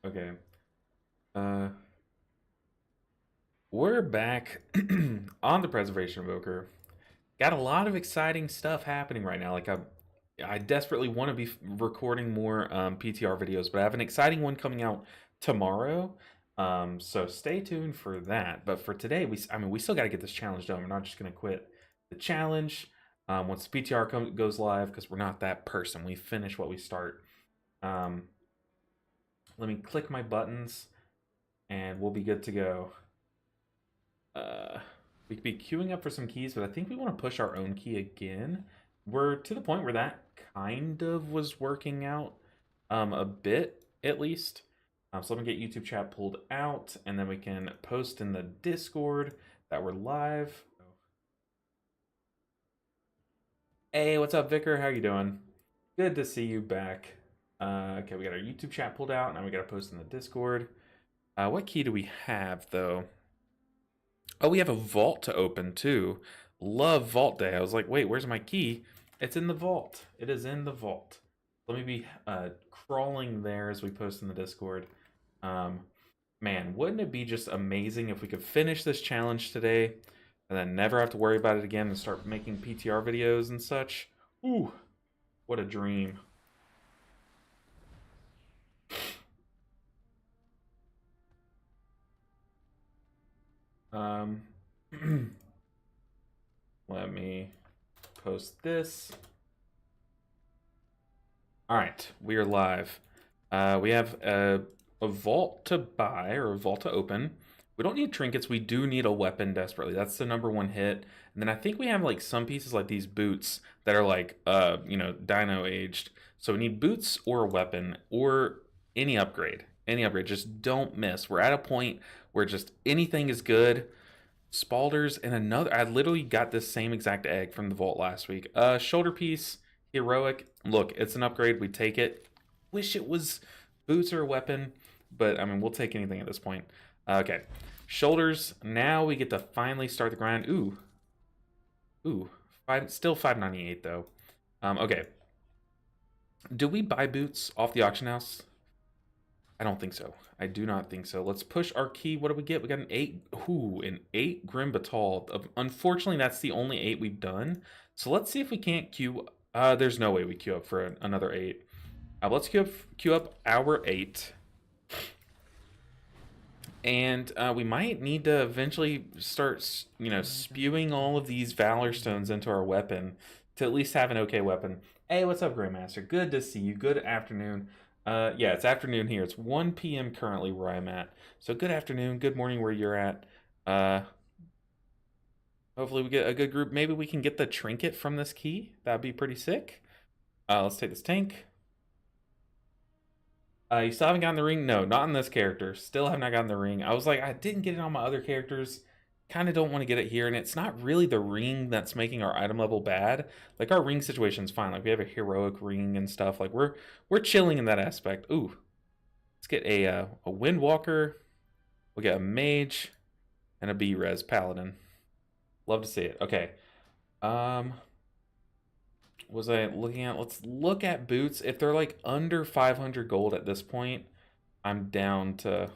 Okay. Uh, we're back on the Preservation Evoker. Got a lot of exciting stuff happening right now. I desperately want to be recording more PTR videos, but I have an exciting one coming out tomorrow. So stay tuned for that. But for today, we still got to get this challenge done. We're not just gonna quit the challenge once the PTR goes live because we're not that person. We finish what we start. Um, Let me click my buttons, and we'll be good to go. Uh, we could be queuing up for some keys, but I think we want to push our own key again. We're to the point where that kind of was working out a bit, at least. So let me get YouTube chat pulled out, and then we can post in the Discord that we're live. Hey, what's up, Vicar? How you doing? Good to see you back. Okay, we got our YouTube chat pulled out. Now we got to post in the Discord. What key do we have, though? Oh, we have a vault to open too. Love vault day. I was like, wait, where's my key? It's in the vault. It is in the vault. Let me be crawling there as we post in the Discord. Man, wouldn't it be just amazing if we could finish this challenge today and then never have to worry about it again and start making PTR videos and such? Ooh, what a dream. Um, let me post this. All right, we are live. We have a vault to buy or a vault to open. We don't need trinkets. We do need a weapon desperately. That's the number one hit. And then I think we have like some pieces like these boots that are like, dino aged. So we need boots or a weapon or any upgrade. Any upgrade. Just don't miss. We're at a point where just anything is good. Spalders and another. I literally got this same exact egg from the vault last week. Shoulder piece, heroic. Look, it's an upgrade. We take it. Wish it was boots or a weapon, but I mean, we'll take anything at this point. Okay, shoulders. Now we get to finally start the grind. Ooh, still 598 though. Okay. Do we buy boots off the auction house? I don't think so. I do not think so. Let's push our key. What do we get? We got an 8. Ooh, an 8 Grim Batal. Unfortunately, that's the only 8 we've done. So let's see if we can't queue. There's no way we queue up for another 8. Let's queue up our 8. And we might need to eventually start, spewing all of these Valor Stones into our weapon to at least have an okay weapon. Hey, what's up, Grandmaster? Good to see you. Good afternoon. Yeah, it's afternoon here. It's 1 p.m. currently where I'm at. So good afternoon, good morning where you're at. Hopefully we get a good group. Maybe we can get the trinket from this key. That'd be pretty sick. Let's take this tank. You still haven't gotten the ring? No, not in this character. Still have not gotten the ring. I was like, I didn't get it on my other characters. Kind of don't want to get it here, and it's not really the ring that's making our item level bad. Like, our ring situation's fine. Like, we have a heroic ring and stuff. Like, we're chilling in that aspect. Ooh, let's get a Windwalker. We'll get a Mage and a B-Res Paladin. Love to see it. Okay. Was I looking at? Let's look at boots. If they're like under 500 gold at this point, I'm down to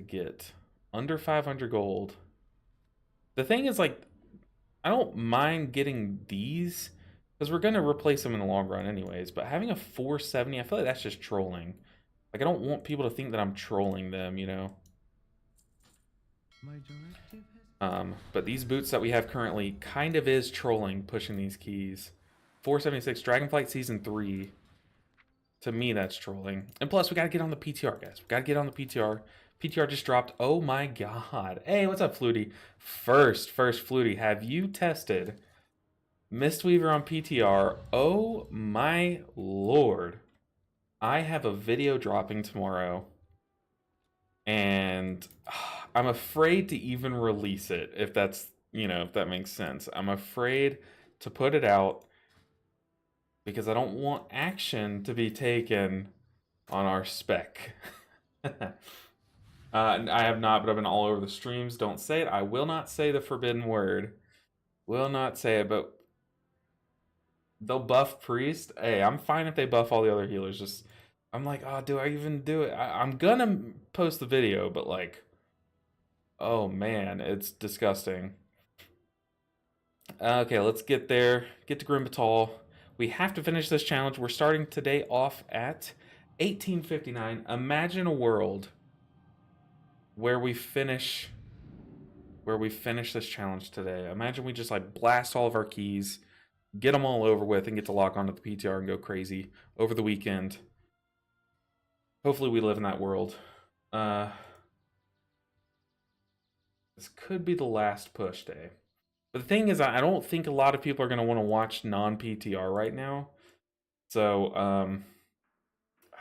get under 500 gold. The thing is, like, I don't mind getting these because we're going to replace them in the long run anyways, but having a 470, I feel like that's just trolling. Like, I don't want people to think that I'm trolling them, you know? But these boots that we have currently kind of is trolling, pushing these keys. 476, Dragonflight Season 3. To me, that's trolling. And plus, we gotta get on the PTR, guys. We gotta get on the PTR. PTR just dropped. Oh my god. Hey, what's up, Flutie? First, Flutie, have you tested Mistweaver on PTR? Oh my lord. I have a video dropping tomorrow. And I'm afraid to even release it, if that's, if that makes sense. I'm afraid to put it out because I don't want action to be taken on our spec. I have not, but I've been all over the streams. Don't say it. I will not say the forbidden word. Will not say it, but they'll buff Priest. Hey, I'm fine if they buff all the other healers. Just I'm like, oh, do I even do it? I'm gonna post the video, but like, oh man, it's disgusting. Okay, let's get there. Get to Grimbatal. We have to finish this challenge. We're starting today off at 1859. Imagine a world where we finish this challenge today. Imagine we just like blast all of our keys, get them all over with, and get to lock onto the PTR and go crazy over the weekend. Hopefully we live in that world. This could be the last push day. But the thing is, I don't think a lot of people are going to want to watch non-PTR right now. So, I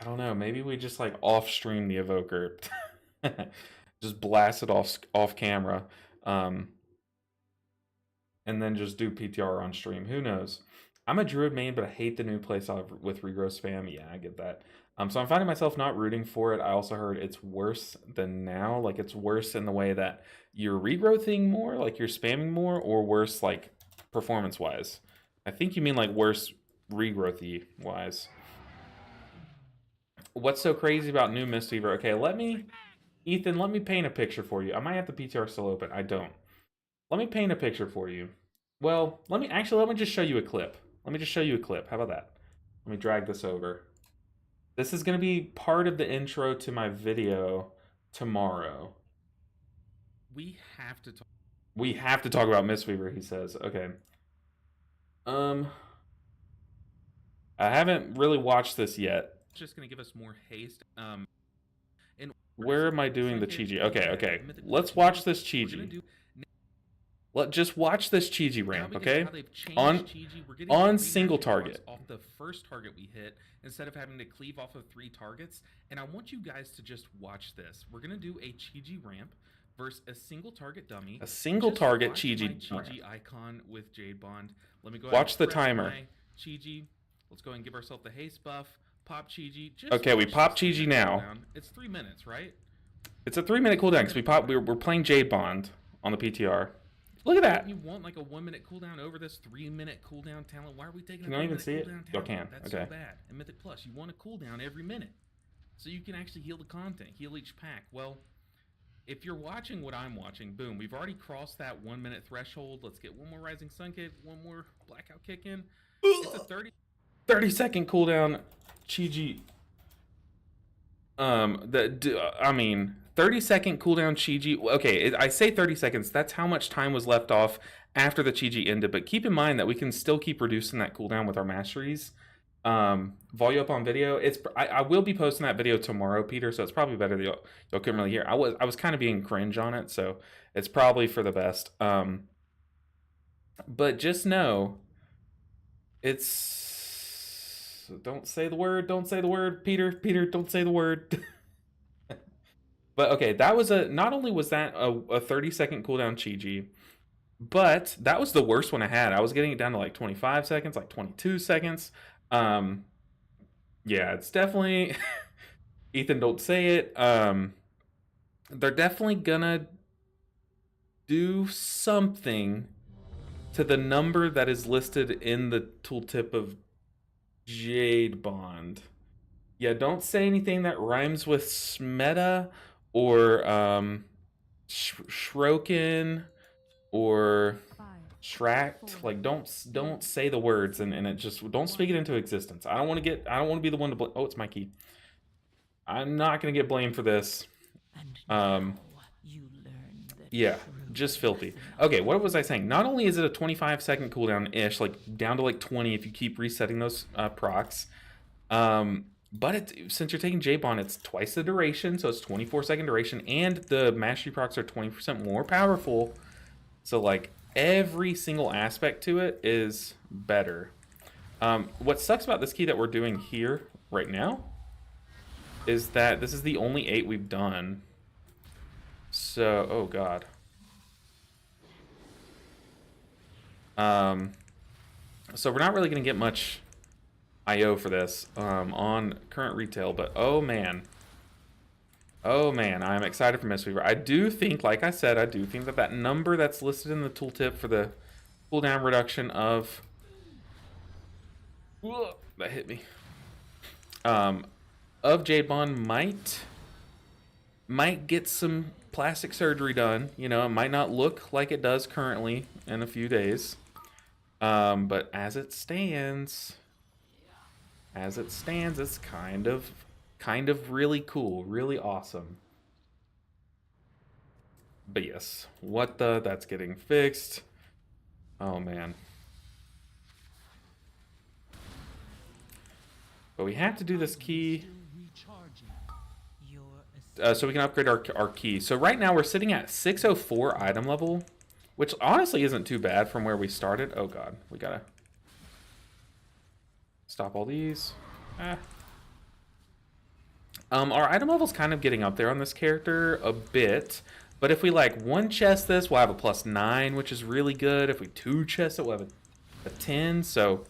don't know. Maybe we just like off-stream the Evoker. Just blast it off camera. And then just do PTR on stream. Who knows? I'm a Druid main, but I hate the new playstyle with regrow spam. Yeah, I get that. So I'm finding myself not rooting for it. I also heard it's worse than now. Like, it's worse in the way that you're regrowthing more, like you're spamming more, or worse like performance-wise. I think you mean like worse regrowthy wise. What's so crazy about new mistweaver? Okay, Ethan, let me paint a picture for you. I might have the PTR still open. I don't. Let me paint a picture for you. Well, let me just show you a clip. Let me just show you a clip. How about that? Let me drag this over. This is going to be part of the intro to my video tomorrow. We have to talk about mistweaver, he says. Okay. I haven't really watched this yet. Just going to give us more haste. And where am I doing the Chi-Ji? Okay. Let's watch this Chi-Ji. Just watch this Chi-Ji ramp, okay? On single target. Off the first target we hit, instead of having to cleave off of 3 targets. And I want you guys to just watch this. We're gonna do a Chi-Ji ramp versus a single target dummy. A single target Chi-Ji icon with Jade Bond. Let me go. Watch the timer. Chi-Ji. Let's go and give ourselves the haste buff. Pop Chi-Ji. Okay, we pop Chi-Ji now. It's 3 minutes, right? It's a 3-minute cooldown because we're playing Jade Bond on the PTR. Look at that. You want like a 1-minute cooldown over this 3-minute cooldown talent? Why are we taking a 1-minute cooldown talent? Y'all can. That's okay. So bad. And Mythic Plus, you want a cooldown every minute. So you can actually heal the content, heal each pack. Well, if you're watching what I'm watching, boom, we've already crossed that 1-minute threshold. Let's get one more Rising Sun kick, one more Blackout kick in. It's a 30-second cooldown. Chi-Ji. I mean, 30-second cooldown Chi-Ji. Okay, I say 30 seconds. That's how much time was left off after the Chi-Ji ended. But keep in mind that we can still keep reducing that cooldown with our masteries. Volume up on video. I will be posting that video tomorrow, Peter. So it's probably better that y'all couldn't really hear. I was kind of being cringe on it, so it's probably for the best. But just know, don't say the word. Don't say the word, Peter. Peter, don't say the word. But okay, that was not only was that a 30-second cooldown Chi-Ji, but that was the worst one I had. I was getting it down to like 25 seconds, like 22 seconds. Yeah, it's definitely Ethan, don't say it. They're definitely gonna do something to the number that is listed in the tooltip of Jade Bond. Yeah, don't say anything that rhymes with Smeta or Shroken or Shrakt. Like, don't say the words and it just don't speak it into existence. I don't want to be the one to blame. Oh, it's my key. I'm not gonna get blamed for this. Yeah, just filthy. Okay, what was I saying? Not only is it a 25-second cooldown-ish, like down to like 20 if you keep resetting those procs, but since you're taking J-Bond, it's twice the duration, so it's 24-second duration, and the mastery procs are 20% more powerful. So like every single aspect to it is better. What sucks about this key that we're doing here right now is that this is the only 8 we've done. So, oh god. So we're not really going to get much IO for this on current retail, but oh man, I'm excited for Mistweaver. I do think, like I said, I do think that number that's listed in the tooltip for the cooldown reduction of... that hit me. of Jade Bond might get some plastic surgery done. You know, it might not look like it does currently in a few days. But as it stands, it's kind of really cool, really awesome. But yes, that's getting fixed. Oh man. But we have to do this key so we can upgrade our key. So right now we're sitting at 604 item level, which honestly isn't too bad from where we started. Oh god, we gotta stop all these. Our item level's kind of getting up there on this character a bit. But if we like one chest this, we'll have a +9, which is really good. If we two chest it, we'll have a 10. So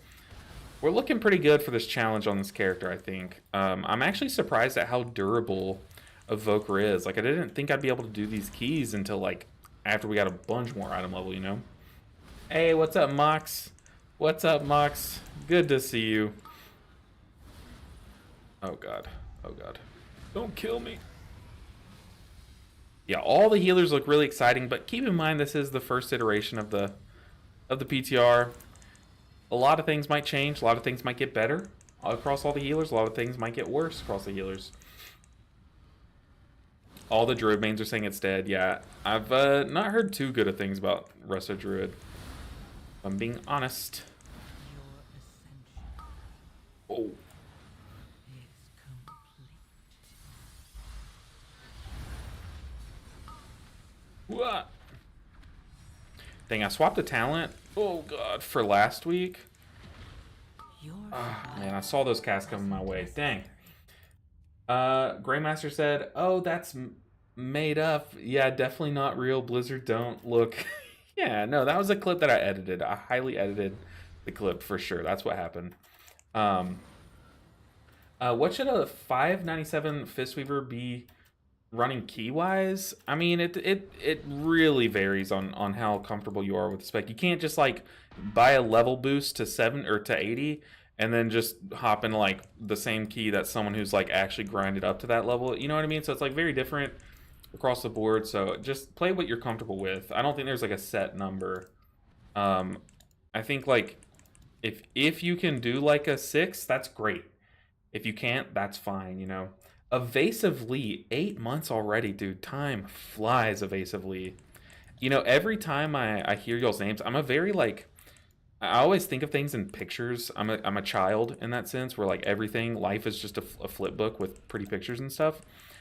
we're looking pretty good for this challenge on this character, I think. I'm actually surprised at how durable Evoker is. Like, I didn't think I'd be able to do these keys until like after we got a bunch more item level, you know? Hey, what's up, Mox? What's up, Mox? Good to see you. Oh god. Oh god. Don't kill me. Yeah, all the healers look really exciting, but keep in mind this is the first iteration of the PTR. A lot of things might change, a lot of things might get better across all the healers, a lot of things might get worse across the healers. All the Druid mains are saying it's dead. Yeah, I've not heard too good of things about Resto Druid, if I'm being honest. Oh. What? Dang, I swapped a talent. Oh god, for last week. Man, I saw those casts coming my way. Dang. Greymaster said, "Oh, that's made up. Yeah, definitely not real. Blizzard don't look." Yeah, no, that was a clip that I edited. I highly edited the clip for sure. That's what happened. What should a 597 Fistweaver be running key wise? I mean, it really varies on how comfortable you are with the spec. You can't just like buy a level boost to 7 or to 80 and then just hop in like the same key that someone who's like actually grinded up to that level. You know what I mean? So it's like very different across the board. So just play what you're comfortable with. I don't think there's like a set number. I think like if you can do like a 6, that's great. If you can't, that's fine, you know. Evasively, 8 months already, dude. Time flies evasively. You know, every time I hear y'all's names, I'm a very like, I always think of things in pictures. I'm a child in that sense, where like everything, life is just a flip book with pretty pictures and stuff.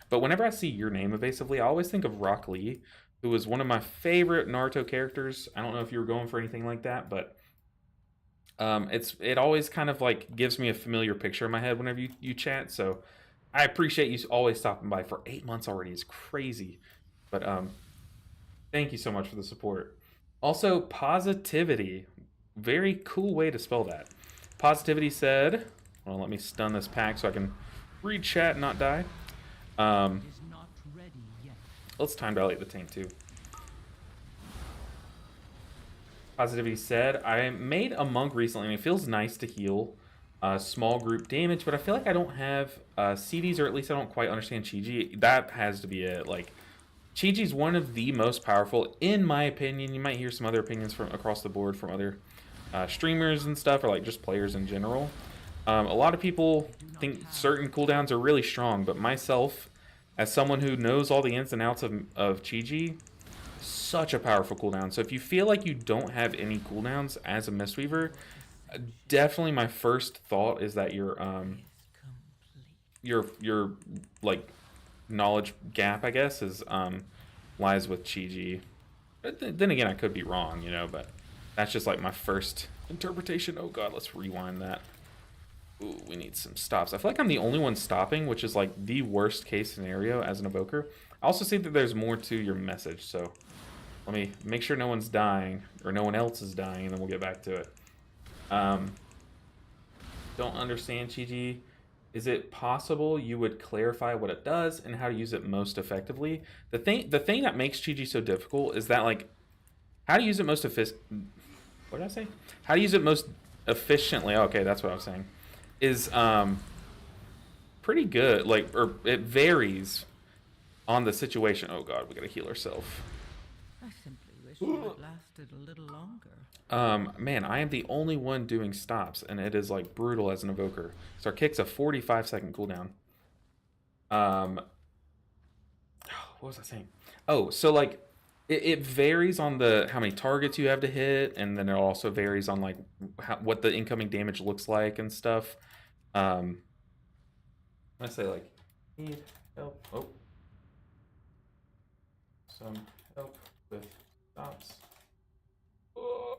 But whenever I see your name evasively, I always think of Rock Lee, who was one of my favorite Naruto characters. I don't know if you were going for anything like that, but it always kind of like gives me a familiar picture in my head whenever you chat. So I appreciate you always stopping by. For 8 months already is crazy. But thank you so much for the support. Also, Positivity. Very cool way to spell that. Positivity said, well, let me stun this pack so I can read chat and not die. Let's time dilate the tank too. Positivity said, I made a monk recently and it feels nice to heal small group damage, but I feel like I don't have CDs, or at least I don't quite understand Chi-Ji. That has to be it. Like, Chi-Ji is one of the most powerful, in my opinion. You might hear some other opinions from across the board from other streamers and stuff, or like just players in general. A lot of people think certain cooldowns are really strong, but myself, as someone who knows all the ins and outs of Chi-Ji, such a powerful cooldown. So if you feel like you don't have any cooldowns as a Mistweaver, definitely my first thought is that your like knowledge gap, I guess, is lies with Chi-Ji. But then again, I could be wrong, you know, but that's just like my first interpretation. Oh god, let's rewind that. Ooh, we need some stops. I feel like I'm the only one stopping, which is like the worst case scenario as an evoker. I also see that there's more to your message, so let me make sure no one's dying, or no one else is dying, and then we'll get back to it. Don't understand Chi-Ji. Is it possible you would clarify what it does and how to use it most effectively? The thing that makes Chi-Ji so difficult is that, like, how to use it most what did I say? How to use it most efficiently. Okay, that's what I was saying. Is pretty good. Like, or it varies on the situation. Oh god, we gotta heal ourselves. I simply wish you had lasted a little longer. Man, I am the only one doing stops, and it is like brutal as an evoker. So our kick's a 45-second cooldown. What was I saying? Oh, so like it varies on the how many targets you have to hit, and then it also varies on like what the incoming damage looks like and stuff. Um, I say like need help. Oh, some help with stops. Oh.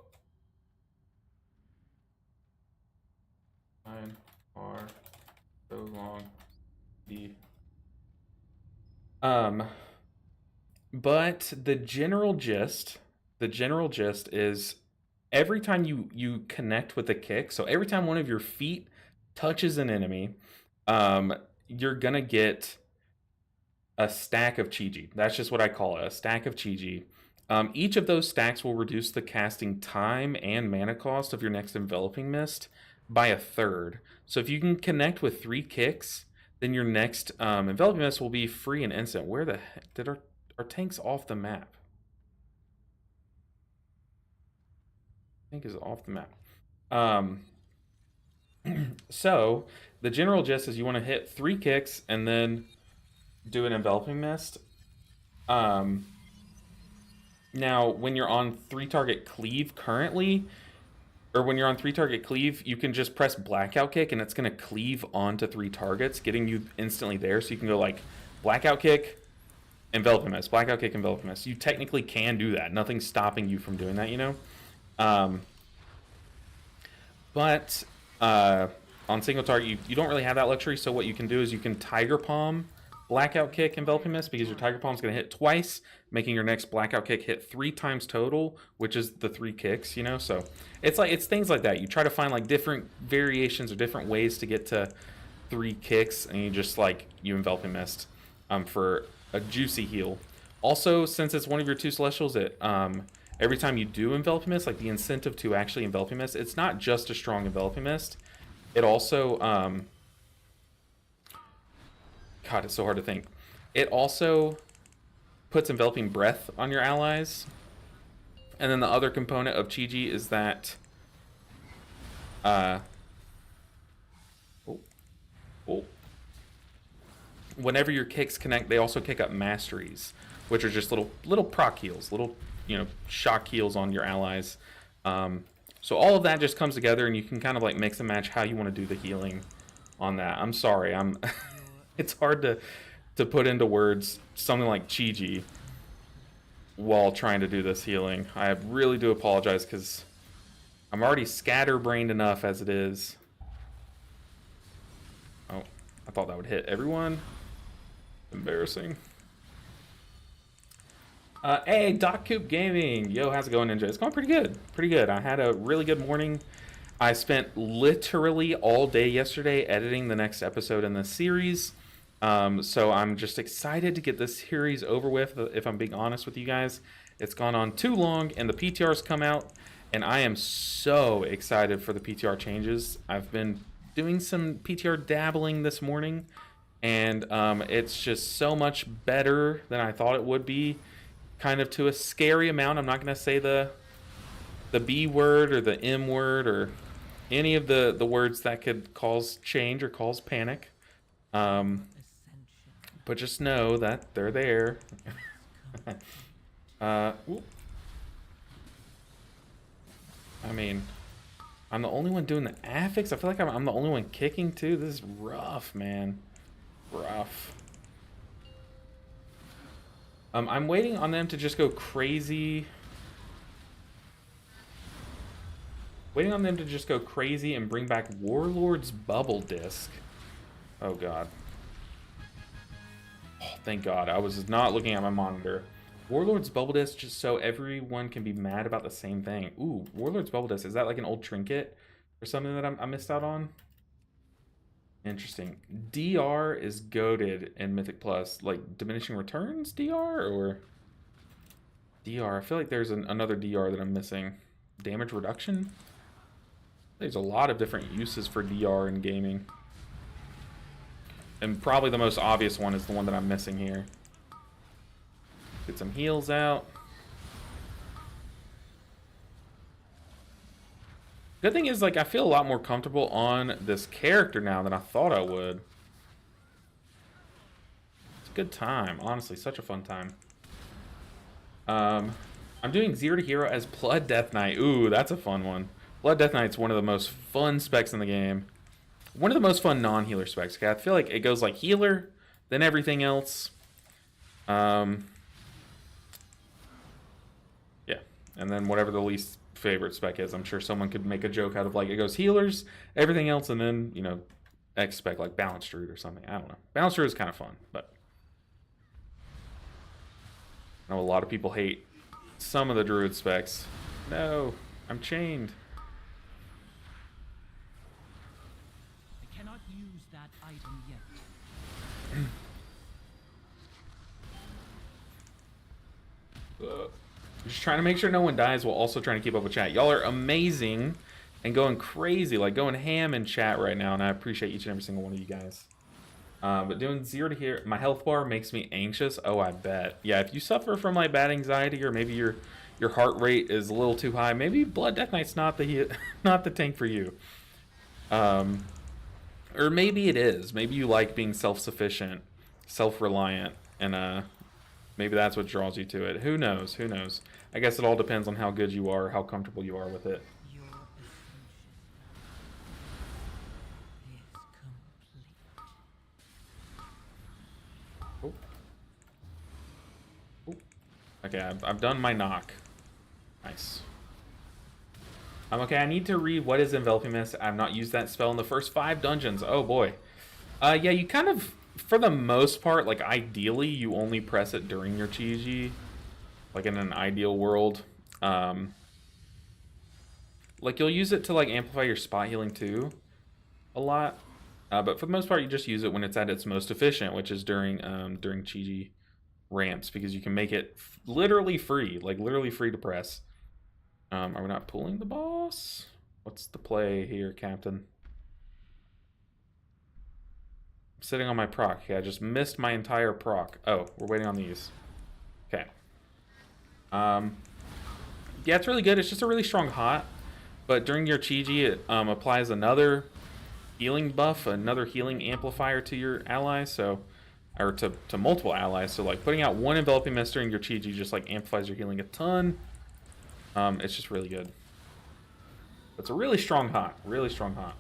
Time are so long. The um, but the general gist is every time you connect with a kick, so every time one of your feet touches an enemy, you're gonna get a stack of chi. That's just what I call it, a stack of chi. Each of those stacks will reduce the casting time and mana cost of your next enveloping mist by a third. So if you can connect with 3 kicks, then your next enveloping mist will be free and instant. Where the heck did our tanks off the map? Tank is off the map. Um, so the general gist is you want to hit 3 kicks and then do an enveloping mist. Um, Now, when you're on 3 target cleave currently, or when you're on 3 target cleave, you can just press blackout kick and it's going to cleave onto 3 targets, getting you instantly there. So you can go like blackout kick, enveloping mist, blackout kick, enveloping mist. You technically can do that. Nothing's stopping you from doing that, you know? Um, but on single target, you don't really have that luxury. So what you can do is you can Tiger Palm blackout kick enveloping mist, because your Tiger Palm is going to hit twice, making your next blackout kick hit 3 times total, which is the 3 kicks, you know? So it's things like that. You try to find like different variations or different ways to get to 3 kicks, and you just like you enveloping mist for a juicy heal. Also, since it's one of your 2 celestials, it every time you do enveloping mist, like the incentive to actually enveloping mist, it's not just a strong enveloping mist. It also God, it's so hard to think. It also puts enveloping breath on your allies. And then the other component of Chi is that oh, oh. Whenever your kicks connect, they also kick up masteries, which are just little proc heals, little shock heals on your allies. So all of that just comes together, and you can kind of like mix and match how you want to do the healing on that. I'm sorry, it's hard to put into words something like Chi while trying to do this healing. I really do apologize, because I'm already scatterbrained enough as it is. Oh, I thought that would hit everyone. Embarrassing. Hey, Doc Coop Gaming. Yo, how's it going, Ninja? It's going pretty good. Pretty good. I had a really good morning. I spent literally all day yesterday editing the next episode in this series. So I'm just excited to get this series over with, if I'm being honest with you guys. It's gone on too long, and the PTRs come out, and I am so excited for the PTR changes. I've been doing some PTR dabbling this morning, and it's just so much better than I thought it would be, kind of to a scary amount. I'm not going to say the B word or the M word or any of the words that could cause change or cause panic. But just know that they're there. I mean, I'm the only one doing the affix. I feel like I'm the only one kicking too. This is rough, man. Rough. I'm waiting on them to just go crazy. Waiting on them to just go crazy and bring back Warlord's Bubble Disc. Oh god. Oh, thank god. I was not looking at my monitor. Warlord's Bubble Disc, just so everyone can be mad about the same thing. Ooh, Warlord's Bubble Disc. Is that like an old trinket or something that I missed out on? Interesting. DR is goated in Mythic Plus. Like diminishing returns DR or DR? I feel like there's another DR that I'm missing. Damage reduction? There's a lot of different uses for DR in gaming. And probably the most obvious one is the one that I'm missing here. Get some heals out. Good thing is, like, I feel a lot more comfortable on this character now than I thought I would. It's a good time, honestly, such a fun time. I'm doing 0 to hero as Blood Death Knight. Ooh, that's a fun one. Blood Death Knight's one of the most fun specs in the game. One of the most fun non-healer specs. Okay? I feel like it goes like healer, then everything else. Yeah, and then whatever the least favorite spec is. I'm sure someone could make a joke out of like it goes healers, everything else, and then, you know, X spec like Balanced Druid or something. I don't know. Balanced Druid is kind of fun, but I know a lot of people hate some of the Druid specs. No, I'm chained. I cannot use that item yet. Just trying to make sure no one dies while also trying to keep up with chat. Y'all are amazing and going crazy, like going ham in chat right now, and I appreciate each and every single one of you guys. But doing 0 to hero, my health bar makes me anxious. Oh, I bet. Yeah, if you suffer from like bad anxiety, or maybe your heart rate is a little too high, maybe Blood Death Knight's not the not the tank for you. Or maybe it is. Maybe you like being self-sufficient, self-reliant, and maybe that's what draws you to it. Who knows? Who knows? I guess it all depends on how good you are, how comfortable you are with it. Your ascension is complete. Oh. Oh. Okay, I've done my knock. Nice. Okay, I need to read what is Enveloping Mist. I've not used that spell in the first 5 dungeons. Oh boy. Yeah, you kind of, for the most part, like ideally, you only press it during your Chi-Ji. Like in an ideal world. Like you'll use it to like amplify your spot healing too, a lot. But for the most part, you just use it when it's at its most efficient, which is during Chi-Ji ramps, because you can make it literally free, like literally free to press. Are we not pulling the boss? What's the play here, Captain? I'm sitting on my proc. Okay, I just missed my entire proc. Oh, we're waiting on these. Okay. Yeah, it's really good. It's just a really strong hot. But during your Chi-Ji, it applies another healing buff, another healing amplifier to your allies, so, or to multiple allies. So like putting out one Enveloping Mist during your Chi-Ji just like amplifies your healing a ton. It's just really good. It's a really strong hot. Really strong hot.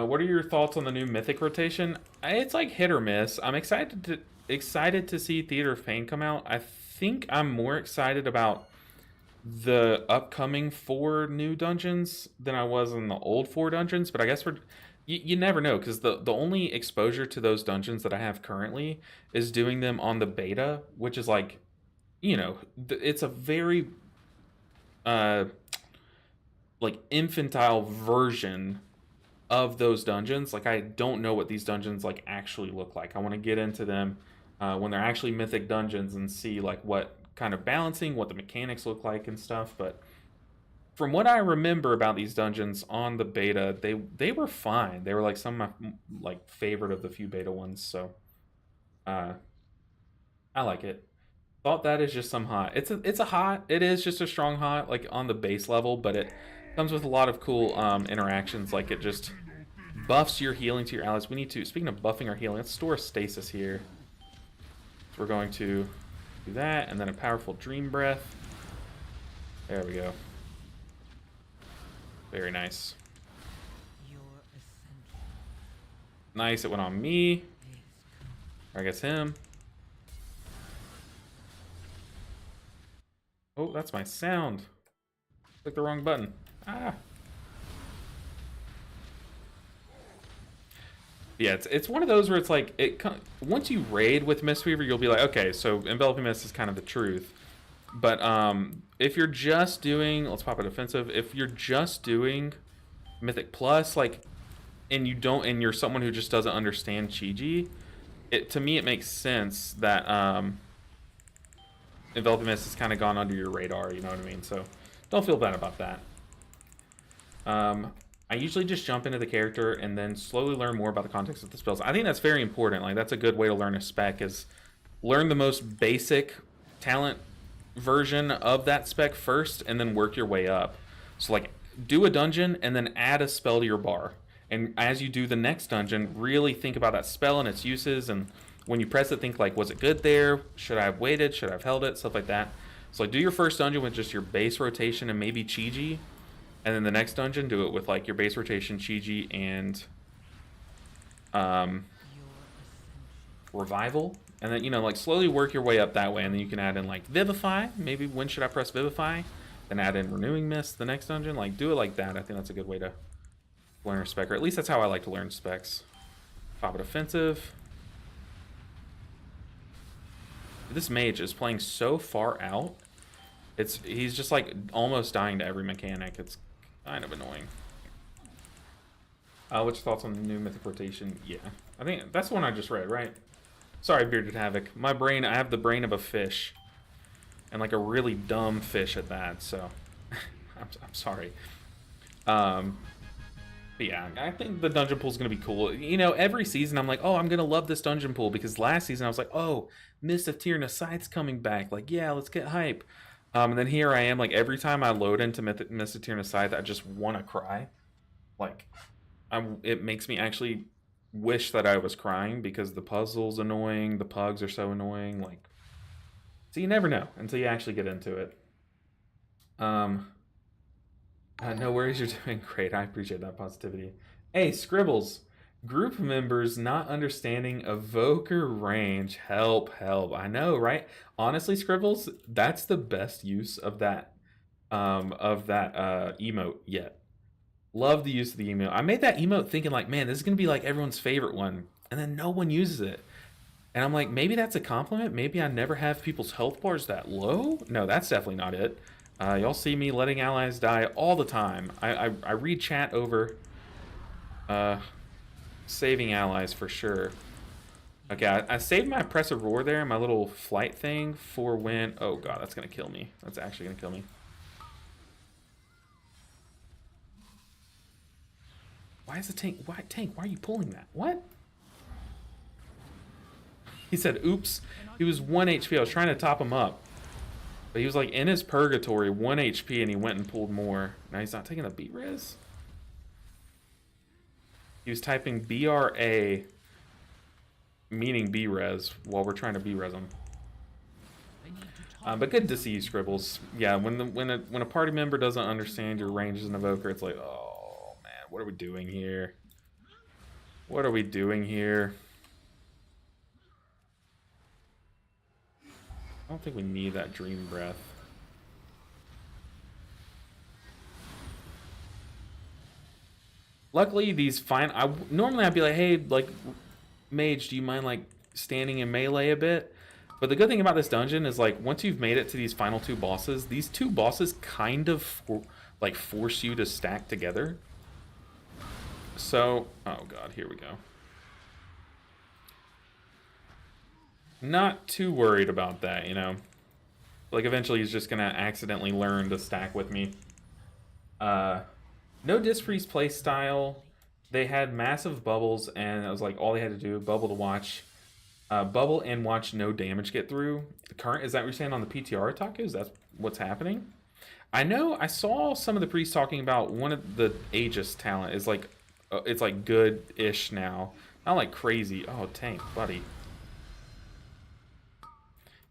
What are your thoughts on the new Mythic rotation? It's like hit or miss. I'm excited to see Theater of Pain come out. I think I'm more excited about the upcoming 4 new dungeons than I was in the old 4 dungeons, but I guess you never know, because the only exposure to those dungeons that I have currently is doing them on the beta, which is like, you know, it's a very like infantile version of those dungeons. Like I don't know what these dungeons like actually look like. I want to get into them when they're actually mythic dungeons and see like what kind of balancing, what the mechanics look like and stuff. But from what I remember about these dungeons on the beta, they were fine. They were like some of my like favorite of the few beta ones. So I like it. Thought that is just some hot. It's a hot. It is just a strong hot, like on the base level, but it comes with a lot of cool interactions. Like it just buffs your healing to your allies. We need to, speaking of buffing our healing, let's store a stasis here. So we're going to do that, and then a powerful Dream Breath. There we go. Very nice. Your ascension Nice, it went on me. is complete. Or I guess him. Oh, that's my sound. Click the wrong button. Ah. Yeah, it's one of those where it's like once you raid with Mistweaver, you'll be like, okay, so Enveloping Mist is kind of the truth. But if you're just doing, let's pop a defensive. If you're just doing Mythic Plus, like, and you're someone who just doesn't understand Chi-Ji, to me it makes sense that Enveloping Mist has kind of gone under your radar, you know what I mean? So don't feel bad about that. I usually just jump into the character and then slowly learn more about the context of the spells. I think that's very important. Like, that's a good way to learn a spec, is learn the most basic talent version of that spec first and then work your way up. So, like, do a dungeon and then add a spell to your bar. And as you do the next dungeon, really think about that spell and its uses. And when you press it, think like, was it good there? Should I have waited? Should I have held it? Stuff like that. So, like, do your first dungeon with just your base rotation and maybe Chi-Ji. And then the next dungeon, do it with like your base rotation, Chi-Ji, and Revival. And then, you know, like slowly work your way up that way. And then you can add in like Vivify. Maybe when should I press Vivify? Then add in Renewing Mist the next dungeon. Like, do it like that. I think that's a good way to learn a spec. Or at least that's how I like to learn specs. Pop it offensive. This mage is playing so far out. He's just like almost dying to every mechanic. It's kind of annoying. What's your thoughts on the new Mythic rotation? Yeah, I think that's the one I just read, right? Sorry, Bearded Havoc. My brain, I have the brain of a fish. And like a really dumb fish at that, so I'm sorry. But yeah, I think the dungeon pool is going to be cool. You know, every season I'm like, oh, I'm going to love this dungeon pool, because last season I was like, oh, Mist of Tyr Scythe's coming back. Like, yeah, let's get hype. And then here I am, like, every time I load into Mist of Tyr Scythe, I just want to cry. Like, it makes me actually wish that I was crying, because the puzzle's annoying, the pugs are so annoying. Like, so you never know until you actually get into it. No worries, you're doing great. I appreciate that positivity. Hey, Scribbles. Group members not understanding evoker range. Help. I know, right? Honestly, Scribbles, that's the best use of that emote yet. Love the use of the emote. I made that emote thinking like, man, this is gonna be like everyone's favorite one, and then no one uses it. And I'm like, maybe that's a compliment. Maybe I never have people's health bars that low. No, that's definitely not it. Y'all see me letting allies die all the time. I read chat over saving allies for sure. Okay, I saved my Oppressive Roar there, my little flight thing, for when... Oh god, that's gonna kill me. That's actually gonna kill me. Why is the tank... Why are you pulling that? What? He said, oops. He was 1 HP. I was trying to top him up. But he was like in his purgatory, 1 HP, and he went and pulled more. Now he's not taking a beat res? He was typing BRA, meaning B-res, while we're trying to B-res him. But good to see you, Scribbles. Yeah, when a party member doesn't understand your range as an evoker, it's like, oh man, what are we doing here? What are we doing here? I don't think we need that Dream Breath. Luckily, these fine. Normally I'd be like, hey, like, mage, do you mind like standing in melee a bit? But the good thing about this dungeon is like once you've made it to these final two bosses, these two bosses kind of force you to stack together. So, oh god, here we go. Not too worried about that, you know. Like eventually he's just gonna accidentally learn to stack with me. No Disfreeze play style. They had massive bubbles, and it was like all they had to do, bubble to watch. Bubble and watch no damage get through. Current, is that what you're saying on the PTR, Taku? Is that what's happening? I know, I saw some of the priests talking about one of the Aegis talent is like, it's like good-ish now. Not like crazy. Oh, tank, buddy.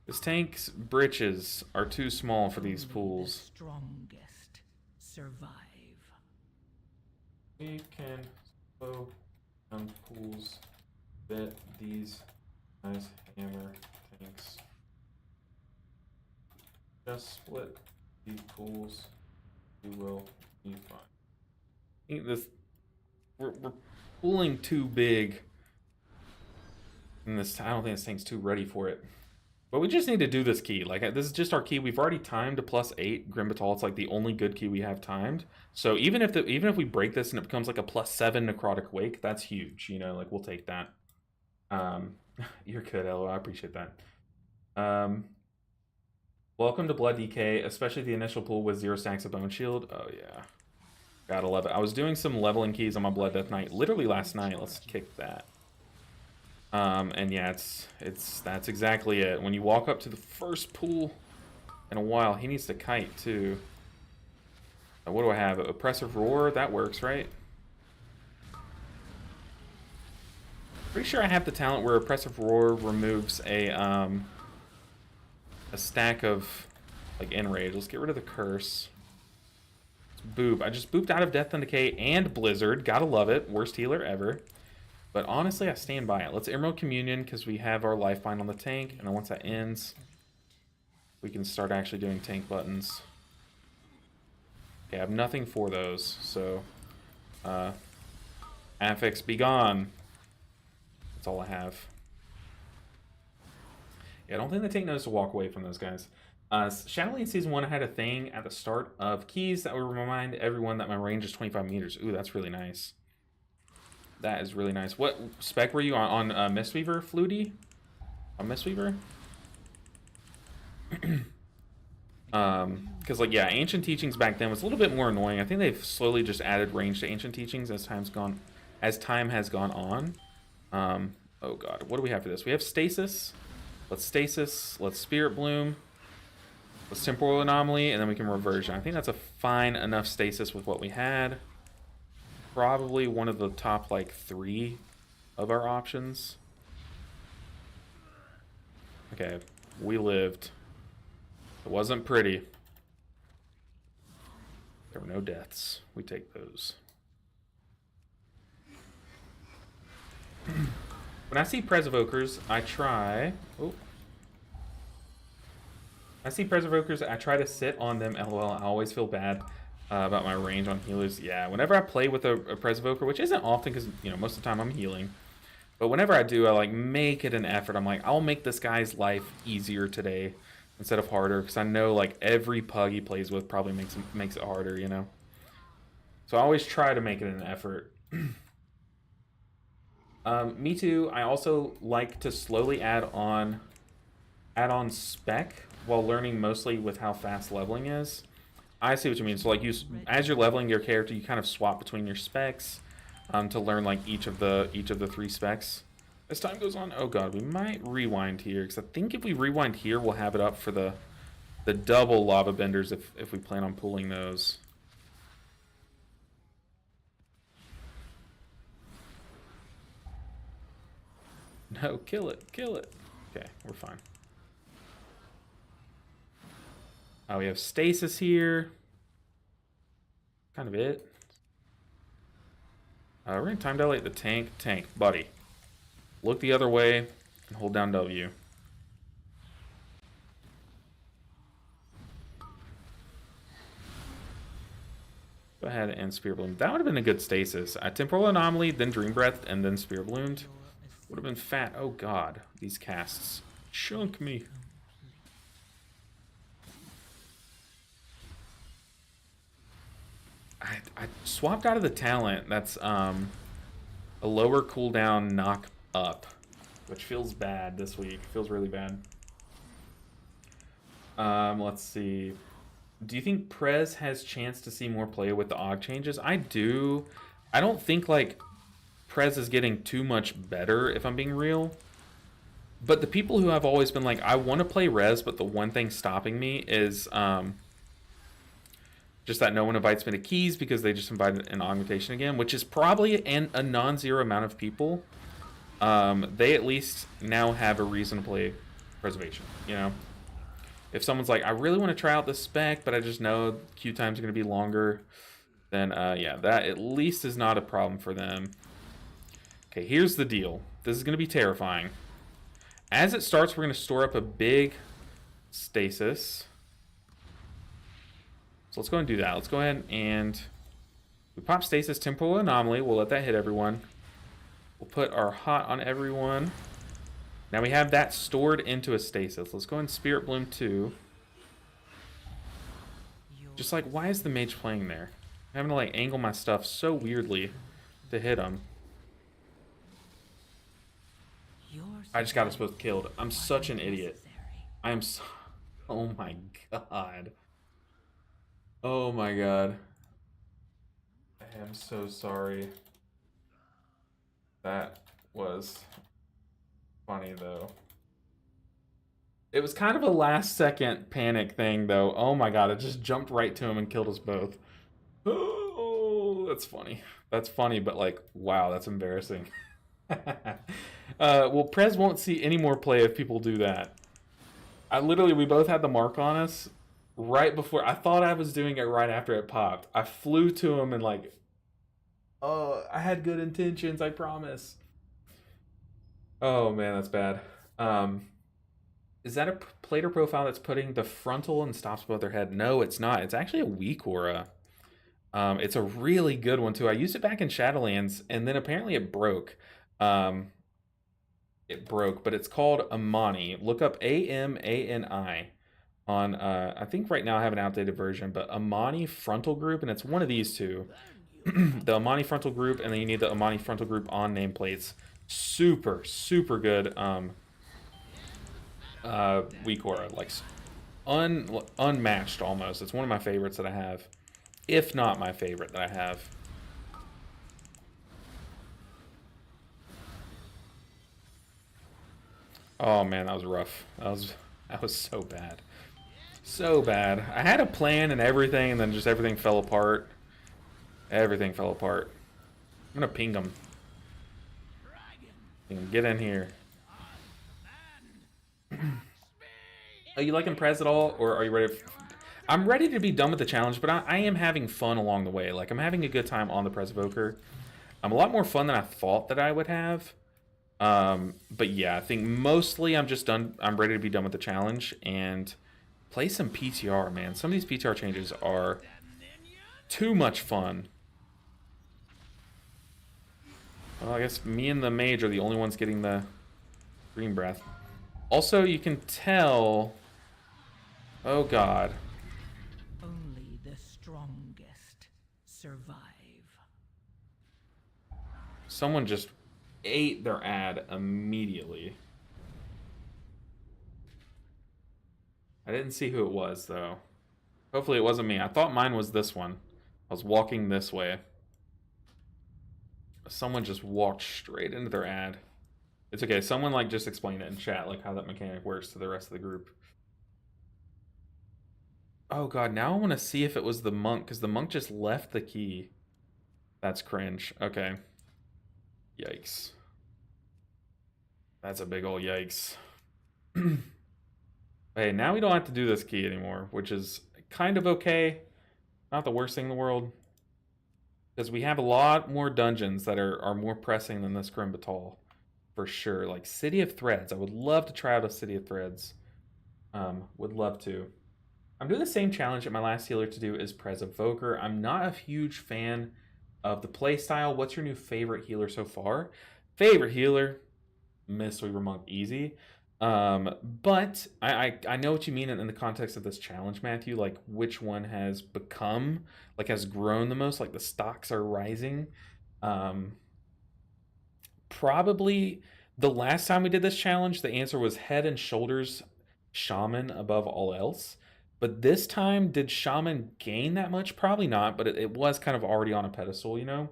This tank's britches are too small for these pools. The strongest survive. We can slow down pools. Bet these nice hammer tanks. Just split these pools. We will be fine. I think this we're pulling too big. And this I don't think this tank's too ready for it. But we just need to do this key. Like, this is just our key. We've already timed a +8 Grimbatal. It's like the only good key we have timed. So even if we break this and it becomes like a +7 Necrotic Wake, that's huge. You know, like we'll take that. You're good, Elo. I appreciate that. Welcome to Blood DK, especially the initial pool with 0 stacks of Bone Shield. Oh yeah. Gotta love it. I was doing some leveling keys on my Blood Death Knight literally last night. Let's kick that. And yeah, that's exactly it. When you walk up to the first pool in a while, he needs to kite too. What do I have? Oppressive Roar? That works, right? Pretty sure I have the talent where Oppressive Roar removes a stack of like Enrage. Let's get rid of the curse. Let's boop. I just booped out of Death and Decay and Blizzard. Gotta love it. Worst healer ever. But honestly, I stand by it. Let's Emerald Communion because we have our Lifeline on the tank. And then once that ends, we can start actually doing tank buttons. Okay, I have nothing for those. So, Affix be gone. That's all I have. Yeah, I don't think the tank knows to walk away from those guys. Shadow Lane Season 1 had a thing at the start of keys that would remind everyone that my range is 25 meters. Ooh, that's really nice. That is really nice. What spec were you on Mistweaver, Flutie? On Mistweaver? Because like yeah, Ancient Teachings back then was a little bit more annoying. I think they've slowly just added range to Ancient Teachings as time has gone on. Oh god, what do we have for this? We have Stasis. Let's Stasis. Let's Spirit Bloom. Let's Temporal Anomaly, and then we can Reversion. I think that's a fine enough Stasis with what we had. Probably one of the top like 3 of our options. Okay, we lived. It wasn't pretty. There were no deaths. We take those. When I see Pres Evokers, I try... Oh. I see Pres Evokers, I try to sit on them. LOL, I always feel bad about my range on healers. Yeah, whenever I play with a Pres Evoker, which isn't often because, you know, most of the time I'm healing. But whenever I do, I like make it an effort. I'm like, I'll make this guy's life easier today instead of harder. Because I know like every pug he plays with probably makes it harder, you know. So I always try to make it an effort. Me too. I also like to slowly add on spec while learning mostly with how fast leveling is. I see what you mean. So like as you're leveling your character, you kind of swap between your specs to learn like each of the 3 specs. As time goes on, oh god, we might rewind here because I think if we rewind here, we'll have it up for the double lava benders if we plan on pulling those. No, kill it, kill it. Okay, we're fine. Oh, we have stasis here. Kind of it. We're gonna time dilate the tank. Tank, buddy. Look the other way and hold down W. Go ahead and Spear Bloom. That would have been a good stasis. Temporal Anomaly, then Dream Breath, and then Spear Bloomed. Would have been fat. Oh god, these casts chunk me. I swapped out of the talent. That's a lower cooldown knock up, which feels bad this week. Feels really bad. Let's see. Do you think Prez has chance to see more play with the AUG changes? I do. I don't think like Prez is getting too much better, if I'm being real. But the people who have always been like, I want to play Res, but the one thing stopping me is just that no one invites me to keys because they just invited an augmentation again, which is probably a non-zero amount of people. They at least now have a reason to play Preservation, you know? If someone's like, I really want to try out this spec, but I just know queue times are going to be longer, then yeah, that at least is not a problem for them. Okay, here's the deal. This is going to be terrifying. As it starts, we're going to store up a big stasis. So let's go and do that. Let's go ahead and we pop stasis, temporal anomaly. We'll let that hit everyone. We'll put our hot on everyone. Now we have that stored into a stasis. Let's go and Spirit Bloom 2. Just like, why is the mage playing there? I'm having to like angle my stuff so weirdly to hit him. I just got us both killed. I'm such an idiot. I am so... Oh my god. Oh my god. I'm so sorry. That was funny, though. It was kind of a last second panic thing, though. Oh my god, it just jumped right to him and killed us both. Oh, that's funny. That's funny, but like, wow, that's embarrassing. Well, Prez won't see any more play if people do that. We both had the mark on us right before. I thought I was doing it right after it popped. I flew to him and like, oh, I had good intentions, I promise. Oh man, that's bad. Um, is that a plater profile that's putting the frontal and stops above their head? No, it's not. It's actually a weak aura. It's a really good one too. I used it back in Shadowlands, and then apparently it broke. Um, it broke, but it's called Amani. Look up AMANI on. I think right now I have an outdated version, but Amani frontal group, and it's one of these two. The Amani frontal group, and then you need the Amani frontal group on nameplates. Super, super good. Weak aura, like unmatched almost. It's one of my favorites that I have, if not my favorite that I have. Oh man, that was rough. That was so bad. So bad. I had a plan and everything, and then just everything fell apart. Everything fell apart. I'm gonna ping him. Get in here. Are you liking Prez at all, or are you ready? I'm ready to be done with the challenge, but I am having fun along the way. Like, I'm having a good time on the Prez Evoker. I'm a lot more fun than I thought that I would have. But yeah, I think mostly I'm just done. I'm ready to be done with the challenge and play some PTR, man. Some of these PTR changes are too much fun. Well, I guess me and the mage are the only ones getting the green breath. Also, you can tell... Oh, God. Only the strongest survive. Someone just ate their ad immediately. I didn't see who it was, though. Hopefully it wasn't me. I thought mine was this one. I was walking this way. Someone just walked straight into their ad. It's okay. Someone like just explain it in chat, like how that mechanic works to the rest of the group. Oh god, now I want to see if it was the monk, because the monk just left the key. That's cringe. Okay. Yikes. That's a big ol' yikes. Hey, now we don't have to do this key anymore, which is kind of okay. Not the worst thing in the world. Because we have a lot more dungeons that are more pressing than this Grim Batal. For sure. Like City of Threads. I would love to try out a City of Threads. Would love to. I'm doing the same challenge that my last healer to do is Prez Evoker. I'm not a huge fan of the playstyle. What's your new favorite healer so far? Favorite healer? Mistweaver Monk easy. But I know what you mean in the context of this challenge, Matthew. Like which one has become, like has grown the most, like the stocks are rising. Probably the last time we did this challenge, the answer was Head and Shoulders Shaman above all else. But this time, did Shaman gain that much? Probably not, but it was kind of already on a pedestal, you know?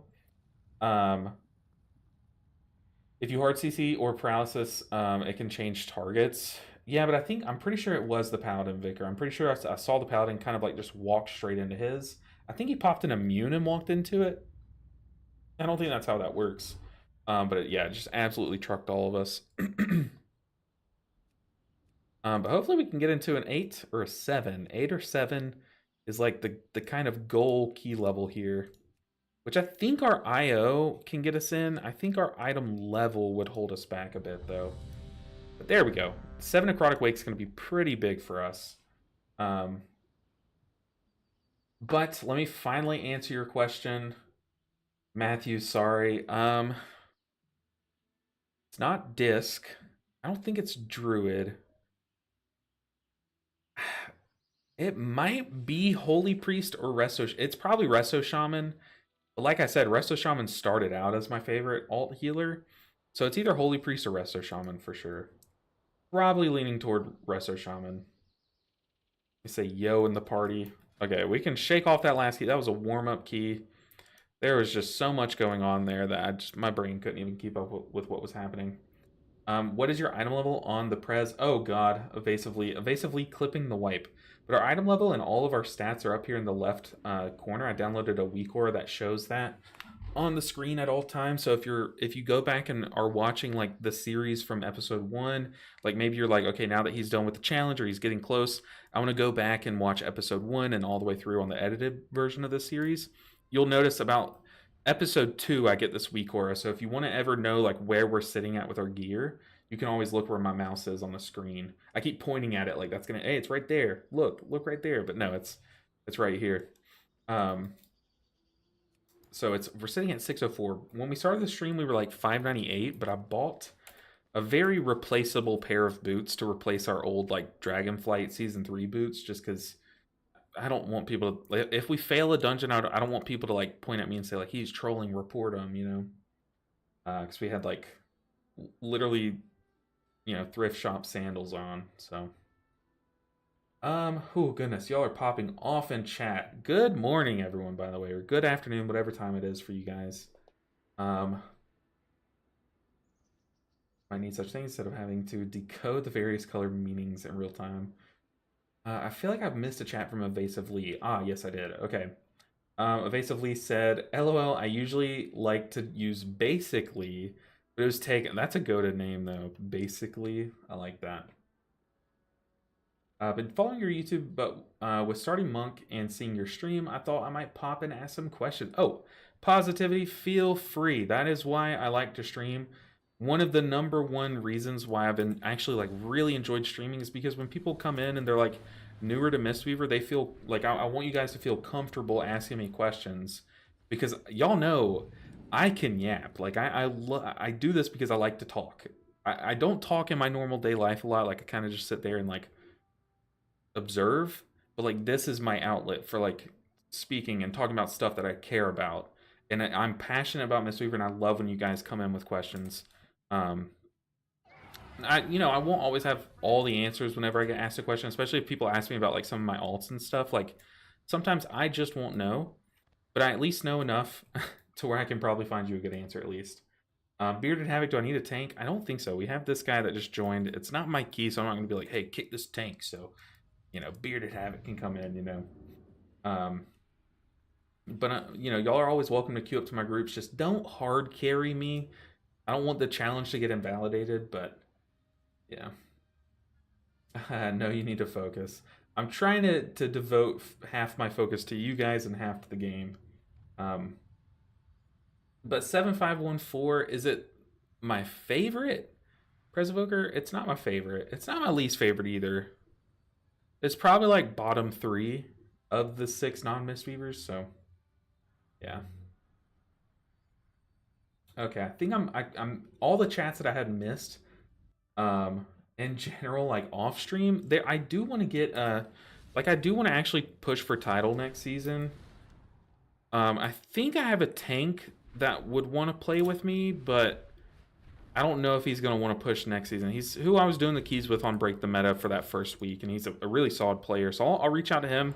If you hard CC or paralysis, it can change targets. Yeah, but I'm pretty sure it was the Paladin Vicar. I'm pretty sure I saw the Paladin kind of like just walk straight into his. I think he popped an immune and walked into it. I don't think that's how that works. But it just absolutely trucked all of us. But hopefully we can get into an 8 or a 7. 8 or 7 is like the kind of goal key level here. Which I think our IO can get us in. I think our item level would hold us back a bit, though. But there we go. 7 Necrotic Wake is going to be pretty big for us. But let me finally answer your question. Matthew, sorry. It's not Disc. I don't think it's Druid. It might be Holy Priest or Resto. It's probably Resto Shaman. But like I said, Resto Shaman started out as my favorite alt healer. So it's either Holy Priest or Resto Shaman for sure. Probably leaning toward Resto Shaman. You say yo in the party. Okay, we can shake off that last key. That was a warm-up key. There was just so much going on there that my brain couldn't even keep up with what was happening. What is your item level on the Prez? Oh god, evasively clipping the wipe. But our item level and all of our stats are up here in the left corner. I downloaded a WeakAura that shows that on the screen at all times. So if you go back and are watching like the series from episode 1, like maybe you're like, okay, now that he's done with the challenge or he's getting close, I want to go back and watch episode 1 and all the way through on the edited version of the series. You'll notice about episode 2 I get this WeakAura. So if you want to ever know like where we're sitting at with our gear, you can always look where my mouse is on the screen. I keep pointing at it like that's gonna, hey, it's right there. Look right there. But no, it's right here. So we're sitting at 604. When we started the stream, we were like 598, but I bought a very replaceable pair of boots to replace our old like Dragonflight Season 3 boots, just because I don't want people to, if we fail a dungeon, I don't want people to like point at me and say like he's trolling, report him, you know, because we had like literally, you know, thrift shop sandals on. So oh goodness, y'all are popping off in chat. Good morning everyone, by the way, or good afternoon, whatever time it is for you guys. Might need such things instead of having to decode the various color meanings in real time. I feel like I've missed a chat from Evasive Lee. Ah, yes, I did. Okay. Evasive Lee said, LOL, I usually like to use basically, but it was taken. That's a goated name, though. Basically. I like that. Been following your YouTube, but with starting Monk and seeing your stream, I thought I might pop and ask some questions. Oh, positivity, feel free. That is why I like to stream. One of the #1 reasons why I've been actually like really enjoyed streaming is because when people come in and they're like newer to Mistweaver, they feel like I want you guys to feel comfortable asking me questions, because y'all know I can yap. Like I do this because I like to talk. I don't talk in my normal day life a lot. Like I kind of just sit there and like observe, but like this is my outlet for like speaking and talking about stuff that I care about. And I'm passionate about Mistweaver, and I love when you guys come in with questions. I won't always have all the answers whenever I get asked a question, especially if people ask me about like some of my alts and stuff. Like sometimes I just won't know, but I at least know enough to where I can probably find you a good answer at least. Bearded Havoc, do I need a tank? I don't think so. We have this guy that just joined. It's not my key, so I'm not going to be like, hey, kick this tank. So, you know, Bearded Havoc can come in, you know. But y'all are always welcome to queue up to my groups. Just don't hard carry me. I don't want the challenge to get invalidated, but yeah. No, you need to focus. I'm trying to devote half my focus to you guys and half to the game. But 7514, is it my favorite Presovoker? It's not my favorite. It's not my least favorite either. It's probably like bottom 3 of the 6 non-Mistweavers, so yeah. Okay, I think I'm all the chats that I had missed. In general, like off stream, there I do want to get I do want to actually push for title next season. I think I have a tank that would want to play with me, but I don't know if he's going to want to push next season. He's who I was doing the keys with on Break the Meta for that first week, and he's a really solid player, so I'll reach out to him.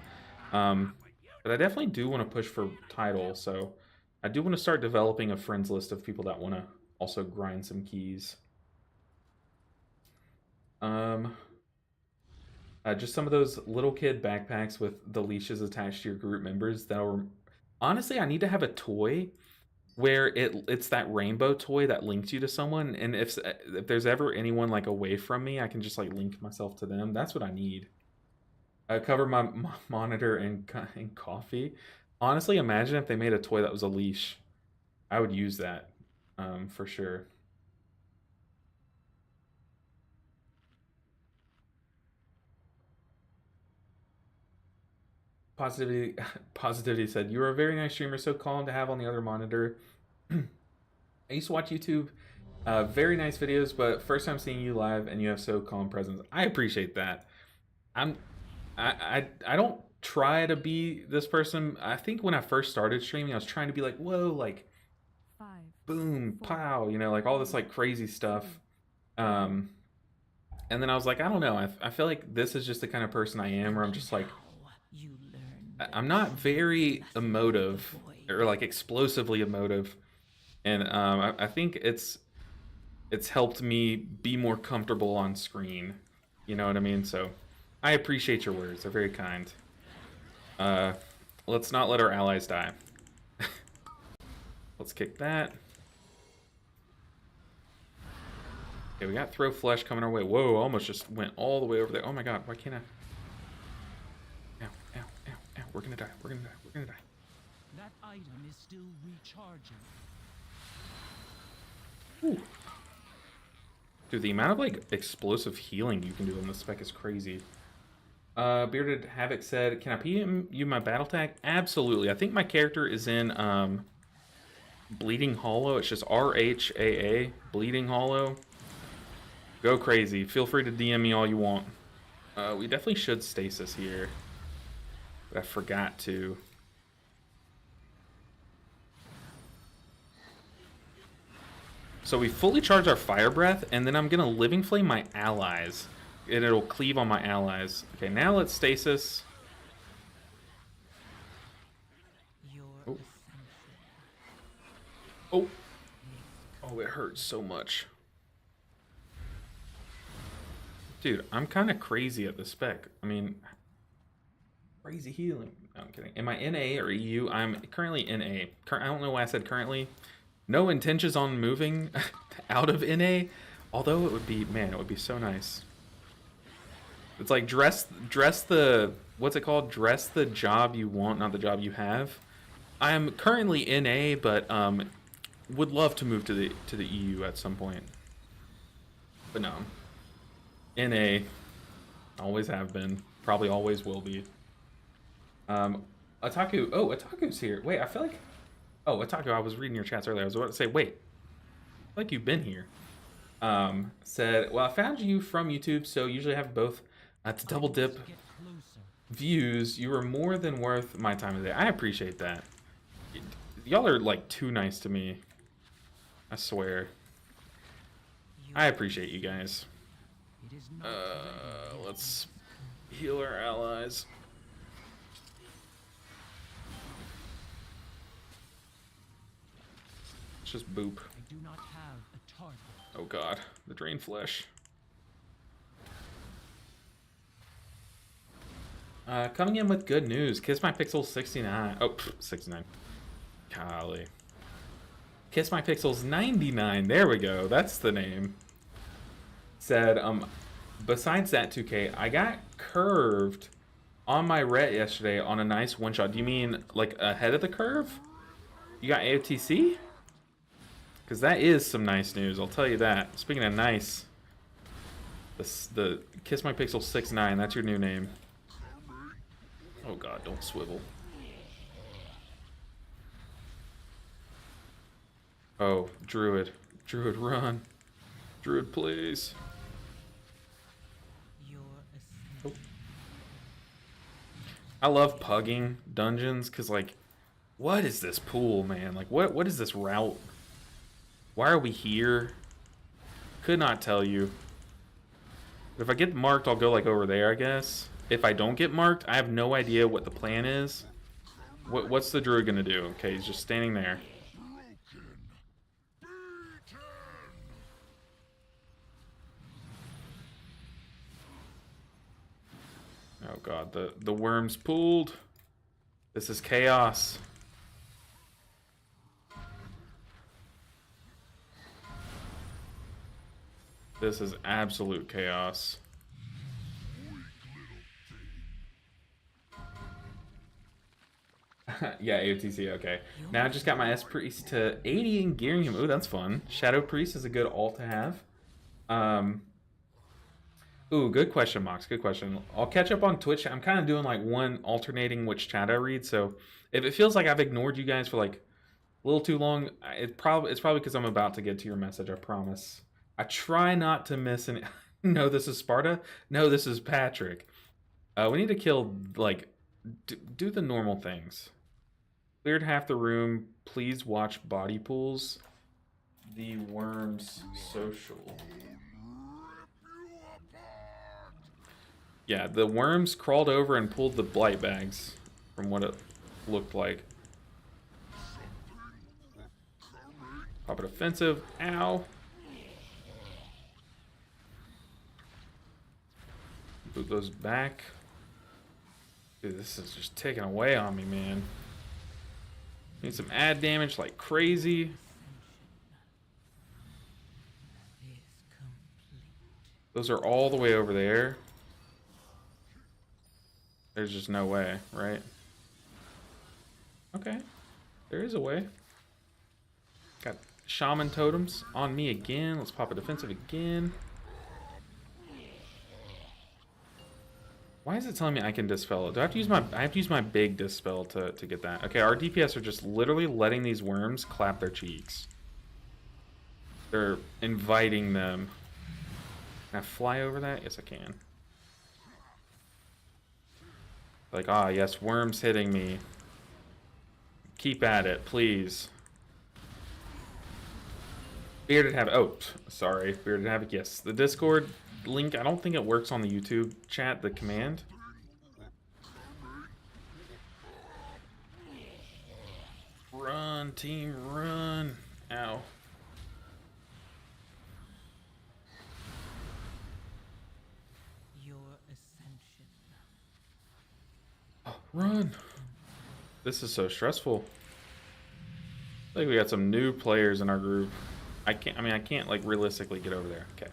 But I definitely do want to push for title, so I do want to start developing a friends list of people that want to also grind some keys. Just some of those little kid backpacks with the leashes attached to your group members. Honestly, I need to have a toy where it's that rainbow toy that links you to someone, and if there's ever anyone like away from me, I can just like link myself to them. That's what I need. I cover my monitor in coffee. Honestly, imagine if they made a toy that was a leash. I would use that for sure. Positivity said, you are a very nice streamer, so calm to have on the other monitor. I used to watch YouTube, very nice videos, but first time seeing you live and you have so calm presence. I appreciate that. I don't try to be this person. I think when I first started streaming, I was trying to be like, whoa, like, boom, pow, you know, like all this like crazy stuff. And then I was like, I don't know. I feel like this is just the kind of person I am, where I'm just like, I'm not very emotive. or like explosively emotive, and I think it's helped me be more comfortable on screen. You know what I mean? So I appreciate your words. They're very kind. Uh, let's not let our allies die. Let's kick that. Okay, we got throw flesh coming our way. Whoa, almost just went all the way over there. Oh my god, why can't I? Ow, ow, ow, ow. We're gonna die. We're gonna die. We're gonna die. That item is still recharging. Ooh. Dude, the amount of like explosive healing you can do on this spec is crazy. Bearded Havoc said, "Can I PM you my battle tag?" Absolutely. I think my character is in Bleeding Hollow. It's just RHAA, Bleeding Hollow. Go crazy. Feel free to DM me all you want. We definitely should stasis here, but I forgot to. So we fully charge our Fire Breath, and then I'm gonna Living Flame my allies, and it'll cleave on my allies. Okay, now let's stasis. Oh. Oh. Oh, it hurts so much. Dude, I'm kind of crazy at the spec. I mean, crazy healing. No, I'm kidding. Am I NA or EU? I'm currently NA. I don't know why I said currently. No intentions on moving out of NA, although it would be, man, it would be so nice. It's like dress the, what's it called? Dress the job you want, not the job you have. I'm currently NA, but would love to move to the EU at some point. But no, NA, always have been, probably always will be. Otaku, oh, Otaku's here. Wait, I feel like. Oh, Otaku, I was reading your chats earlier. I was about to say, wait, I feel like you've been here. Said, well, I found you from YouTube, so usually have both to double dip views. You were more than worth my time today. I appreciate that. Y'all are like too nice to me. I swear. I appreciate you guys. Let's heal our allies. Just boop. I do not have a target. Oh god, the drain flesh. Coming in with good news. Kiss My Pixels 69. Oh, 69. Golly. Kiss My Pixels 99. There we go. That's the name. Said, besides that 2K, I got curved on my ret yesterday on a nice one shot. Do you mean like ahead of the curve? You got AOTC? Because that is some nice news, I'll tell you that. Speaking of nice, the Kiss My Pixel 69, that's your new name. Oh god, don't swivel. Oh, Druid. Druid, run. Druid, please. Oh. I love pugging dungeons, because, like, what is this pool, man? Like, what is this route? Why are we here? Could not tell you. But if I get marked, I'll go like over there, I guess. If I don't get marked, I have no idea what the plan is. What's the druid gonna do? Okay, he's just standing there. Oh god, the worm's pulled. This is chaos. This is absolute chaos. Yeah, AOTC, okay. Now I just got my S-Priest to 80 and gearing him. Ooh, that's fun. Shadow Priest is a good alt to have. Ooh, good question, Mox. Good question. I'll catch up on Twitch. I'm kind of doing like one alternating which chat I read, so if it feels like I've ignored you guys for like a little too long, it's probably because I'm about to get to your message, I promise. I try not to miss any. No, this is Sparta. No, this is Patrick. We need to kill, like, do the normal things. Cleared half the room. Please watch body pools. The worms social. Yeah, the worms crawled over and pulled the blight bags from what it looked like. Pop a defensive. Ow. Boot those back. Dude, this is just taking away on me, man. Need some ad damage like crazy. Is complete. Those are all the way over there. There's just no way, right? Okay. There is a way. Got shaman totems on me again. Let's pop a defensive again. Why is it telling me I can dispel it? Do I have to use my big dispel to get that? Okay, our DPS are just literally letting these worms clap their cheeks. They're inviting them. Can I fly over that? Yes, I can. Like, ah, yes, worms hitting me. Keep at it, please. Bearded Havoc. Oh, sorry. Bearded Havoc, yes. The Discord link, I don't think it works on the YouTube chat, the command. Run, team, run. Ow. Your ascension. Oh, run. This is so stressful. I think we got some new players in our group. I can't like realistically get over there. Okay.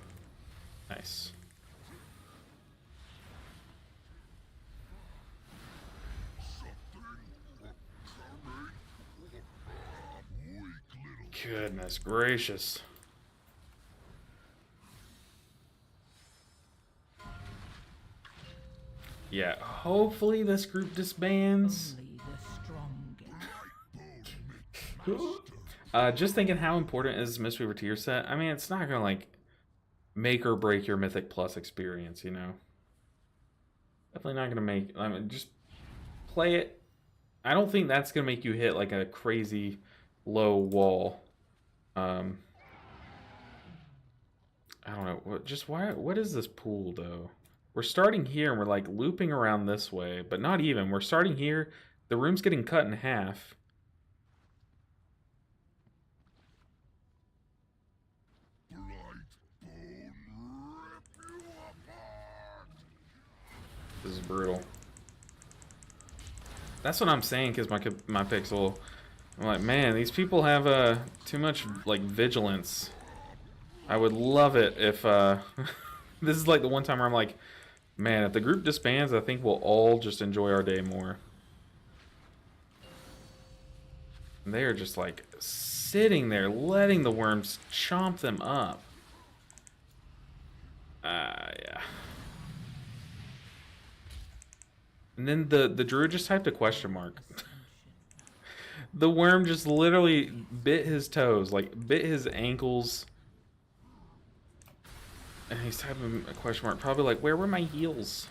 Nice. Goodness gracious. Yeah, hopefully this group disbands. Only the strongest. Just thinking how important is this mistweaver tier set. I mean, it's not gonna like make or break your Mythic Plus experience, you know. Definitely not gonna make. I mean, just play it. I don't think that's gonna make you hit like a crazy low wall. I don't know. What is this pool though? We're starting here and we're like looping around this way, but not even. We're starting here. The room's getting cut in half. This is brutal. That's what I'm saying, because my pixel. I'm like, man, these people have too much like vigilance. I would love it if this is like the one time where I'm like, man, if the group disbands, I think we'll all just enjoy our day more. And they are just like sitting there, letting the worms chomp them up. Yeah. And then the druid just typed a question mark. The worm just literally bit his toes, like bit his ankles. And he's typing a question mark, probably like, where were my heels?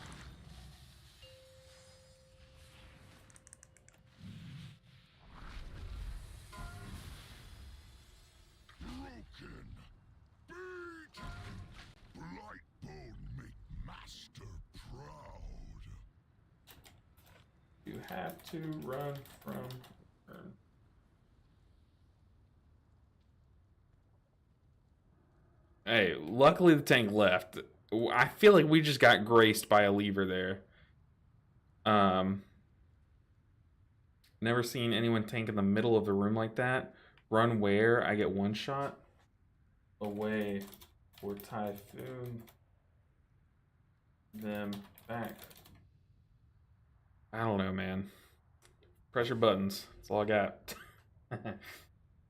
You have to run from burn. Hey, luckily the tank left. I feel like we just got graced by a lever there. Never seen anyone tank in the middle of the room like that. Run where? I get one shot. Away or typhoon them back. I don't know, man. Pressure buttons. That's all I got.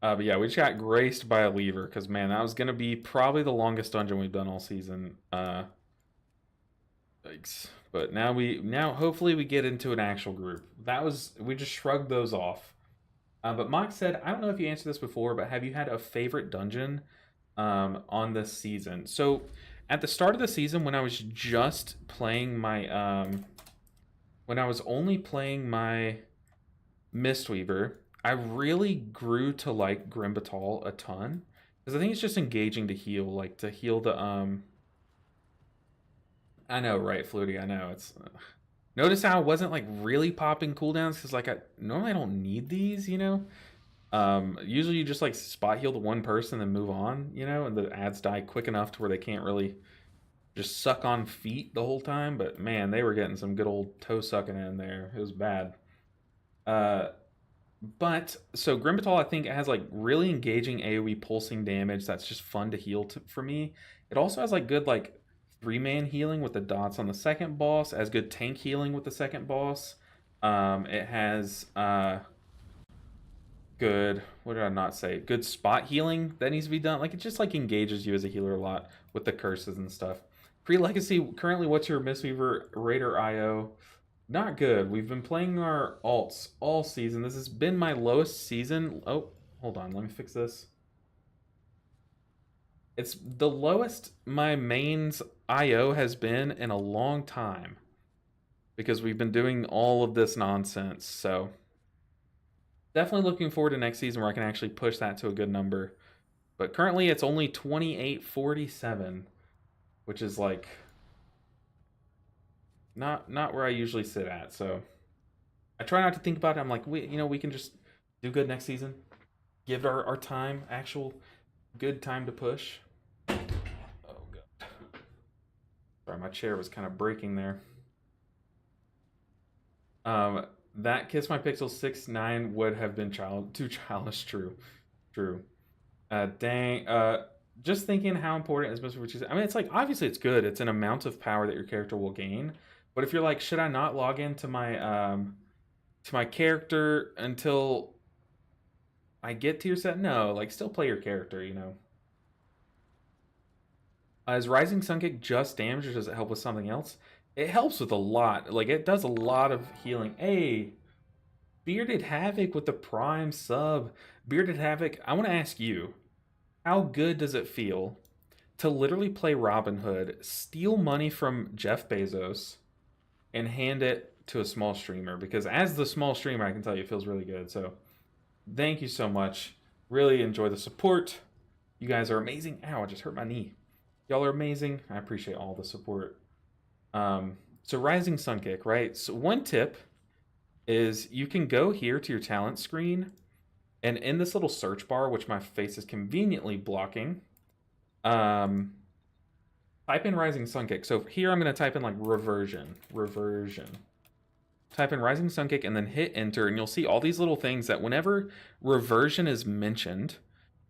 But yeah, we just got graced by a lever because, man, that was going to be probably the longest dungeon we've done all season. Thanks. But now hopefully we get into an actual group. We just shrugged those off. But Mock said, I don't know if you answered this before, but have you had a favorite dungeon on this season? So at the start of the season, when I was just playing my... when I was only playing my Mistweaver, I really grew to like Grim Batal a ton. Because I think it's just engaging to heal. Like, to heal the... I know, right, Flutie, I know. It's... Notice how I wasn't like really popping cooldowns? Because like, normally I don't need these, you know? Usually you just like spot heal the one person and move on, you know, and the ads die quick enough to where they can't really just suck on feet the whole time. But man, they were getting some good old toe sucking in there. It was bad. Uh, but so Grimbatal, I think, has like really engaging AoE pulsing damage that's just fun to heal for me. It also has like good like 3-man healing with the dots on the second boss, as good tank healing with the second boss. It has good, what did I not say? Good spot healing that needs to be done. Like it just like engages you as a healer a lot with the curses and stuff. Pre-legacy, currently what's your Mistweaver Raider IO? Not good. We've been playing our alts all season. This has been my lowest season. Oh, hold on. Let me fix this. It's the lowest my mains IO has been in a long time. Because we've been doing all of this nonsense. So definitely looking forward to next season where I can actually push that to a good number. But currently it's only 2847. Which is like not where I usually sit at. So I try not to think about it. I'm like, we can just do good next season. Give our time, actual good time to push. Oh god. Sorry, my chair was kind of breaking there. That Kiss My Pixel 6-9 would have been too childish. True. Dang. Just thinking how important is Mistweaver choosing. I mean, it's like obviously it's good. It's an amount of power that your character will gain. But if you're like, should I not log into my character until I get to your set? No, like still play your character, you know. Is Rising Sunkick just damage, or does it help with something else? It helps with a lot. Like it does a lot of healing. Hey, Bearded Havoc with the Prime sub. Bearded Havoc, I want to ask you, how good does it feel to literally play Robin Hood, steal money from Jeff Bezos, and hand it to a small streamer? Because as the small streamer, I can tell you it feels really good. So thank you so much. Really enjoy the support. You guys are amazing. Ow, I just hurt my knee. Y'all are amazing. I appreciate all the support. So Rising Sunkick, right? So one tip is you can go here to your talent screen, and in this little search bar, which my face is conveniently blocking, type in Rising Sunkick. So here I'm going to type in like reversion. Type in Rising Sunkick and then hit enter, and you'll see all these little things that whenever reversion is mentioned,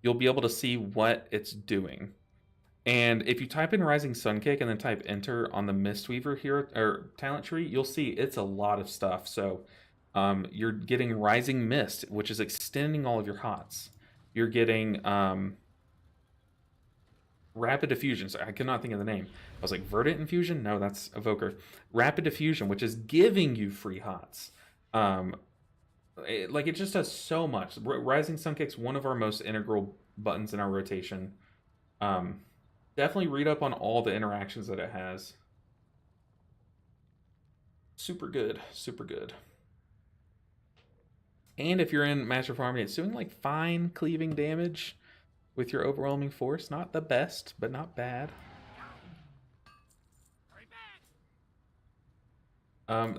you'll be able to see what it's doing. And if you type in Rising Sunkick and then type enter on the Mistweaver here, or talent tree, you'll see it's a lot of stuff. So you're getting Rising Mist, which is extending all of your hots. You're getting Rapid Diffusion. So I could not think of the name. I was like, Verdant Infusion? No, that's Evoker. Rapid Diffusion, which is giving you free hots. It just does so much. Rising Sunkick's one of our most integral buttons in our rotation. Definitely read up on all the interactions that it has. Super good. And if you're in Master of Harmony, it's doing like fine cleaving damage with your overwhelming force. Not the best, but not bad.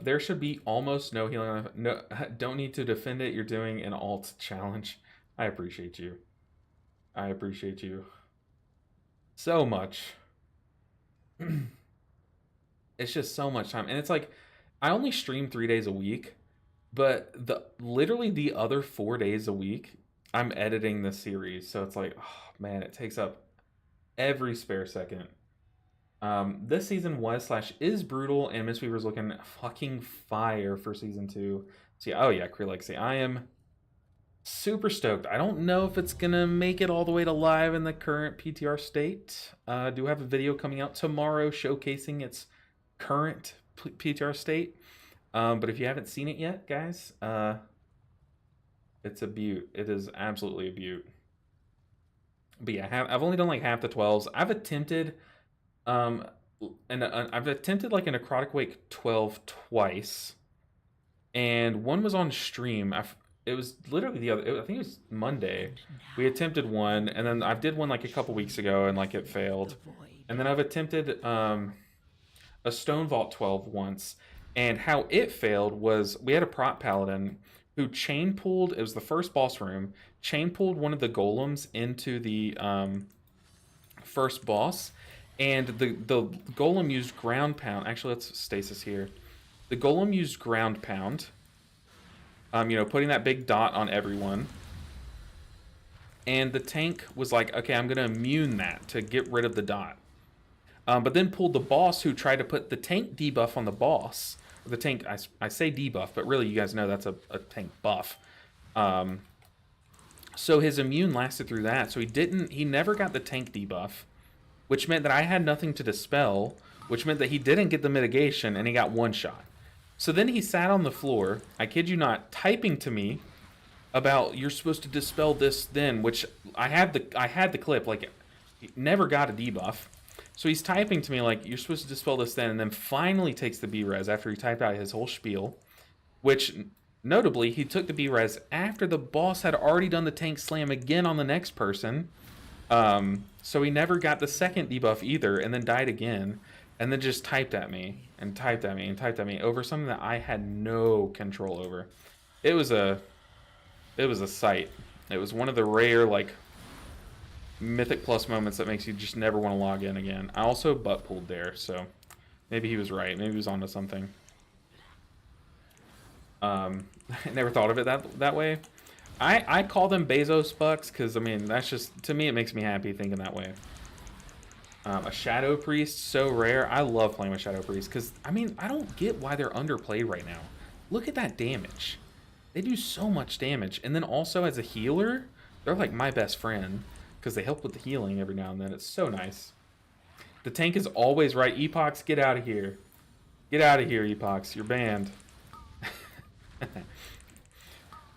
There should be almost no healing. No, don't need to defend it. You're doing an alt challenge. I appreciate you. So much. It's just so much time. And it's like, I only stream 3 days a week, but literally the other 4 days a week, I'm editing the series. So it's like, oh man, it takes up every spare second. This season is brutal, and Mistweaver's looking fucking fire for season 2. So yeah, oh yeah, Cree Legacy. I am super stoked. I don't know if it's gonna make it all the way to live in the current PTR state. Do have a video coming out tomorrow showcasing its current PTR state. But if you haven't seen it yet, guys, it's a beaut. It is absolutely a beaut. But yeah, I've only done like half the 12s. I've attempted I've attempted like a Necrotic Wake 12 twice, and one was on stream. It was literally I think it was Monday. We attempted one, and then I did one like a couple weeks ago, and like it failed. And then I've attempted a Stone Vault 12 once, and how it failed was we had a prop paladin who chain pulled. It was the first boss room. Chain pulled one of the golems into the first boss, and the golem used ground pound. Actually, let's stasis here. The golem used ground pound. You know, putting that big dot on everyone. And the tank was like, okay, I'm gonna immune that to get rid of the dot. But then pulled the boss, who tried to put the tank debuff on the boss. The tank, I say debuff, but really you guys know that's a tank buff. So his immune lasted through that. So he never got the tank debuff, which meant that I had nothing to dispel, which meant that he didn't get the mitigation, and he got one shot. So then he sat on the floor, I kid you not, typing to me about, you're supposed to dispel this then, which I had the clip, like, he never got a debuff. So he's typing to me like, you're supposed to dispel this then, and then finally takes the B-res after he typed out his whole spiel, which, notably, he took the B-res after the boss had already done the tank slam again on the next person. So he never got the second debuff either, and then died again, and then just typed at me, and typed at me, and typed at me over something that I had no control over. It was a sight. It was one of the rare, like, Mythic Plus moments that makes you just never want to log in again. I also butt pulled there, so maybe he was right. Maybe he was onto something. I never thought of it that way. I call them Bezos bucks because, I mean, that's just, to me, it makes me happy thinking that way. A Shadow Priest, so rare. I love playing with Shadow Priest because, I mean, I don't get why they're underplayed right now. Look at that damage. They do so much damage. And then also as a healer, they're like my best friend because they help with the healing every now and then. It's so nice. The tank is always right. Epochs, get out of here. Get out of here, Epochs. You're banned.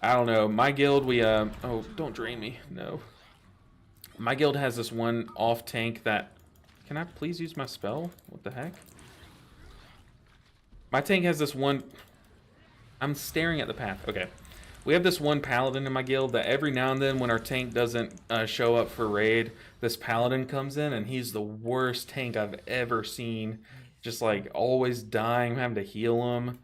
I don't know. My guild, we, oh, don't drain me. No. My guild has this one off tank that... Can I please use my spell? What the heck? My tank has this one... I'm staring at the path. Okay. We have this one paladin in my guild that every now and then when our tank doesn't show up for raid, this paladin comes in and he's the worst tank I've ever seen. Just like always dying, I'm having to heal him.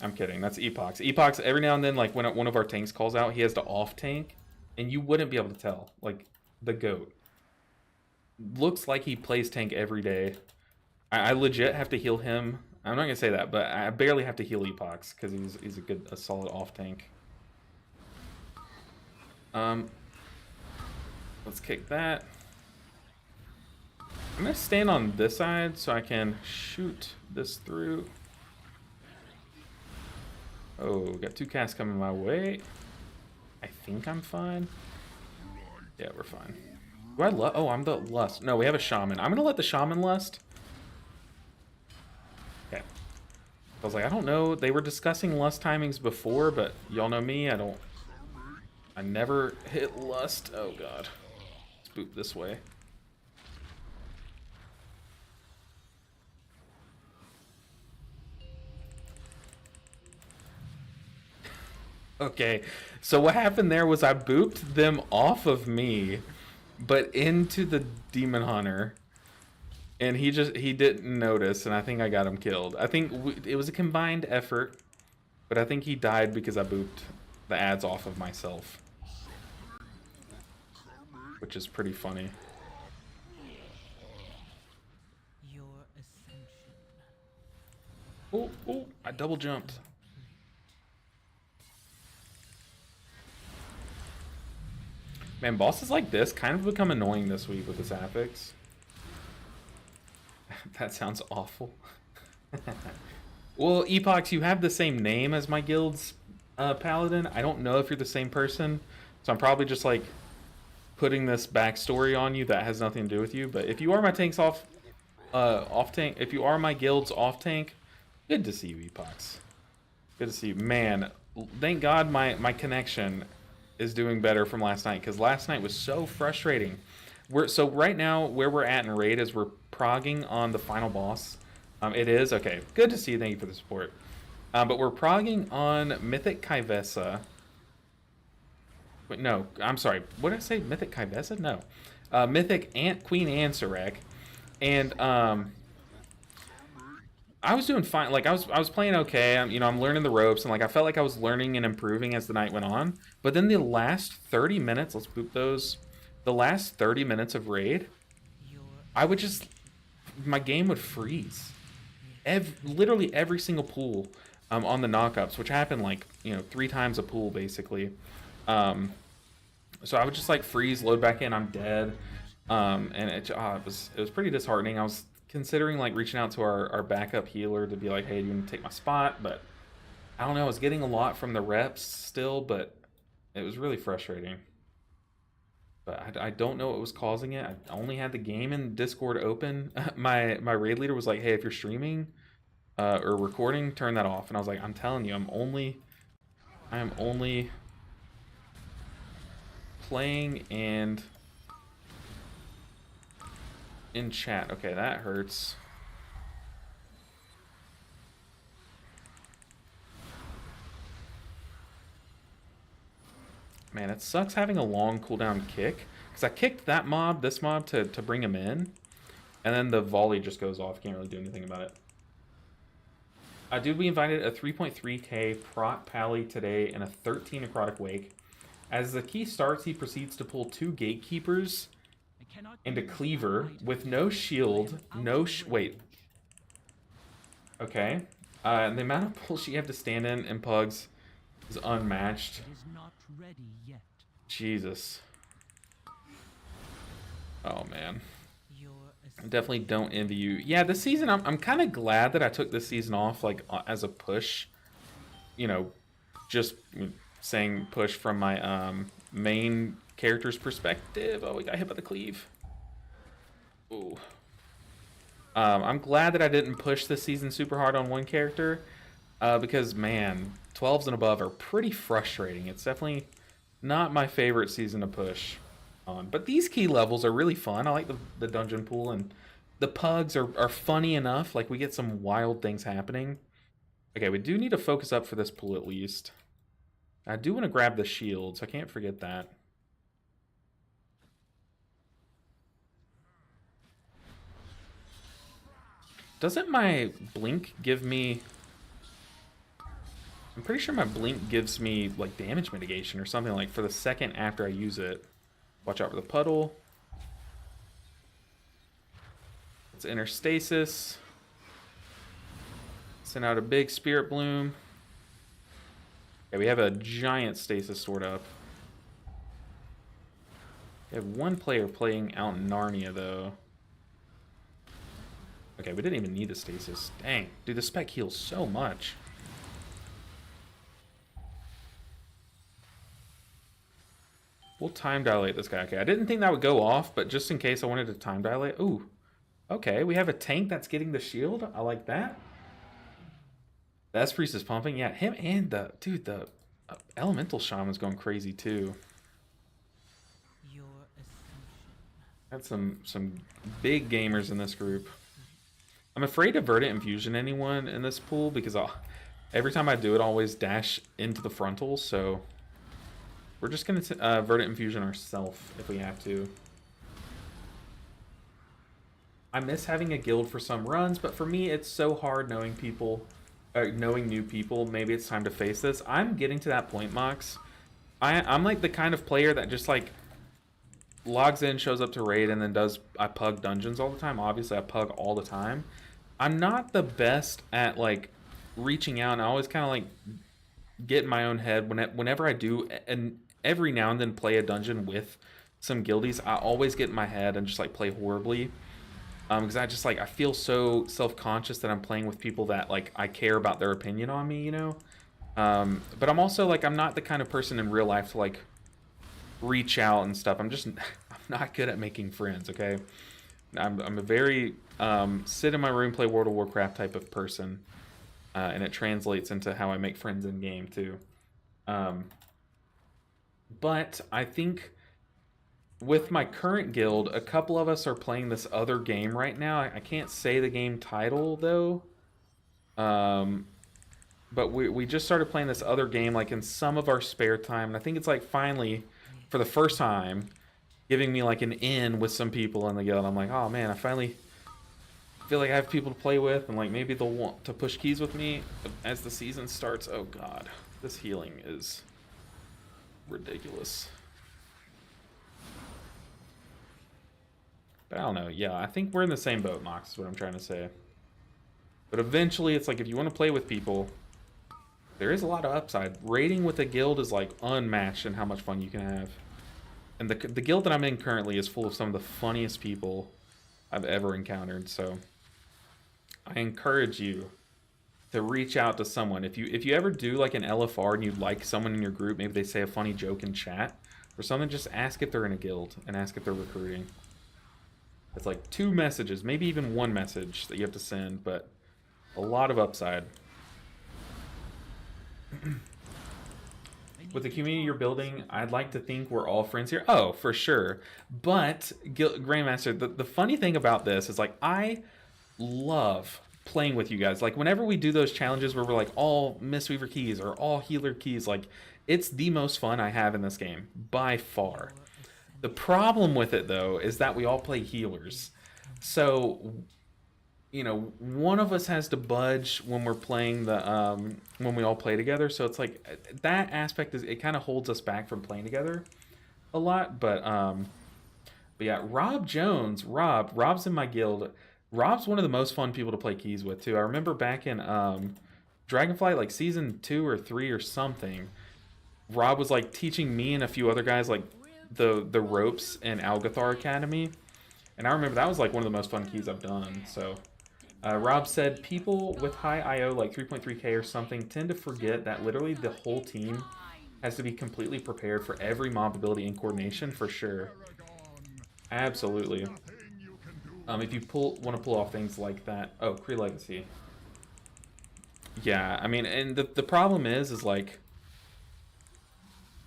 I'm kidding. That's Epochs. Epochs, every now and then, like when one of our tanks calls out, he has to off tank and you wouldn't be able to tell. Like the GOAT. Looks like he plays tank every day. I legit have to heal him. I'm not gonna say that, but I barely have to heal Epochs because he's a solid off tank. Let's kick that. I'm gonna stand on this side so I can shoot this through. Oh, got two casts coming my way. I think I'm fine. Yeah, we're fine. Do I lust? Oh, I'm the lust. No, we have a shaman. I'm gonna let the shaman lust. Okay. I was like, I don't know. They were discussing lust timings before, but y'all know me. I never hit lust. Oh god. Let's boop this way. Okay, so what happened there was I booped them off of me, but into the demon hunter, and he didn't notice, and I think I got him killed. I think it was a combined effort, but I think he died because I booped the ads off of myself, which is pretty funny. Your ascension. Oh, I double jumped. Man, bosses like this kind of become annoying this week with this affix. That sounds awful. Well, Epochs, you have the same name as my guild's paladin. I don't know if you're the same person, so I'm probably just like putting this backstory on you that has nothing to do with you. But if you are my tank's off tank, if you are my guild's off tank, good to see you, Epochs. Good to see you, man. Thank God my connection is doing better from last night, because last night was so frustrating. So right now where we're at in raid is we're progging on the final boss. It is okay. Good to see you. Thank you for the support. But we're progging on Mythic Kaivesa. Wait, no, I'm sorry. What did I say? Mythic Kaivesa? No. Mythic Queen Ansarek. And I was doing fine. Like I was playing okay. I'm learning the ropes, and like I felt like I was learning and improving as the night went on. But then the last 30 minutes, let's boop those. The last 30 minutes of raid, I would just my game would freeze. Literally every single pool on the knockups, which happened like 3 times a pool basically. So I would just like freeze, load back in, I'm dead. And it was pretty disheartening. I was considering like reaching out to our backup healer to be like, hey, do you want to take my spot? But I don't know, I was getting a lot from the reps still, but it was really frustrating. But I don't know what was causing it. I only had the game in Discord open. My raid leader was like, hey, if you're streaming or recording, turn that off. And I was like, I'm telling you, I am only playing and in chat. Okay, that hurts. Man, it sucks having a long cooldown kick. Because I kicked that mob, this mob, to bring him in. And then the volley just goes off. Can't really do anything about it. Dude, we invited a 3.3k prot pally today and a 13 necrotic wake. As the key starts, he proceeds to pull 2 gatekeepers and a cleaver with no shield, wait. Okay. And the amount of bullshit you have to stand in pugs is unmatched. It is not ready yet. Jesus. Oh, man. I definitely don't envy you. Yeah, this season, I'm kind of glad that I took this season off, like, as a push. Just saying push from my main character's perspective. Oh, we got hit by the cleave. Ooh. I'm glad that I didn't push this season super hard on one character. Because, man, 12s and above are pretty frustrating. It's definitely not my favorite season to push on. But these key levels are really fun. I like the dungeon pool, and the pugs are funny enough. Like, we get some wild things happening. Okay, we do need to focus up for this pool at least. I do want to grab the shields. I can't forget that. Doesn't my blink give me... I'm pretty sure my blink gives me like damage mitigation or something, like for the second after I use it. Watch out for the puddle. Let's enter stasis. Send out a big spirit bloom. Okay, we have a giant stasis stored up. We have one player playing out in Narnia though. Okay, we didn't even need the stasis. Dang, dude, the spec heals so much. We'll time dilate this guy. Okay, I didn't think that would go off, but just in case I wanted to time dilate. Ooh, okay, we have a tank that's getting the shield. I like that. The S-Priest is pumping. Yeah, him and the Elemental Shaman's going crazy too. Got some big gamers in this group. I'm afraid to Verdant Infusion anyone in this pool because every time I do it, I always dash into the frontals, so... We're just going to Verdant Infusion ourselves if we have to. I miss having a guild for some runs, but for me, it's so hard knowing new people. Maybe it's time to face this. I'm getting to that point, Mox. I'm like the kind of player that just like logs in, shows up to raid, and then I pug dungeons all the time. Obviously, I pug all the time. I'm not the best at like reaching out, and I always kind of like get in my own head whenever I do, and every now and then play a dungeon with some guildies. I always get in my head and just like play horribly, because I feel so self-conscious that I'm playing with people that like I care about their opinion on me, but I'm also like, I'm not the kind of person in real life to like reach out and stuff. I'm not good at making friends. Okay, I'm a very sit in my room, play World of Warcraft type of person, and it translates into how I make friends in game too. But I think with my current guild, a couple of us are playing this other game right now. I can't say the game title though. But we just started playing this other game like in some of our spare time, and I think it's like finally, for the first time, giving me like an in with some people in the guild. I'm like, oh man, I finally feel like I have people to play with, and like maybe they'll want to push keys with me as the season starts. Oh god, this healing is ridiculous. But I don't know. Yeah, I think we're in the same boat, Nox, is what I'm trying to say. But eventually, it's like if you want to play with people, there is a lot of upside. Raiding with a guild is like unmatched in how much fun you can have. And the guild that I'm in currently is full of some of the funniest people I've ever encountered. So I encourage you to reach out to someone. If you ever do like an LFR and you like someone in your group, maybe they say a funny joke in chat or something, just ask if they're in a guild and ask if they're recruiting. It's like 2 messages, maybe even 1 message that you have to send, but a lot of upside. With the community you're building, I'd like to think we're all friends here. Oh, for sure. But, Grandmaster, the funny thing about this is, like, I love playing with you guys. Like, whenever we do those challenges where we're, like, all mistweaver keys or all healer keys, like, it's the most fun I have in this game, by far. The problem with it, though, is that we all play healers. So, you know, one of us has to budge when we're playing the when we all play together. So it's like that aspect is, it kind of holds us back from playing together a lot. But yeah, Rob Jones, Rob's in my guild. Rob's one of the most fun people to play keys with too. I remember back in Dragonflight, like season 2 or 3 or something, Rob was like teaching me and a few other guys like the ropes in Algathar Academy, and I remember that was like one of the most fun keys I've done. So. Rob said, people with high IO, like 3.3k or something, tend to forget that literally the whole team has to be completely prepared for every mob ability and coordination, for sure. Absolutely. If you want to pull off things like that. Oh, Kree Legacy. Yeah, I mean, and the problem is like,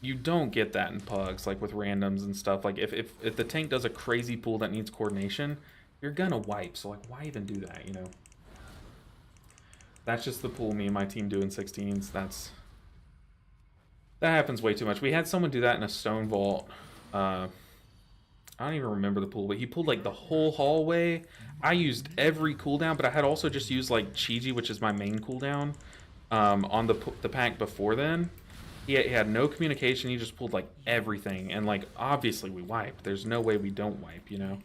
you don't get that in pugs, like with randoms and stuff. Like, if the tank does a crazy pull that needs coordination, you're gonna wipe, so like why even do that, you know? That's just the pool me and my team do in 16s. That happens way too much. We had someone do that in a stone vault. I don't even remember the pool, but he pulled like the whole hallway. I used every cooldown, but I had also just used like Chiji, which is my main cooldown, on the pack before then. He had no communication. He just pulled like everything, and like obviously we wiped. There's no way we don't wipe, you know?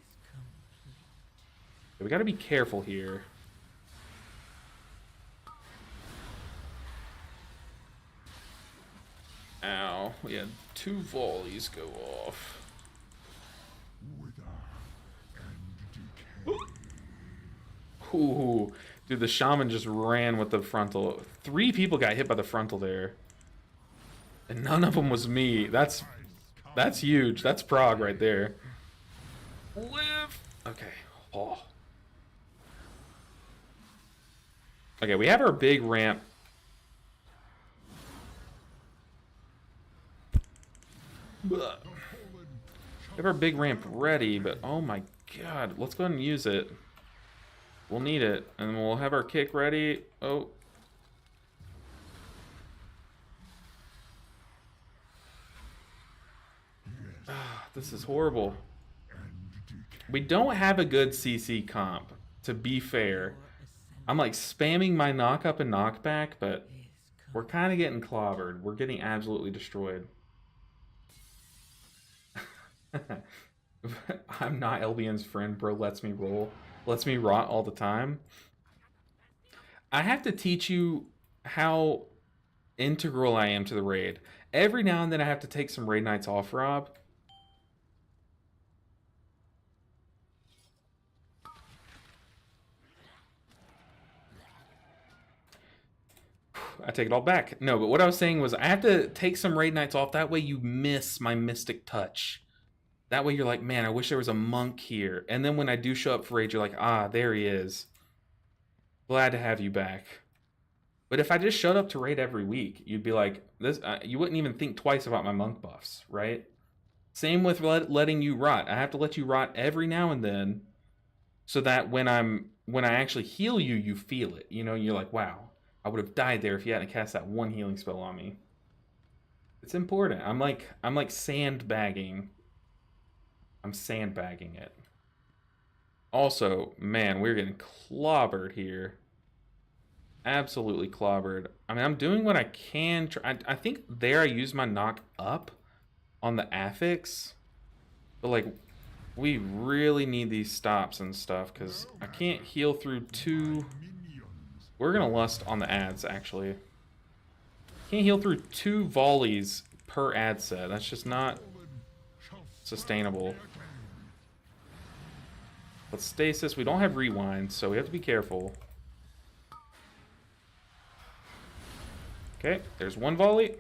We gotta be careful here. Ow. We had 2 volleys go off. Ooh. Dude, the shaman just ran with the frontal. 3 people got hit by the frontal there. And none of them was me. That's huge. That's prog right there. Live! Okay. Oh. Okay, we have our big ramp. We have our big ramp ready, but oh my god, let's go ahead and use it. We'll need it, and we'll have our kick ready. Oh. This is horrible. We don't have a good CC comp, to be fair. I'm like spamming my knock up and knockback, but we're kind of getting clobbered. We're getting absolutely destroyed. I'm not Elbian's friend, bro. Lets me roll. Lets me rot all the time. I have to teach you how integral I am to the raid. Every now and then I have to take some raid nights off, Rob. I take it all back. No, but what I was saying was I have to take some raid nights off. That way you miss my mystic touch. That way you're like, man, I wish there was a monk here. And then when I do show up for raid, you're like, ah, there he is. Glad to have you back. But if I just showed up to raid every week, you'd be like, this. You wouldn't even think twice about my monk buffs, right? Same with letting you rot. I have to let you rot every now and then, so that when I actually heal you, you feel it. You know, you're like, wow. I would have died there if you hadn't cast that one healing spell on me. It's important. I'm like sandbagging. I'm sandbagging it. Also, man, we're getting clobbered here. Absolutely clobbered. I mean, I'm doing what I can. I think there I used my knock up on the affix. But, like, we really need these stops and stuff because I can't heal through two. We're going to lust on the ads, actually. Can't heal through 2 volleys per ad set. That's just not sustainable. Let's stasis. We don't have rewind, so we have to be careful. Okay, there's 1 volley.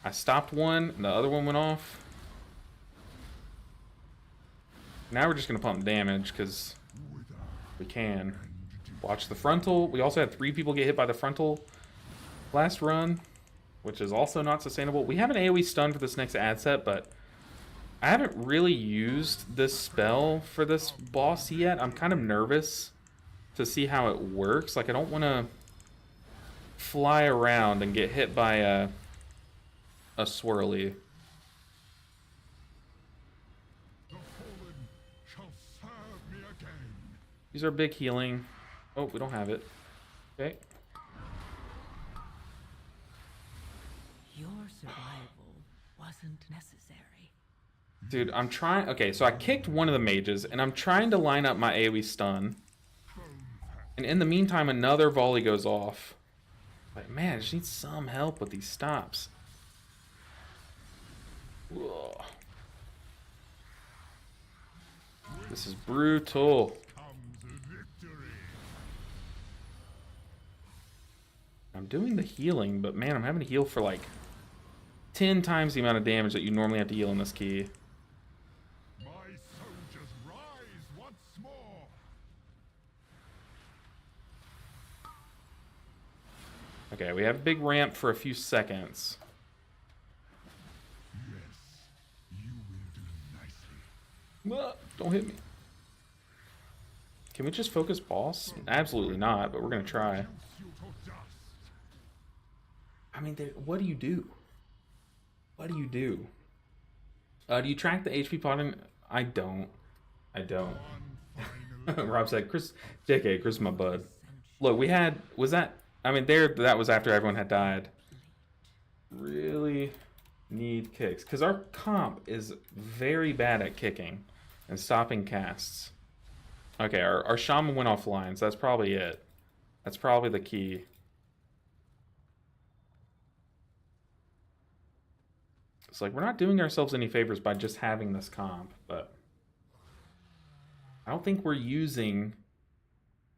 I stopped one, and the other one went off. Now we're just going to pump damage because we can. Watch the frontal. We also had 3 people get hit by the frontal last run, which is also not sustainable. We have an AoE stun for this next ad set, but I haven't really used this spell for this boss yet. I'm kind of nervous to see how it works. Like, I don't want to fly around and get hit by a swirly. These are big healing. Oh, we don't have it. Okay. Your survival wasn't necessary. Dude, I'm trying... Okay, so I kicked one of the mages, and I'm trying to line up my AoE stun. And in the meantime, another volley goes off. Like, man, I just need some help with these stops. Ugh. This is brutal. I'm doing the healing, but man, I'm having to heal for like 10 times the amount of damage that you normally have to heal in this key. My soldiers rise once more. Okay, we have a big ramp for a few seconds. Yes, you will do nicely. Don't hit me. Can we just focus boss? Absolutely not, but we're gonna try. I mean, what do you do? What do you do? Do you track the HP potting? I don't. I don't. Rob said, Chris, JK, Chris, my bud. Look, we had, was that, I mean, that was after everyone had died. Really need kicks. Because our comp is very bad at kicking and stopping casts. Okay, our shaman went offline, so that's probably it. That's probably the key. It's like, we're not doing ourselves any favors by just having this comp, but I don't think we're using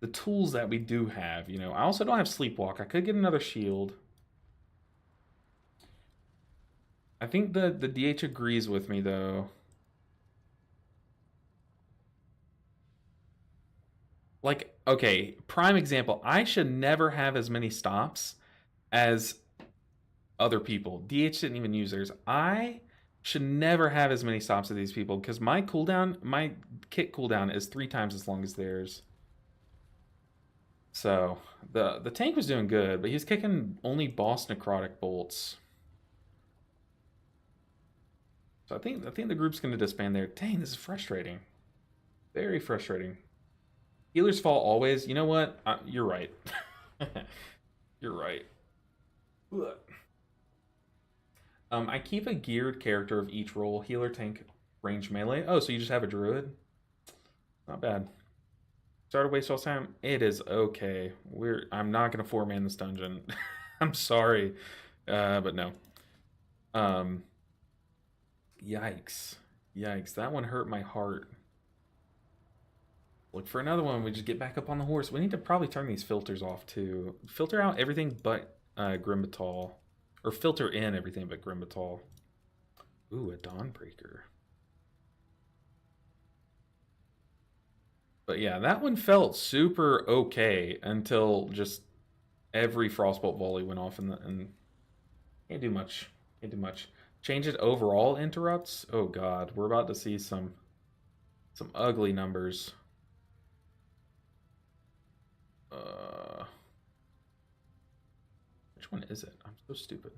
the tools that we do have, you know. I also don't have Sleepwalk. I could get another shield. I think the DH agrees with me, though. Like, okay, prime example. I should never have as many stops as other people. DH didn't even use theirs. I should never have as many stops as these people because my cooldown, my kick cooldown is 3 times as long as theirs. So the tank was doing good, but he was kicking only boss necrotic bolts. So I think the group's gonna disband there. Dang, this is frustrating. Very frustrating. Healers fall always. You know what? You're right. You're right. Ugh. I keep a geared character of each role. Healer, tank, range, melee. Oh, so you just have a druid? Not bad. Start to waste all time? It is okay. I'm not going to 4-man this dungeon. I'm sorry. But no. Yikes. Yikes. That one hurt my heart. Look for another one. We just get back up on the horse. We need to probably turn these filters off, too. Filter out everything but Grimbatal. Or filter in everything but Grimbatal. Ooh, a Dawnbreaker. But yeah, that one felt super okay until just every Frostbolt volley went off and can't do much. Can't do much. Change it overall interrupts? Oh god, we're about to see some ugly numbers. Which one is it? I'm so stupid.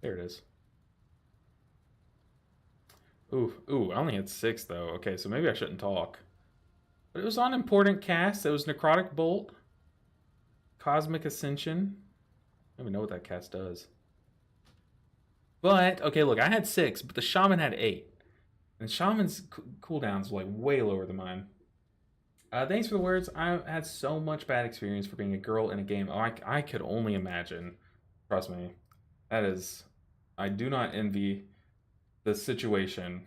There it is. Ooh, I only had 6 though. Okay, so maybe I shouldn't talk. But it was on important cast. It was Necrotic Bolt, Cosmic Ascension. I don't even know what that cast does. But, okay, look, I had 6, but the Shaman had 8. And Shaman's cooldowns were like way lower than mine. Thanks for the words. I had so much bad experience for being a girl in a game. Oh, I could only imagine. Trust me. That is... I do not envy the situation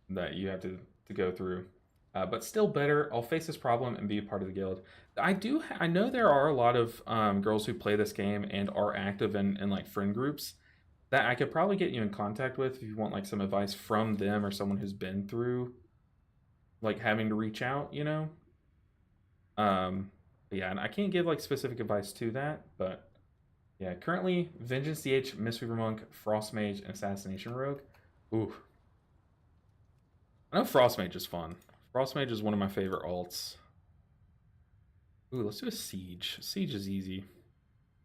that you have to go through. But still better, I'll face this problem and be a part of the guild. I know there are a lot of girls who play this game and are active in like friend groups that I could probably get you in contact with if you want like some advice from them or someone who's been through like having to reach out, you know? Yeah, and I can't give like specific advice to that, but yeah, currently Vengeance DH, Mistweaver Monk, Frost Mage, and Assassination Rogue. Ooh. I know Frost Mage is fun. Frost Mage is one of my favorite alts. Ooh, let's do a Siege. Siege is easy.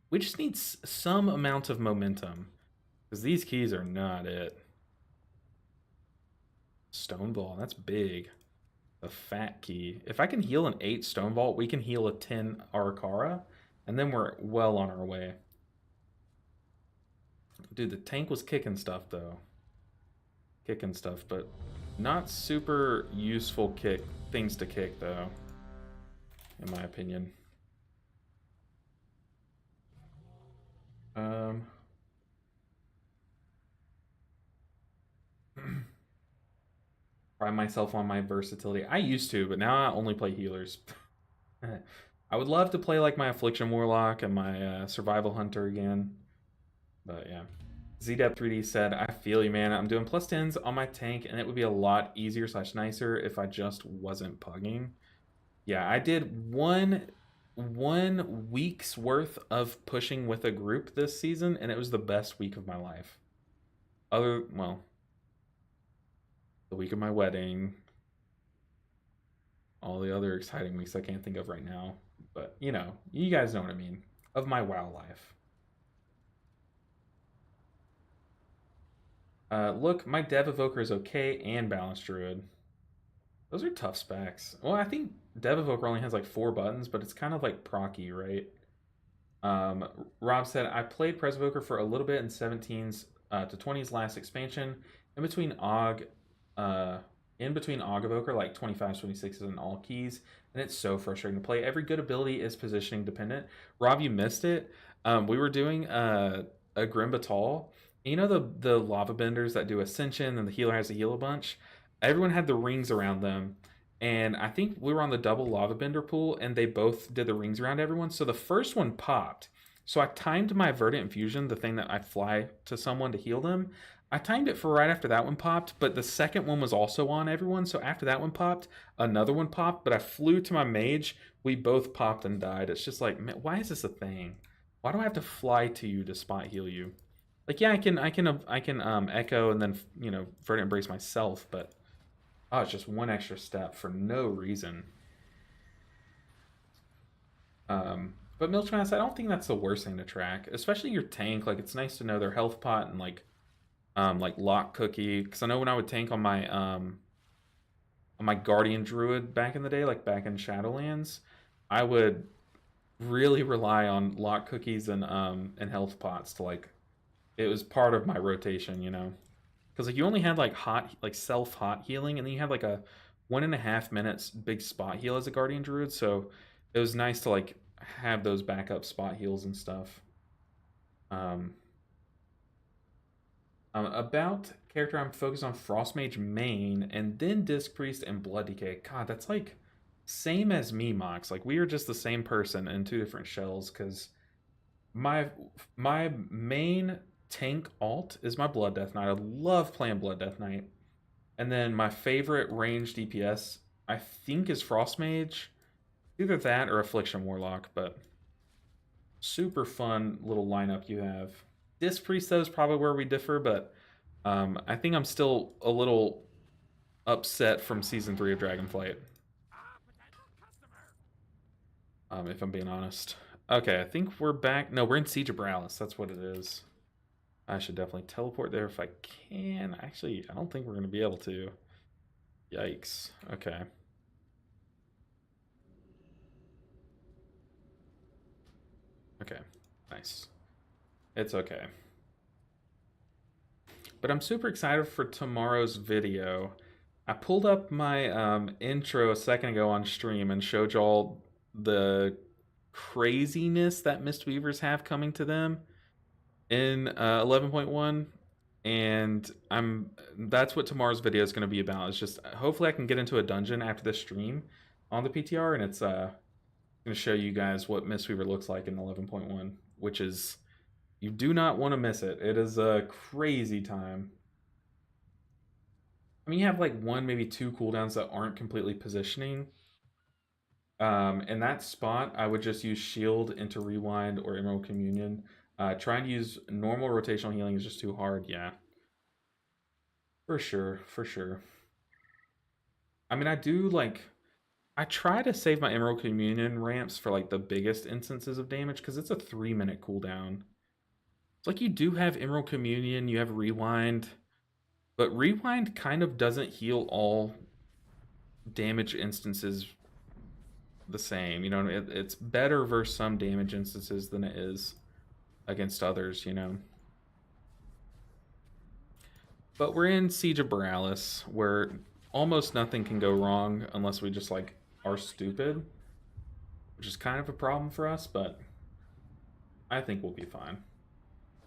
We just need some amount of momentum. Because these keys are not it. Stone Ball, that's big. The fat key. If I can heal an 8 Stone Vault, we can heal a 10 Arakara, and then we're well on our way. Dude, the tank was kicking stuff, though. Kicking stuff, but not super useful things to kick, though, in my opinion. Pride myself on my versatility. I used to, but now I only play healers. I would love to play like my Affliction Warlock and my Survival Hunter again. But yeah. ZDep3D said, I feel you, man. I'm doing +10s on my tank, and it would be a lot easier / nicer if I just wasn't pugging. Yeah, I did one week's worth of pushing with a group this season, and it was the best week of my life. Well, the week of my wedding, all the other exciting weeks I can't think of right now. But, you know, you guys know what I mean. Of my WoW life. Look, my Dev Evoker is okay and Balanced Druid. Those are tough specs. Well, I think Dev Evoker only has like 4 buttons, but it's kind of like procky, right? Rob said, I played Pres Evoker for a little bit in 17s to 20s last expansion. In between Og Evoker, like 25s, 26s, and all keys, and it's so frustrating to play. Every good ability is positioning dependent. Rob, you missed it. We were doing a Grim Batal. You know the lava benders that do Ascension and the healer has to heal a bunch? Everyone had the rings around them, and I think we were on the double lava bender pool, and they both did the rings around everyone. So the first one popped. So I timed my Verdant Infusion, the thing that I fly to someone to heal them. I timed it for right after that one popped, but the second one was also on everyone. So after that one popped, another one popped, but I flew to my mage. We both popped and died. It's just like, man, why is this a thing? Why do I have to fly to you to spot heal you? Like, yeah, I can echo and then, you know, Verdant Embrace myself, but oh, it's just one extra step for no reason. But Milchman said, I don't think that's the worst thing to track, especially your tank. Like, it's nice to know their health pot and like Lock Cookie, because I know when I would tank on my Guardian Druid back in the day, like back in Shadowlands, I would really rely on Lock Cookies and health pots to like. It was part of my rotation, you know, because like you only had like self hot healing, and then you had like a 1.5 minutes big spot heal as a Guardian Druid, so it was nice to like have those backup spot heals and stuff. About character, I'm focused on Frostmage main and then Disc Priest and Blood Decay. God, that's like same as me, Mox. Like we are just the same person in 2 different shells, because my main tank alt is my Blood Death Knight. I love playing Blood Death Knight. And then my favorite ranged DPS, I think, is Frostmage. Either that or Affliction Warlock, but super fun little lineup you have. Disc Priest, though, is probably where we differ, but I think I'm still a little upset from Season 3 of Dragonflight. If I'm being honest. Okay, I think we're back. No, we're in Siege of Bralis. That's what it is. I should definitely teleport there if I can. Actually, I don't think we're going to be able to. Yikes. Okay. Okay. Nice. It's okay. But I'm super excited for tomorrow's video. I pulled up my intro a second ago on stream and showed y'all the craziness that mistweavers have coming to them in 11.1, and that's what tomorrow's video is going to be about. It's just hopefully I can get into a dungeon after this stream on the PTR, and it's going to show you guys what mistweaver looks like in 11.1, which is, you do not want to miss it. It is a crazy time. I mean, you have like one, maybe two cooldowns that aren't completely positioning. In that spot, I would just use shield into rewind or emerald communion. Trying to use normal rotational healing is just too hard. Yeah, for sure, for sure. I mean, I try to save my emerald communion ramps for like the biggest instances of damage because it's a 3-minute cooldown. It's like you do have emerald communion, you have rewind, but rewind kind of doesn't heal all damage instances the same. You know, it's better versus some damage instances than it is against others, you know. But we're in Siege of Borealis, where almost nothing can go wrong unless we just like are stupid, which is kind of a problem for us, but I think we'll be fine.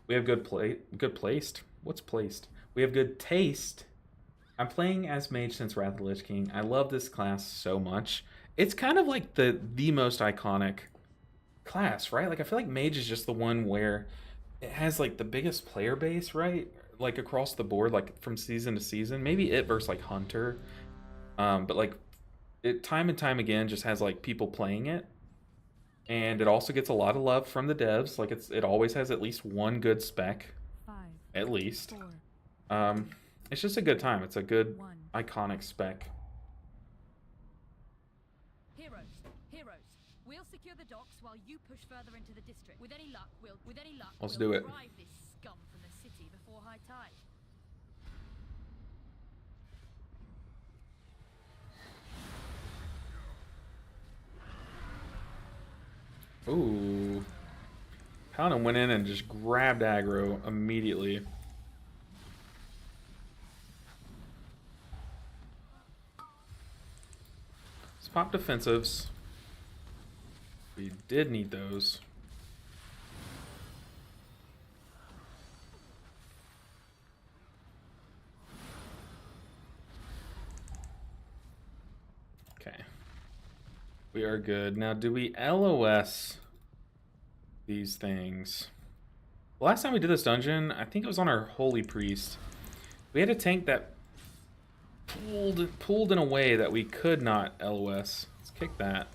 We have good placed. What's placed? We have good taste. I'm playing as mage since Wrath of the Lich King. I love this class so much. It's kind of like the most iconic class, right? Like, I feel like mage is just the one where it has like the biggest player base, right? Like across the board, like from season to season. Maybe it versus like Hunter, but like it time and time again just has like people playing it, and it also gets a lot of love from the devs. Like it always has at least one good spec, 5, at least. 4, It's just a good time. It's a good 1. iconic spec. Heroes, we'll secure the docks while you push further into the district. With any luck, Let's we'll do it. drive this scum from the city before high tide. Ooh. Paladin went in and just grabbed aggro immediately. Let's pop defensives. We did need those. Okay. We are good. Now, do we LOS these things? The last time we did this dungeon, I think it was on our Holy Priest. We had a tank that pulled in a way that we could not LOS. Let's kick that.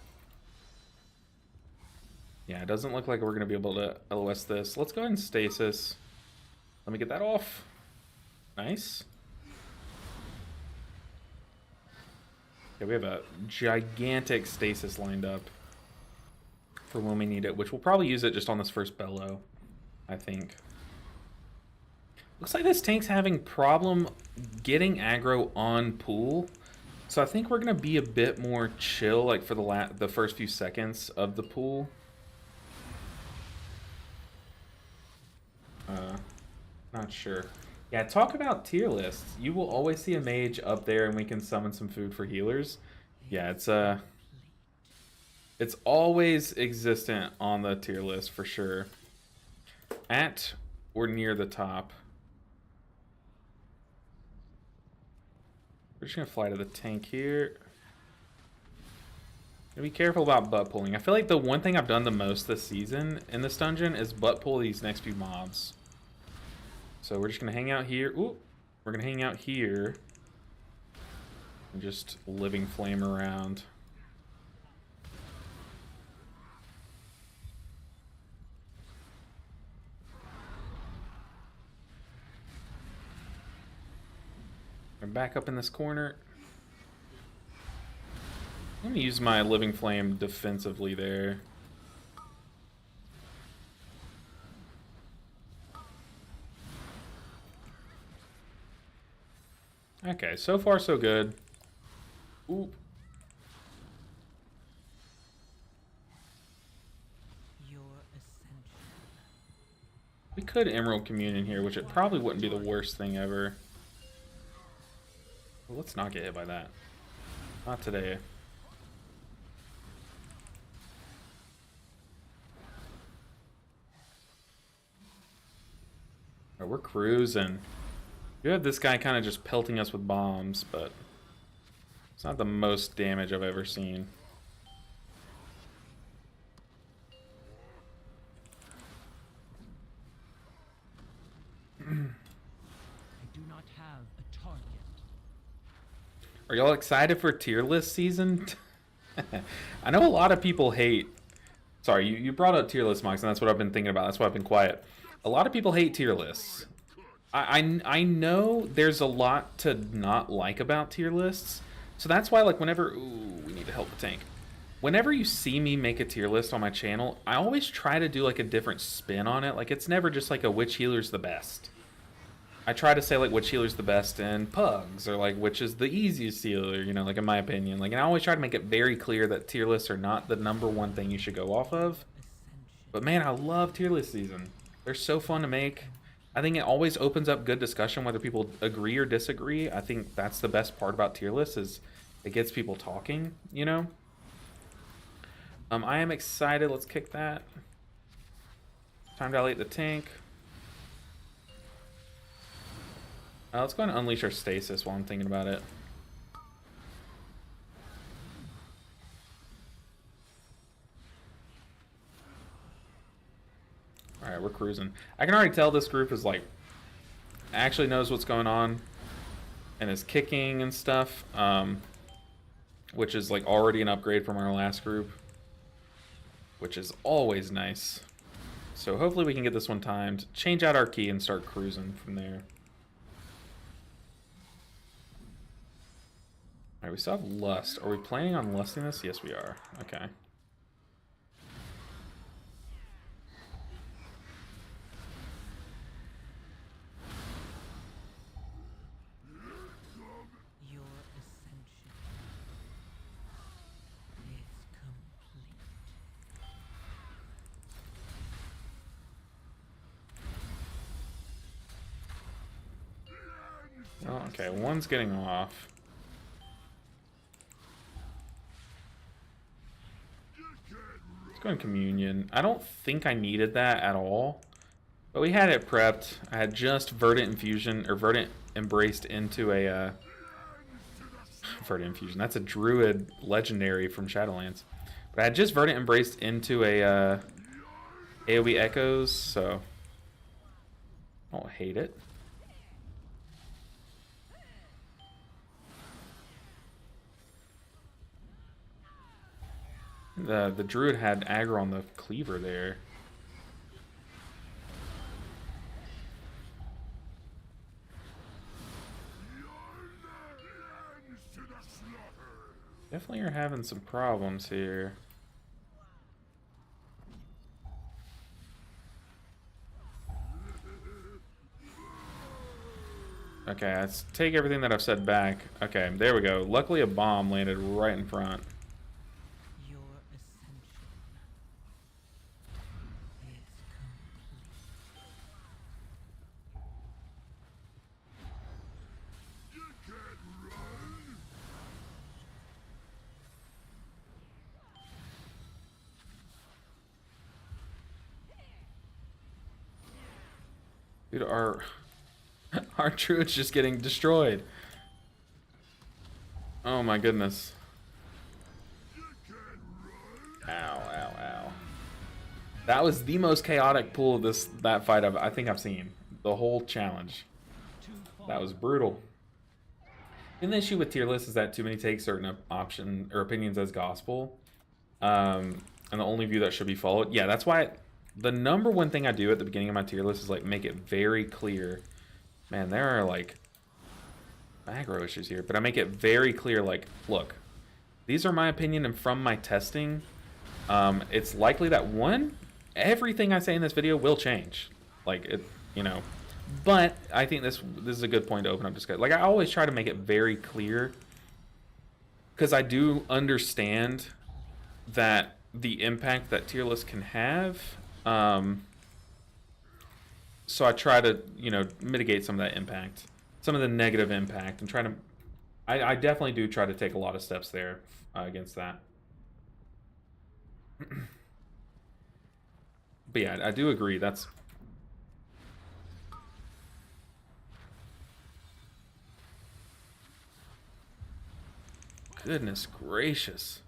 Yeah, it doesn't look like we're going to be able to LOS this. Let's go ahead and stasis. Let me get that off. Nice. Yeah, we have a gigantic stasis lined up for when we need it, which we'll probably use it just on this first bellow, I think. Looks like this tank's having problem getting aggro on pool, so I think we're gonna be a bit more chill, like for the first few seconds of the pool. Not sure. Yeah, talk about tier lists. You will always see a mage up there, and we can summon some food for healers. Yeah, it's always existent on the tier list for sure. At or near the top. We're just gonna fly to the tank here. Gotta be careful about butt pulling. I feel like the one thing I've done the most this season in this dungeon is butt pull these next few mobs. So we're just gonna hang out here. Ooh, we're gonna hang out here and just living flame around. I'm back up in this corner. I'm gonna use my living flame defensively there. Okay, so far so good. Oop. Your ascension. We could Emerald Communion here, which it probably wouldn't be the worst thing ever. Well, let's not get hit by that. Not today. Alright, we're cruising. You have this guy kind of just pelting us with bombs, but it's not the most damage I've ever seen. I do not have a target. Are y'all excited for tier list season? I know a lot of people hate... Sorry, you brought up tier list, Mox, and that's what I've been thinking about. That's why I've been quiet. A lot of people hate tier lists. I know there's a lot to not like about tier lists. So that's why, like, whenever... Ooh, we need to help the tank. Whenever you see me make a tier list on my channel, I always try to do, like, a different spin on it. Like, it's never just, like, a which healer's the best. I try to say, like, which healer's the best in pugs, or, like, which is the easiest healer, you know, like, in my opinion. Like, and I always try to make it very clear that tier lists are not the #1 thing you should go off of. But, man, I love tier list season. They're so fun to make. I think it always opens up good discussion, whether people agree or disagree. I think that's the best part about tier lists, is it gets people talking, you know? I am excited. Let's kick that. Time to elevate the tank. Let's go and unleash our stasis while I'm thinking about it. Alright, we're cruising. I can already tell this group is like, actually knows what's going on and is kicking and stuff, which is like already an upgrade from our last group, which is always nice. So hopefully we can get this one timed, change out our key, and start cruising from there. Alright, we still have Lust. Are we planning on lusting this? Yes, we are. Okay. Your ascension is complete. Oh, okay, one's getting off. Let's go in Communion. I don't think I needed that at all, but we had it prepped. I had just Verdant Infusion, or Verdant Embraced into a Verdant Infusion. That's a Druid legendary from Shadowlands. But I had just Verdant Embraced into a AoE Echoes, so I don't hate it. The Druid had aggro on the cleaver there. Definitely are having some problems here. Okay, let's take everything that I've said back. Okay, there we go. Luckily a bomb landed right in front. Your ascension is Dude, our Druid's just getting destroyed. Oh my goodness. Ow, ow, ow. That was the most chaotic pull of that fight I think I've seen. The whole challenge. That was brutal. And the issue with tier lists is that too many take certain option or opinions as gospel. And the only view that should be followed. Yeah, that's why the #1 thing I do at the beginning of my tier list is like make it very clear. Man, there are like aggro issues here, but I make it very clear, like, look, these are my opinion and from my testing. It's likely that everything I say in this video will change. Like, it, you know, But I think this is a good point to open up discussion. Like, I always try to make it very clear, because I do understand that the impact that tier lists can have. So I try to, you know, mitigate some of that impact, some of the negative impact, and try to. I definitely do try to take a lot of steps there against that. But yeah, I do agree. That's. Goodness gracious.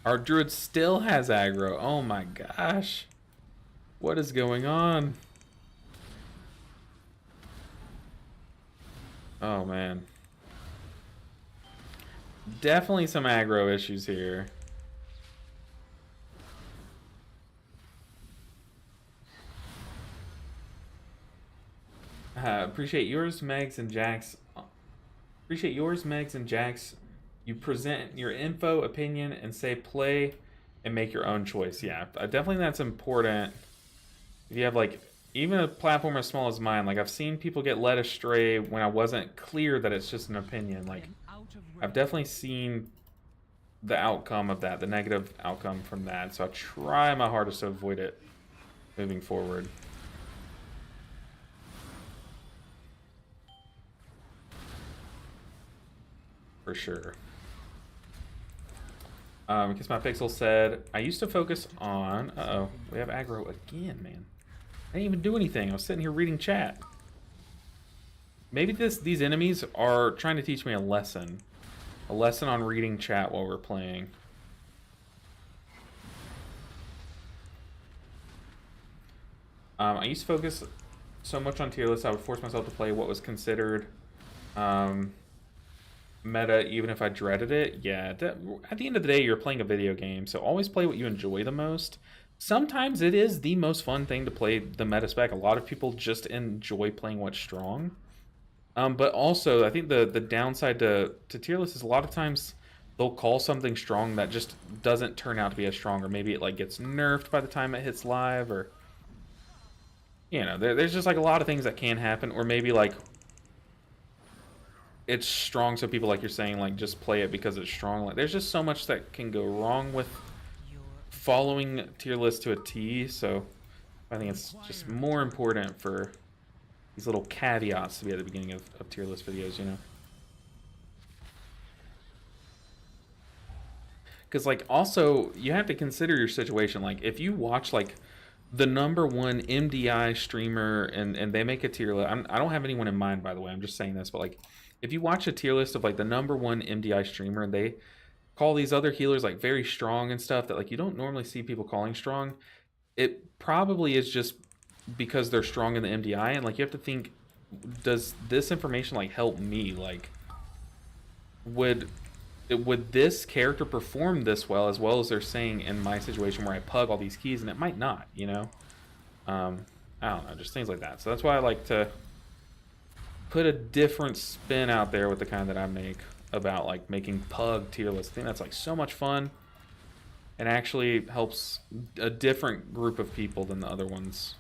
Our druid still has aggro. Oh my gosh. What is going on? Oh man. Definitely some aggro issues here. Appreciate yours, Megs and Jax. Appreciate yours, Megs and Jax. You present your info, opinion, and say play and make your own choice. Yeah, definitely that's important. If you have, like, even a platform as small as mine, like, I've seen people get led astray when I wasn't clear that it's just an opinion. Like, I've definitely seen the outcome of that, the negative outcome from that. So I try my hardest to avoid it moving forward. For sure. Because my pixel said, I used to focus on... Uh-oh, we have aggro again, man. I didn't even do anything. I was sitting here reading chat. Maybe these enemies are trying to teach me a lesson. A lesson on reading chat while we're playing. I used to focus so much on tier lists, I would force myself to play what was considered... meta, even if I dreaded it. Yeah, at the end of the day, you're playing a video game, so always play what you enjoy the most. Sometimes it is the most fun thing to play the meta spec. A lot of people just enjoy playing what's strong. But also, I think the downside to tier lists is a lot of times they'll call something strong that just doesn't turn out to be as strong, or maybe it like gets nerfed by the time it hits live, or you know, there's just like a lot of things that can happen, or maybe like it's strong, so people, like you're saying, like just play it because it's strong. Like there's just so much that can go wrong with following tier lists to a T. So I think it's just more important for these little caveats to be at the beginning of tier list videos, you know. Because like also you have to consider your situation. Like if you watch like the #1 MDI streamer and they make a tier list. I don't have anyone in mind, by the way. I'm just saying this, but like if you watch a tier list of like the #1 MDI streamer and they call these other healers like very strong and stuff that like you don't normally see people calling strong, it probably is just because they're strong in the MDI. And like you have to think, does this information like help me? Like would this character perform this well as they're saying in my situation where I pug all these keys? And it might not, you know. I don't know, just things like that. So that's why I like to put a different spin out there with the kind that I make about like making pug tier lists. I think that's like so much fun and actually helps a different group of people than the other ones.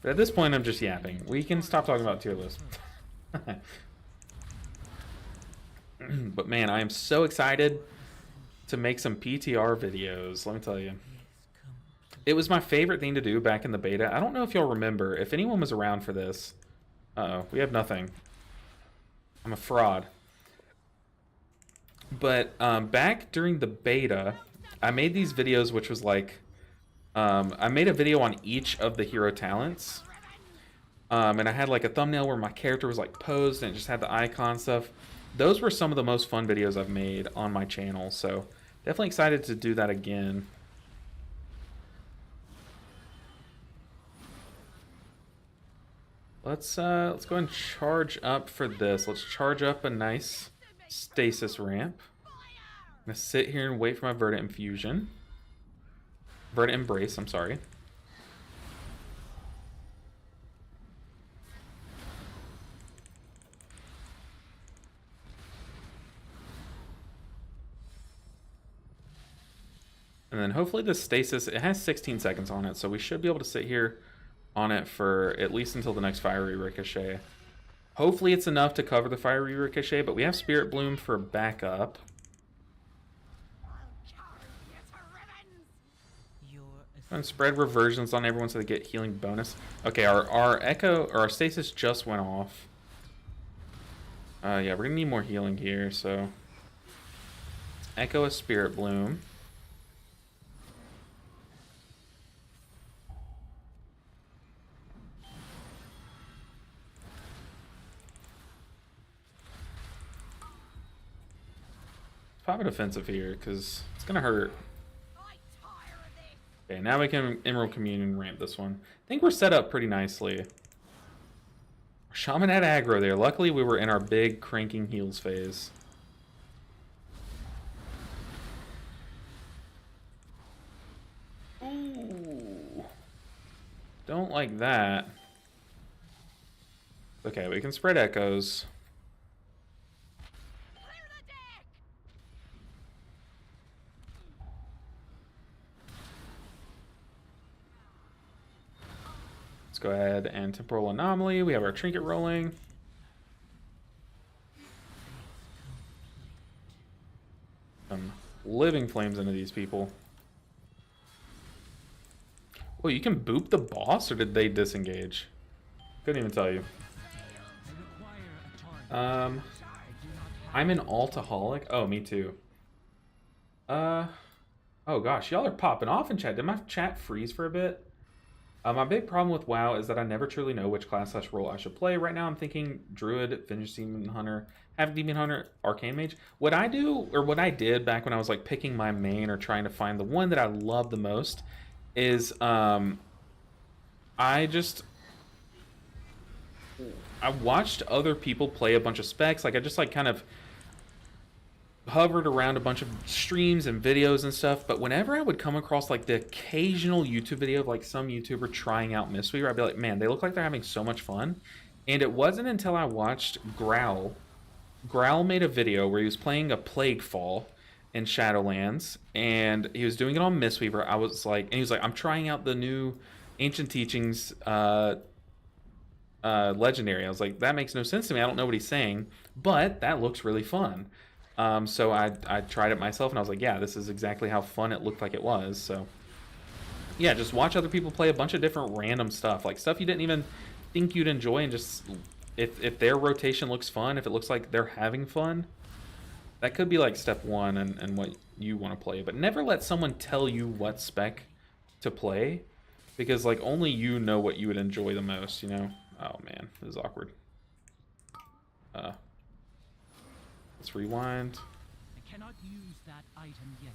But at this point, I'm just yapping. We can stop talking about tier lists. But man, I am so excited to make some PTR videos. Let me tell you. It was my favorite thing to do back in the beta. I don't know if y'all remember. If anyone was around for this. Uh-oh, we have nothing. I'm a fraud. But back during the beta, I made these videos, which was like... I made a video on each of the hero talents. And I had like a thumbnail where my character was like posed and it just had the icon stuff. Those were some of the most fun videos I've made on my channel, so definitely excited to do that again. Let's go ahead and charge up for this. Let's charge up a nice stasis ramp. I'm gonna sit here and wait for my Verdant Infusion. Verdant Embrace, I'm sorry. And then hopefully the stasis, it has 16 seconds on it, so we should be able to sit here on it for at least until the next fiery ricochet. Hopefully it's enough to cover the fiery ricochet, but we have Spirit Bloom for backup. And spread reversions on everyone so they get healing bonus. Okay, our echo or our stasis just went off. Yeah, we're gonna need more healing here, so echo a Spirit Bloom. Pop a defensive here because it's gonna hurt. Okay, now we can Emerald Communion ramp this one. I think we're set up pretty nicely. Shaman had aggro there. Luckily, we were in our big cranking heals phase. Ooh. Don't like that. Okay, we can spread echoes. Go ahead and temporal anomaly. We have our trinket rolling. Some living flames into these people. Oh, you can boop the boss, or did they disengage? Couldn't even tell you. I'm an altaholic. Oh, me too. Oh gosh, y'all are popping off in chat. Did my chat freeze for a bit? My big problem with WoW is that I never truly know which class/role I should play. Right now I'm thinking Druid, Vintage Demon Hunter, Havoc Demon Hunter, Arcane Mage. What I do, or what I did back when I was like picking my main or trying to find the one that I love the most is I watched other people play a bunch of specs. Like I just like kind of hovered around a bunch of streams and videos and stuff, but whenever I would come across like the occasional YouTube video of like some YouTuber trying out mistweaver, I'd be like, man, they look like they're having so much fun. And it wasn't until I watched Growl made a video where he was playing a Plague Fall in Shadowlands, and he was doing it on mistweaver. I was like, and he was like, I'm trying out the new Ancient Teachings legendary. I was like, that makes no sense to me. I don't know what he's saying, but that looks really fun. So I tried it myself, and I was like, yeah, this is exactly how fun it looked like it was. So yeah, just watch other people play a bunch of different random stuff, like stuff you didn't even think you'd enjoy, and just if their rotation looks fun, if it looks like they're having fun, that could be like step one and what you want to play. But never let someone tell you what spec to play, because like only you know what you would enjoy the most, you know? Oh man, this is awkward. Let's rewind. I cannot use that item yet.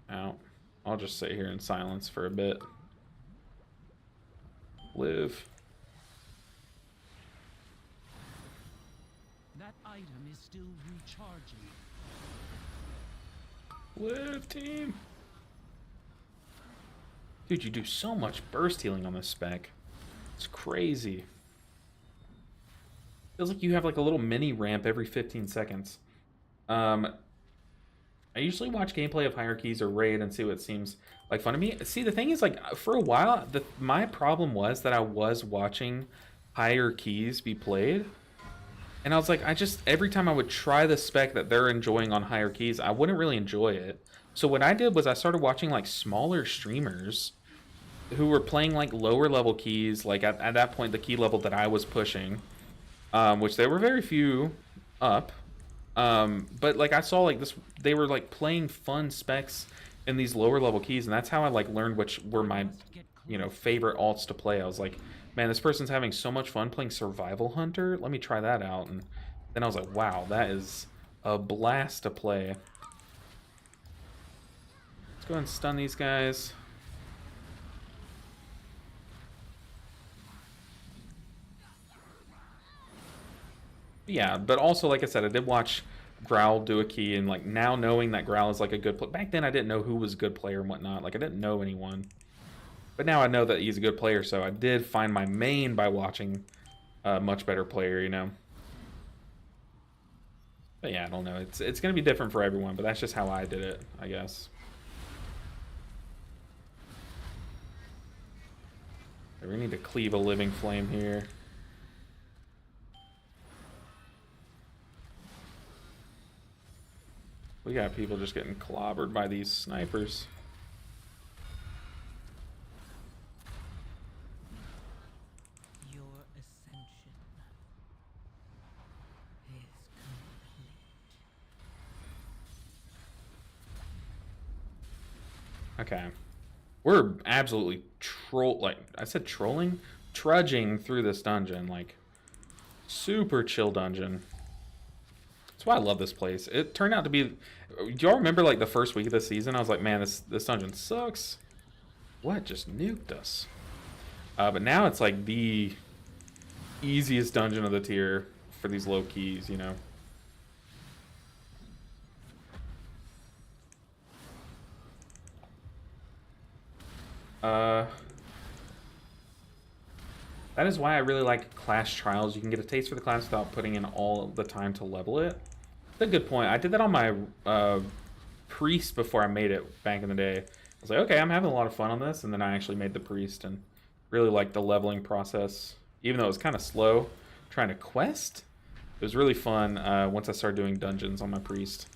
Out. I'll just sit here in silence for a bit. Live. That item is still recharging. Live, team. Dude, you do so much burst healing on this spec. It's crazy. Feels like you have like a little mini ramp every 15 seconds. I usually watch gameplay of Hierarchies or Raid and see what seems like fun to me. See, the thing is, like, for a while, my problem was that I was watching Hierarchies be played. And I was like, every time I would try the spec that they're enjoying on Hierarchies, I wouldn't really enjoy it. So what I did was I started watching like smaller streamers who were playing like lower level keys, like at that point the key level that I was pushing, which there were very few up, but like I saw like this, they were like playing fun specs in these lower level keys, and that's how I like learned which were my, you know, favorite alts to play. I was like, man, this person's having so much fun playing Survival Hunter, let me try that out. And then I was like, wow, that is a blast to play. Let's go ahead and stun these guys. Yeah, but also, like I said, I did watch Growl do a key, and like now knowing that Growl is like a good player. Back then I didn't know who was a good player and whatnot. Like I didn't know anyone. But now I know that he's a good player, so I did find my main by watching a much better player, you know. But yeah, I don't know. It's gonna be different for everyone, but that's just how I did it, I guess. We need to cleave a living flame here. We got people just getting clobbered by these snipers. Your ascension is complete. Okay. We're absolutely trudging through this dungeon, like super chill dungeon. That's why I love this place. It turned out to be, do y'all remember like the first week of the season? I was like, man, this dungeon sucks. What just nuked us? But now it's like the easiest dungeon of the tier for these low keys, you know. That is why I really like class trials. You can get a taste for the class without putting in all the time to level it. That's a good point. I did that on my priest before I made it back in the day. I was like, okay, I'm having a lot of fun on this, and then I actually made the priest and really liked the leveling process. Even though it was kind of slow trying to quest, it was really fun once I started doing dungeons on my priest.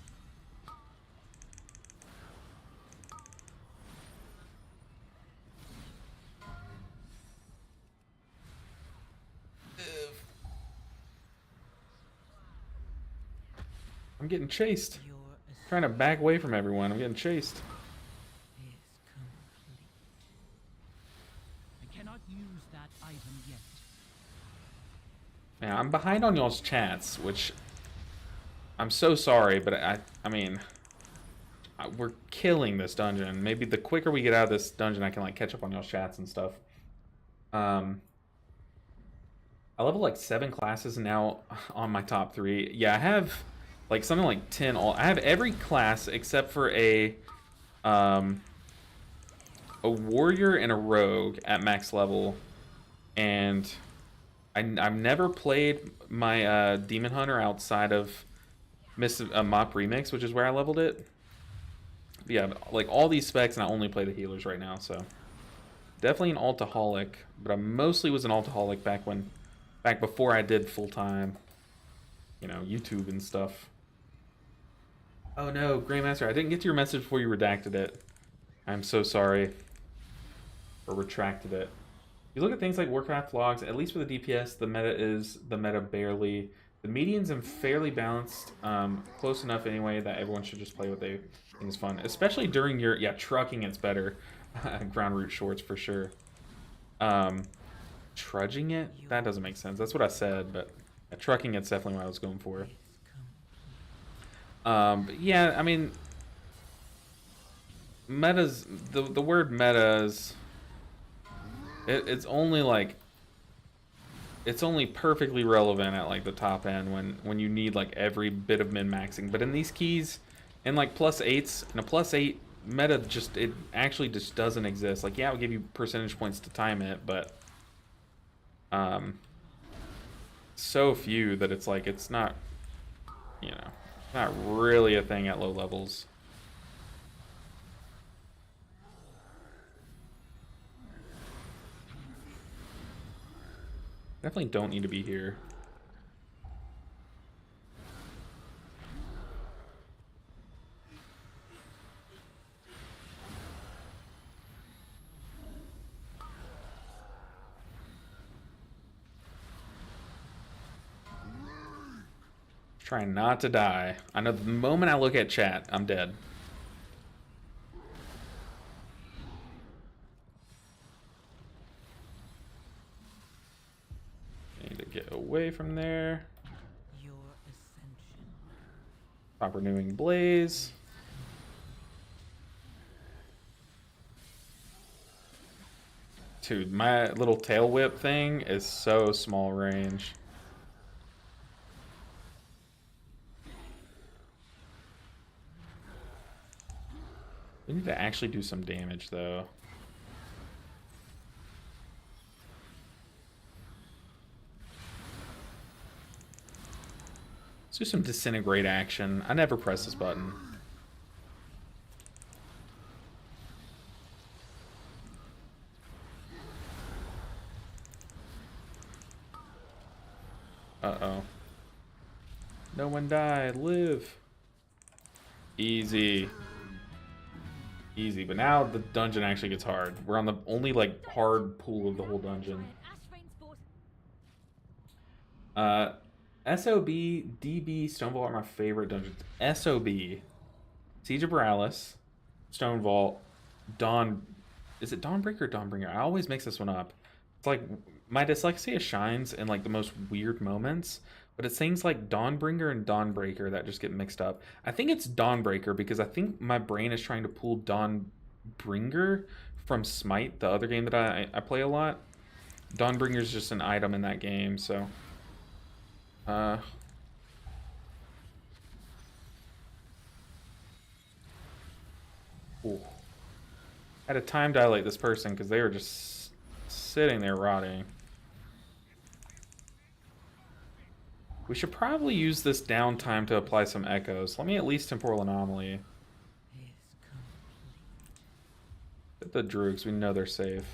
I'm getting chased. Your Trying to back away from everyone. I'm getting chased. is complete. I cannot use that item yet. Yeah, I'm behind on y'all's chats, which I'm so sorry, but I mean, we're killing this dungeon. Maybe the quicker we get out of this dungeon, I can like catch up on y'all's chats and stuff. I level like 7 classes now on my top 3. Yeah, I have like something like 10 all. I have every class except for a warrior and a rogue at max level, and I've never played my demon hunter outside of Mop Remix, which is where I leveled it. But yeah, like all these specs, and I only play the healers right now, so definitely an altaholic. But I mostly was an altaholic back before I did full time, you know, YouTube and stuff. Oh no, Greymaster, I didn't get to your message before you redacted it. I'm so sorry. Or retracted it. You look at things like Warcraft logs, at least for the DPS, the meta is the meta barely. The medians are fairly balanced, close enough anyway that everyone should just play what they think is fun. Especially during your, yeah, trucking it's better. Ground root shorts for sure. Trudging it? That doesn't make sense. That's what I said, but trucking it's definitely what I was going for. But yeah, I mean, metas, the word metas, it's only like, it's only perfectly relevant at like the top end when you need like every bit of min-maxing. But in these keys, in like +8s, and a +8 meta it actually just doesn't exist. Like, yeah, it'll give you percentage points to time it, but so few that it's like, it's not, you know, not really a thing at low levels. Definitely don't need to be here. Trying not to die. I know the moment I look at chat, I'm dead. Need to get away from there. Your ascension. Stop renewing blaze. Dude, my little tail whip thing is so small range. We need to actually do some damage, though. Let's do some disintegrate action. I never press this button. Uh-oh. No one died. Live. Easy. Easy. But now the dungeon actually gets hard. We're on the only, like, hard pool of the whole dungeon. SOB, DB, Stone Vault are my favorite dungeons. SOB. Siege of Borealis. Stone Vault. Dawn... Is it Dawnbreaker or Dawnbringer? I always mix this one up. It's like... My dyslexia shines in, like, the most weird moments. But it's things like Dawnbringer and Dawnbreaker that just get mixed up. I think it's Dawnbreaker because I think my brain is trying to pull Dawnbringer from Smite, the other game that I play a lot. Dawnbringer is just an item in that game, so... Ooh. I had to time dilate this person because they were just sitting there rotting. We should probably use this downtime to apply some echoes. Let me at least temporal anomaly. Get the Droogs, we know they're safe.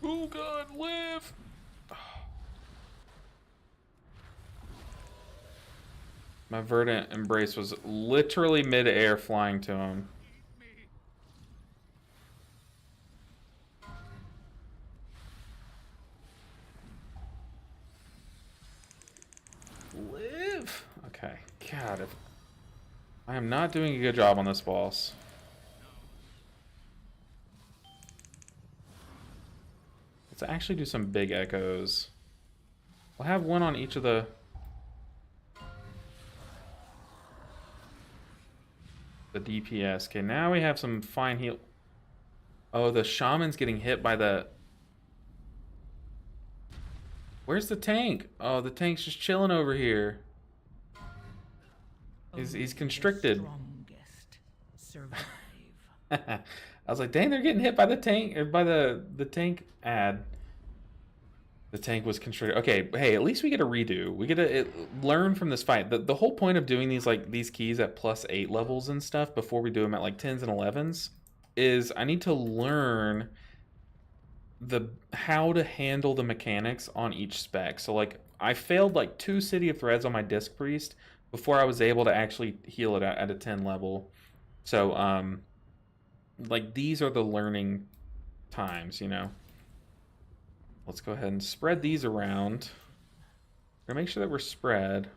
Oh god, live! My Verdant Embrace was literally mid-air flying to him. Live! Okay, God, if... I am not doing a good job on this boss. Let's actually do some big echoes. We'll have one on each of the... DPS. Okay, now we have some fine heal. Oh, the shaman's getting hit by the... Where's the tank? Oh, the tank's just chilling over here. He's constricted. Survive. I was like, dang, they're getting hit by the tank, or by the tank ad. The tank was constricted. Okay, hey, at least we get a redo. We get to learn from this fight. The whole point of doing these keys at +8 levels and stuff before we do them at like 10s and 11s is I need to learn how to handle the mechanics on each spec. So like I failed like 2 City of Threads on my Disc Priest before I was able to actually heal it at a 10 level. So like these are the learning times, you know. Let's go ahead and spread these around. We're gonna make sure that we're spread.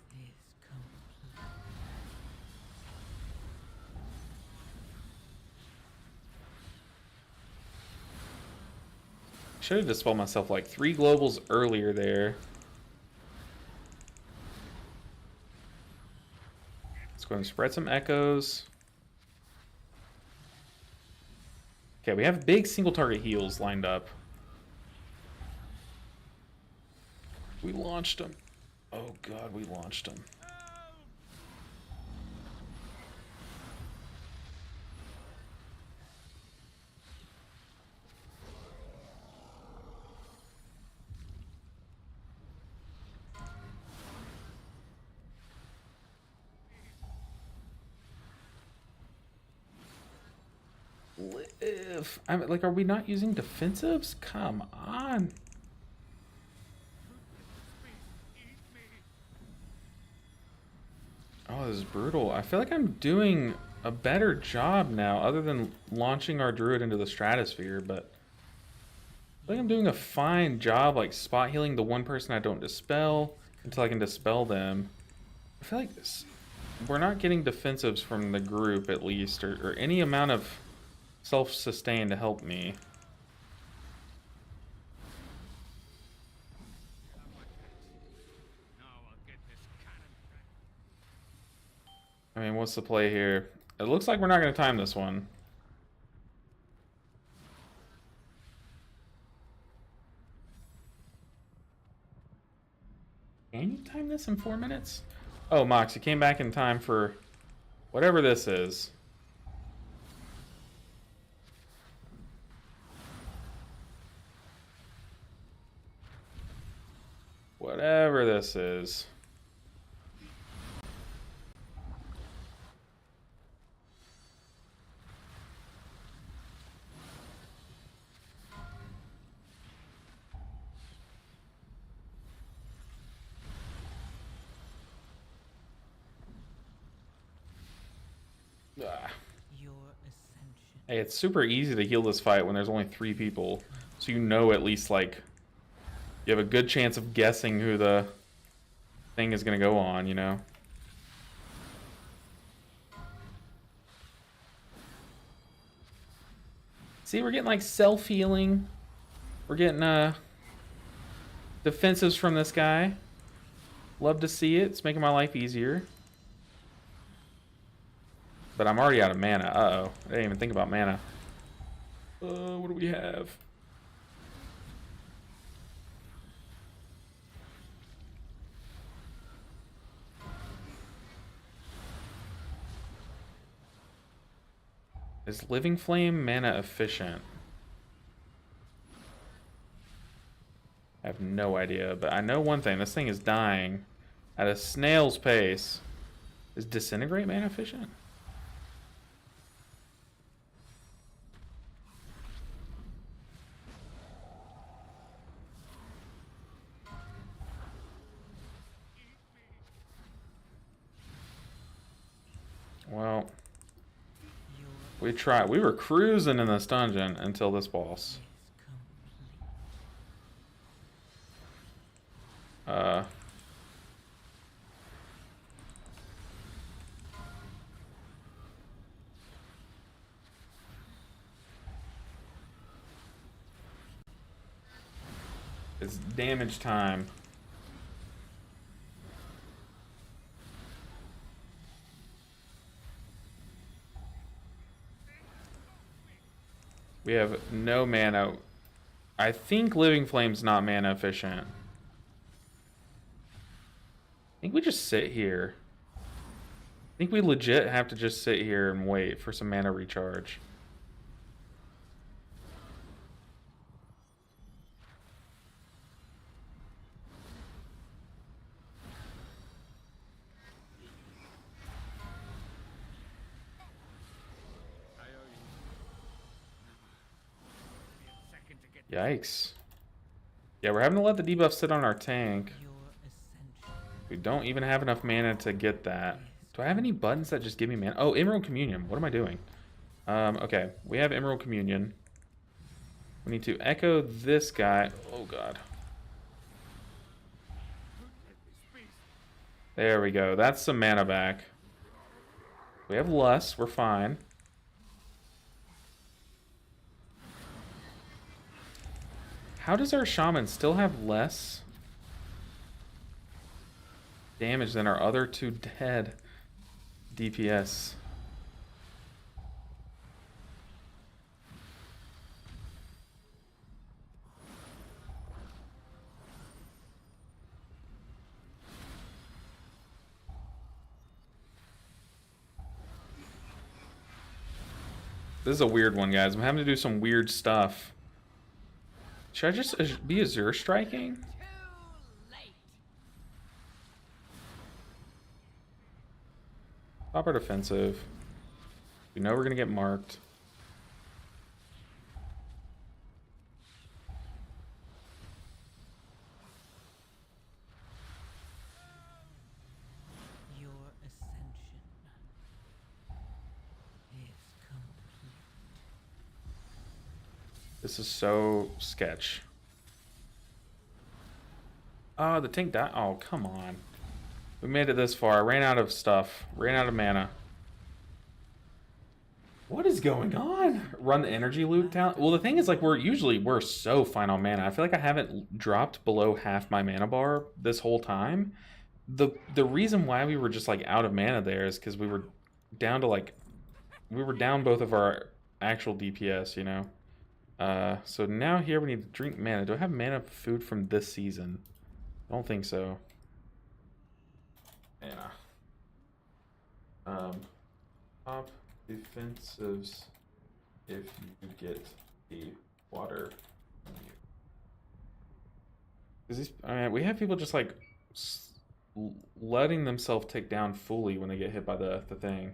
Should have dispelled myself like 3 globals earlier there. Let's go ahead and spread some echoes. Okay, we have big single target heals lined up. We launched them. Oh god, we launched them. Live. I'm like, are we not using defensives? Come on. Oh, this is brutal. I feel like I'm doing a better job now, other than launching our druid into the stratosphere, but I feel like I'm doing a fine job, like spot healing the one person I don't dispel until I can dispel them. I feel like we're not getting defensives from the group, at least, or any amount of self-sustain to help me. I mean, what's the play here? It looks like we're not going to time this one. Can you time this in 4 minutes? Oh, Mox, you came back in time for whatever this is. Whatever this is. Ah. Your ascension. Hey, it's super easy to heal this fight when there's only 3 people. So you know at least, like, you have a good chance of guessing who the thing is going to go on, you know? See, we're getting, like, self-healing. We're getting, defensives from this guy. Love to see it. It's making my life easier. But I'm already out of mana. Uh-oh. I didn't even think about mana. What do we have? Is Living Flame mana efficient? I have no idea, but I know one thing. This thing is dying at a snail's pace. Is Disintegrate mana efficient? Well, we tried. We were cruising in this dungeon until this boss. It's damage time. We have no mana. I think Living Flame's not mana efficient. I think we just sit here. I think we legit have to just sit here and wait for some mana recharge. Yikes. Yeah, we're having to let the debuff sit on our tank. We don't even have enough mana to get that. Do I have any buttons that just give me mana? Oh, Emerald Communion. What am I doing? Okay, we have Emerald Communion. We need to echo this guy. Oh, God. There we go. That's some mana back. We have less. We're fine. How does our shaman still have less damage than our other 2 dead DPS? This is a weird one, guys. I'm having to do some weird stuff. Should I just be Azure striking? Pop our defensive. We know we're gonna get marked. Your ascension is complete. This is so sketch. Oh, the tank died. Oh, come on. We made it this far. I ran out of stuff. Ran out of mana. What is going on? Run the energy loop down. Well, the thing is, like, we're so fine on mana. I feel like I haven't dropped below half my mana bar this whole time. The reason why we were just, like, out of mana there is because we were down to, like, we were down both of our actual DPS, you know? So now here we need to drink mana. Do I have mana food from this season? I don't think so. Mana. Top defensives if you get the water from I mean, we have people just like letting themselves take down fully when they get hit by the thing.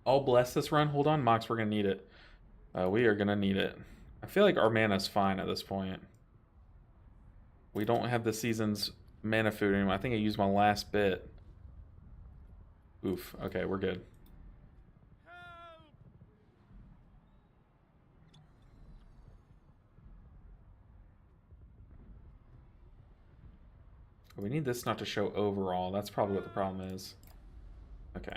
I'll bless this run. Hold on, Mox, we're gonna need it. We are gonna need it. I feel like our mana's fine at this point. We don't have the season's mana food anymore. I think I used my last bit. Oof. Okay, we're good. We need this not to show overall. That's probably what the problem is. Okay.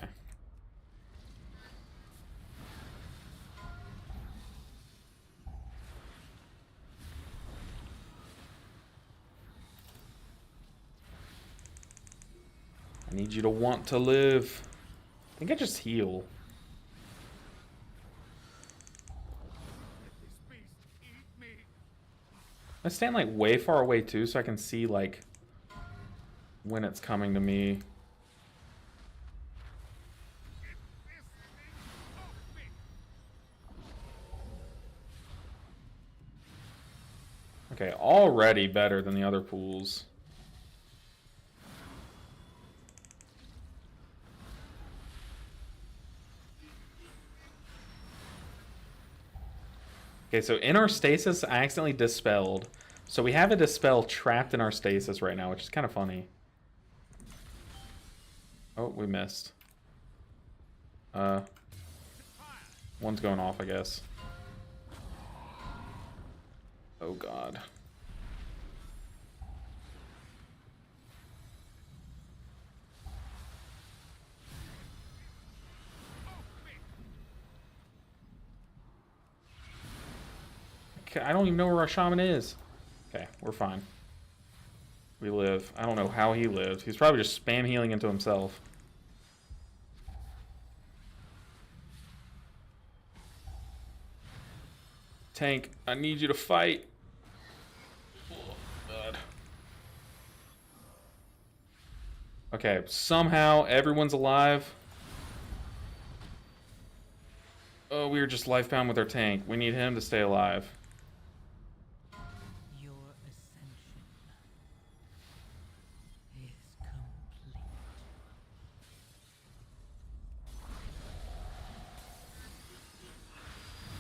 I need you to want to live. I think I just heal. I stand like way far away too, so I can see like when it's coming to me. Okay, already better than the other pools. Okay, so in our stasis, I accidentally dispelled. So we have a dispel trapped in our stasis right now, which is kind of funny. Oh, we missed. One's going off, I guess. Oh, God. Okay, I don't even know where our shaman is. Okay, we're fine. We live. I don't know how he lived. He's probably just spam healing into himself. Tank, I need you to fight. Oh, God. Okay, somehow everyone's alive. Oh, we were just lifebound with our tank. We need him to stay alive. Your ascension is complete.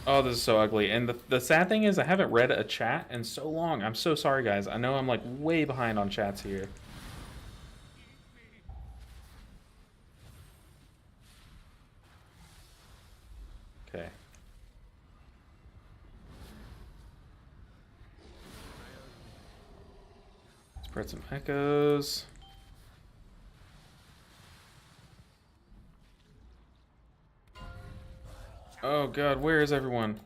Oh, this is so ugly. And the sad thing is I haven't read a chat in so long. I'm so sorry, guys. I know I'm like way behind on chats here. Okay. Spread some echoes. Oh God, where is everyone?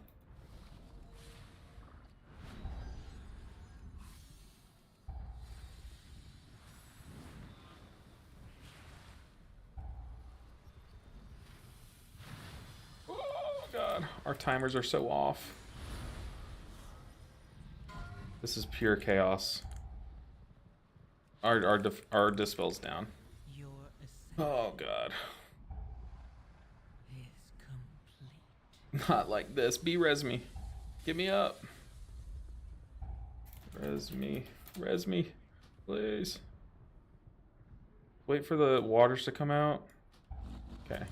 Oh God, our timers are so off. This is pure chaos. Our dispel's down. Your ascension Oh God. is complete. Not like this. Res me. Get me up. Res me. Res me. Please. Wait for the waters to come out. Okay.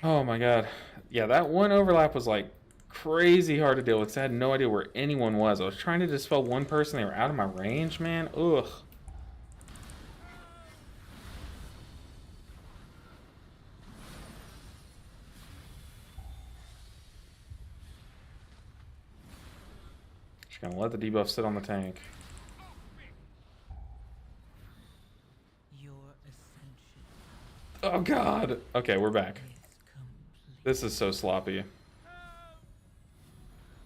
Oh my God. Yeah, that one overlap was like crazy hard to deal with. I had no idea where anyone was. I was trying to dispel one person. They were out of my range, man. Ugh. Just gonna let the debuff sit on the tank. Your ascension Oh God. Okay, we're back. is complete. This is so sloppy.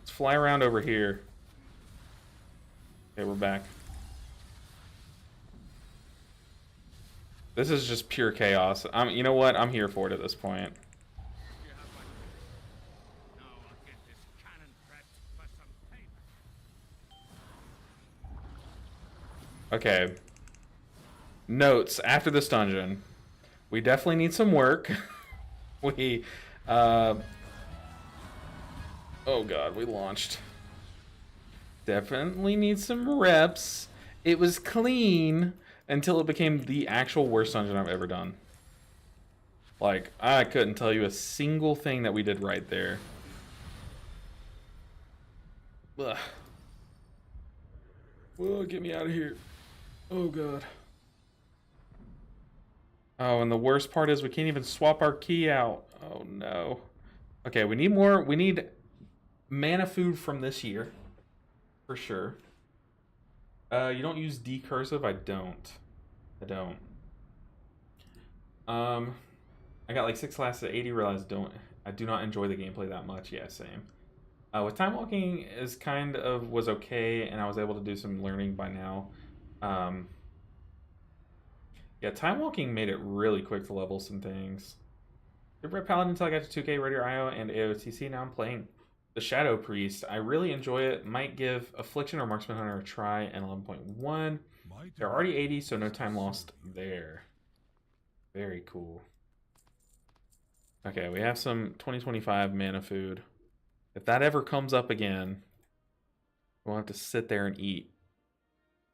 Let's fly around over here. Okay, we're back. This is just pure chaos. You know what? I'm here for it at this point. Now I'll get this cannon prepped for some Okay. Notes after this dungeon. We definitely need some work. we, oh god, we launched. Definitely need some reps. It was clean until it became the actual worst dungeon I've ever done. Like, I couldn't tell you a single thing that we did right there. Ugh. Whoa, get me out of here. Oh god. Oh, and the worst part is we can't even swap our key out. Oh no. Okay, we need more. We need mana food from this year. For sure. You don't use D cursive? I don't. I got like 6 classes at 80, realized I do not enjoy the gameplay that much. Yeah, same. With time walking is was okay, and I was able to do some learning by now. Yeah, time walking made it really quick to level some things. Good Red Paladin until I got to 2K Radio IO and AOTC. Now I'm playing the Shadow Priest. I really enjoy it. Might give Affliction or Marksman Hunter a try and 11.1. They're already 80, so no time lost there. Very cool. Okay, we have some 2025 mana food. If that ever comes up again, we'll have to sit there and eat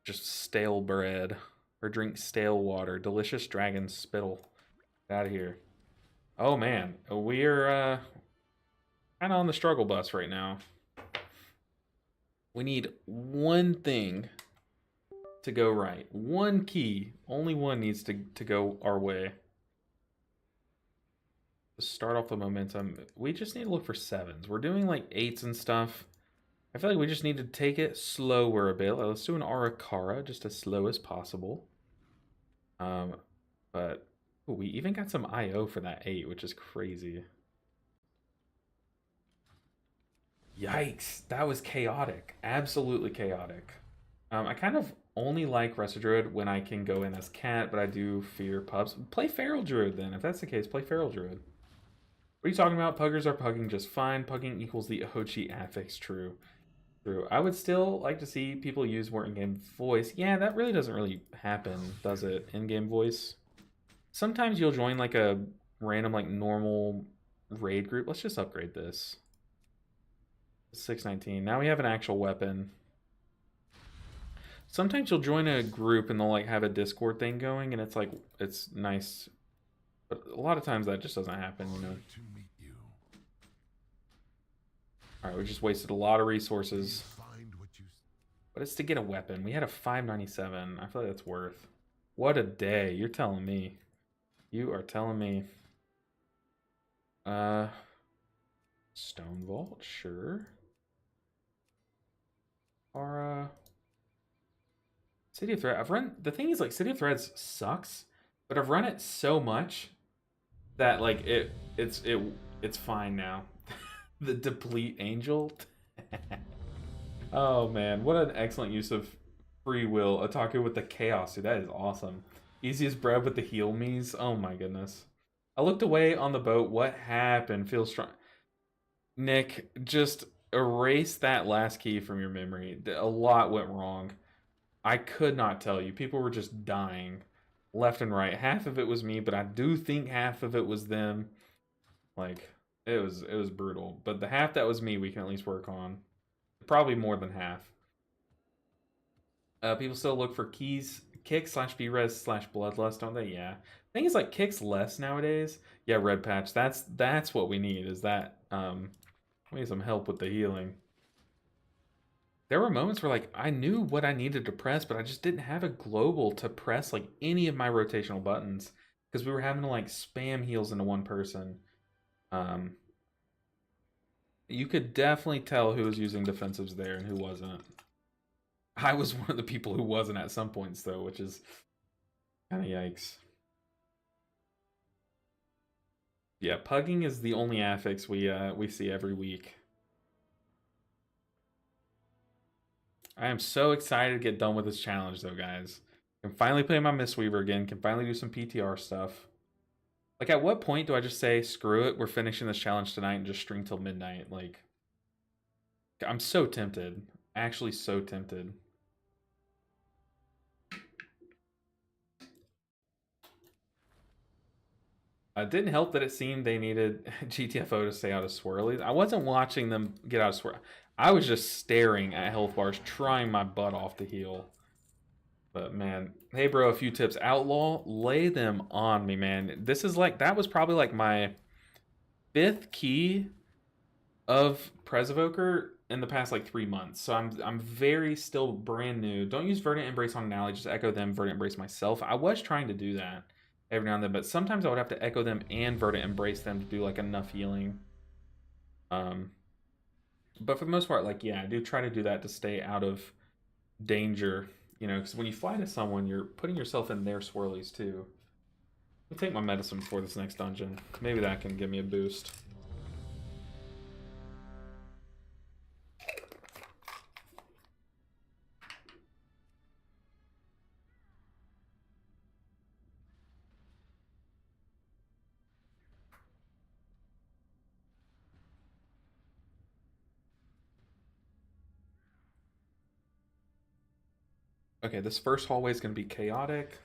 just stale bread or drink stale water. Delicious dragon spittle. Get out of here. Oh man, we're kind of on the struggle bus right now. We need one thing to go right. One key. Only one needs to go our way. To start off the momentum, we just need to look for 7s. We're doing like 8s and stuff. I feel like we just need to take it slower a bit. Let's do an Arakara, just as slow as possible. But ooh, we even got some IO for that 8, which is crazy. Yikes, that was chaotic. Absolutely chaotic. I kind of only like Resto Druid when I can go in as Cat, but I do fear pups. Play Feral Druid then. If that's the case, play Feral Druid. What are you talking about? Puggers are pugging just fine. Pugging equals the Ochi affix. True. True. I would still like to see people use more in-game voice. Yeah, that really doesn't really happen, does it? In-game voice. Sometimes you'll join like a random like normal raid group. Let's just upgrade this. 619. Now we have an actual weapon. Sometimes you'll join a group and they'll like have a Discord thing going, and it's like it's nice. But a lot of times that just doesn't happen, you know. Alright, we just wasted a lot of resources. But it's to get a weapon. We had a 597. I feel like that's worth. What a day. You're telling me. You are telling me. Stone Vault, sure. Or City of Thread. The thing is, like, City of Threads sucks, but I've run it so much that like it's fine now. The Deplete Angel. Oh man, what an excellent use of free will. Otaku with the chaos, dude. That is awesome. Easiest bread with the heal me's. Oh my goodness. I looked away on the boat. What happened? Feels strong. Nick, just erase that last key from your memory. A lot went wrong. I could not tell you. People were just dying left and right. Half of it was me, but I do think half of it was them. Like, it was brutal. But the half that was me, we can at least work on. Probably more than half. People still look for keys, kick / B-res / bloodlust, don't they? Yeah. Thing is, like, kicks less nowadays. Yeah, red patch. That's what we need. Is that we need some help with the healing. There were moments where like I knew what I needed to press, but I just didn't have a global to press like any of my rotational buttons because we were having to like spam heals into one person. You could definitely tell who was using defensives there and who wasn't. I was one of the people who wasn't at some points though, which is kind of yikes. Yeah, pugging is the only affix we see every week. I am so excited to get done with this challenge though, guys. Can finally play my mistweaver again, can finally do some PTR stuff. Like, at what point do I just say, screw it, we're finishing this challenge tonight and just stream till midnight? Like, I'm so tempted. Actually so tempted. It didn't help that it seemed they needed GTFO to stay out of swirlies. I wasn't watching them get out of swirl. I was just staring at health bars, trying my butt off to heal. But man, hey bro, a few tips. Outlaw, lay them on me, man. This is like, that was probably like my 5th key of Presovoker in the past like 3 months. So I'm very still brand new. Don't use Verdant Embrace on an ally, just echo them, Verdant Embrace myself. I was trying to do that every now and then, but sometimes I would have to echo them and Verdant Embrace them to do like enough healing. But for the most part, like, yeah, I do try to do that to stay out of danger, you know, because when you fly to someone, you're putting yourself in their swirlies too. I'll take my medicine before this next dungeon. Maybe that can give me a boost. Okay, this first hallway is going to be chaotic.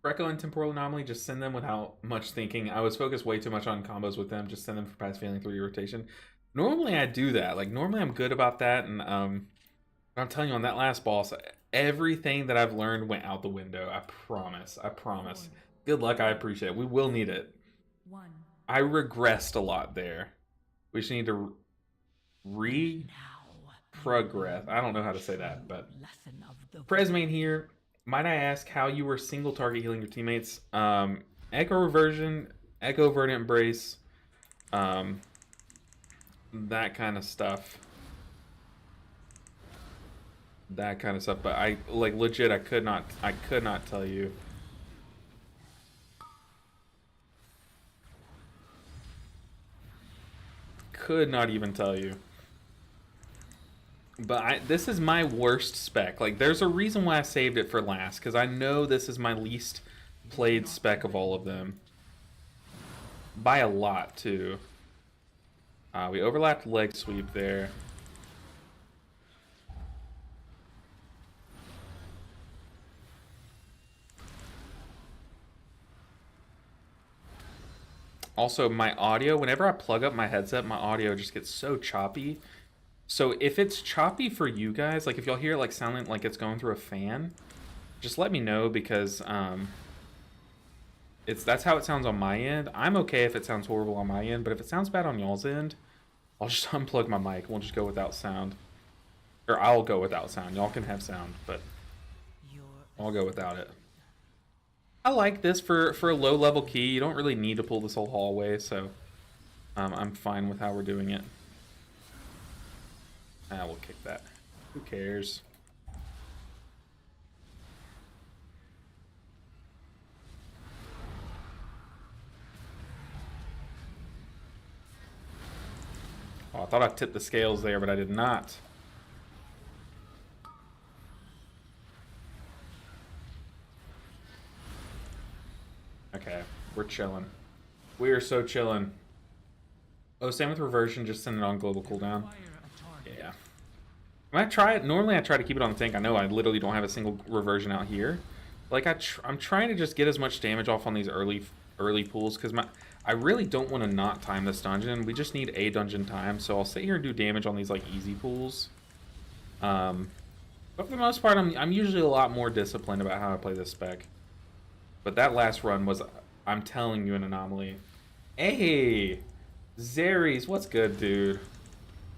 Greco and Temporal Anomaly, just send them without much thinking. I was focused way too much on combos with them. Just send them for pass failing 3 rotation. Normally I do that. Like, normally I'm good about that. And I'm telling you, on that last boss, everything that I've learned went out the window. I promise. I promise. Good luck. I appreciate it. We will need it. I regressed a lot there. We just need to progress. I don't know how to say that, but Presmain here. Might I ask how you were single target healing your teammates? Echo Reversion, Echo Verdant Embrace, that kind of stuff. That kind of stuff. But I like legit. I could not tell you. Could not even tell you. But this is my worst spec. Like, there's a reason why I saved it for last, because I know this is my least played spec of all of them. By a lot, too. We overlapped leg sweep there. Also, my audio, whenever I plug up my headset, my audio just gets so choppy. So if it's choppy for you guys, like if y'all hear it like sounding like it's going through a fan, just let me know, because that's how it sounds on my end. I'm okay if it sounds horrible on my end, but if it sounds bad on y'all's end, I'll just unplug my mic. We'll just go without sound. Or I'll go without sound. Y'all can have sound, but I'll go without it. I like this for a low level key. You don't really need to pull this whole hallway, so I'm fine with how we're doing it. We'll kick that. Who cares? Oh, I thought I tipped the scales there, but I did not. Okay, we're chilling. We are so chilling. Oh, same with reversion, just send it on global cooldown. Yeah. When I try it, normally I try to keep it on the tank. I know I literally don't have a single reversion out here. Like, I'm trying to just get as much damage off on these early pools, because I really don't want to not time this dungeon. We just need a dungeon time, so I'll sit here and do damage on these like easy pools. But for the most part, I'm usually a lot more disciplined about how I play this spec. But that last run was, I'm telling you, an anomaly. Hey, Zeres, what's good, dude?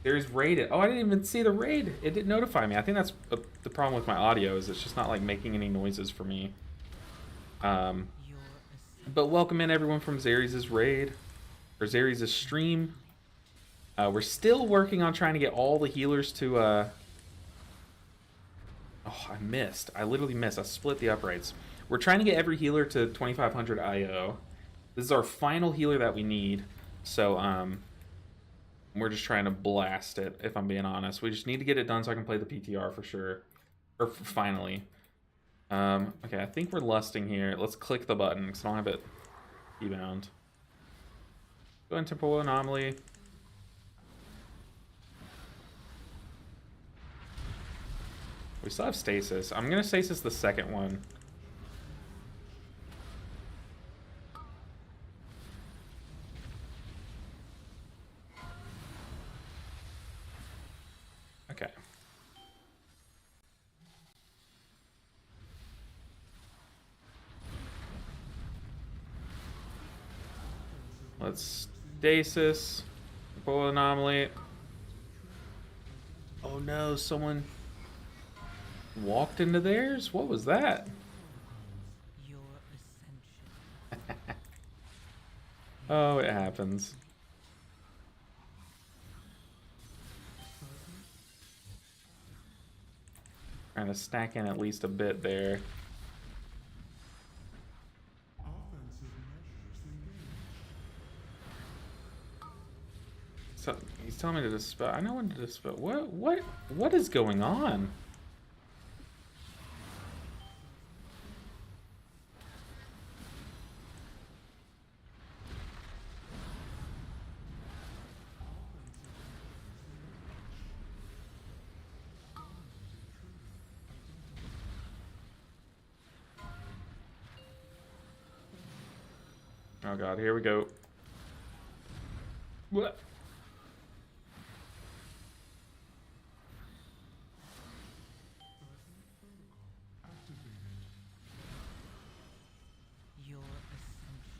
There's raided. Oh, I didn't even see the raid. It didn't notify me. I think that's the problem with my audio, is it's just not like making any noises for me. But welcome in everyone from Zeres' raid, or Zeres' stream. We're still working on trying to get all the healers to. Oh, I missed. I literally missed. I split the uprights. We're trying to get every healer to 2500 IO. This is our final healer that we need. So we're just trying to blast it, if I'm being honest. We just need to get it done so I can play the PTR for sure. Or finally. Okay, I think we're lusting here. Let's click the button, because I don't have it keybound. Go into Temporal Anomaly. We still have stasis. I'm gonna stasis the second one. Okay. Let's stasis. Pull anomaly. Oh no, someone walked into theirs? What was that? Your ascension. Oh, it happens. Trying to stack in at least a bit there. So he's telling me to dispel. I know when to dispel. What is going on? Oh god, here we go. What? Your ascension is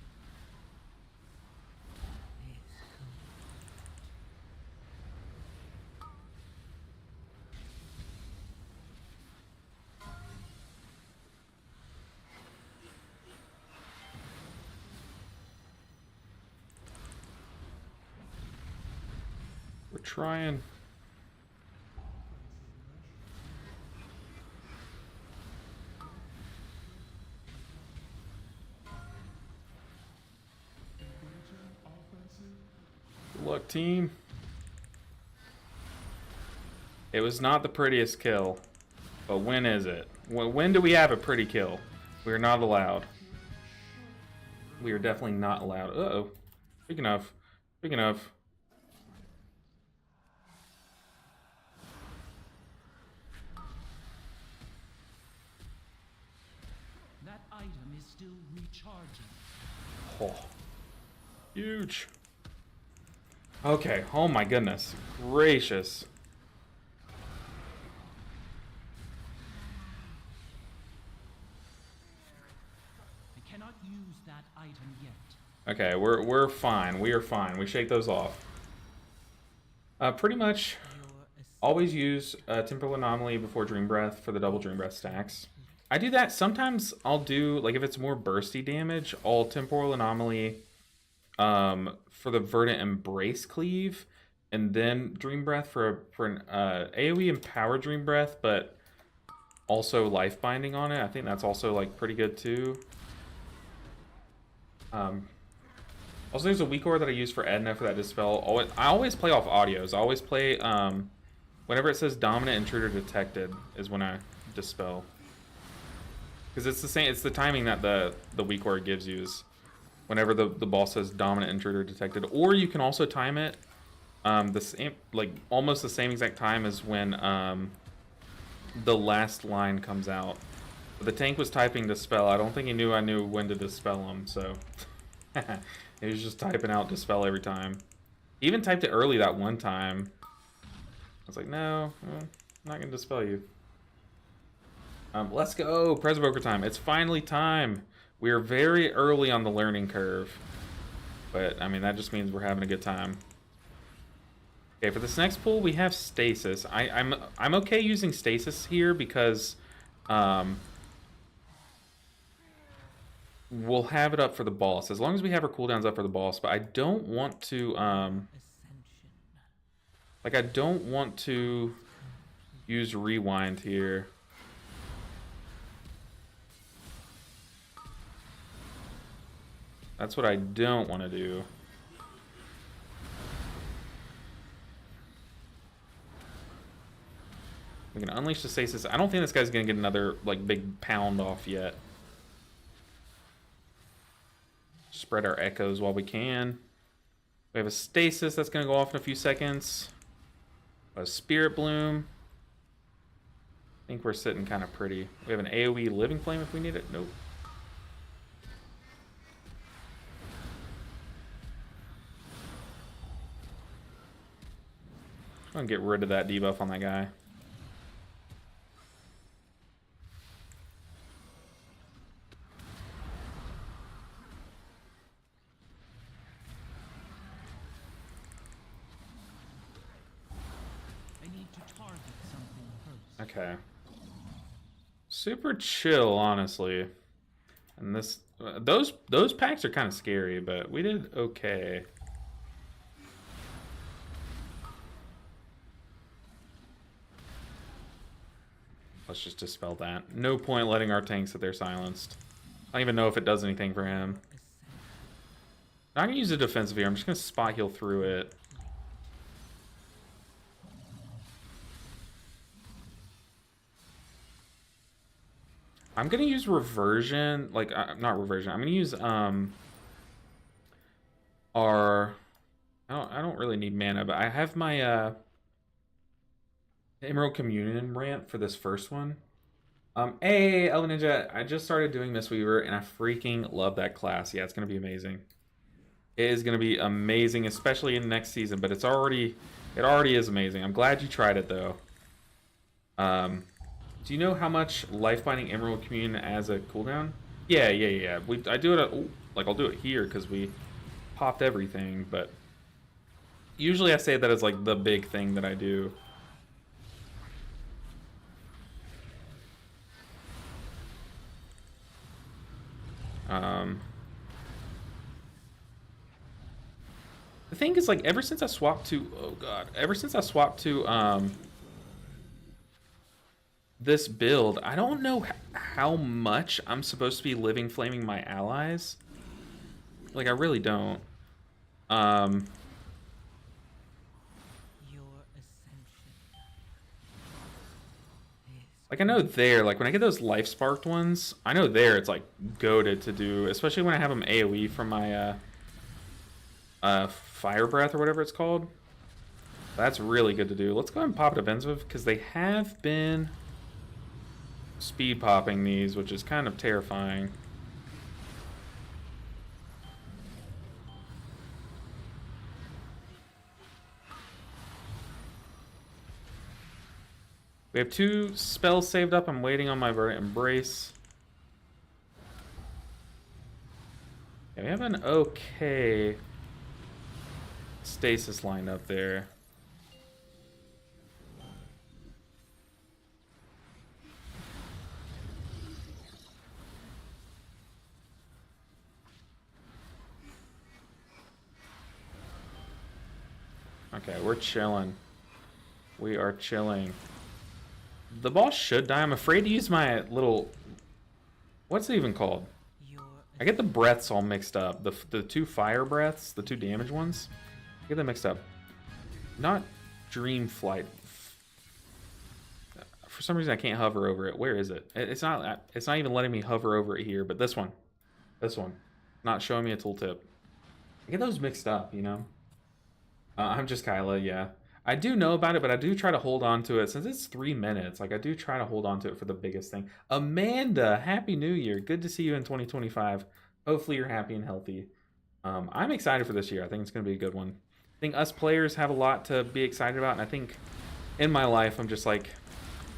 We're trying. Good luck, team. It was not the prettiest kill, but when is it? When do we have a pretty kill? We are not allowed. We are definitely not allowed. Uh-oh. Speaking of. That item is still recharging. Oh. Huge. Okay. Oh my goodness. Gracious. I cannot use that item yet. Okay, we're fine. We are fine. We shake those off. Pretty much always use Temporal Anomaly before Dream Breath for the double Dream Breath stacks. I do that. Sometimes I'll do, like if it's more bursty damage, I'll Temporal Anomaly for the Verdant Embrace cleave, and then Dream Breath for an AoE and Power Dream Breath, but also Life Binding on it. I think that's also like pretty good too. Also, there's a weak aura that I use for Edna for that dispel. I always play off audios. I always play whenever it says Dominant Intruder Detected is when I dispel. Because it's the same. It's the timing that the weak aura gives you is whenever the boss says Dominant Intruder Detected. Or you can also time it the same, like almost the same exact time as when the last line comes out. But the tank was typing Dispel. I don't think he knew I knew when to dispel him, so. He was just typing out Dispel every time. He even typed it early that one time. I was like, no, I'm not going to Dispel you. Let's go, Presboker time. It's finally time. We are very early on the learning curve. But, I mean, that just means we're having a good time. Okay, for this next pull, we have Stasis. I'm okay using Stasis here because we'll have it up for the boss. As long as we have our cooldowns up for the boss, but I don't want to, like, I don't want to use Rewind here. That's what I don't want to do. We can unleash the stasis. I don't think this guy's gonna get another like big pound off yet. Spread our echoes while we can. We have a stasis that's gonna go off in a few seconds. A spirit bloom. I think we're sitting kind of pretty. We have an AoE living flame if we need it. Nope. I'm gonna get rid of that debuff on that guy. I need to target something first. Okay. Super chill, honestly. And this, those packs are kind of scary, but we did okay. Let's just dispel that. No point letting our tank sit there silenced. I don't even know if it does anything for him. I'm not gonna use a defensive here. I'm just gonna spot heal through it. I'm gonna use reversion, like not reversion. I'm gonna use our. I don't really need mana, but I have my Emerald Communion rant for this first one. Hey, Elven Ninja, I just started doing Mistweaver, and I freaking love that class. Yeah, it's gonna be amazing. It is gonna be amazing, especially in next season. But it already is amazing. I'm glad you tried it though. Do you know how much Life Binding Emerald Communion as a cooldown? Yeah. I do it. Like I'll do it here because we popped everything, but usually I say that as like the big thing that I do. The thing is, like, ever since I swapped to, this build, I don't know how much I'm supposed to be living flaming my allies. Like, I really don't. Your ascension is Like, I know there, like, when I get those life sparked ones, I know there it's, like, goated to do, especially when I have them AoE from my, Fire Breath or whatever it's called. That's really good to do. Let's go ahead and pop a defensive, because they have been speed popping these, which is kind of terrifying. We have 2 spells saved up. I'm waiting on my Verdant Embrace. Yeah, we have an okay stasis lined up there. Okay, we're chilling. We are chilling. The boss should die. I'm afraid to use my little... What's it even called? your I get the breaths all mixed up. The 2 fire breaths, the 2 damage ones. I get them mixed up. Not Dream Flight. For some reason I can't hover over it. Where is it? It's not even letting me hover over it here, but this one. This one. Not showing me a tooltip. I get those mixed up, you know? I'm just Kyla, yeah. I do know about it, but I do try to hold on to it. Since it's 3 minutes, like I do try to hold on to it for the biggest thing. Amanda, Happy New Year. Good to see you in 2025. Hopefully you're happy and healthy. I'm excited for this year. I think it's going to be a good one. I think us players have a lot to be excited about, and I think in my life, I'm just like,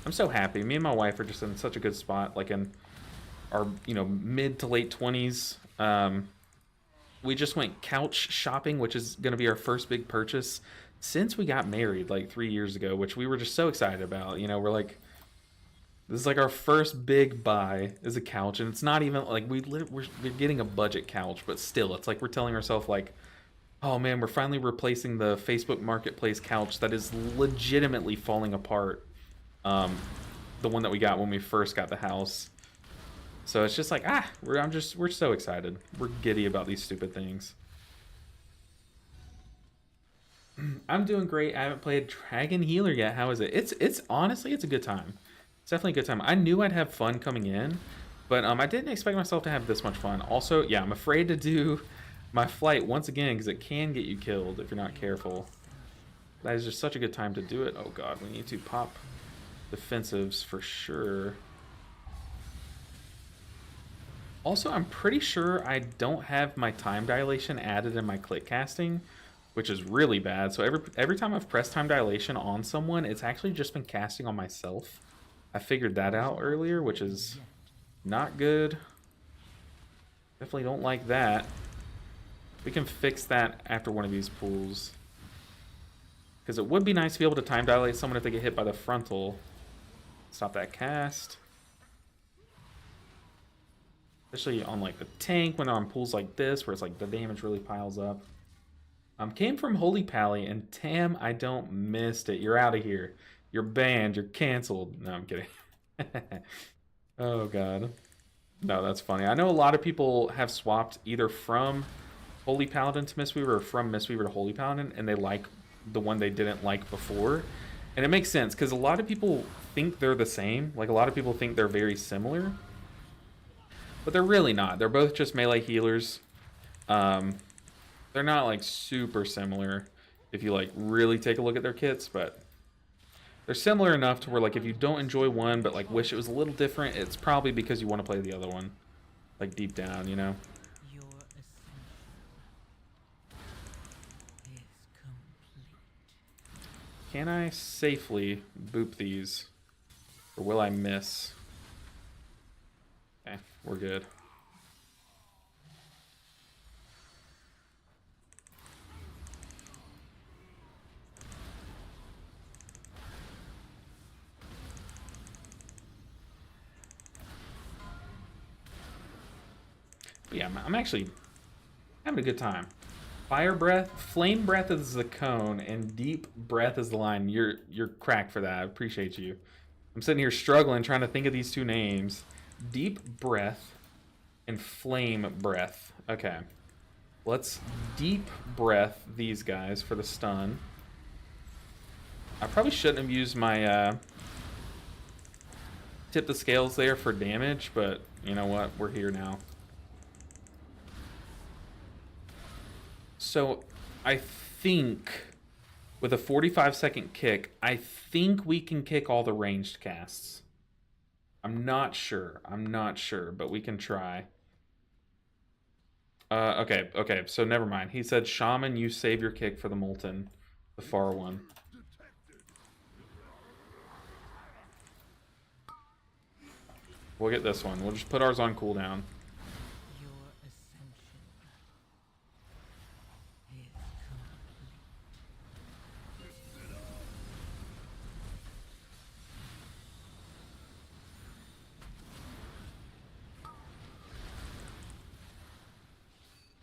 I'm so happy. Me and my wife are just in such a good spot, like in our, mid to late 20s. We just went couch shopping, which is going to be our first big purchase since we got married like 3 years ago, which we were just so excited about. We're like, this is like our first big buy is a couch, and it's not even like we're getting a budget couch, but still, it's like we're telling ourselves like, oh man, we're finally replacing the Facebook Marketplace couch that is legitimately falling apart. The one that we got when we first got the house. So it's just like, we're so excited. We're giddy about these stupid things. I'm doing great. I haven't played Dragon Healer yet. How is it? It's honestly, it's a good time. It's definitely a good time. I knew I'd have fun coming in, but I didn't expect myself to have this much fun. Also, yeah, I'm afraid to do my flight once again because it can get you killed if you're not careful. That is just such a good time to do it. Oh god, we need to pop defensives for sure. Also, I'm pretty sure I don't have my time dilation added in my click casting, which is really bad. So every time I've pressed time dilation on someone, it's actually just been casting on myself. I figured that out earlier, which is not good. Definitely don't like that. We can fix that after one of these pools. Because it would be nice to be able to time dilate someone if they get hit by the frontal. Stop that cast. Especially on like the tank when they're on pools like this, where it's like the damage really piles up. Came from Holy Pally, and Tam, I don't missed it. You're out of here. You're banned. You're canceled. No, I'm kidding. Oh, God. No, that's funny. I know a lot of people have swapped either from Holy Paladin to Mistweaver or from Mistweaver to Holy Paladin, and they like the one they didn't like before. And it makes sense, because a lot of people think they're the same. Like, a lot of people think they're very similar. But they're really not. They're both just melee healers. They're not, like, super similar if you, like, really take a look at their kits, but they're similar enough to where, like, if you don't enjoy one but, like, wish it was a little different, it's probably because you want to play the other one. Like, deep down, you know? Your ascension is complete. Can I safely boop these? Or will I miss? Okay, we're good. But yeah, I'm actually having a good time. Fire breath, flame breath is the cone, and deep breath is the line. You're cracked for that. I appreciate you. I'm sitting here struggling trying to think of these two names. Deep breath and flame breath. Okay. Let's deep breath these guys for the stun. I probably shouldn't have used my tip the scales there for damage, but you know what? We're here now. So I think with a 45-second kick, I think we can kick all the ranged casts. I'm not sure, but we can try. Okay, so never mind. He said, Shaman, you save your kick for the Molten, the far one. We'll get this one. We'll just put ours on cooldown. Your ascension is complete.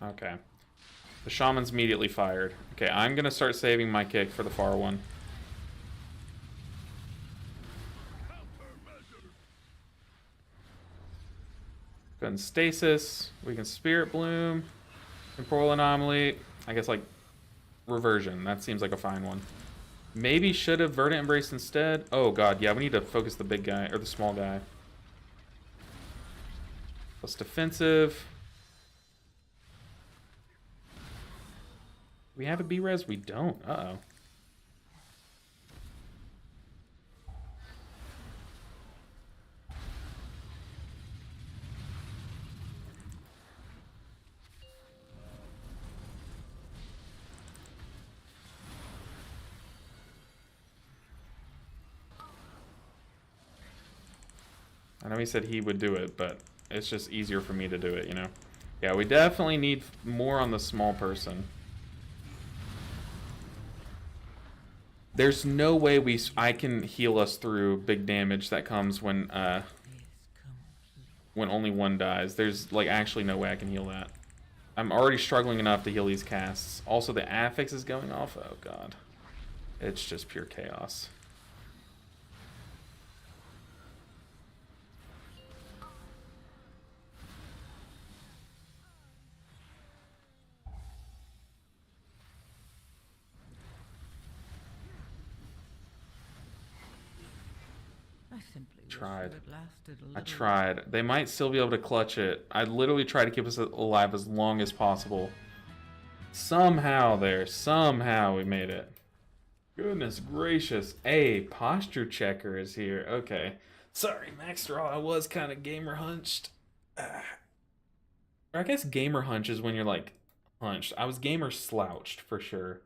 Okay. The Shaman's immediately fired. Okay, I'm going to start saving my kick for the far one. Go ahead and stasis. We can Spirit Bloom. Temporal Anomaly. I guess, like, Reversion. That seems like a fine one. Maybe should have Verdant Embrace instead. Oh, God. Yeah, we need to focus the big guy, or the small guy. Plus defensive. We have a B-Res? We don't. Uh-oh. I know he said he would do it, but it's just easier for me to do it, you know? Yeah, we definitely need more on the small person. There's no way I can heal us through big damage that comes when only one dies. There's like actually no way I can heal that. I'm already struggling enough to heal these casts. Also, the affix is going off. Oh god, it's just pure chaos. I simply wish Tried. you had lasted a I little. tried. They might still be able to clutch it. I literally tried to keep us alive as long as possible. Somehow we made it. Goodness gracious. Hey, posture checker is here. Okay. Sorry, Maxstraw, I was kind of gamer hunched. Or I guess gamer hunch is when you're like hunched. I was gamer slouched for sure.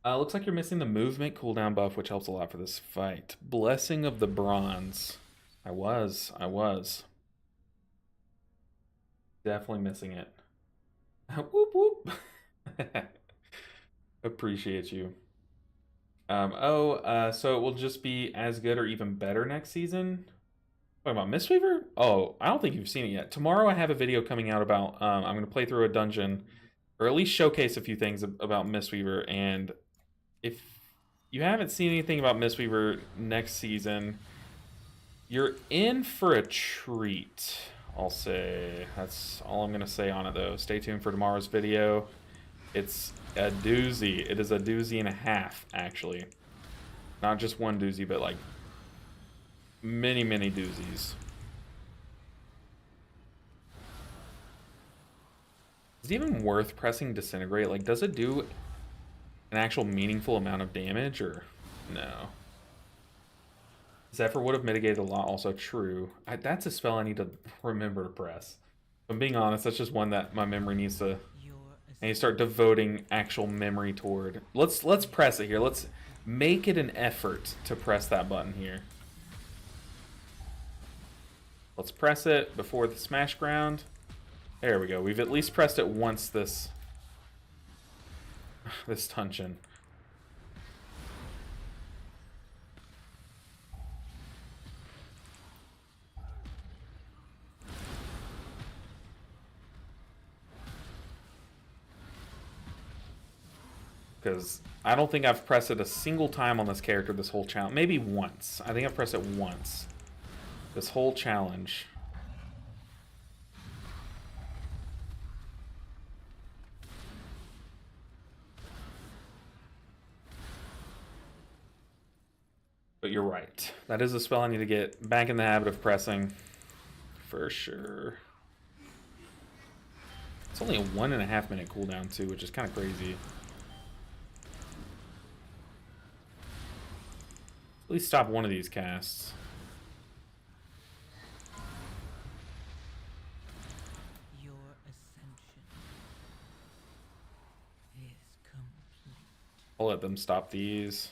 Looks like you're missing the movement cooldown buff, which helps a lot for this fight. Blessing of the Bronze. I was. Definitely missing it. Whoop whoop. Appreciate you. So it will just be as good or even better next season? What about Mistweaver? Oh, I don't think you've seen it yet. Tomorrow I have a video coming out about, I'm going to play through a dungeon, or at least showcase a few things about Mistweaver, and if you haven't seen anything about Mistweaver next season, you're in for a treat, I'll say. That's all I'm going to say on it, though. Stay tuned for tomorrow's video. It's a doozy. It is a doozy and a half, actually. Not just one doozy, but like many, many doozies. Is it even worth pressing Disintegrate? Like, does it do an actual meaningful amount of damage, or no? Zephyr would have mitigated a lot, also true. That's a spell I need to remember to press. If I'm being honest, that's just one that my memory needs to... I need to start devoting actual memory toward. Let's press it here. Let's make it an effort to press that button here. Let's press it before the smash ground. There we go. We've at least pressed it once this dungeon. Because I don't think I've pressed it a single time on this character this whole challenge. Maybe once. I think I've pressed it once. This whole challenge. But you're right. That is a spell I need to get back in the habit of pressing. For sure. It's only a 1.5 minute cooldown too, which is kind of crazy. At least stop one of these casts. Your ascension is complete. I'll let them stop these.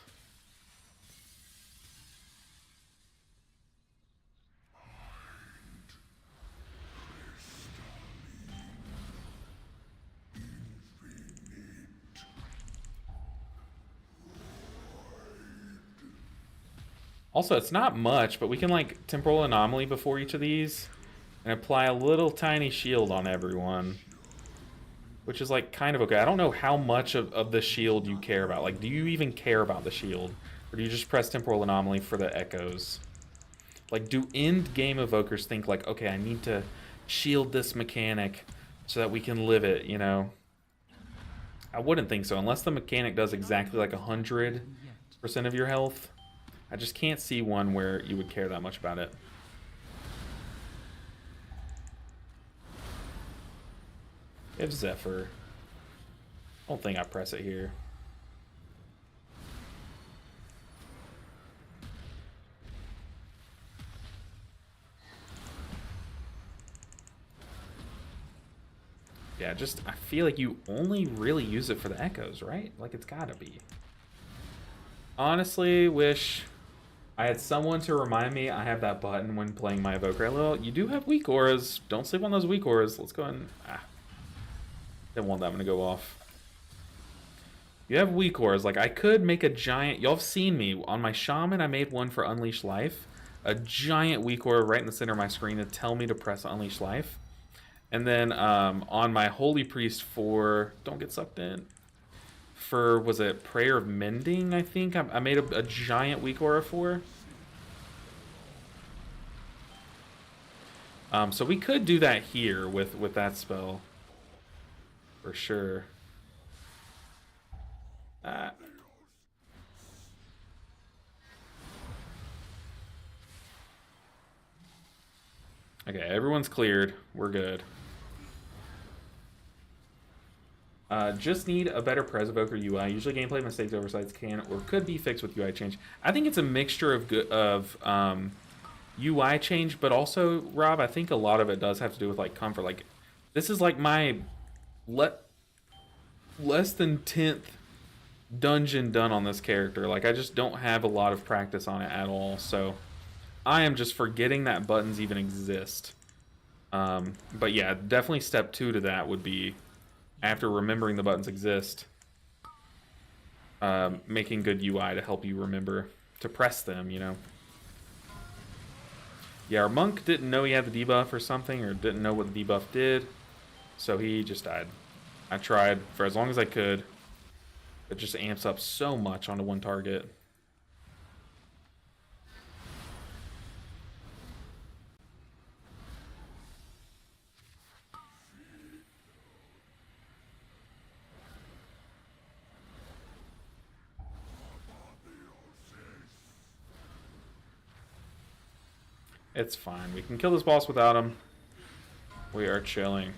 Also, it's not much, but we can like temporal anomaly before each of these and apply a little tiny shield on everyone, which is like kind of okay. I don't know how much of the shield you care about. Like, do you even care about the shield, or do you just press temporal anomaly for the echoes? Like, do end game evokers think like, okay, I need to shield this mechanic so that we can live it, you know? I wouldn't think so, unless the mechanic does exactly like 100% of your health. I just can't see one where you would care that much about it. If Zephyr. I don't think I press it here. Yeah, just, I feel like you only really use it for the echoes, right? Like, it's gotta be. Honestly, wish I had someone to remind me I have that button when playing my Evoker. Well, you do have weak auras. Don't sleep on those weak auras. Let's go and... Didn't want that one to go off. You have weak auras. Like, I could make a giant... Y'all have seen me. On my Shaman, I made one for Unleash Life. A giant weak aura right in the center of my screen to tell me to press Unleash Life. And then on my Holy Priest for... Don't get sucked in. For, was it Prayer of Mending, I think? I made a giant weak aura for. So we could do that here with that spell. For sure. Okay, everyone's cleared. We're good. Just need a better Pres Evoker UI. Usually gameplay mistakes, oversights can or could be fixed with UI change. I think it's a mixture of UI change, but also, Rob, I think a lot of it does have to do with like comfort. Like, this is like my less than 10th dungeon done on this character. Like, I just don't have a lot of practice on it at all, so I am just forgetting that buttons even exist. But yeah, definitely step 2 to that would be, after remembering the buttons exist, making good UI to help you remember to press them, you know. Yeah, our monk didn't know he had the debuff or something, or didn't know what the debuff did, so he just died. I tried for as long as I could. It just amps up so much onto one target. It's fine. We can kill this boss without him. We are chilling.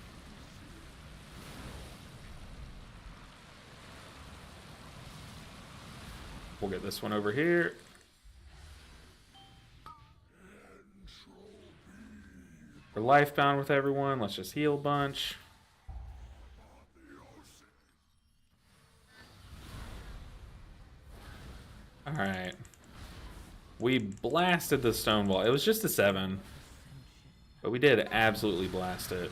We'll get this one over here. We're lifebound with everyone. Let's just heal a bunch. Alright. We blasted the stone wall. It was just a 7. But we did absolutely blast it.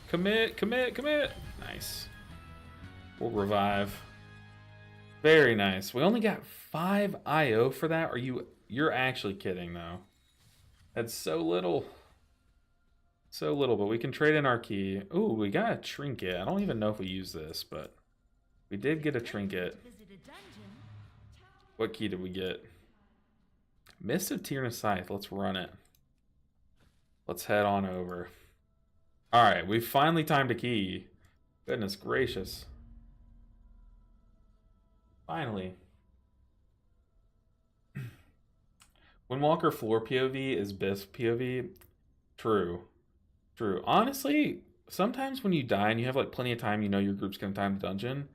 Commit, commit, commit. Nice. We'll revive. Very nice. We only got 5 IO for that. You're actually kidding though. That's so little. So little, but we can trade in our key. Ooh, we got a trinket. I don't even know if we use this, but we did get a trinket. What key did we get? Mist of Tyrannus Scythe. Let's run it. Let's head on over. Alright, we finally timed a key. Goodness gracious. Finally. Windwalker floor POV is best POV. True. True. Honestly, sometimes when you die and you have like plenty of time, you know your group's gonna time the dungeon.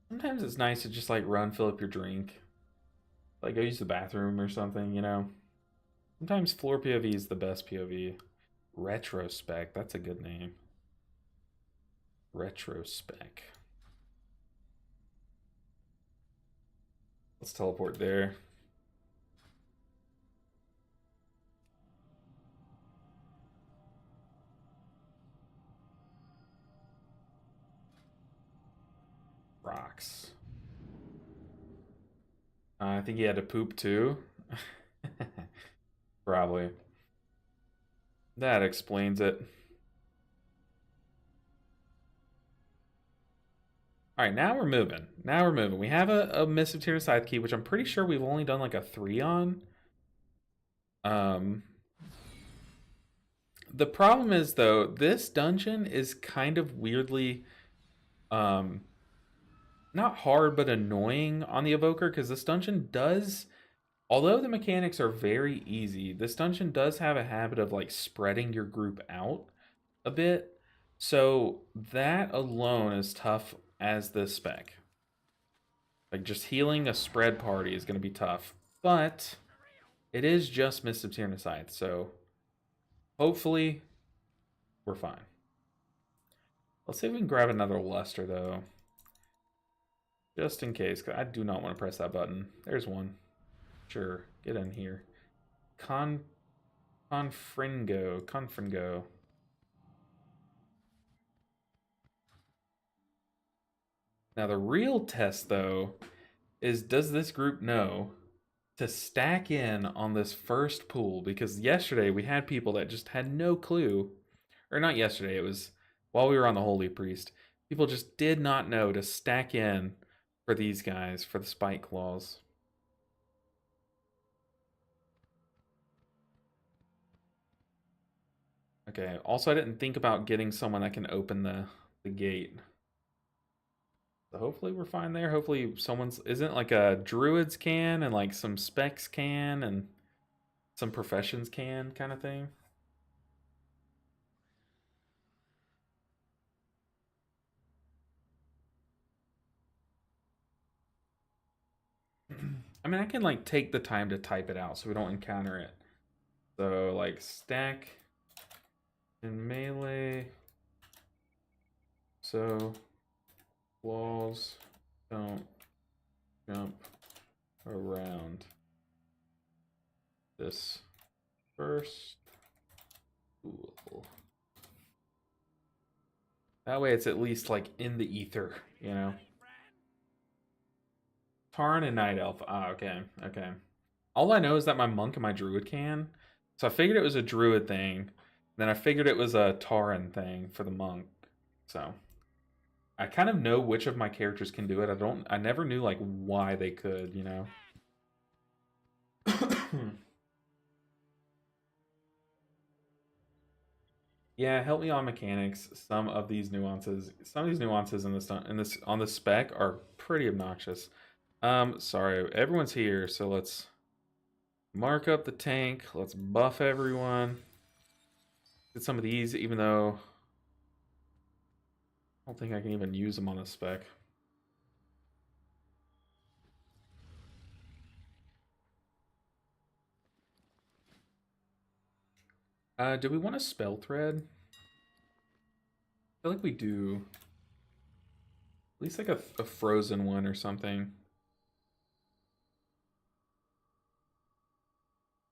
Sometimes it's nice to just like run, fill up your drink. Like go use the bathroom or something, you know. Sometimes floor POV is the best POV. Retrospect, that's a good name. Retrospect. Let's teleport there. Rocks. I think he had to poop too. Probably. That explains it. Alright, now we're moving. Now we're moving. We have a Mist of Tyrannus Scythe key, which I'm pretty sure we've only done like a 3 on. The problem is, though, this dungeon is kind of weirdly... not hard, but annoying on the Evoker, because this dungeon does... Although the mechanics are very easy, this dungeon does have a habit of like spreading your group out a bit. So that alone is tough as the spec. Like just healing a spread party is going to be tough. But it is just Mist of Tyrannus Scythe, so hopefully we're fine. Let's see if we can grab another Luster though. Just in case, because I do not want to press that button. There's one. Sure, get in here. Confringo. Now the real test, though, is does this group know to stack in on this first pool? Because yesterday we had people that just had no clue. Or not yesterday, it was while we were on the Holy Priest. People just did not know to stack in for these guys, for the Spike Claws. Okay, also I didn't think about getting someone that can open the gate. So hopefully we're fine there. Hopefully someone's... Isn't like a Druids can and like some Specs can and... some professions can kind of thing. I mean, I can like take the time to type it out so we don't encounter it. So like stack in melee. So walls don't jump around this first. Cool. That way it's at least like in the ether, you know. Tarn and Night Elf. Ah, okay. Okay. All I know is that my monk and my druid can. So I figured it was a druid thing. Then I figured it was a Tauren thing for the monk. So I kind of know which of my characters can do it. I never knew like why they could, you know. Yeah, help me on mechanics. Some of these nuances in this on the spec are pretty obnoxious. Sorry, everyone's here, so let's mark up the tank. Let's buff everyone. Get some of these, even though I don't think I can even use them on the spec. Do we want a spell thread? I feel like we do. At least like a frozen one or something.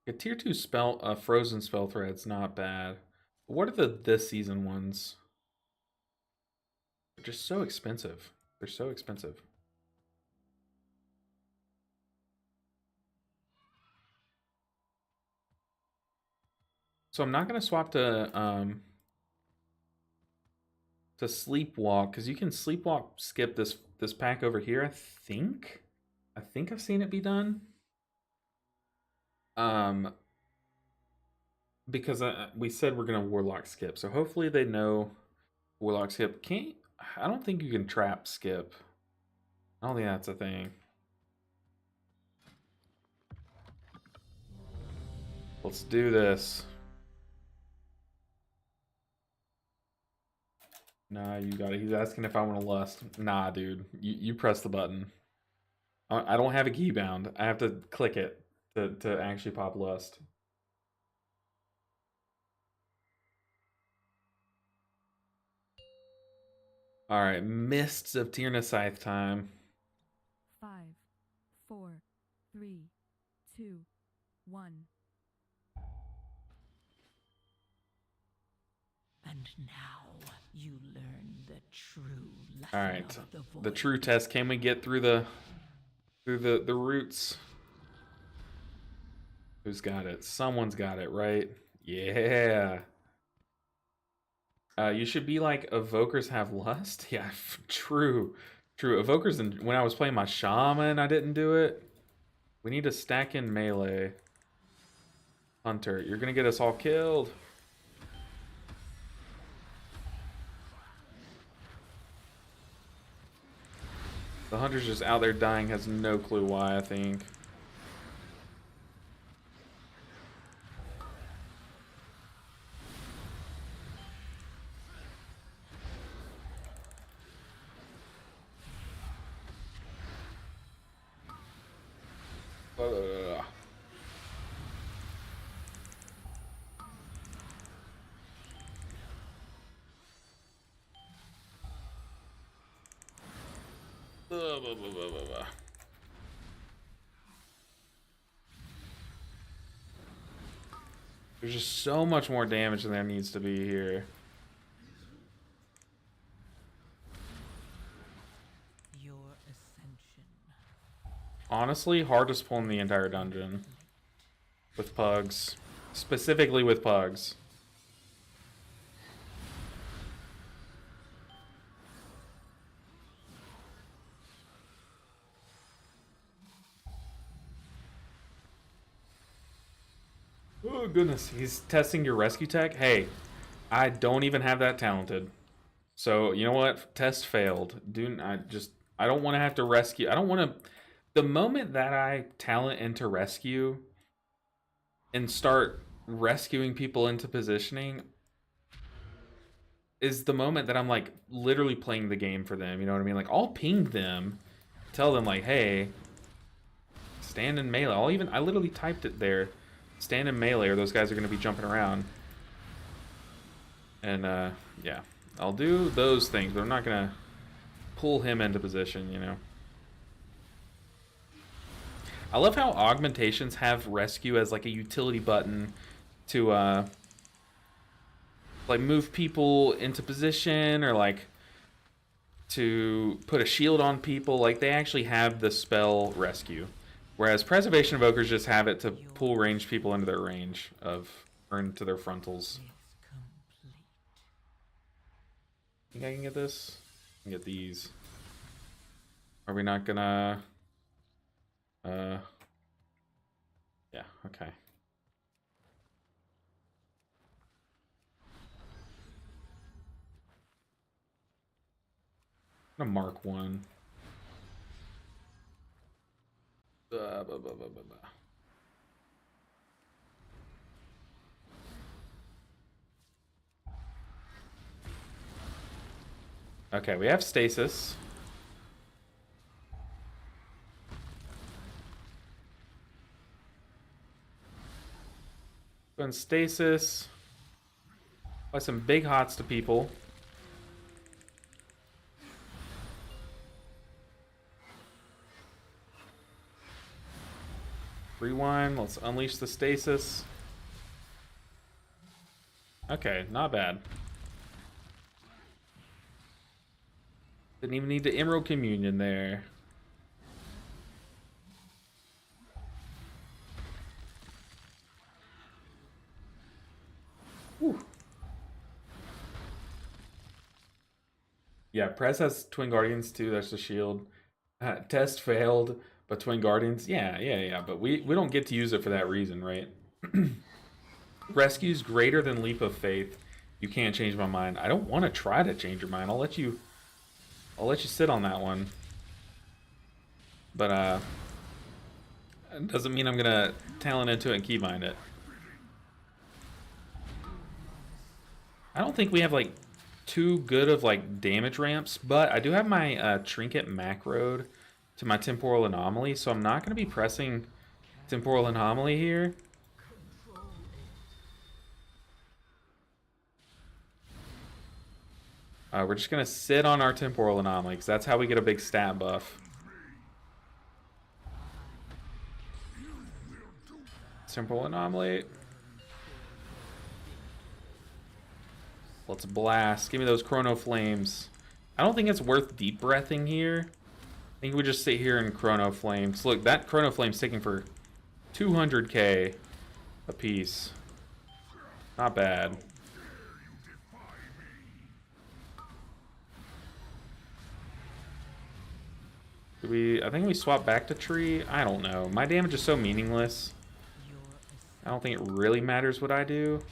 A tier 2 spell, frozen spell thread's not bad. What are this season ones? They're just so expensive. They're so expensive. So I'm not gonna swap to sleepwalk, because you can sleepwalk skip this pack over here, I think. I think I've seen it be done. Because we said we're gonna warlock skip, so hopefully they know warlock skip. I don't think you can trap skip. I don't think that's a thing. Let's do this. Nah, you got it. He's asking if I want to lust. Nah, dude. You press the button. I don't have a keybound. I have to click it to actually pop lust. Alright, Mists of Tyrna Scythe time. 5, 4, 3, 2, 1. And now you learn the true lesson Alright. of the void. The true test. Can we get through the roots? Who's got it? Someone's got it, right? Yeah. You should be like, evokers have lust? Yeah, true. True. Evokers, when I was playing my shaman, I didn't do it. We need to stack in melee. Hunter, you're gonna get us all killed. The hunter's just out there dying, has no clue why, I think. There's just so much more damage than there needs to be here. Your ascension. Honestly, hardest pull in the entire dungeon. With pugs. Specifically with pugs. Oh goodness, he's testing your rescue tech? Hey, I don't even have that talented. So, you know what? Test failed. I don't want to have to rescue. I don't want to... The moment that I talent into rescue, and start rescuing people into positioning is the moment that I'm like literally playing the game for them. You know what I mean? Like I'll ping them, tell them like, hey, stand in melee. I literally typed it there. Stand in melee or those guys are going to be jumping around. And yeah, I'll do those things, but I'm not going to pull him into position, you know. I love how augmentations have rescue as like a utility button to like move people into position or like to put a shield on people. Like they actually have the spell rescue, whereas preservation evokers just have it to pull ranged people into their range of or into their frontals. Think I can get this? I can get these. Are we not gonna yeah, okay. I'm gonna mark one. Okay, we have stasis. Go in stasis. Apply some big hots to people. Rewind. Let's unleash the stasis. Okay, not bad. Didn't even need the Emerald Communion there. Whew. Yeah, Prez has Twin Guardians too. That's the shield. Test failed, but Twin Guardians. Yeah. But we don't get to use it for that reason, right? Rescue's greater than Leap of Faith. You can't change my mind. I don't want to try to change your mind. I'll let you sit on that one. But it doesn't mean I'm gonna talent into it and keybind it. I don't think we have like too good of like damage ramps, but I do have my trinket macroed to my temporal anomaly, so I'm not going to be pressing temporal anomaly here. We're just going to sit on our temporal anomaly because that's how we get a big stat buff. Temporal anomaly. Let's blast. Give me those chrono flames. I don't think it's worth deep breathing here. I think we just sit here and chrono flames. Look, that chrono flame's taking for 200k a piece. Not bad. I think we swap back to tree? I don't know. My damage is so meaningless. I don't think it really matters what I do.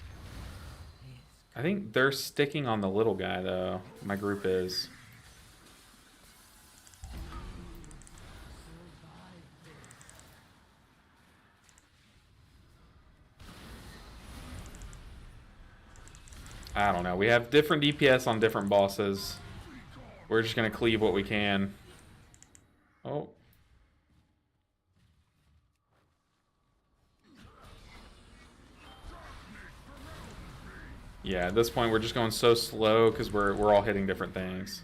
I think they're sticking on the little guy, though. My group is. I don't know. We have different DPS on different bosses. We're just going to cleave what we can. Oh. Yeah, at this point we're just going so slow because we're all hitting different things.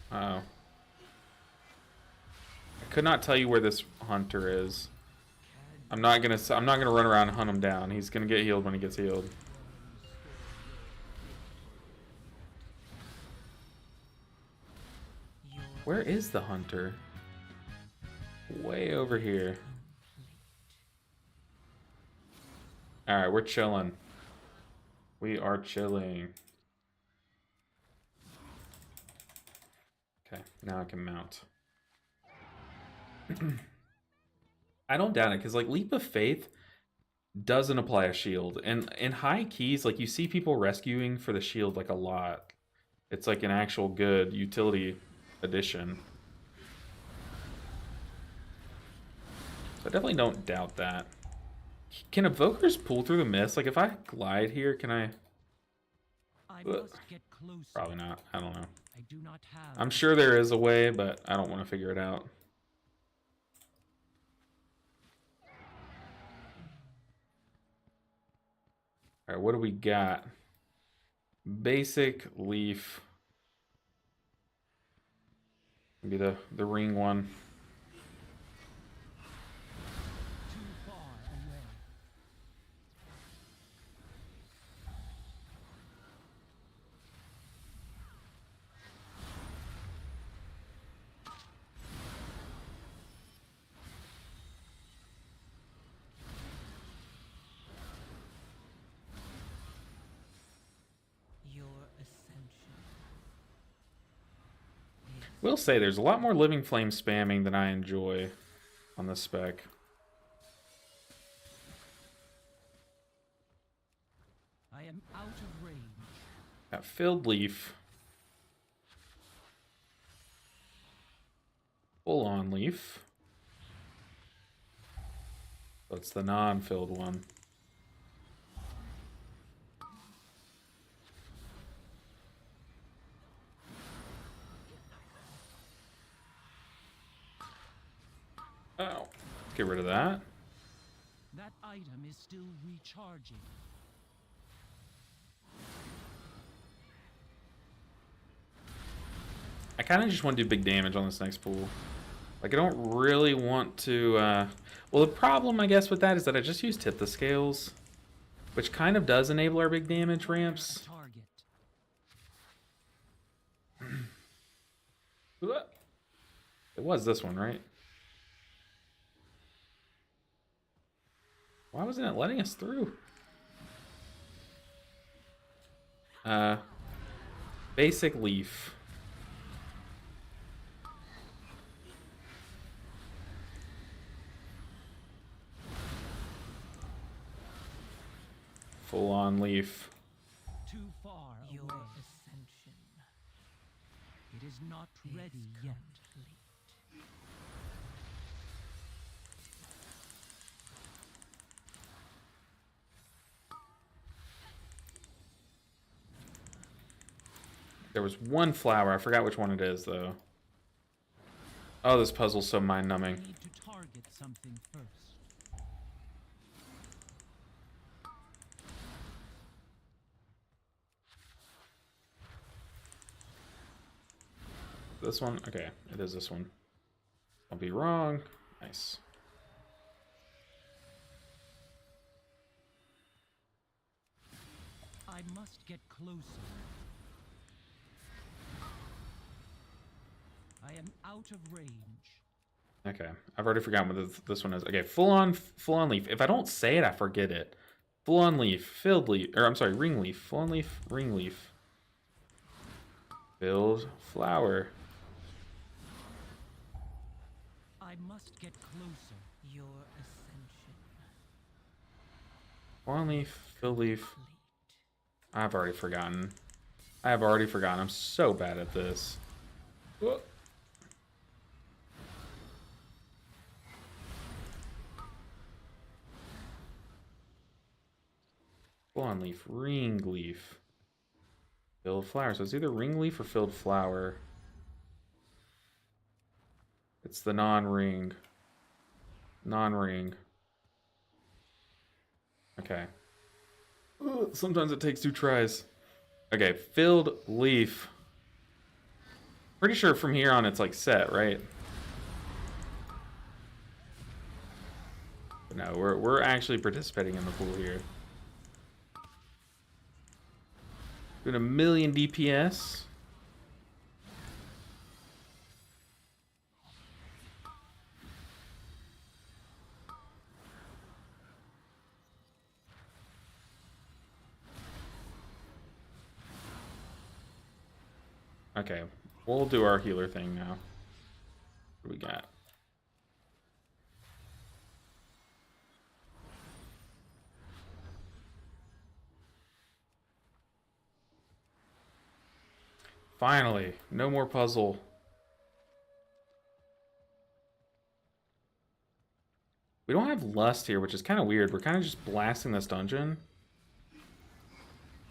Uh-oh. I could not tell you where this hunter is. I'm not gonna run around and hunt him down. He's gonna get healed when he gets healed. Where is the hunter? Way over here. Alright, we're chilling. We are chilling. Okay, now I can mount. I don't doubt it, because like Leap of Faith doesn't apply a shield. And in high keys, like you see people rescuing for the shield like a lot. It's like an actual good utility addition. So I definitely don't doubt that. Can evokers pull through the mist? Like if I glide here, can I? I must get closer. Probably not. I don't know. I do not have. I'm sure there is a way, but I don't want to figure it out. All right, what do we got? Basic leaf. Maybe the ring one. Too far away. Your ascension. Will say there's a lot more living flame spamming than I enjoy on this spec. I am out of range. Got filled leaf. Full on leaf. That's the non-filled one. Oh, let's get rid of that. That item is still recharging. I kind of just want to do big damage on this next pool. Like, I don't really want to... Well, the problem, I guess, with that is that I just use tip the scales, which kind of does enable our big damage ramps. Target. It was this one, right? Why wasn't it letting us through? Basic leaf. Full on leaf. Too far Your away. ascension It is not is ready yet. complete. There was one flower. I forgot which one it is, though. Oh, this puzzle's so I mind-numbing. need to target something first. This one? Okay, it is this one. I'll be wrong. Nice. I must get closer. I am out of range. Okay, I've already forgotten what this one is. Okay, full on leaf. If I don't say it, I forget it. Full on leaf, filled leaf, or I'm sorry, ring leaf. Full on leaf, ring leaf. Filled flower. I must get closer. Your ascension. Full on leaf, filled leaf. Complete. I've already forgotten. I have already forgotten. I'm so bad at this. Whoa. Full on leaf, ring leaf. Filled flower. So it's either ring leaf or filled flower. It's the non-ring. Non-ring. Okay. Ugh, sometimes it takes 2 tries. Okay, filled leaf. Pretty sure from here on it's like set, right? But no, we're actually participating in the pool here. Doing 1,000,000 DPS. Okay, we'll do our healer thing now. What do we got? Finally, no more puzzle. We don't have lust here, which is kind of weird. We're kind of just blasting this dungeon.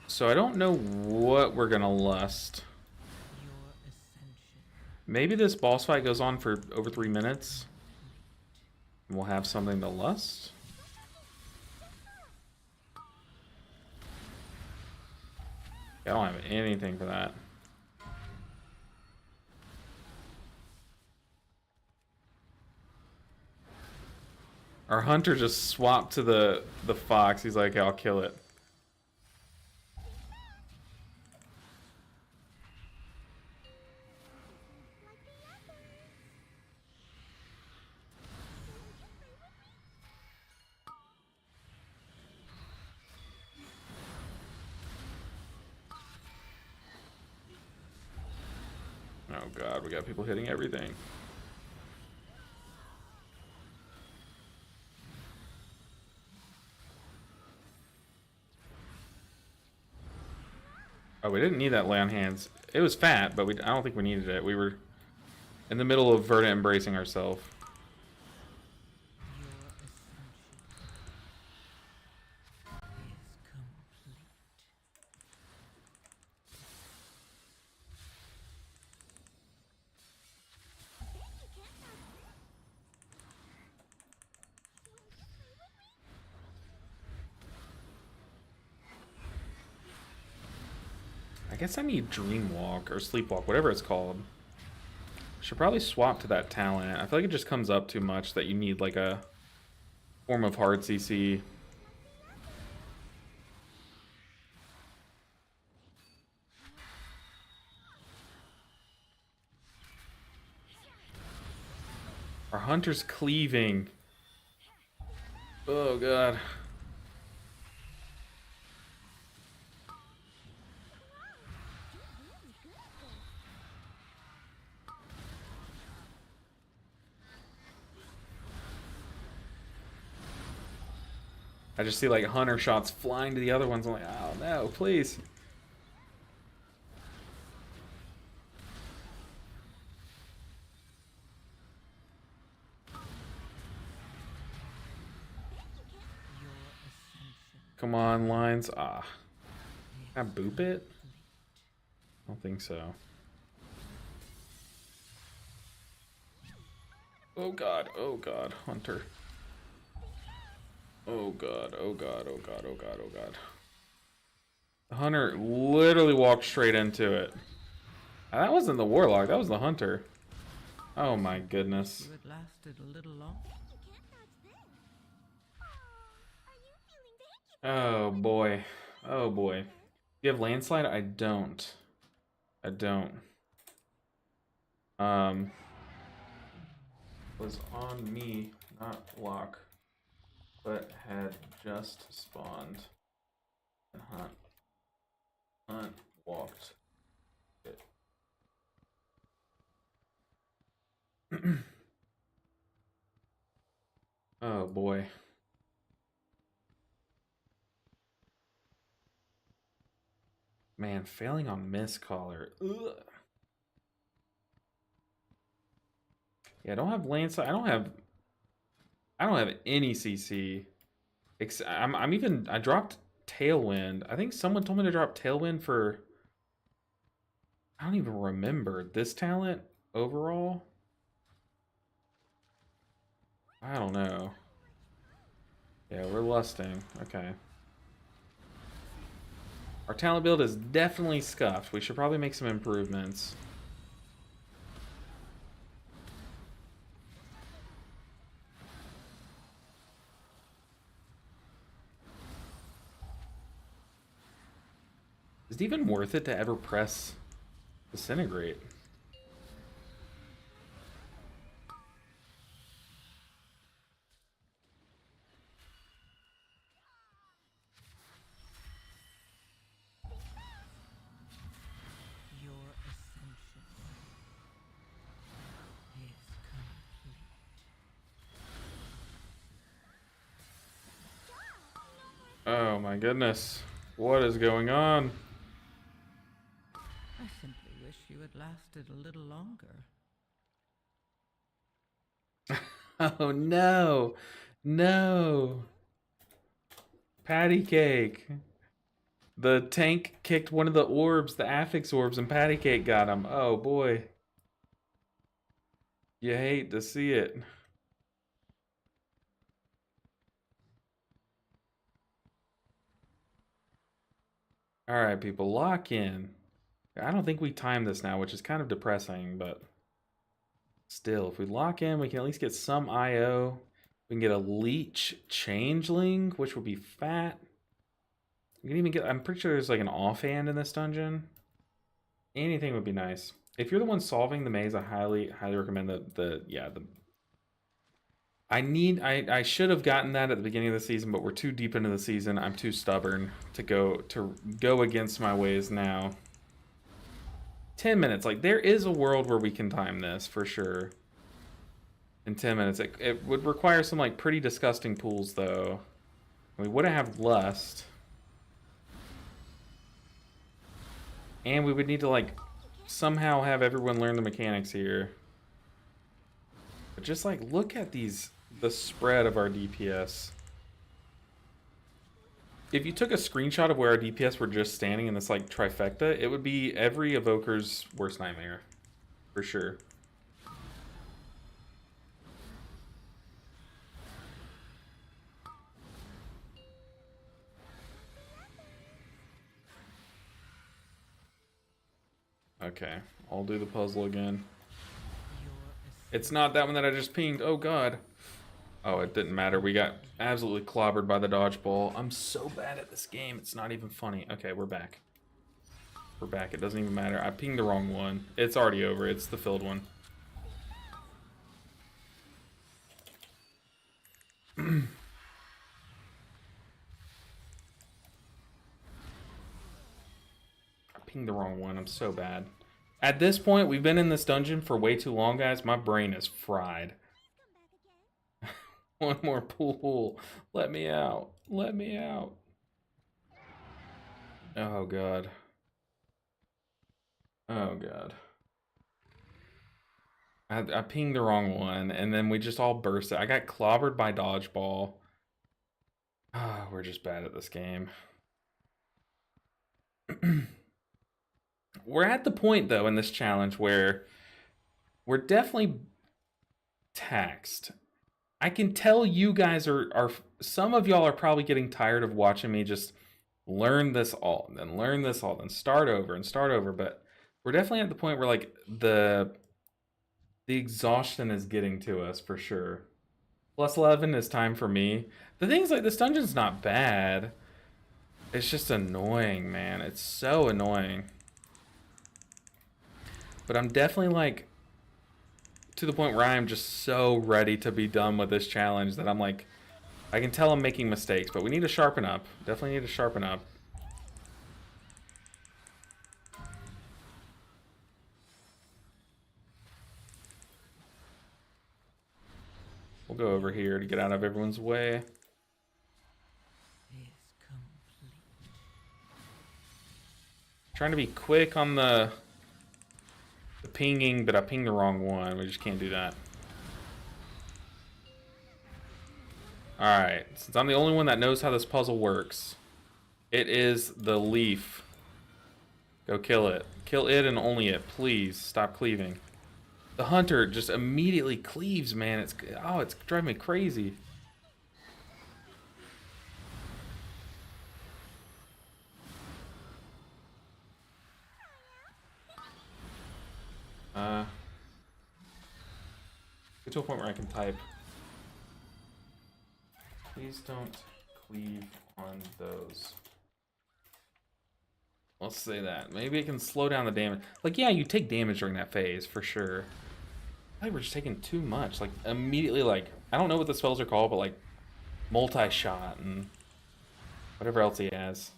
So I don't know what we're gonna lust. Your ascension. Maybe this boss fight goes on for over 3 minutes. And we'll have something to lust. I don't have anything for that. Our hunter just swapped to the fox. He's like, I'll kill it. Oh god, we got people hitting everything. Oh, we didn't need that lay on hands. It was fat, but I don't think we needed it. We were in the middle of Verta embracing ourselves. Your ascension is complete. I guess I need Dreamwalk or Sleepwalk, whatever it's called. Should probably swap to that talent. I feel like it just comes up too much that you need like a form of hard CC. Our hunter's cleaving. Oh god. I just see like hunter shots flying to the other ones. I'm like, oh no, please. Your ascension Come on, lines. Ah. Can I boop it? I don't think so. Oh god, hunter. Oh god, oh god, oh god, oh god, oh god. The hunter literally walked straight into it. That wasn't the warlock, that was the hunter. Oh my goodness. you had lasted a little longer. Oh boy. Oh boy. You have landslide? I don't. I don't. Was on me, not block, but had just spawned. And hunt walked it. Oh boy. Man, failing on miscaller. Ugh. Yeah, I don't have landslide. I don't have any CC. I dropped Tailwind. I think someone told me to drop Tailwind for, I don't even remember this talent overall. I don't know. Yeah, we're lusting. Okay. Our talent build is definitely scuffed. We should probably make some improvements. Is it even worth it to ever press Disintegrate? Your ascension is complete. Oh my goodness. What is going on? I simply wish you had lasted a little longer. Oh no. No. Patty cake. The tank kicked one of the orbs, the affix orbs, and Patty cake got him. Oh boy. You hate to see it. Alright, people, lock in. I don't think we timed this now, which is kind of depressing, but still, if we lock in, we can at least get some IO. We can get a leech changeling, which would be fat. We can even get, I'm pretty sure there's like an offhand in this dungeon. Anything would be nice. If you're the one solving the maze, I highly recommend I should have gotten that at the beginning of the season, but we're too deep into the season. I'm too stubborn to go against my ways now. 10 minutes. Like, there is a world where we can time this for sure. In 10 minutes. It would require some like pretty disgusting pools though. We wouldn't have lust. And we would need to like somehow have everyone learn the mechanics here. But just like look at the spread of our DPS. If you took a screenshot of where our DPS were just standing in this like trifecta, it would be every evoker's worst nightmare. For sure. Okay, I'll do the puzzle again. It's not that one that I just pinged. Oh god. Oh, it didn't matter. We got absolutely clobbered by the dodgeball. I'm so bad at this game. It's not even funny. Okay, we're back. We're back. It doesn't even matter. I pinged the wrong one. It's already over. It's the filled one. Pinged the wrong one. I'm so bad. At this point, we've been in this dungeon for way too long, guys. My brain is fried. One more pool. Let me out. Let me out. Oh, God. Oh, God. I pinged the wrong one, and then we just all bursted. I got clobbered by dodgeball. Ah, we're just bad at this game. We're at the point, though, in this challenge where we're definitely taxed. I can tell you guys are some of y'all are probably getting tired of watching me just learn this all, and then learn this all, then start over and start over. But we're definitely at the point where, like, the exhaustion is getting to us, for sure. Plus 11 is time for me. The thing is, like, this dungeon's not bad. It's just annoying, man. It's so annoying. But I'm definitely, like, to the point where I am just so ready to be done with this challenge that I'm like, I can tell I'm making mistakes, but we need to sharpen up. Definitely need to sharpen up. We'll go over here to get out of everyone's way. Trying to be quick on the pinging, but I pinged the wrong one. We just can't do that. Alright, since I'm the only one that knows how this puzzle works, it is the leaf. Go kill it. Kill it and only it. Please, stop cleaving. The hunter just immediately cleaves, man. It's driving me crazy. Get to a point where I can type. Please don't cleave on those. Let's say that. Maybe it can slow down the damage. Like, yeah, you take damage during that phase, for sure. I think we're just taking too much. Like, immediately, like, I don't know what the spells are called, but, like, multi-shot and whatever else he has.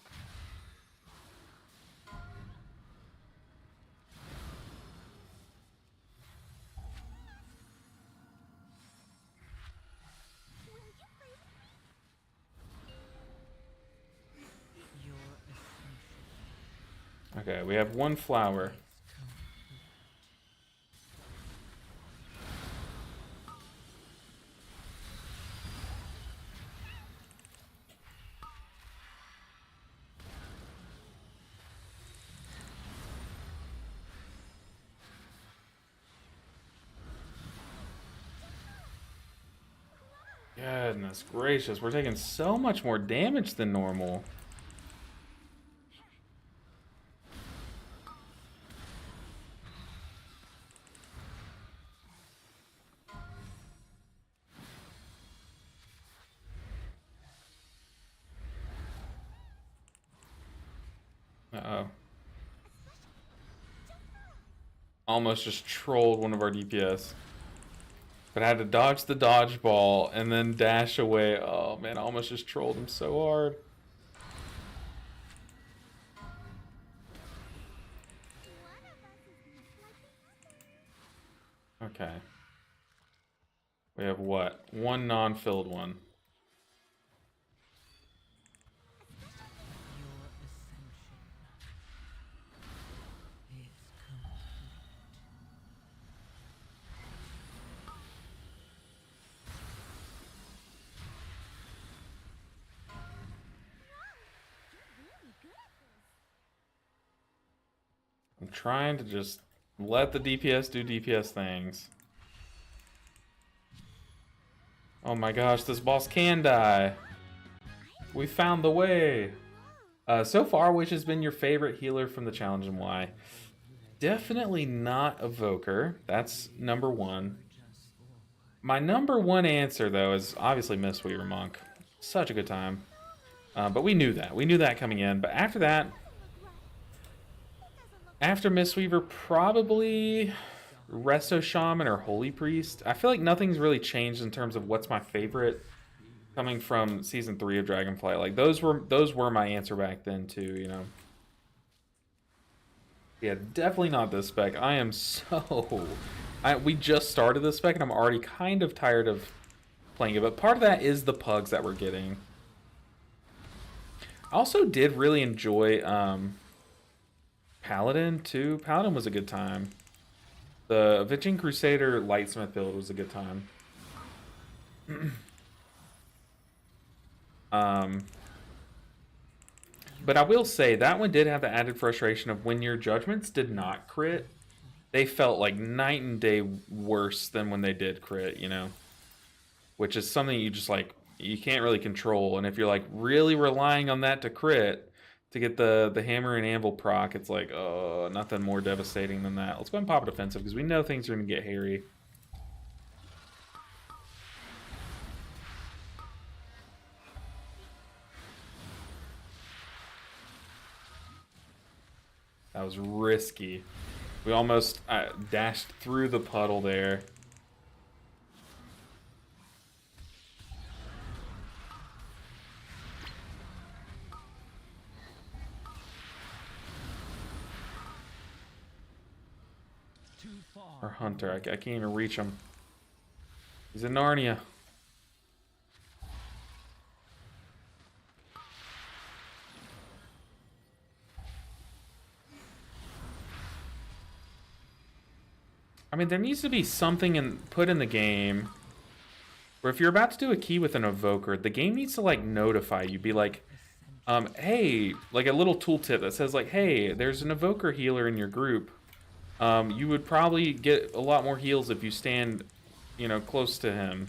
Okay, we have one flower. Goodness gracious, we're taking so much more damage than normal. Uh-oh. Almost just trolled one of our DPS. But I had to dodge the dodgeball and then dash away. Oh man, I almost just trolled him so hard. Okay. We have what? One non-filled one. I'm trying to just let the DPS do DPS things. Oh my gosh, this boss can die. We found the way. So far, which has been your favorite healer from the challenge and why? Definitely not Evoker. That's number one. My number one answer, though, is obviously mistweaver Monk. Such a good time. But we knew that. We knew that coming in. But after that, after mistweaver, probably Resto Shaman or Holy Priest. I feel like nothing's really changed in terms of what's my favorite coming from season 3 of Dragonflight. Like those were my answer back then too, you know. Yeah, definitely not this spec. I am so we just started this spec and I'm already kind of tired of playing it, but part of that is the pugs that we're getting. I also did really enjoy Paladin too. Paladin was a good time. The Avenging Crusader Lightsmith build was a good time. But I will say that one did have the added frustration of when your judgments did not crit, they felt like night and day worse than when they did crit, you know? Which is something you just like, you can't really control. And if you're like really relying on that to crit, to get the hammer and anvil proc, it's like, oh, nothing more devastating than that. Let's go and pop a defensive because we know things are going to get hairy. That was risky. We almost dashed through the puddle there. Our hunter, I can't even reach him. He's in Narnia. I mean, there needs to be something put in the game where if you're about to do a key with an evoker, the game needs to like notify you, be like, hey, like a little tooltip that says like, hey, there's an evoker healer in your group. You would probably get a lot more heals if you stand, you know, close to him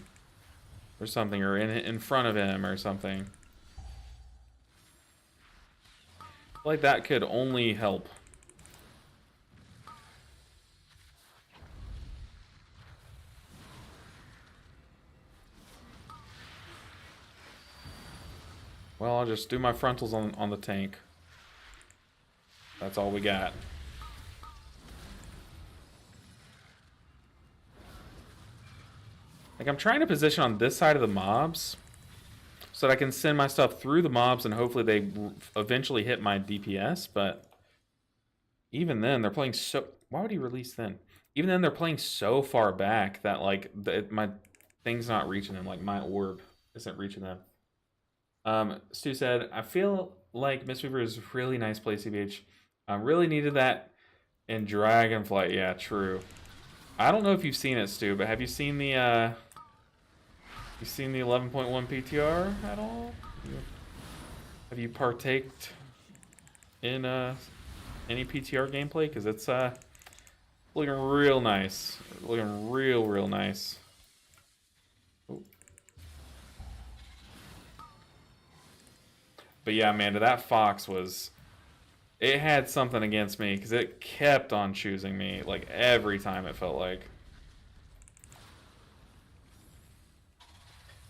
or something, or in front of him or something. Like that could only help. Well, I'll just do my frontals on the tank. That's all we got. Like, I'm trying to position on this side of the mobs so that I can send my stuff through the mobs and hopefully they eventually hit my DPS, but even then, they're playing so... Why would he release then? Even then, they're playing so far back that, like, my thing's not reaching them. Like, my orb isn't reaching them. Stu said, I feel like mistweaver is a really nice play, CBH. I really needed that in Dragonflight. Yeah, true. I don't know if you've seen it, Stu, but have you seen the 11.1 PTR at all? Have you partaked in any PTR gameplay? Because it's looking real nice. Looking real nice. Ooh. But yeah, Amanda, that fox was... It had something against me because it kept on choosing me like every time it felt like.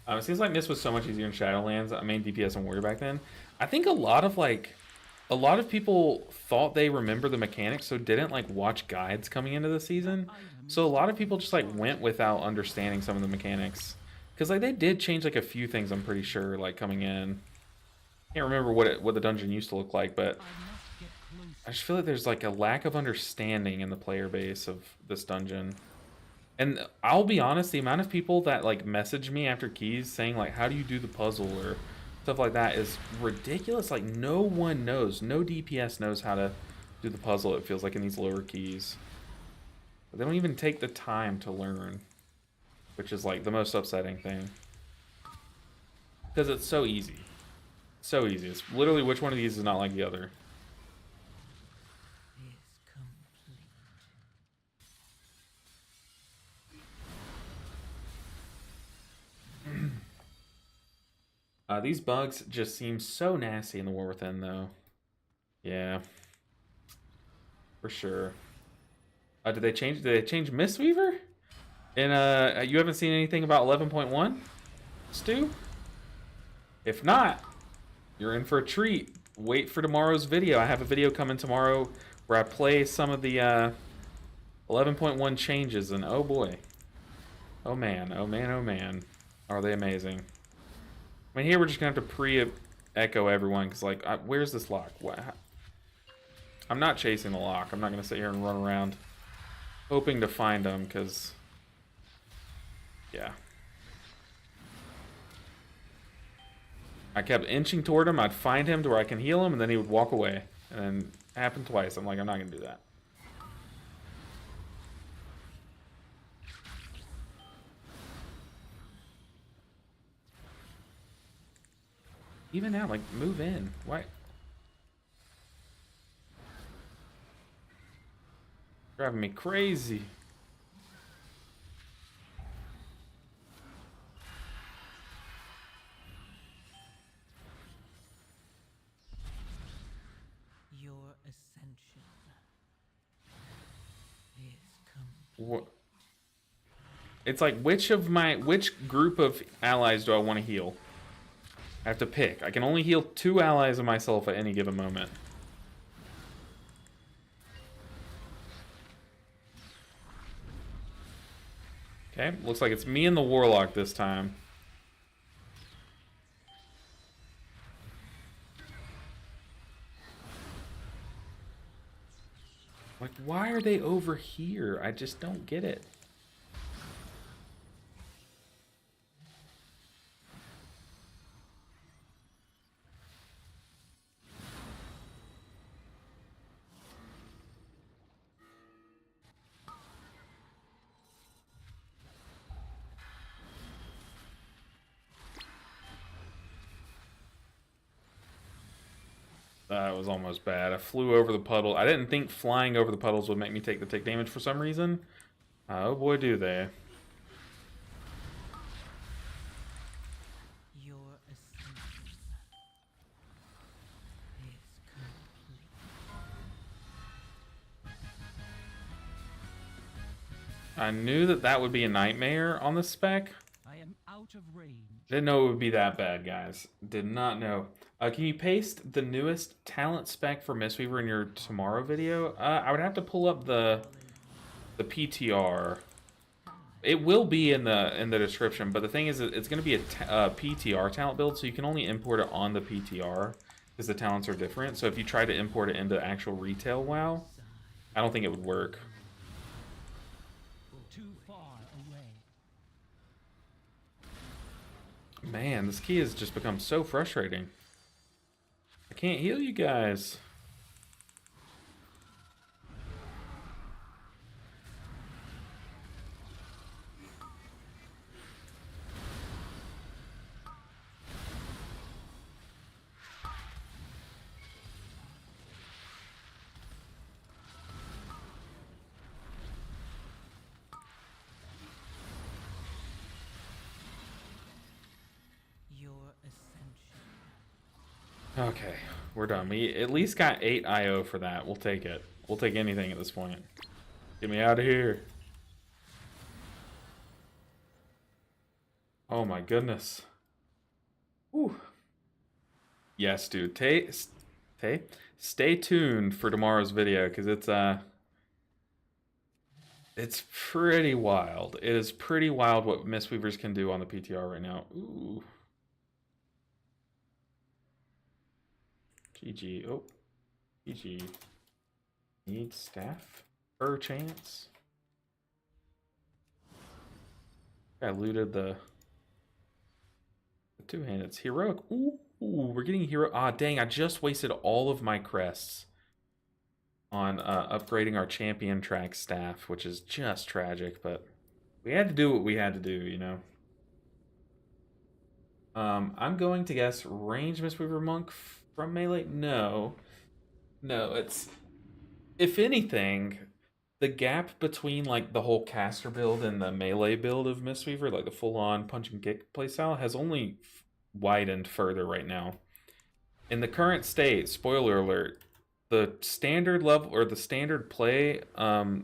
It seems like this was so much easier in Shadowlands. I mean DPS and Warrior back then. I think a lot of people thought they remember the mechanics, so didn't like watch guides coming into the season. So a lot of people just like went without understanding some of the mechanics. Because like they did change like a few things, I'm pretty sure, like coming in. Can't remember what the dungeon used to look like, but I just feel like there's like a lack of understanding in the player base of this dungeon. And I'll be honest, the amount of people that like message me after keys saying like, how do you do the puzzle or stuff like that is ridiculous. Like no one knows, no DPS knows how to do the puzzle, it feels like, in these lower keys. But they don't even take the time to learn, which is like the most upsetting thing. Because it's so easy. So easy. It's literally which one of these is not like the other. These bugs just seem so nasty in the War Within, though. Yeah, for sure. Did they change Mistweaver? And you haven't seen anything about 11.1, Stu? If not, you're in for a treat. Wait for tomorrow's video. I have a video coming tomorrow where I play some of the 11.1 changes, and oh boy, oh man, oh man, oh man, are they amazing? I mean, here we're just gonna have to pre-echo everyone, because like, where's this lock? What? I'm not chasing the lock. I'm not gonna sit here and run around hoping to find them, because yeah. I kept inching toward him. I'd find him to where I can heal him, and then he would walk away. And then it happened twice. I'm like, I'm not gonna do that. Even now, like, move in. Why? Driving me crazy. Your ascension is complete. What? It's like, which group of allies do I want to heal? I have to pick. I can only heal 2 allies of myself at any given moment. Okay, looks like it's me and the Warlock this time. Like, why are they over here? I just don't get it. That was almost bad. I flew over the puddle. I didn't think flying over the puddles would make me take the tick damage for some reason. Oh boy, do they. Your ascension is complete. I knew that that would be a nightmare on the spec. I am out of range. Didn't know it would be that bad, guys. Did not know. Can you paste the newest talent spec for Mistweaver in your tomorrow video? I would have to pull up the PTR. It will be in the description, but the thing is, it's going to be a PTR talent build, so you can only import it on the PTR because the talents are different. So if you try to import it into actual retail WoW, I don't think it would work. Too far away. Man, this key has just become so frustrating. I can't heal you guys. Your ascension Okay, we're done. We at least got 8 IO for that. We'll take it. We'll take anything at this point. Get me out of here. Oh my goodness. Whew. Yes, dude. Stay tuned for tomorrow's video because it's pretty wild. It is pretty wild what Mistweavers can do on the PTR right now. Ooh. GG. Oh. GG. Need staff per chance. I looted the two-handed. It's heroic. Ooh, we're getting hero. Ah, dang, I just wasted all of my crests on upgrading our champion track staff, which is just tragic, but we had to do what we had to do, you know. I'm going to guess range Mistweaver Monk from melee? No. No, it's... If anything, the gap between, like, the whole caster build and the melee build of Mistweaver, like the full-on punch and kick playstyle, has only widened further right now. In the current state, spoiler alert, the standard level, or the standard play,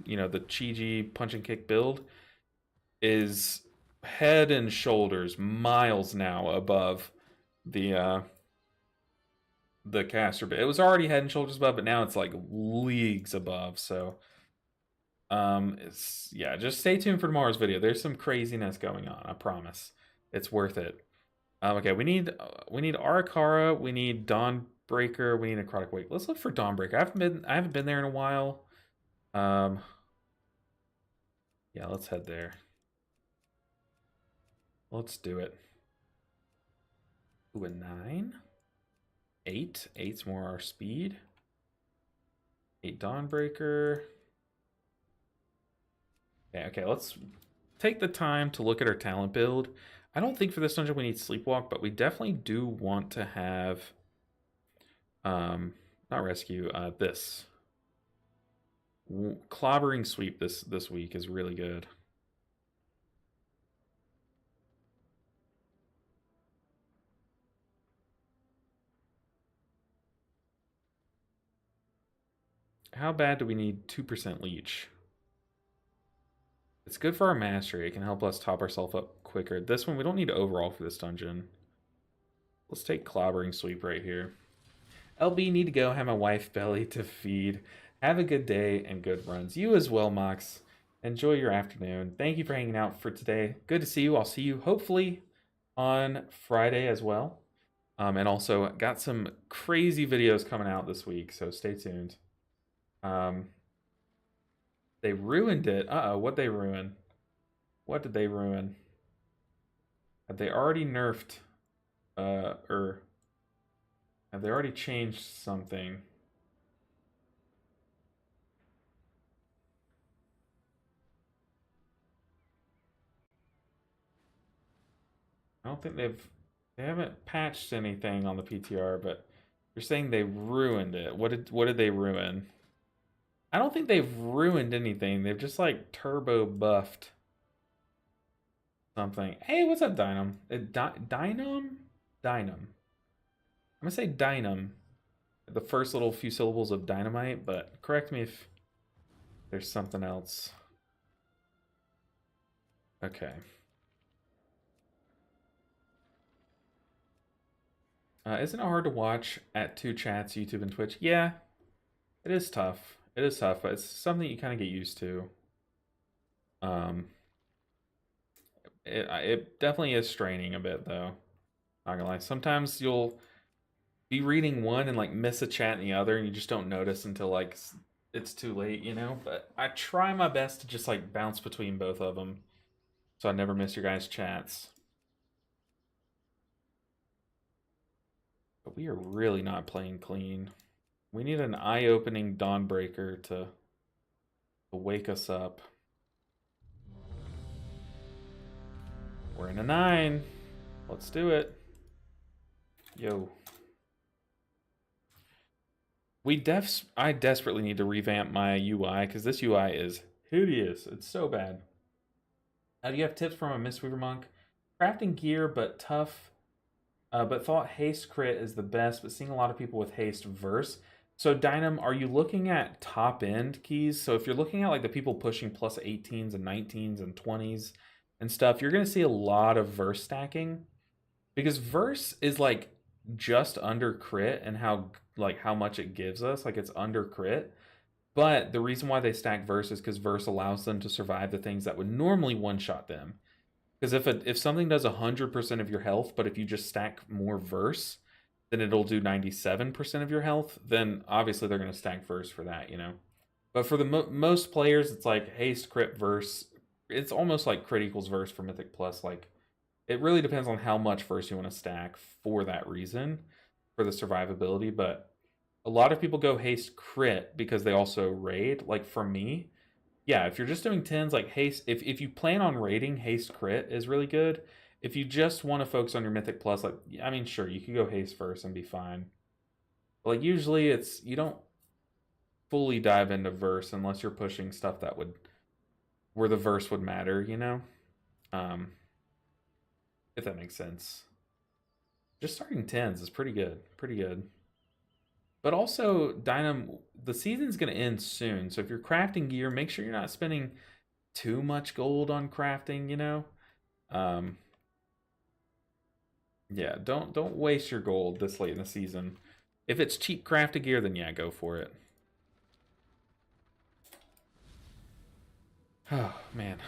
you know, the Chi punch and kick build, is head and shoulders, miles now above the caster build. It was already head and shoulders above, but now it's like leagues above, so... yeah, just stay tuned for tomorrow's video. There's some craziness going on, I promise. It's worth it. Okay, we need Arakara, we need Dawnbreaker, we need Necrotic Wake. Let's look for Dawnbreaker. I haven't been there in a while. Yeah, let's head there. Let's do it. Ooh, a 9. 8. 8's more our speed. 8 Dawnbreaker. Okay, let's take the time to look at our talent build. I don't think for this dungeon we need Sleepwalk, but we definitely do want to have, not rescue, this. Clobbering Sweep this week is really good. How bad do we need 2% leech? It's good for our mastery. It can help us top ourselves up quicker. This one, we don't need overall for this dungeon. Let's take Clobbering Sweep right here. LB, need to go. Have my wife Belly to feed. Have a good day and good runs. You as well, Mox. Enjoy your afternoon. Thank you for hanging out for today. Good to see you. I'll see you hopefully on Friday as well. And also got some crazy videos coming out this week, so stay tuned. They ruined it. Uh-oh, what'd they ruin? What did they ruin? Have they already nerfed, or have they already changed something? I don't think they haven't patched anything on the PTR, but you're saying they ruined it. What did they ruin? I don't think they've ruined anything. They've just like turbo buffed something. Hey, what's up, Dynam? Dynam? Dynam. I'm gonna say Dynam. The first little few syllables of dynamite, but correct me if there's something else. Okay. Isn't it hard to watch at 2 chats, YouTube and Twitch? Yeah, it is tough. It is tough, but it's something you kind of get used to. It definitely is straining a bit, though. Not gonna lie. Sometimes you'll be reading one and like miss a chat in the other, and you just don't notice until like it's too late, you know? But I try my best to just like bounce between both of them, so I never miss your guys' chats. But we are really not playing clean. We need an eye-opening Dawnbreaker to wake us up. We're in a 9. Let's do it. Yo. I desperately need to revamp my UI because this UI is hideous. It's so bad. Do you have tips from a Mistweaver monk? Crafting gear, but tough but thought haste crit is the best, but seeing a lot of people with haste verse. So Dynam, are you looking at top end keys? So if you're looking at like the people pushing plus 18s and 19s and 20s and stuff, you're going to see a lot of verse stacking, because verse is like just under crit and how much it gives us, like it's under crit. But the reason why they stack verse is because verse allows them to survive the things that would normally one-shot them. Because if something does 100% of your health, but if you just stack more verse, then it'll do 97% of your health, then obviously they're going to stack verse for that, you know? But for the most players, it's like haste, crit, verse. It's almost like crit equals verse for Mythic Plus. Like, it really depends on how much verse you want to stack for that reason, for the survivability. But a lot of people go haste crit because they also raid. Like for me, yeah, if you're just doing 10s, like haste, if you plan on raiding, haste crit is really good. If you just want to focus on your Mythic Plus, like, I mean, sure, you could go haste first and be fine. But like usually you don't fully dive into verse unless you're pushing stuff that would, where the verse would matter, you know? If that makes sense. Just starting 10s is pretty good, pretty good. But also, Dynam, the season's going to end soon. So if you're crafting gear, make sure you're not spending too much gold on crafting, you know? Yeah, don't waste your gold this late in the season. If it's cheap crafted gear, then yeah, go for it. Oh, man.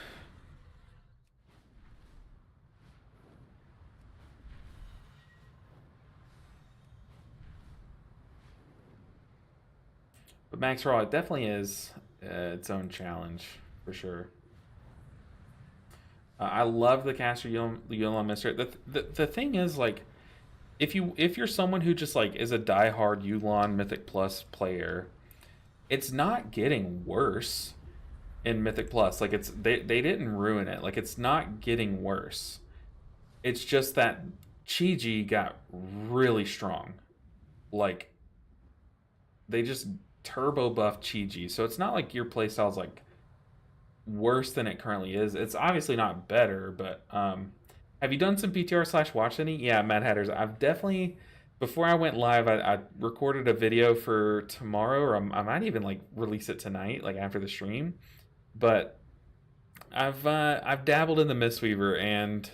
But Max Raw, it definitely is its own challenge, for sure. I love the caster Yulon Mystery. The thing is, like, if you're someone who just like is a diehard Yulon Mythic Plus player, it's not getting worse in Mythic Plus. Like they didn't ruin it. Like it's not getting worse. It's just that Chi-Ji got really strong. Like they just turbo buffed Chi-Ji. So it's not like your playstyle's like worse than it currently is. It's obviously not better, but have you done some PTR / watched any? Yeah, Mad Hatters. I've definitely, before I went live, I recorded a video for tomorrow, or I might even like release it tonight, like after the stream. But I've dabbled in the mistweaver and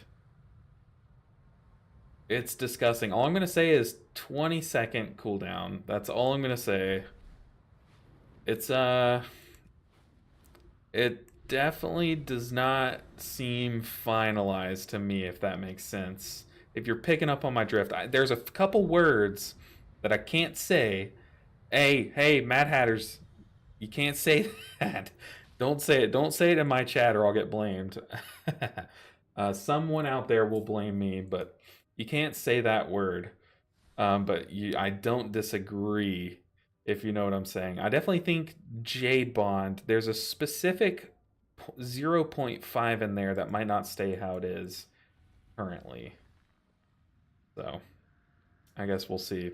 it's disgusting. All I'm gonna say is 20-second cooldown. That's all I'm gonna say. It's it definitely does not seem finalized to me, if that makes sense. If you're picking up on my drift, there's a couple words that I can't say. Hey, Mad Hatters, you can't say that. Don't say it. Don't say it in my chat or I'll get blamed. Someone out there will blame me, but you can't say that word. I don't disagree, if you know what I'm saying. I definitely think Jade Bond, there's a specific 0.5 in there that might not stay how it is currently. So, I guess we'll see.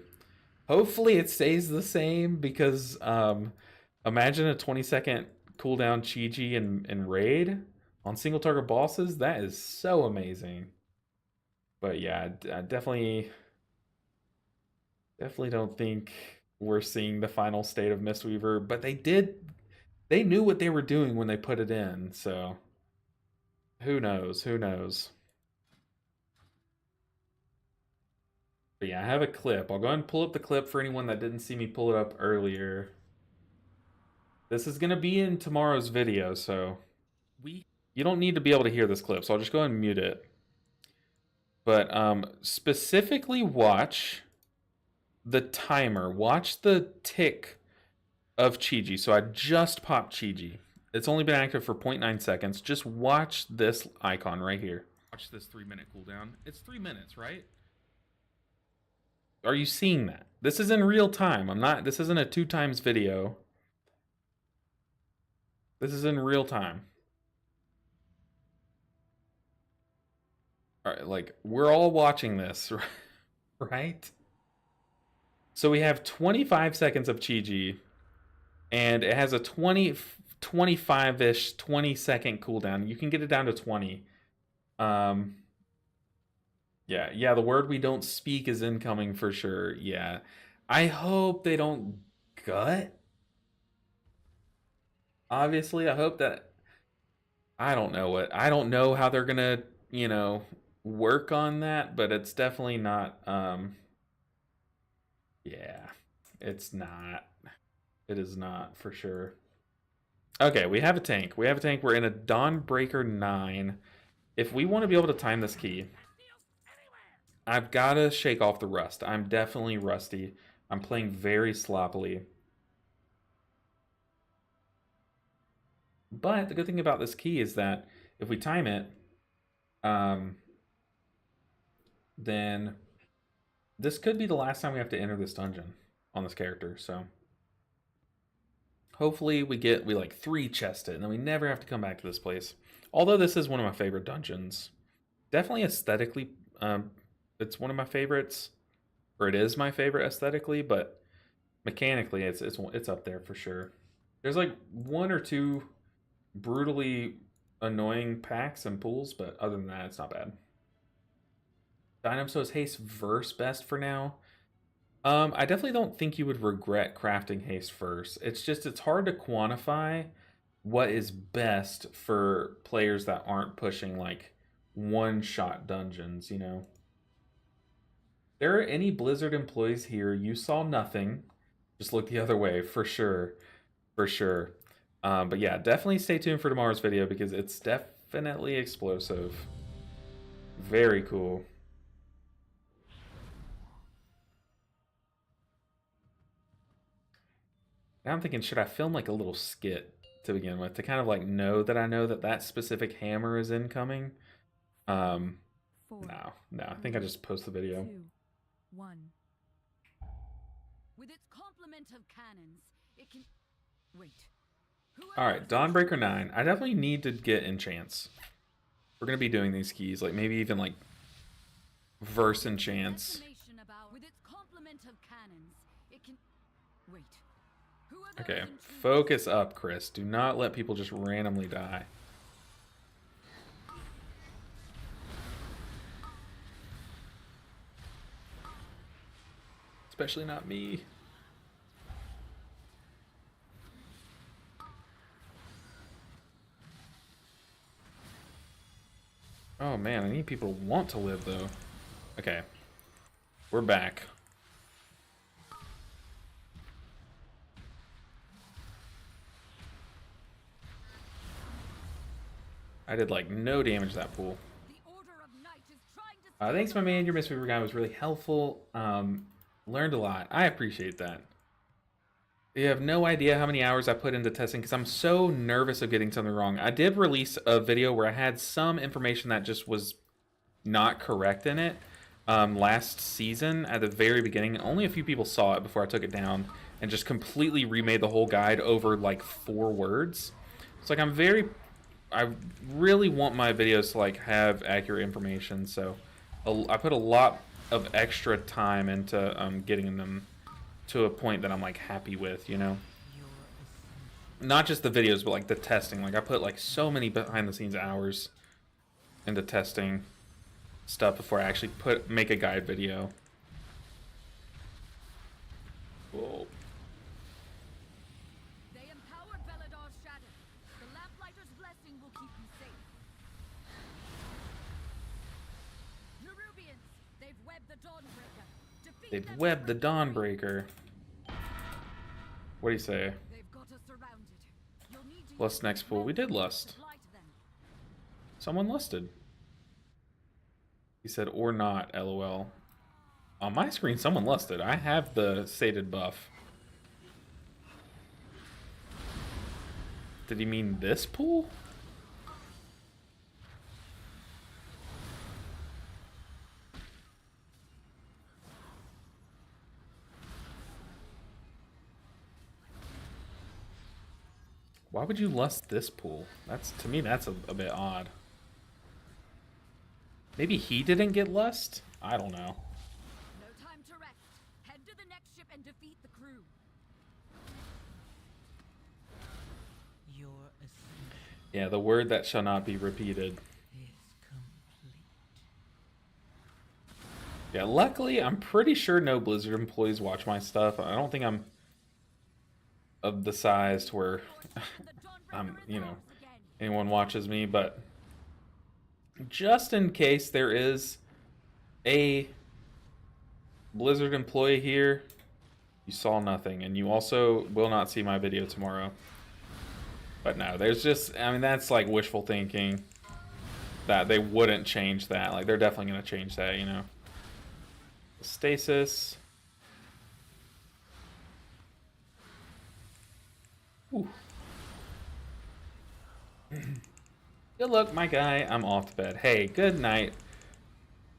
Hopefully it stays the same, because imagine a 20-second cooldown Chi-Ji and Raid on single target bosses. That is so amazing. But yeah, I definitely don't think we're seeing the final state of Mistweaver, but they knew what they were doing when they put it in, so who knows? But yeah, I have a clip. I'll go ahead and pull up the clip for anyone that didn't see me pull it up earlier. This is going to be in tomorrow's video, so you don't need to be able to hear this clip, so I'll just go ahead and mute it. But specifically watch the timer. Watch the tick of Chi-Ji. So I just popped Chi-Ji. It's only been active for 0.9 seconds. Just watch this icon right here. Watch this 3-minute cooldown. It's 3 minutes, right? Are you seeing that? This is in real time. This isn't a 2x video. This is in real time. All right, like, we're all watching this, right? So we have 25 seconds of Chi-Ji, and it has a 25-ish, 20-second cooldown. You can get it down to 20. Yeah, the word we don't speak is incoming for sure. Yeah. I hope they don't gut. Obviously, I hope that I don't know how they're gonna, you know, work on that, but it's definitely not yeah. It's not. It is not for sure. Okay, we have a tank. We have a tank. We're in a Dawnbreaker 9. If we want to be able to time this key, I've got to shake off the rust. I'm definitely rusty. I'm playing very sloppily. But the good thing about this key is that if we time it, um, then this could be the last time we have to enter this dungeon on this character. So hopefully we like 3 chest it, and then we never have to come back to this place. Although this is one of my favorite dungeons. Definitely aesthetically, it's one of my favorites, or it is my favorite aesthetically, but mechanically it's up there for sure. There's like 1 or 2 brutally annoying packs and pools, but other than that, it's not bad. Dynamso's Haste verse best for now. I definitely don't think you would regret crafting Haste first. It's hard to quantify what is best for players that aren't pushing like one-shot dungeons, you know. There are any Blizzard employees here, you saw nothing. Just look the other way, for sure. For sure. But yeah, definitely stay tuned for tomorrow's video because it's definitely explosive. Very cool. Now I'm thinking, should I film like a little skit to begin with to kind of like know that that specific hammer is incoming? No, I think I just post the video. 2, 1. With its complement of cannons, it can wait. All right, Dawnbreaker 9. I definitely need to get enchants. We're gonna be doing these keys, like maybe even like verse enchants. With its complement of cannons, it can wait. Okay, focus up, Chris. Do not let people just randomly die. Especially not me. Oh man, I need people to want to live though. Okay. We're back. I did like no damage to that pool. Thanks, my man. Your mistweaver guy was really helpful. Learned a lot. I appreciate that. You have no idea how many hours I put into testing because I'm so nervous of getting something wrong. I did release a video where I had some information that just was not correct in it last season at the very beginning. Only a few people saw it before I took it down and just completely remade the whole guide over like 4 words. It's like I really want my videos to like have accurate information, so I put a lot of extra time into getting them to a point that I'm like happy with, you know. Not just the videos, but like the testing. Like I put like so many behind the scenes hours into testing stuff before I actually make a guide video. Whoa. They empowered Veladar's shadow. The Lamplighter's blessing will keep you safe. Nerubians, they've webbed the Dawnbreaker. Defeat They've them webbed the with fire. Dawnbreaker. What do you say? They've got us surrounded. You'll need to Lust next pool. We did lust. supply to them. Someone lusted. He said, or not, lol. On my screen, someone lusted. I have the sated buff. Did he mean this pool? Why would you lust this pool? To me, that's a bit odd. Maybe he didn't get lust? I don't know. No time to rest. Head to the next ship and defeat the crew. Your ascension Yeah, the word that shall not be repeated. is complete. Yeah, luckily, I'm pretty sure no Blizzard employees watch my stuff. I don't think I'm of the size to where you know, anyone watches me, but just in case there is a Blizzard employee here, you saw nothing, and you also will not see my video tomorrow. But no, there's just, I mean, that's like wishful thinking that they wouldn't change that. Like, they're definitely going to change that, you know. Stasis. Ooh. Good luck, my guy. I'm off to bed. Hey, good night.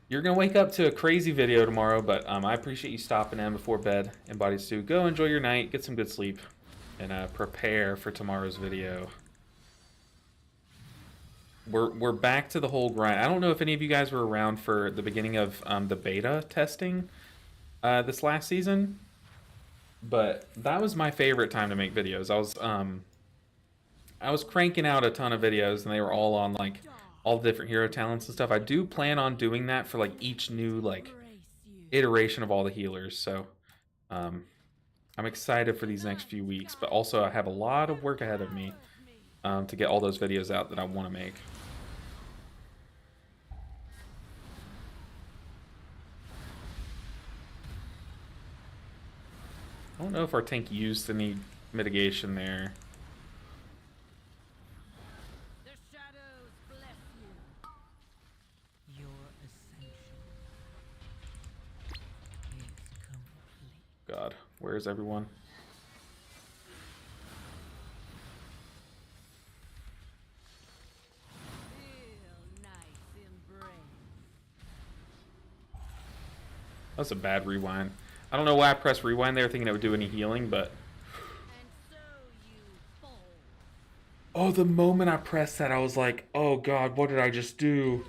You're going to wake up to a crazy video tomorrow, but I appreciate you stopping in before bed. And Body Stew, go enjoy your night, get some good sleep, and prepare for tomorrow's video. We're back to the whole grind. I don't know if any of you guys were around for the beginning of the beta testing this last season, but that was my favorite time to make videos. I was cranking out a ton of videos, and they were all on like all the different hero talents and stuff. I do plan on doing that for like each new like iteration of all the healers. So I'm excited for these next few weeks, but also I have a lot of work ahead of me to get all those videos out that I want to make. I don't know if our tank used any mitigation there. The shadows bless you. Your ascension is complete. God, where is everyone? Feel nice embrace. That's a bad rewind. I don't know why I pressed rewind there thinking it would do any healing, but... And so you fall. Oh, the moment I pressed that, I was like, oh God, what did I just do? Here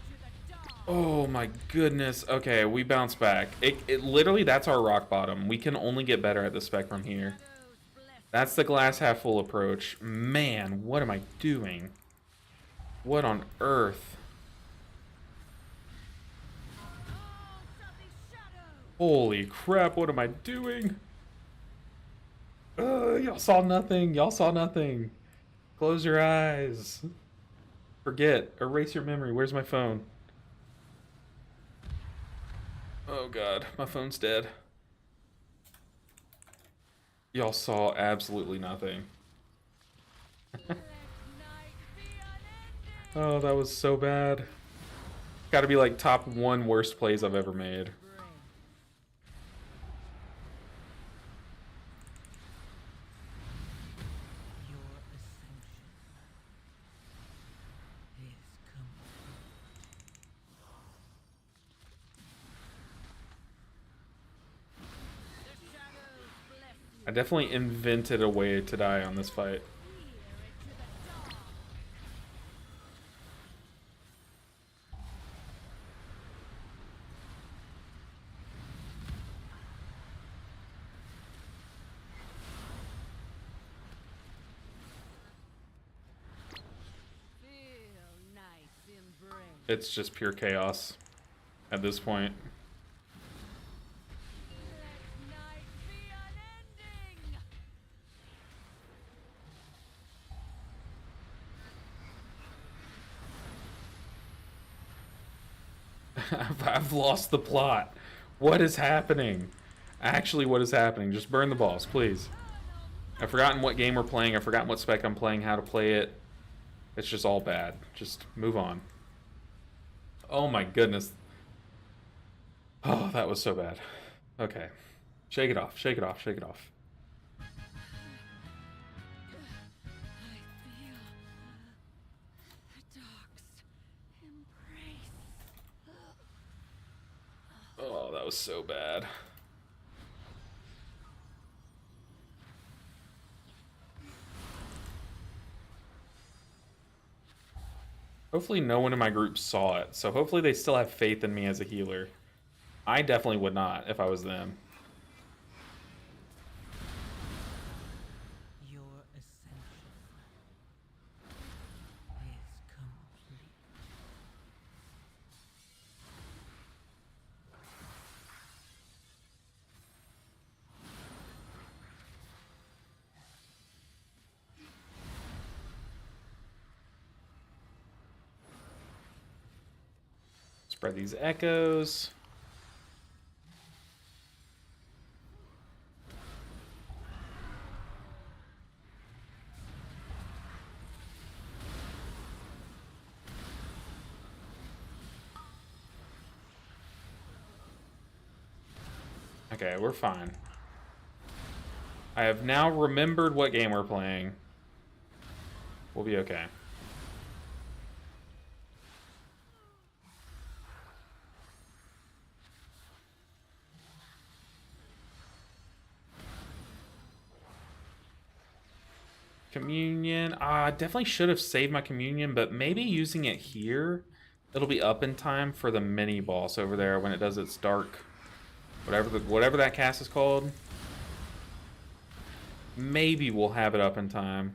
into the dark. Oh my goodness. Okay, we bounce back. It literally, that's our rock bottom. We can only get better at the spec from here. Shadows bless That's the glass half full approach. Man, what am I doing? What on earth? all selfish shadows. Holy crap, what am I doing? Y'all saw nothing. Y'all saw nothing. Close your eyes. Forget. Erase your memory. Where's my phone? Oh God, my phone's dead. Y'all saw absolutely nothing. Let night be unending. Oh, that was so bad. Gotta be like top 1 worst plays I've ever made. Your ascension is complete. The shadows bless you. I definitely invented a way to die on this fight. Here into the dark. Feel nice embrace. It's just pure chaos at this point. Let night be unending. I've lost the plot. What is happening? Actually, what is happening? Just burn the balls, please. I've forgotten what game we're playing. I've forgotten what spec I'm playing, how to play it. It's just all bad. Just move on. Oh my goodness. Oh, that was so bad. Okay. Shake it off, shake it off, shake it off. I feel the dark's embrace. Oh, that was so bad. Hopefully no one in my group saw it, so hopefully they still have faith in me as a healer. I definitely would not if I was them. Your ascension is complete. Spread these echoes. Okay, we're fine. I have now remembered what game we're playing. We'll be okay. Communion. I definitely should have saved my communion, but maybe using it here, it'll be up in time for the mini boss over there when it does its dark, whatever that cast is called. Maybe we'll have it up in time.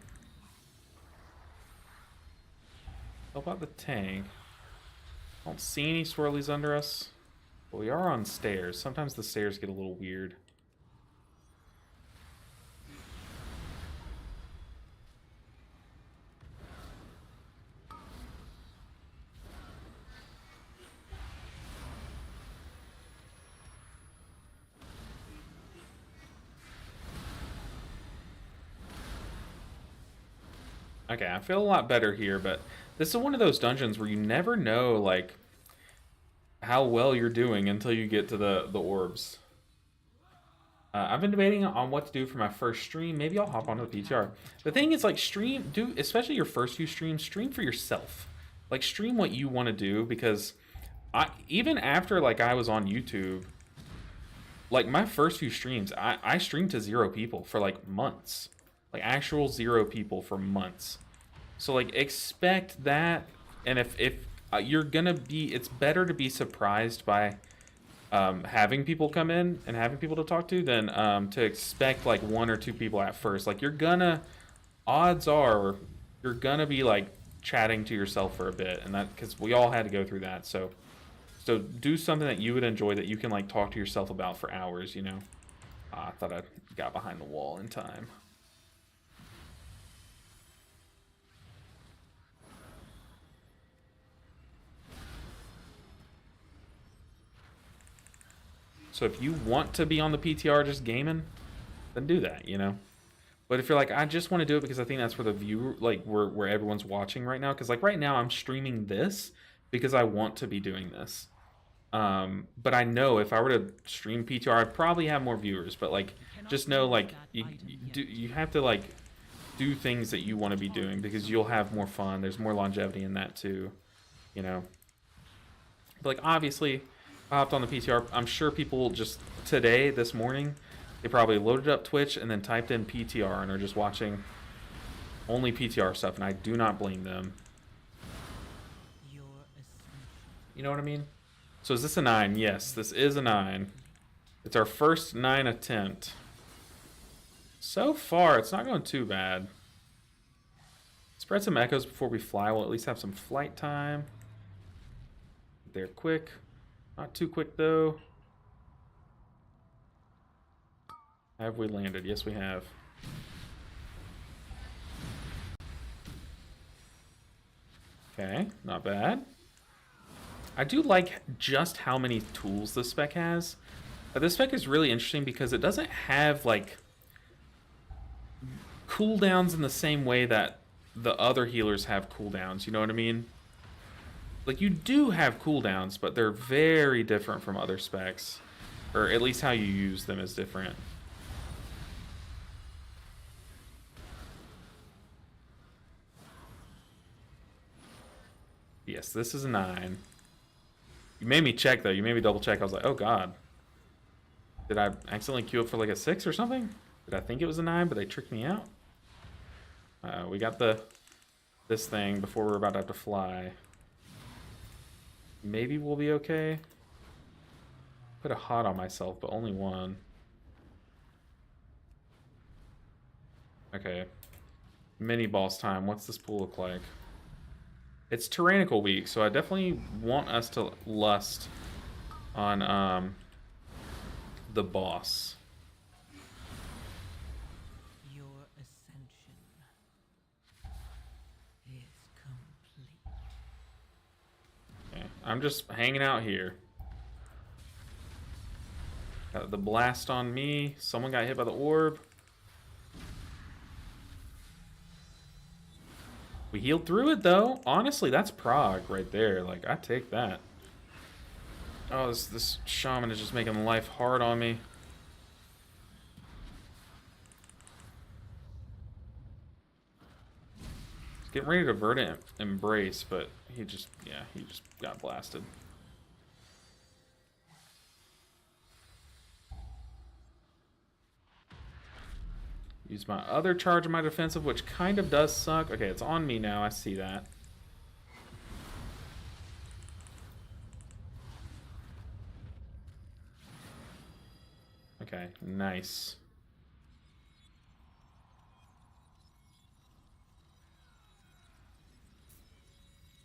How about the tank? I don't see any swirlies under us. But we are on stairs. Sometimes the stairs get a little weird. Okay, I feel a lot better here, but this is one of those dungeons where you never know, like, how well you're doing until you get to the orbs. I've been debating on what to do for my first stream. Maybe I'll hop onto the PTR. The thing is, like, especially your first few streams, stream for yourself. Like, stream what you want to do, because even after, like, I was on YouTube, like, my first few streams, I streamed to 0 people for, like, months. Like, actual 0 people for months. So, like, expect that. And if you're gonna be, it's better to be surprised by having people come in and having people to talk to than to expect, like, 1 or 2 people at first. Like, odds are, you're gonna be, like, chatting to yourself for a bit. And that, because we all had to go through that. So do something that you would enjoy that you can, like, talk to yourself about for hours, you know? I thought I got behind the wall in time. So if you want to be on the PTR just gaming, then do that, you know? But if you're like, I just want to do it because I think that's where the viewer, like, where everyone's watching right now. Because, like, right now I'm streaming this because I want to be doing this. But I know if I were to stream PTR, I'd probably have more viewers. But, like, just know, like, you have to, like, do things that you want to be doing because you'll have more fun. There's more longevity in that too, you know? But, like, obviously, I hopped on the PTR. I'm sure people just today, this morning, they probably loaded up Twitch and then typed in PTR and are just watching only PTR stuff, and I do not blame them. You know what I mean? So is this a 9? Yes, this is a 9. It's our first 9 attempt. So far, it's not going too bad. Spread some echoes before we fly. We'll at least have some flight time. They're quick. Not too quick, though. Have we landed? Yes, we have. Okay, not bad. I do like just how many tools this spec has. This spec is really interesting because it doesn't have, like, cooldowns in the same way that the other healers have cooldowns. You know what I mean? Like, you do have cooldowns, but they're very different from other specs. Or at least how you use them is different. Yes, this is a 9. You made me check, though. You made me double check. I was like, oh, God. Did I accidentally queue up for, like, a 6 or something? Did I think it was a 9, but they tricked me out? We got this thing before we're about to have to fly. Maybe we'll be okay. Put a hot on myself, but only 1. Okay. Mini boss time. What's this pool look like? It's tyrannical week, so I definitely want us to lust on the boss. Your ascension is complete. Okay. I'm just hanging out here. Got the blast on me. Someone got hit by the orb. We healed through it, though. Honestly, that's prog right there. Like, I take that. Oh, this shaman is just making life hard on me. He's getting ready to verdant embrace, but he just got blasted. Use my other charge of my defensive, which kind of does suck. Okay, it's on me now. I see that. Okay, nice.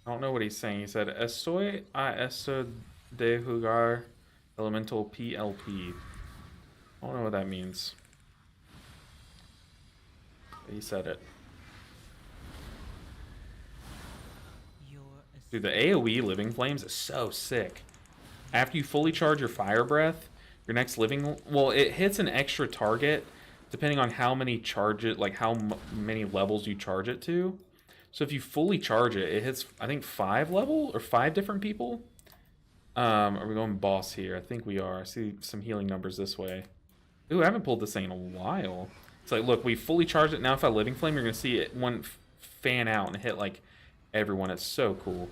I don't know what he's saying. He said, Estoy a eso de jugar elemental PLP. I don't know what that means. He said it. Dude, the AoE Living Flames is so sick. After you fully charge your Fire Breath, your next living... Well, it hits an extra target depending on how many charge it, like how many levels you charge it to. So if you fully charge it, it hits, I think, 5 level or 5 different people. Are we going boss here? I think we are. I see some healing numbers this way. Ooh, I haven't pulled this thing in a while. It's like, look, we fully charged it. Now if I Living Flame, you're going to see it one fan out and hit, like, everyone. It's so cool.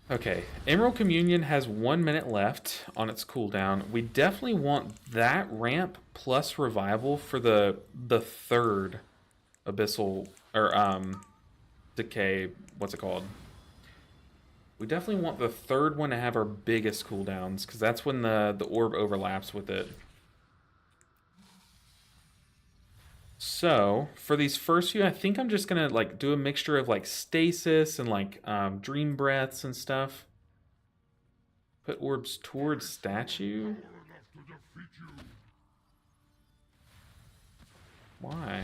Okay, Emerald Communion has 1 minute left on its cooldown. We definitely want that ramp plus revival for the third abyssal, or, decay, what's it called? We definitely want the third one to have our biggest cooldowns, because that's when the orb overlaps with it. So, for these first few, I think I'm just going to, like, do a mixture of, like, stasis and, like, dream breaths and stuff. Put orbs towards statue. Why?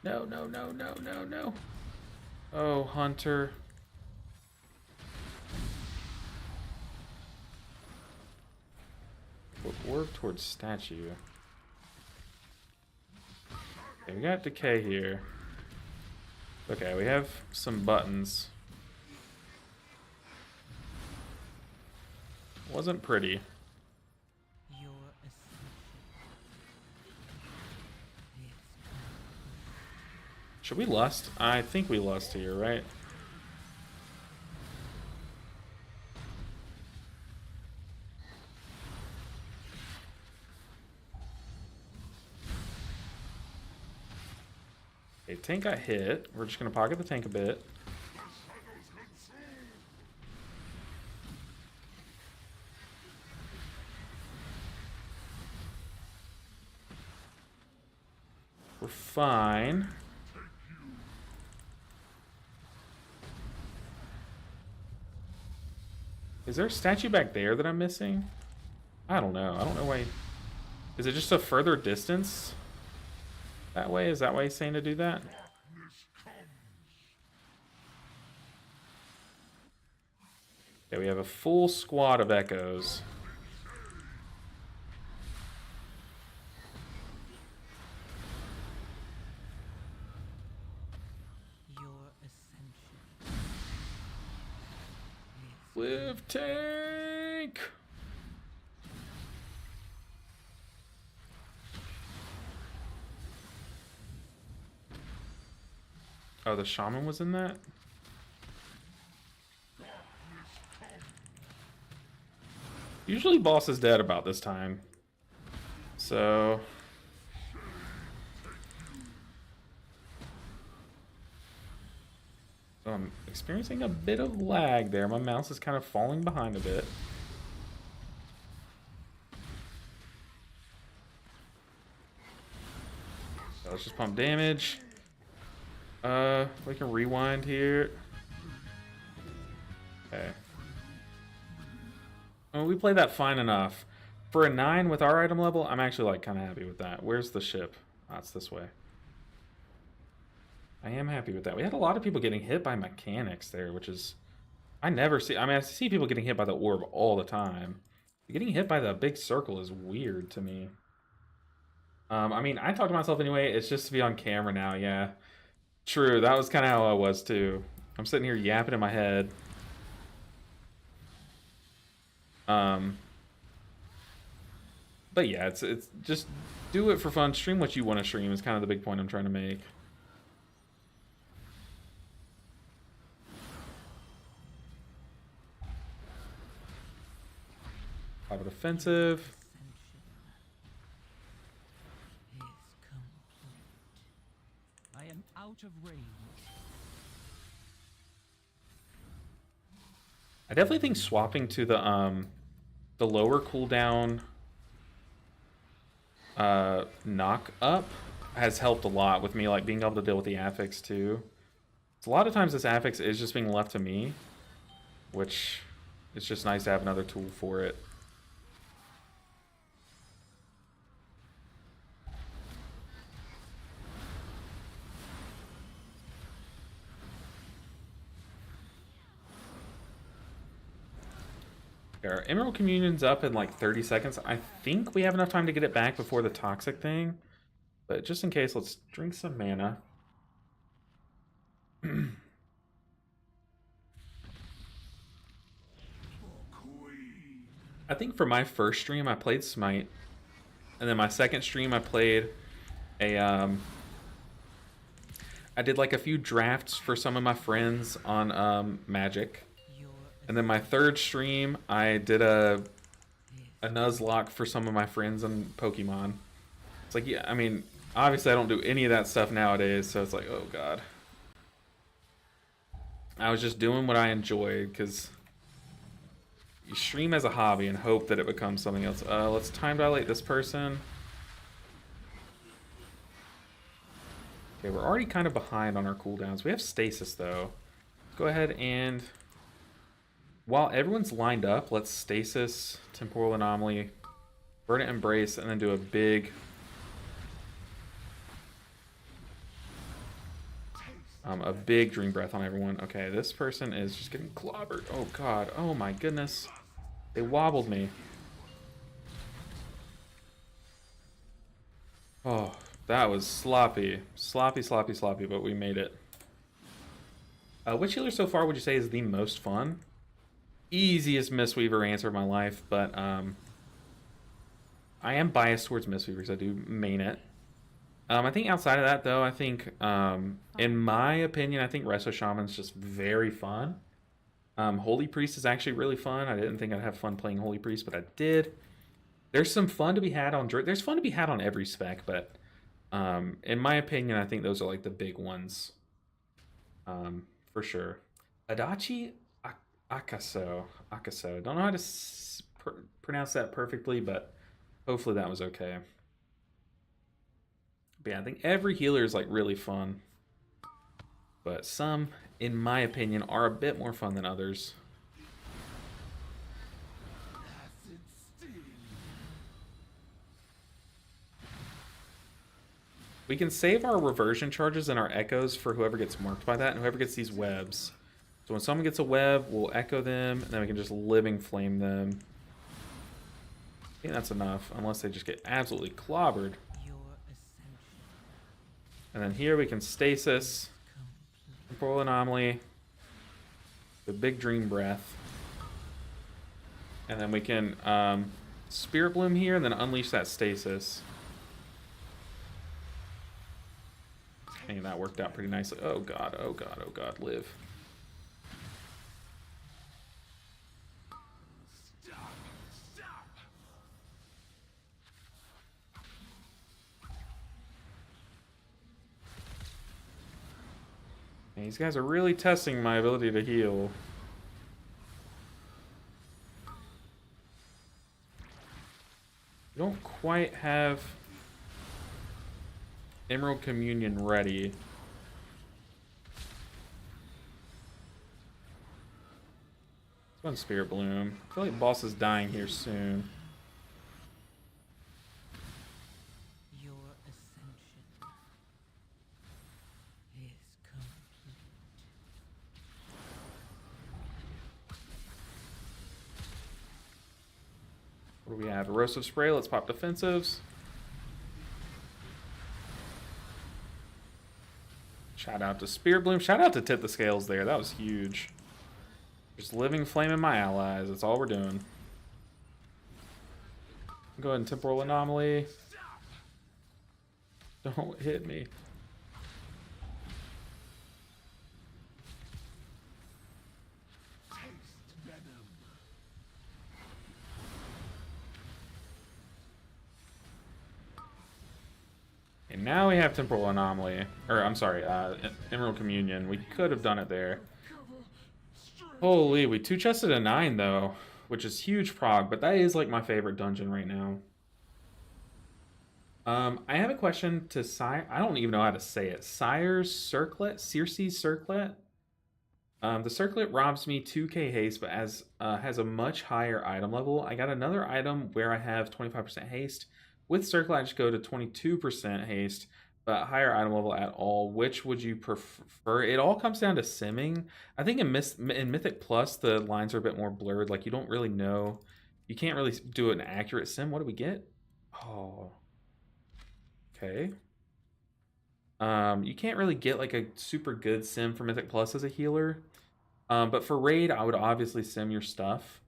No, no, no, no, no, no. Oh, Hunter. Put orb towards statue. Okay, we got decay here. Okay, we have some buttons. Wasn't pretty. Should we lust? I think we lust here, right? Okay, tank got hit. We're just gonna pocket the tank a bit. We're fine. Is there a statue back there that I'm missing? I don't know. I don't know why. Is it just a further distance? That way? Is that why he's saying to do that? Okay, we have a full squad of echoes. Live tank! Oh, the shaman was in that? Usually boss is dead about this time. So... I'm experiencing a bit of lag there. My mouse is kind of falling behind a bit. So let's just pump damage. We can rewind here. Okay. Oh, we played that fine enough. For a 9 with our item level, I'm actually like kind of happy with that. Where's the ship? Oh, it's this way. I am happy with that. We had a lot of people getting hit by mechanics there, which is... I never see... I mean, I see people getting hit by the orb all the time. Getting hit by the big circle is weird to me. I mean, I talk to myself anyway. It's just to be on camera now, yeah. True, that was kind of how I was too. I'm sitting here yapping in my head. But yeah, it's just do it for fun. Stream what you want to stream is kind of the big point I'm trying to make. Private offensive. I am out of range. I definitely think swapping to the lower cooldown knock up has helped a lot with me, like being able to deal with the affix too. So a lot of times this affix is just being left to me, which it's just nice to have another tool for it. Our Emerald Communion's up in like 30 seconds. I think we have enough time to get it back before the toxic thing. But just in case, let's drink some mana. I think for my first stream, I played Smite. And then my second stream, I played a... I did like a few drafts for some of my friends on Magic. And then my third stream, I did a Nuzlocke for some of my friends on Pokemon. It's like, yeah, I mean, obviously I don't do any of that stuff nowadays, so it's like, oh god. I was just doing what I enjoyed, because you stream as a hobby and hope that it becomes something else. Let's time dilate this person. Okay, we're already kind of behind on our cooldowns. We have stasis, though. Let's go ahead and... While everyone's lined up, let's stasis, temporal anomaly, verdant embrace, and then do a big dream breath on everyone. Okay, this person is just getting clobbered. Oh god, oh my goodness. They wobbled me. Oh, that was sloppy. Sloppy, sloppy, sloppy, but we made it. Which healer so far would you say is the most fun? Easiest mistweaver answer of my life, but I am biased towards mistweaver because I do main it. I think outside of that, though, I think, in my opinion, I think Resto Shaman's just very fun. Holy Priest is actually really fun. I didn't think I'd have fun playing Holy Priest, but I did. There's some fun to be had on Druid. There's fun to be had on every spec, but in my opinion, I think those are like the big ones, for sure. Adachi Akaso. Don't know how to pronounce that perfectly, but hopefully that was okay. But yeah, I think every healer is like really fun, but some, in my opinion, are a bit more fun than others. We can save our reversion charges and our echoes for whoever gets marked by that and whoever gets these webs. So when someone gets a web, we'll echo them, and then we can just living flame them. I think that's enough, unless they just get absolutely clobbered. And then here we can stasis, temporal anomaly, the big dream breath. And then we can spirit bloom here, and then unleash that stasis. I think that worked out pretty nicely. Oh god, oh god, oh god, live. And these guys are really testing my ability to heal. We don't quite have Emerald Communion ready. Let's go on Spirit Bloom. I feel like boss is dying here soon. Your ascension is What do we have? Erosive spray. Let's pop defensives. Shout out to Spirit Bloom. Shout out to Tip the Scales there. That was huge. Just living flame in my allies. That's all we're doing. Go ahead and Temporal Anomaly. Don't hit me. And now we have Temporal Anomaly. Or, I'm sorry, Emerald Communion. We could have done it there. Holy, we 2-chested a 9, though. Which is huge prog, but that is, like, my favorite dungeon right now. I have a question to Sire. I don't even know how to say it. Sire's Circlet? Circe's Circlet? The Circlet robs me 2k haste, but has a much higher item level. I got another item where I have 25% haste. With Circlet, I just go to 22% haste, but higher item level at all. Which would you prefer? It all comes down to simming. I think in Mythic Plus, the lines are a bit more blurred. Like, you don't really know. You can't really do an accurate sim. What do we get? Oh. Okay. You can't really get, like, a super good sim for Mythic Plus as a healer. But for Raid, I would obviously sim your stuff.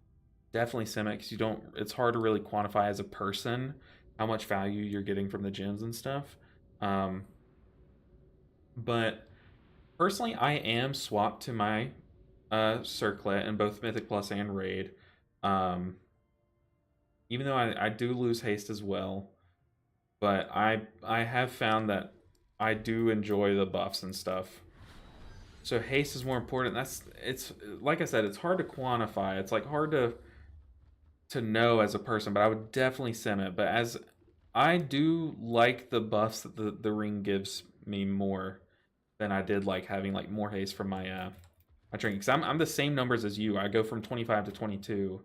Definitely sim it, because it's hard to really quantify as a person how much value you're getting from the gems and stuff. But personally, I am swapped to my Circlet in both Mythic Plus and Raid. Even though I do lose haste as well. But I have found that I do enjoy the buffs and stuff. So haste is more important. It's like I said, it's hard to quantify. It's like hard to know as a person, but I would definitely sim it. But as I do like the buffs that the ring gives me more than I did like having like more haste from my my drink. Because I'm the same numbers as you. I go from 25 to 22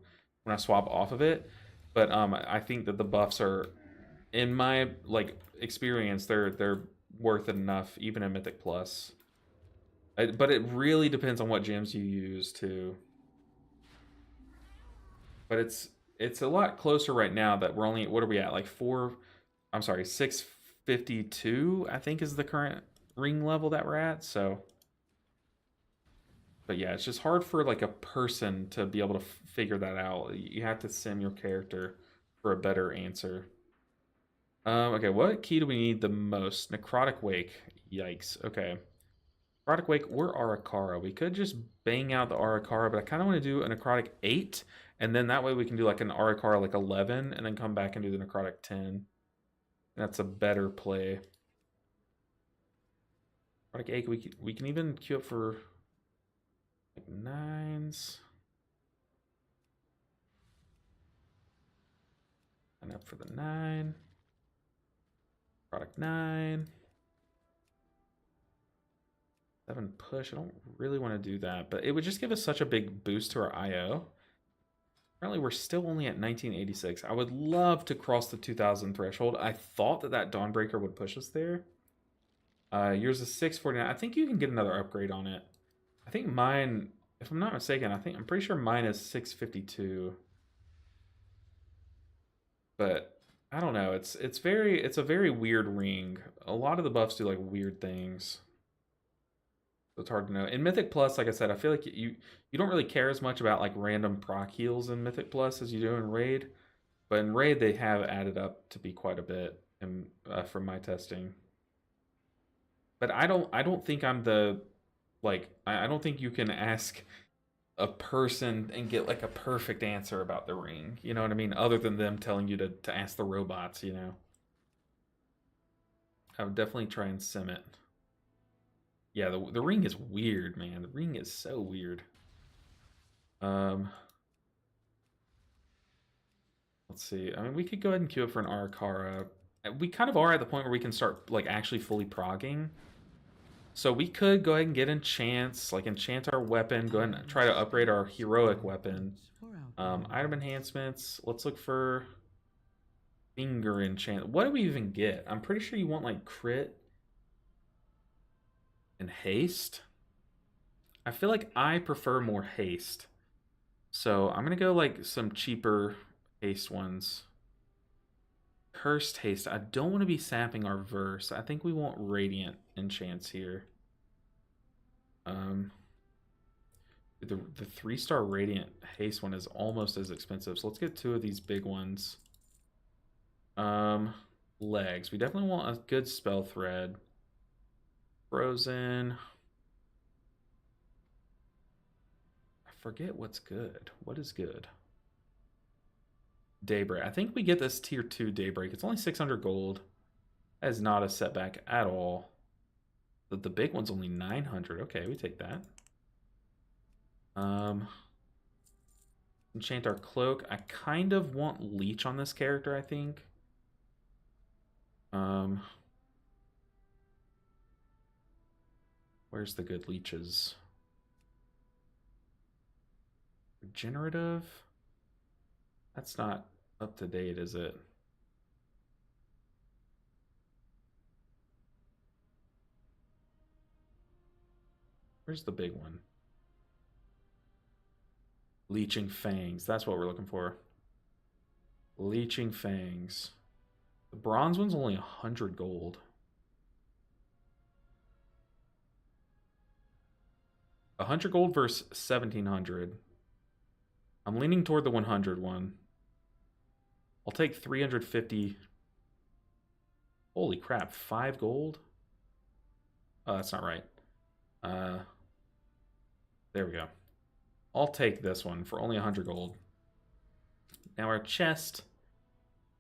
when I swap off of it. But I think that the buffs are, in my like experience, they're worth it enough even in Mythic Plus. But it really depends on what gems you use too. But it's a lot closer right now that we're only, what are we at? Like 652, I think, is the current ring level that we're at. So, but yeah, it's just hard for like a person to be able to figure that out. You have to sim your character for a better answer. Okay, what key do we need the most? Necrotic Wake. Yikes. Okay. Necrotic Wake or Arakara. We could just bang out the Arakara, but I kind of want to do a Necrotic 8, and then that way we can do like an Arakara like 11, and then come back and do the Necrotic 10. That's a better play. Necrotic 8, we can even queue up for like 9s. And up for the 9. Necrotic 9. 7 push. I don't really want to do that, but it would just give us such a big boost to our IO. Apparently, we're still only at 1986. I would love to cross the 2000 threshold. I thought that Dawnbreaker would push us there. Yours is 649. I think you can get another upgrade on it. I think mine, if I'm not mistaken, I'm pretty sure mine is 652. But I don't know. It's a very weird ring. A lot of the buffs do like weird things. It's hard to know. In Mythic Plus, like I said, I feel like you don't really care as much about like random proc heals in Mythic Plus as you do in Raid. But in Raid, they have added up to be quite a bit from my testing. But I don't think I'm the, like, I don't think you can ask a person and get like a perfect answer about the ring. You know what I mean? Other than them telling you to ask the robots, you know. I would definitely try and sim it. Yeah, the ring is weird, man. The ring is so weird. Let's see. I mean, we could go ahead and queue up for an Arakara. We kind of are at the point where we can start like actually fully progging. So we could go ahead and get enchants, like enchant our weapon, go ahead and try to upgrade our heroic weapon. Item enhancements. Let's look for finger enchant. What do we even get? I'm pretty sure you want like crit and haste. I feel like I prefer more haste. So I'm going to go like some cheaper haste ones. Cursed haste. I don't want to be sapping our verse. I think we want radiant enchants here. The 3-star radiant haste one is almost as expensive, so let's get 2 of these big ones. Legs. We definitely want a good spell thread. Frozen. I forget what's good. What is good? Daybreak. I think we get this tier 2 Daybreak. It's only 600 gold. That is not a setback at all. But the big one's only 900. Okay, we take that. Enchant our cloak. I kind of want leech on this character, I think. Where's the good leeches? Regenerative? That's not up to date, is it? Where's the big one? Leeching Fangs. That's what we're looking for. Leeching Fangs. The bronze one's only 100 gold. $100 gold versus 1700. I'm leaning toward the 100 one. I'll take 350. Holy crap, 5 gold? Oh, that's not right. There we go. I'll take this one for only 100 gold. Now our chest.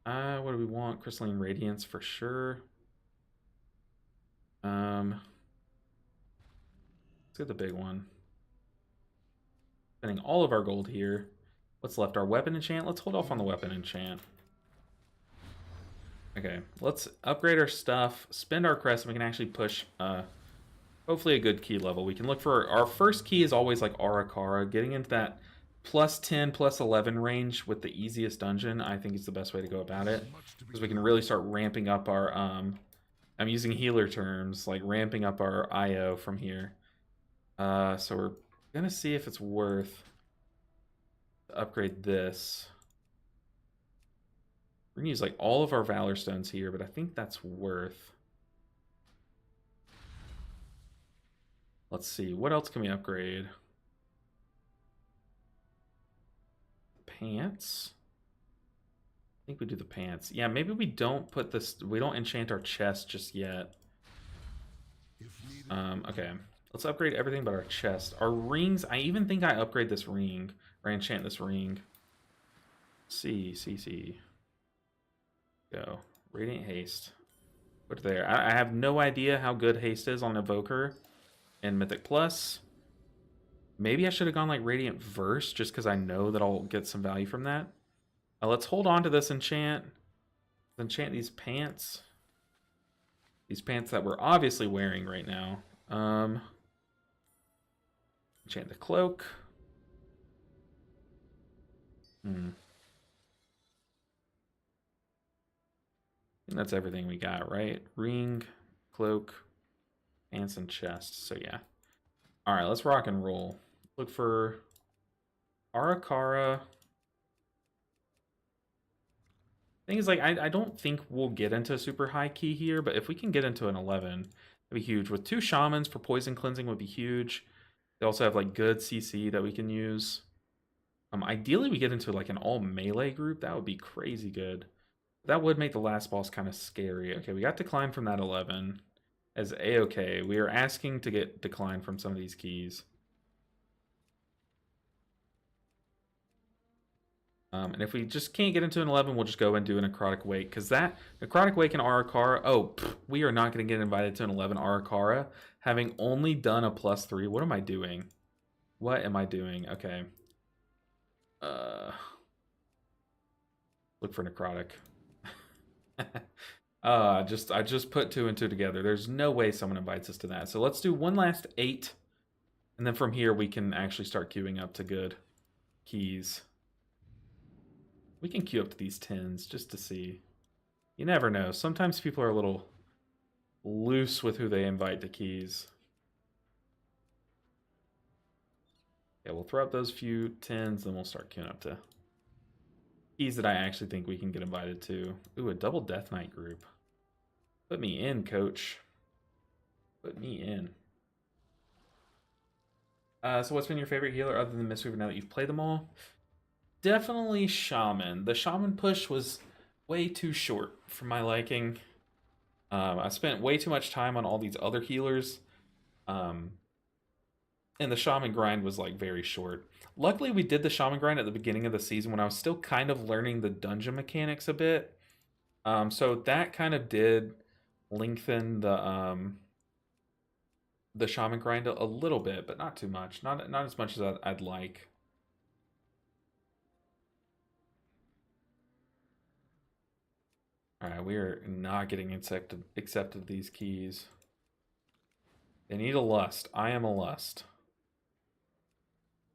What do we want? Crystalline Radiance for sure. Let's get the big one. Spending all of our gold here. What's left? Our weapon enchant? Let's hold off on the weapon enchant. Okay, let's upgrade our stuff, spend our crest, and we can actually push hopefully a good key level. We can look for our first key is always like Arakara. Getting into that plus 10, plus 11 range with the easiest dungeon, I think is the best way to go about it. Because we can really start ramping up our, I'm using healer terms, like ramping up our IO from here. So we're going to see if it's worth to upgrade this. We're going to use like all of our Valor Stones here, but I think that's worth. Let's see, what else can we upgrade? Pants. I think we do the pants. Yeah, maybe we don't put this, we don't enchant our chest just yet. Okay, let's upgrade everything but our chest. Our rings, I even think I upgrade this ring, or enchant this ring. See. Go. Radiant Haste. Put it there. I have no idea how good haste is on Evoker and Mythic Plus. Maybe I should have gone like Radiant Verse just because I know that I'll get some value from that. Let's hold on to this enchant. Enchant these pants. These pants that we're obviously wearing right now. Enchant the cloak. And that's everything we got, right? Ring, cloak, pants, and chest. So yeah. All right, let's rock and roll. Look for Arakara. Thing is, like, I don't think we'll get into a super high key here, but if we can get into an 11, that'd be huge. With 2 shamans for poison cleansing would be huge. They also have like good CC that we can use. Ideally, we get into like an all melee group. That would be crazy good. That would make the last boss kind of scary. Okay, we got decline from that 11 as A-okay. We are asking to get decline from some of these keys. And if we just can't get into an 11, we'll just go and do a Necrotic Wake. Because that Necrotic Wake and Arakara, we are not going to get invited to an 11 Arakara. Having only done a +3, what am I doing? What am I doing? Okay. Look for Necrotic. I just put 2 and 2 together. There's no way someone invites us to that. So let's do one last 8. And then from here, we can actually start queuing up to good keys. We can queue up to these 10s just to see. You never know. Sometimes people are a little loose with who they invite to keys. Yeah, we'll throw up those few 10s, then we'll start queuing up to keys that I actually think we can get invited to. Ooh, a double Death Knight group. Put me in, coach. Put me in. So what's been your favorite healer other than mistweaver now that you've played them all? Definitely Shaman. The Shaman push was way too short for my liking. I spent way too much time on all these other healers. And the Shaman grind was like very short. Luckily, we did the Shaman grind at the beginning of the season when I was still kind of learning the dungeon mechanics a bit. So that kind of did lengthen the Shaman grind a little bit, but not too much. Not as much as I'd like. All right, we are not getting accepted these keys. They need a lust. I am a lust.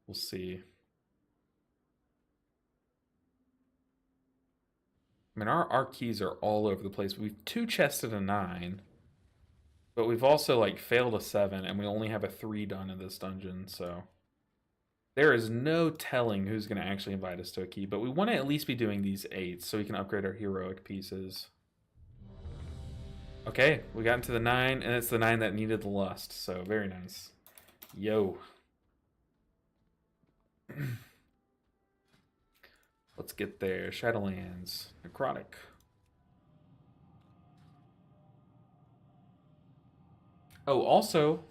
We'll see. I mean, our keys are all over the place. We've 2 chested a 9. But we've also, like, failed a 7, and we only have a 3 done in this dungeon, so... There is no telling who's going to actually invite us to a key, but we want to at least be doing these 8s so we can upgrade our heroic pieces. Okay, we got into the 9, and it's the 9 that needed the lust, so very nice. Yo. Let's get there. Shadowlands. Necrotic. Oh, also,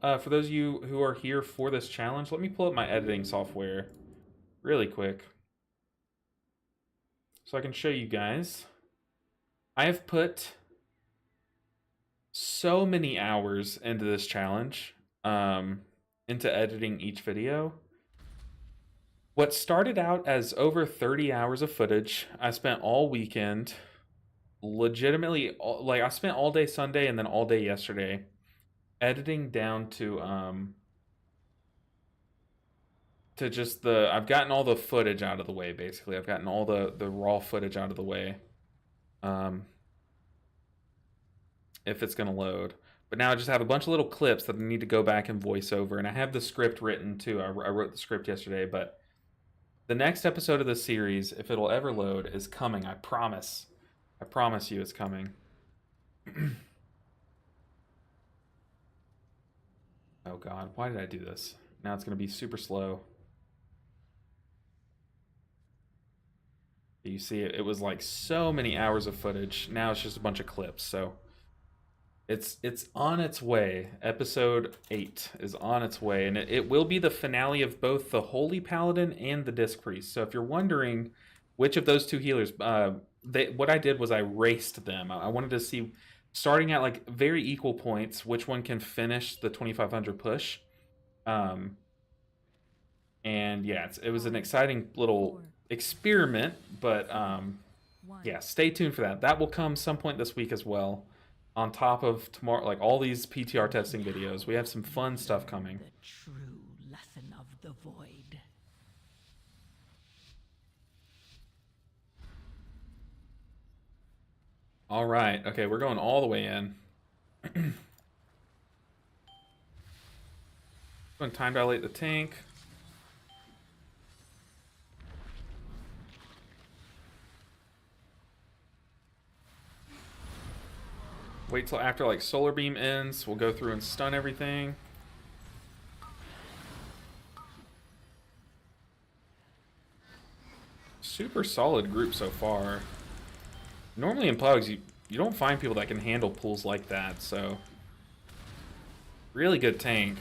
for those of you who are here for this challenge, let me pull up my editing software really quick so I can show you guys. I have put so many hours into this challenge, into editing each video. What started out as over 30 hours of footage, I spent all weekend, legitimately, like I spent all day Sunday and then all day yesterday editing down to just I've gotten all the footage out of the way, basically. I've gotten all the raw footage out of the way. If it's going to load. But now I just have a bunch of little clips that I need to go back and voice over. And I have the script written too. I wrote the script yesterday, but the next episode of the series, if it'll ever load, is coming. I promise. I promise you it's coming. Oh God, why did I do this? Now it's going to be super slow. You see, it was like so many hours of footage. Now it's just a bunch of clips. So it's on its way. Episode 8 is on its way, and it will be the finale of both the Holy Paladin and the Disc Priest. So if you're wondering which of those 2 healers, what I did was I raced them. I wanted to see, starting at like very equal points, which one can finish the 2500 push. And yeah, it was an exciting little experiment, but yeah, stay tuned for that. That will come some point this week as well. On top of tomorrow, like all these PTR testing videos, we have some fun stuff coming. The true lesson of the void. All right, okay, we're going all the way in. Going to time dilate the tank. Wait till after like solar beam ends. We'll go through and stun everything. Super solid group so far. Normally in Pugs, you don't find people that can handle pulls like that, so really good tank.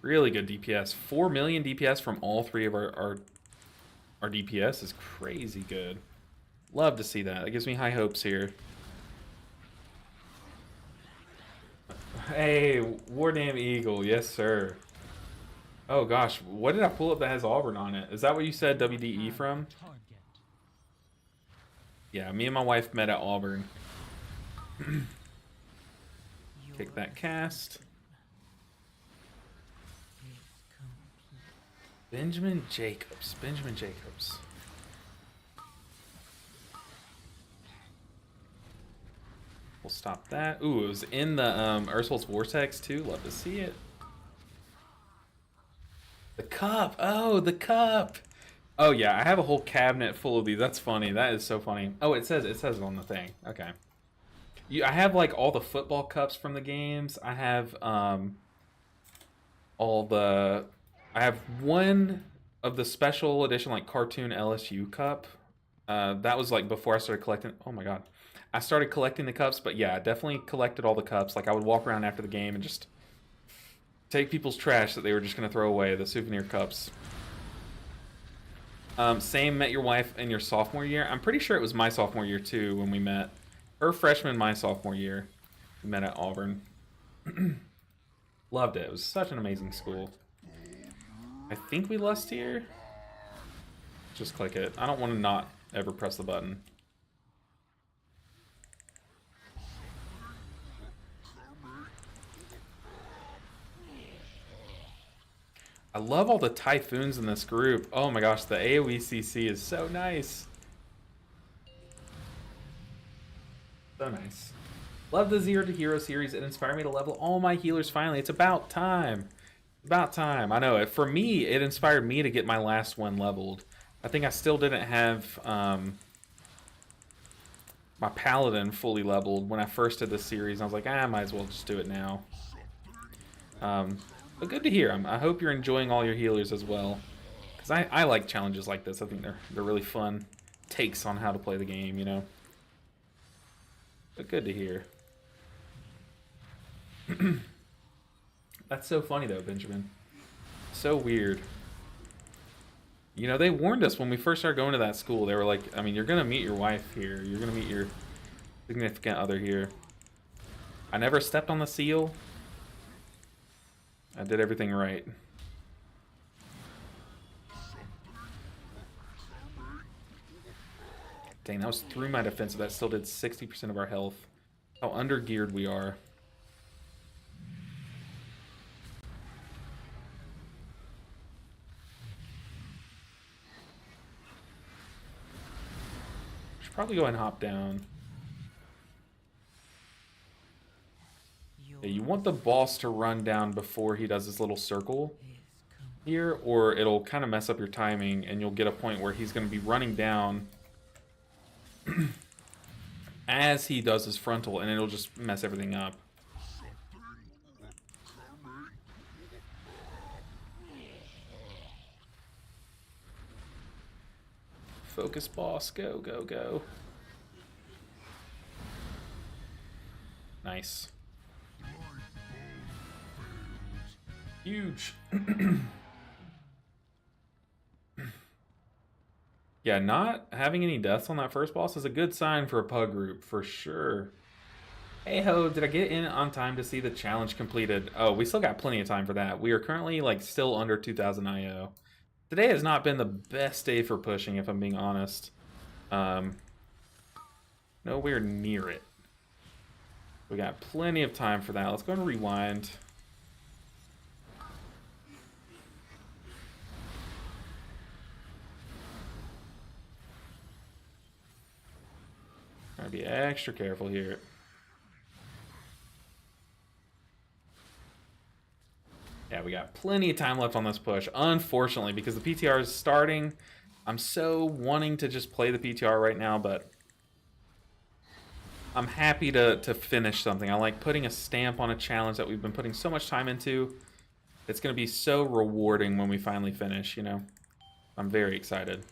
Really good DPS. 4 million DPS from all 3 of our DPS is crazy good. Love to see that. That gives me high hopes here. Hey, Wardam Eagle. Yes, sir. Oh, gosh. What did I pull up that has Auburn on it? Is that what you said WDE from? Yeah, me and my wife met at Auburn. Kick that cast. Benjamin Jacobs. Benjamin Jacobs. We'll stop that. Ooh, it was in the Ursula's Vortex too. Love to see it. The cup. Oh, the cup. Oh yeah, I have a whole cabinet full of these. That's funny. That is so funny. Oh, it says it on the thing. Okay. I have like all the football cups from the games. I have all the I have one of the special edition like cartoon LSU cup. That was like before I started collecting. Oh my god. I started collecting the cups, but yeah, I definitely collected all the cups. Like I would walk around after the game and just take people's trash that they were just going to throw away, the souvenir cups. Same, met your wife in your sophomore year. I'm pretty sure it was my sophomore year too when we met. Her freshman, my sophomore year. We met at Auburn. Loved it. It was such an amazing school. I think we lost here. Just click it. I don't want to not ever press the button. I love all the typhoons in this group. Oh my gosh, the AoE CC is so nice. So nice. Love the Zero to Hero series. It inspired me to level all my healers finally. It's about time. About time. I know. For me, it inspired me to get my last one leveled. I think I still didn't have my Paladin fully leveled when I first did this series. I was like, I might as well just do it now. But good to hear. I hope you're enjoying all your healers as well. Because I like challenges like this. I think they're really fun takes on how to play the game, you know. But good to hear. That's so funny though, Benjamin. So weird. You know, they warned us when we first started going to that school. They were like, I mean, you're going to meet your wife here. You're going to meet your significant other here. I never stepped on the seal. I did everything right. Dang, that was through my defensive. That still did 60% of our health. How under-geared we are. Should probably go ahead and hop down. Yeah, you want the boss to run down before he does his little circle here, or it'll kind of mess up your timing, and you'll get a point where he's going to be running down as he does his frontal, and it'll just mess everything up. Focus, boss. Go, go, go. Nice. Huge. Yeah, not having any deaths on that first boss is a good sign for a pug group, for sure. Hey ho, did I get in on time to see the challenge completed? Oh, we still got plenty of time for that. We are currently like still under 2000 IO. Today has not been the best day for pushing, if I'm being honest. Nowhere near it. We got plenty of time for that. Let's go and rewind. Gotta be extra careful here. Yeah, we got plenty of time left on this push. Unfortunately, because the PTR is starting, I'm so wanting to just play the PTR right now, but I'm happy to finish something. I like putting a stamp on a challenge that we've been putting so much time into. It's going to be so rewarding when we finally finish, you know? I'm very excited.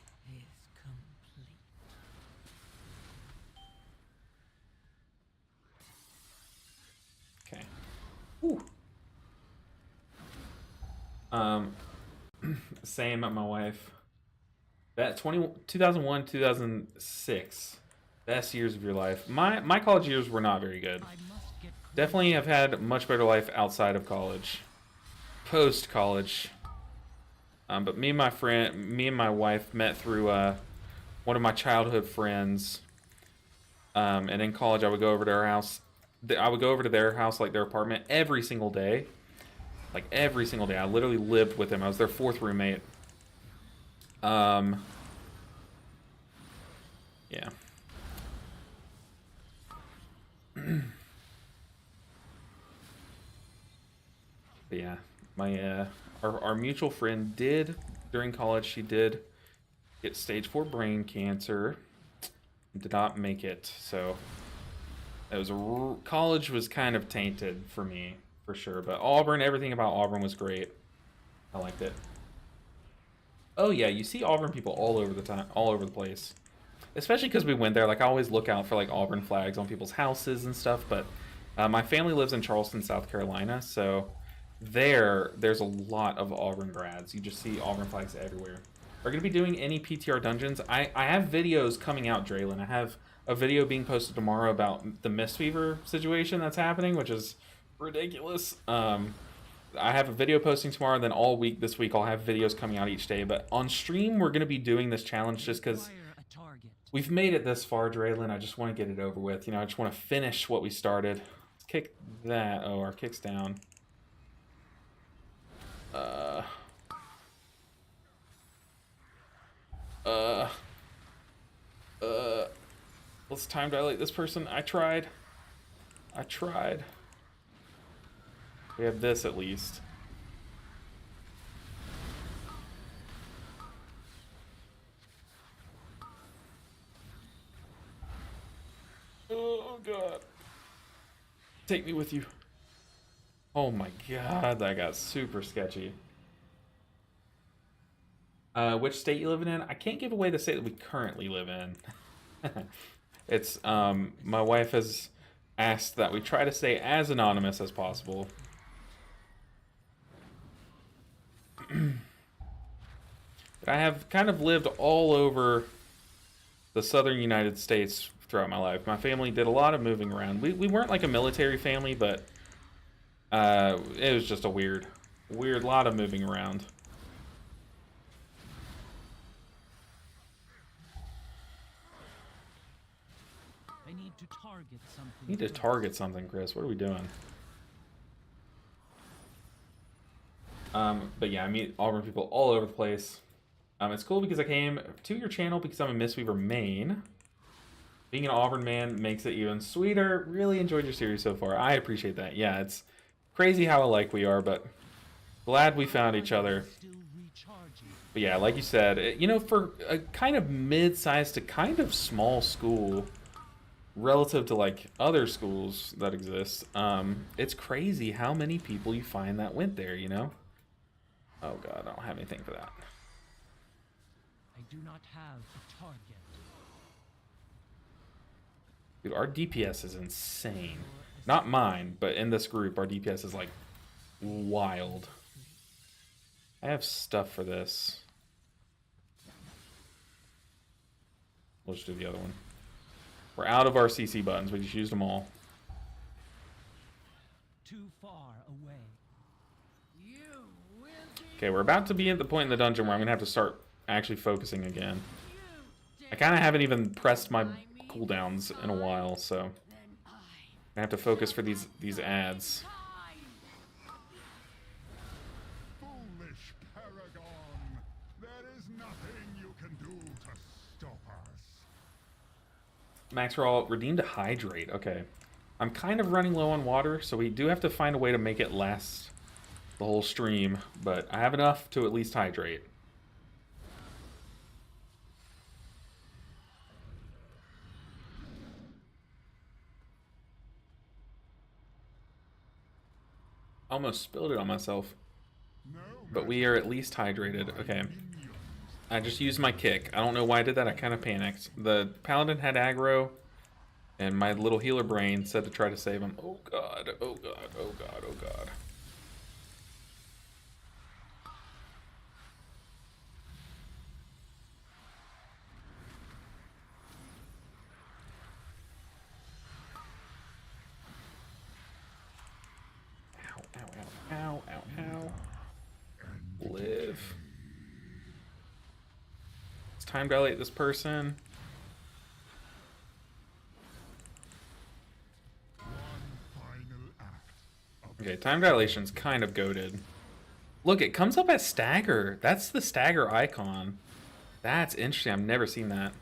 Okay. Whew. Same at my wife. That 2001, 2006. Best years of your life. My college years were not very good. Definitely have had much better life outside of college. Post college. But me and my wife met through one of my childhood friends. And in college I would go over to her house. I would go over to their house, like their apartment, every single day. Like every single day. I literally lived with them. I was their fourth roommate. Yeah. But yeah, my our mutual friend did during college. She did Get stage 4 brain cancer. Did not make it, so it was college was kind of tainted for me, for sure. But Auburn, everything about Auburn was great. I liked it. Oh yeah, you see Auburn people all over the time, all over the place. Especially because we went there. Like I always look out for like Auburn flags on people's houses and stuff. But my family lives in Charleston, South Carolina, so there's a lot of Auburn grads. You just see Auburn flags everywhere. Are going to be doing any PTR dungeons? I have videos coming out, Draylon. I have a video being posted tomorrow about the mistweaver situation that's happening, which is ridiculous. I have a video posting tomorrow, and then all week this week I'll have videos coming out each day. But on stream, we're going to be doing this challenge just because we've made it this far, Draylon. I just want to get it over with. You know, I just want to finish what we started. Let's kick that. Oh, our kick's down. Let's time dilate this person. I tried. We have this at least. Oh god. Take me with you. Oh my god, that got super sketchy. Which state you living in? I can't give away the state that we currently live in. It's my wife has asked that we try to stay as anonymous as possible. But I have kind of lived all over the southern United States throughout my life. My family did a lot of moving around. We weren't like a military family, but it was just a weird lot of moving around. I need to target something. Need to target something, Chris. What are we doing? But yeah, I meet Auburn people all over the place. It's cool because I came to your channel because I'm a Mistweaver main. Being an Auburn man makes it even sweeter. Really enjoyed your series so far. I appreciate that. Yeah, it's crazy how alike we are, but glad we found each other. But yeah, like you said, you know, for a kind of mid-sized to kind of small school, relative to like other schools that exist, it's crazy how many people you find that went there, you know? Oh god, I don't have anything for that. I do not have a target. Dude, our DPS is insane. Not mine, but in this group, our DPS is like wild. I have stuff for this. We'll just do the other one. We're out of our CC buttons. We just used them all. Too far away. Okay, we're about to be at the point in the dungeon where I'm going to have to start actually focusing again. I kind of haven't even pressed my cooldowns in a while, so I have to focus for these ads. Foolish Paragon! There is nothing you can do to stop us. Maxwell redeemed to hydrate. Okay. I'm kind of running low on water, so we do have to find a way to make it last the whole stream, but I have enough to at least hydrate. Almost spilled it on myself, but we are at least hydrated. Okay. I just used my kick. I don't know why I did that. I kind of panicked. The paladin had aggro, and my little healer brain said to try to save him. Oh god, oh god, oh god, oh god. Ow, ow, ow. Live. It's time to dilate this person. Okay, time dilation's kind of goated. Look, it comes up as stagger. That's the stagger icon. That's interesting. I've never seen that.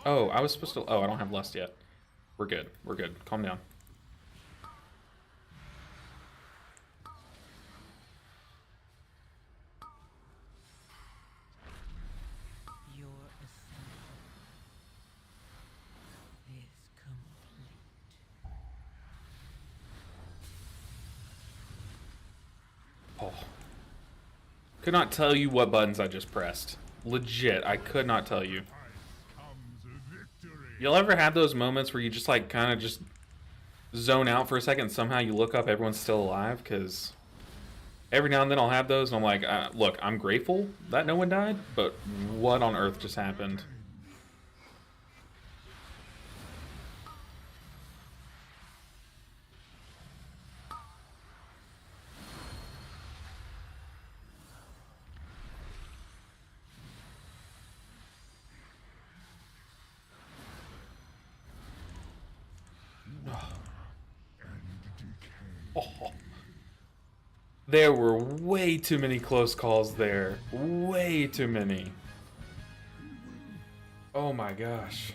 Oh, I was supposed to... Oh, I don't have lust yet. We're good. We're good. Calm down. Oh. Could not tell you what buttons I just pressed. Legit, I could not tell you. Comes victory. You'll ever have those moments where you just like kind of just zone out for a second and somehow you look up, everyone's still alive? Because every now and then I'll have those and I'm like, look, I'm grateful that no one died, but what on earth just happened? Oh. There were way too many close calls there. Way too many. Oh my gosh.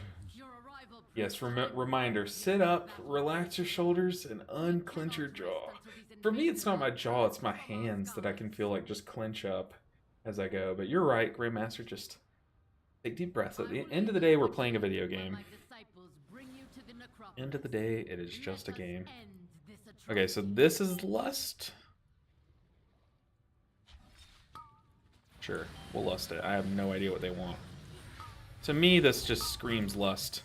Yes, reminder, sit up, relax your shoulders, and unclench your jaw. For me, it's not my jaw, it's my hands that I can feel like just clench up as I go. But you're right, Grandmaster, just take deep breaths. At the end of the day, we're playing a video game. End of the day, it is just a game. Okay, so this is lust. Sure, we'll lust it. I have no idea what they want. To me, this just screams lust.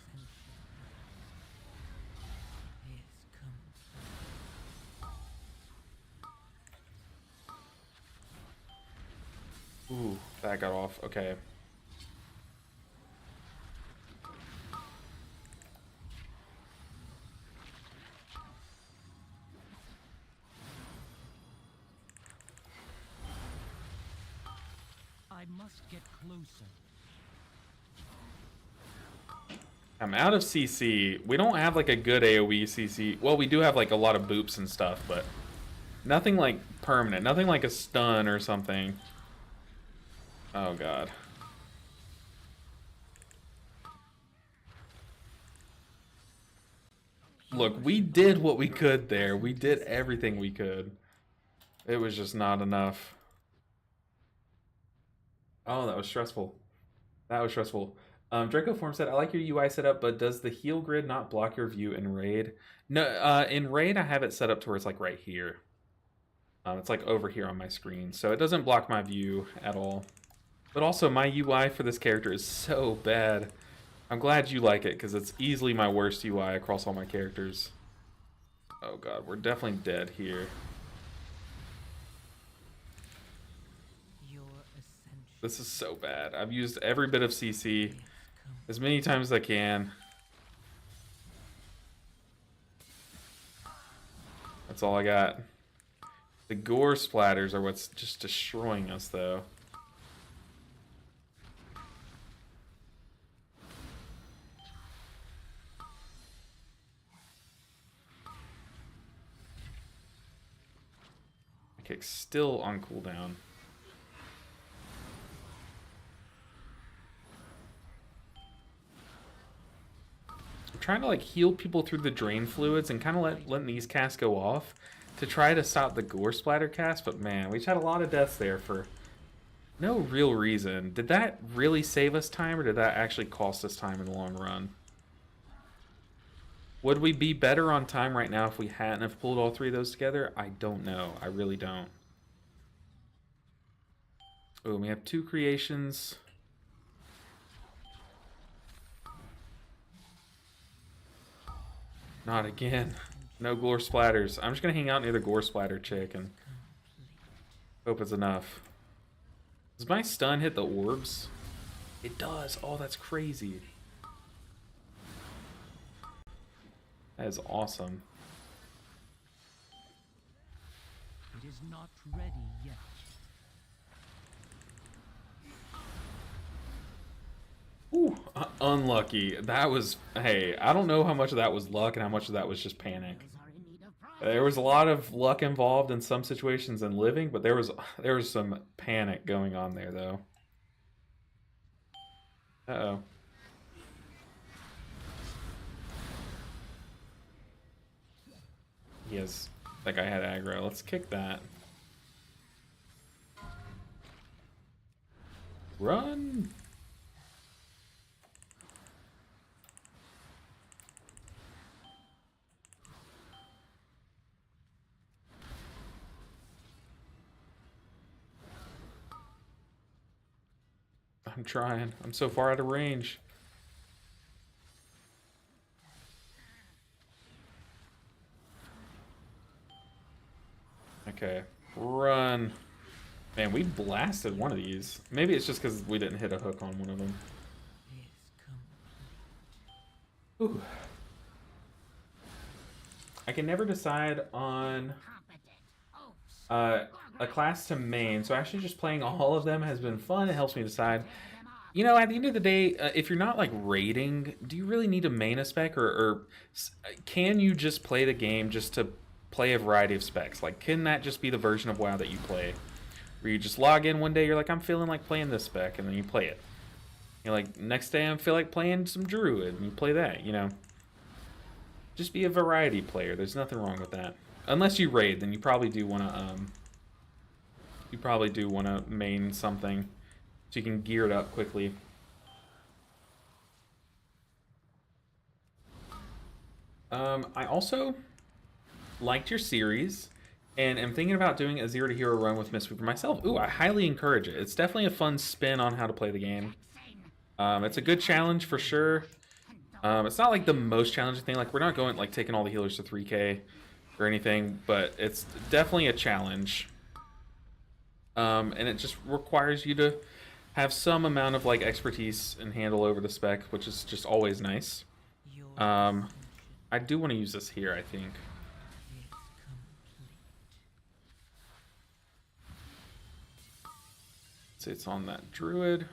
Ooh, that got off. Okay. I must get closer. I'm out of CC. We don't have like a good AoE CC. Well, we do have like a lot of boops and stuff, but nothing like permanent. Nothing like a stun or something. Oh god. Look, we did what we could there. We did everything we could. It was just not enough. Oh, that was stressful. That was stressful. Draco Form said, I like your UI setup, but does the heal grid not block your view in Raid? No, in Raid I have it set up to where it's like right here. It's like over here on my screen, so it doesn't block my view at all. But also, my UI for this character is so bad. I'm glad you like it, because it's easily my worst UI across all my characters. Oh god, we're definitely dead here. This is so bad. I've used every bit of CC as many times as I can. That's all I got. The gore splatters are what's just destroying us, though. My kick's still on cooldown. Trying to like heal people through the drain fluids and kind of letting these casts go off to try to stop the gore splatter cast, but man, we just had a lot of deaths there for no real reason. Did that really save us time, or did that actually cost us time in the long run? Would we be better on time right now if we hadn't have pulled all three of those together? I don't know. I really don't. Oh, we have 2 creations. Not again. No gore splatters. I'm just gonna hang out near the gore splatter chick and hope it's enough. Does my stun hit the orbs? It does. Oh, that's crazy. That is awesome. It is not ready yet. Ooh, unlucky. That was, hey, I don't know how much of that was luck and how much of that was just panic. There was a lot of luck involved in some situations in living, but there was some panic going on there, though. Uh-oh. Yes, that guy had aggro. Let's kick that. Run! I'm trying. I'm so far out of range. Okay. Run. Man, we blasted one of these. Maybe it's just because we didn't hit a hook on one of them. Ooh. I can never decide on a class to main, so actually just playing all of them has been fun. It helps me decide. You know, at the end of the day, if you're not like raiding, do you really need to main a spec, or can you just play the game just to play a variety of specs? Like, can that just be the version of WoW that you play? Where you just log in one day, you're like, I'm feeling like playing this spec, and then you play it. You're like, next day I feel like playing some Druid, and you play that, you know? Just be a variety player. There's nothing wrong with that. Unless you raid, then you probably do want to, main something so you can gear it up quickly. I also liked your series, and am thinking about doing a 0 to hero run with mistweaver myself. Ooh, I highly encourage it. It's definitely a fun spin on how to play the game. It's a good challenge for sure. It's not like the most challenging thing. Like, we're not going like taking all the healers to 3K or anything, but it's definitely a challenge. And it just requires you to have some amount of like expertise and handle over the spec, which is just always nice. I do want to use this here, I think. So it's on that druid.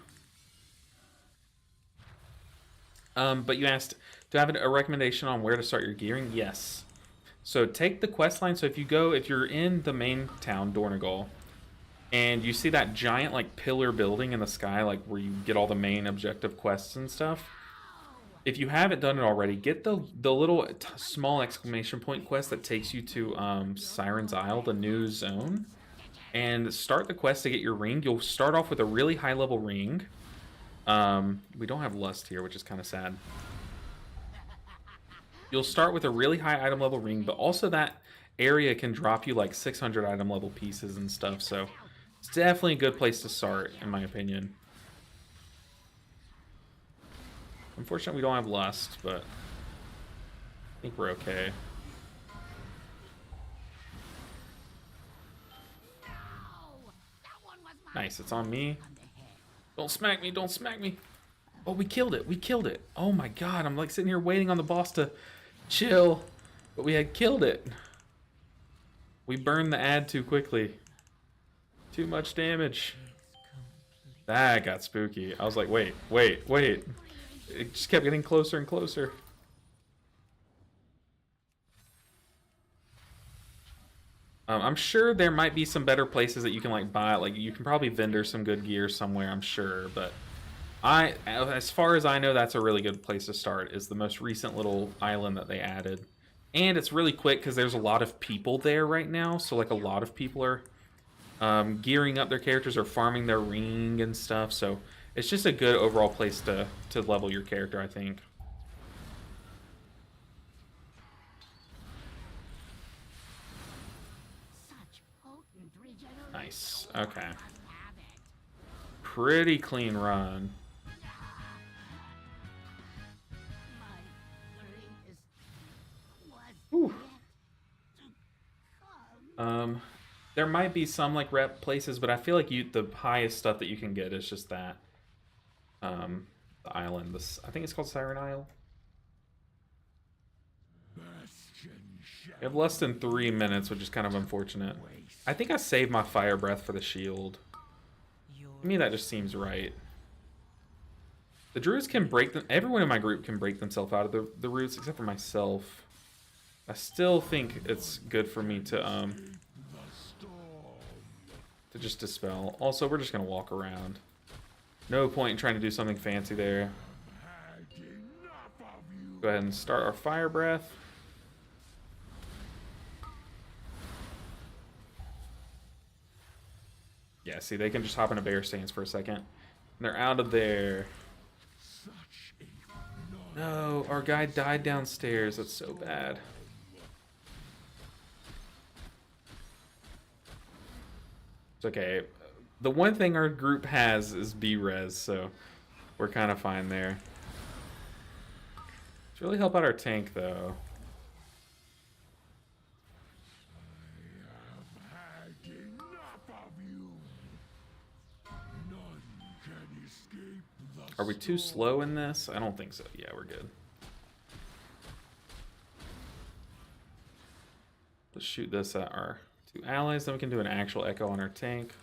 But you asked, do I have a recommendation on where to start your gearing? Yes. So take the quest line. So if you're in the main town, Dornegal, and you see that giant like pillar building in the sky, like where you get all the main objective quests and stuff. If you haven't done it already, get the little small exclamation point quest that takes you to Siren's Isle, the new zone, and start the quest to get your ring. You'll start off with a really high level ring. We don't have Lust here, which is kind of sad. You'll start with a really high item level ring, but also that area can drop you like 600 item level pieces and stuff, so it's definitely a good place to start, in my opinion. Unfortunately, we don't have Lust, but I think we're okay. Nice, it's on me. Don't smack me, don't smack me. Oh, we killed it, we killed it. Oh my god, I'm like sitting here waiting on the boss to chill, but we had killed it. We burned the ad too quickly. Too much damage. That got spooky. I was like, wait. It just kept getting closer and closer. I'm sure there might be some better places that you can like buy. Like, you can probably vendor some good gear somewhere, I'm sure. But as far as I know, that's a really good place to start, is the most recent little island that they added. And it's really quick because there's a lot of people there right now. So like a lot of people are gearing up their characters or farming their ring and stuff. So it's just a good overall place to level your character, I think. Nice. Okay. Pretty clean run. Whew. There might be some like rep places, but I feel like the highest stuff that you can get is just that. The island. I think it's called Siren Isle. We have less than 3 minutes, which is kind of unfortunate. I think I saved my fire breath for the shield. To me, that just seems right. The druids can break them. Everyone in my group can break themselves out of the roots, except for myself. I still think it's good for me to just dispel. Also, we're just gonna walk around. No point in trying to do something fancy there. Go ahead and start our fire breath. Yeah, see, they can just hop in a bear stance for a second. And they're out of there. No, our guy died downstairs. That's so bad. It's okay. The one thing our group has is B-res, so we're kind of fine there. It's really help out our tank, though. Had enough of you. None can escape the Are we too slow in this? I don't think so. Yeah, we're good. Let's shoot this at our 2 allies, then we can do an actual echo on our tank.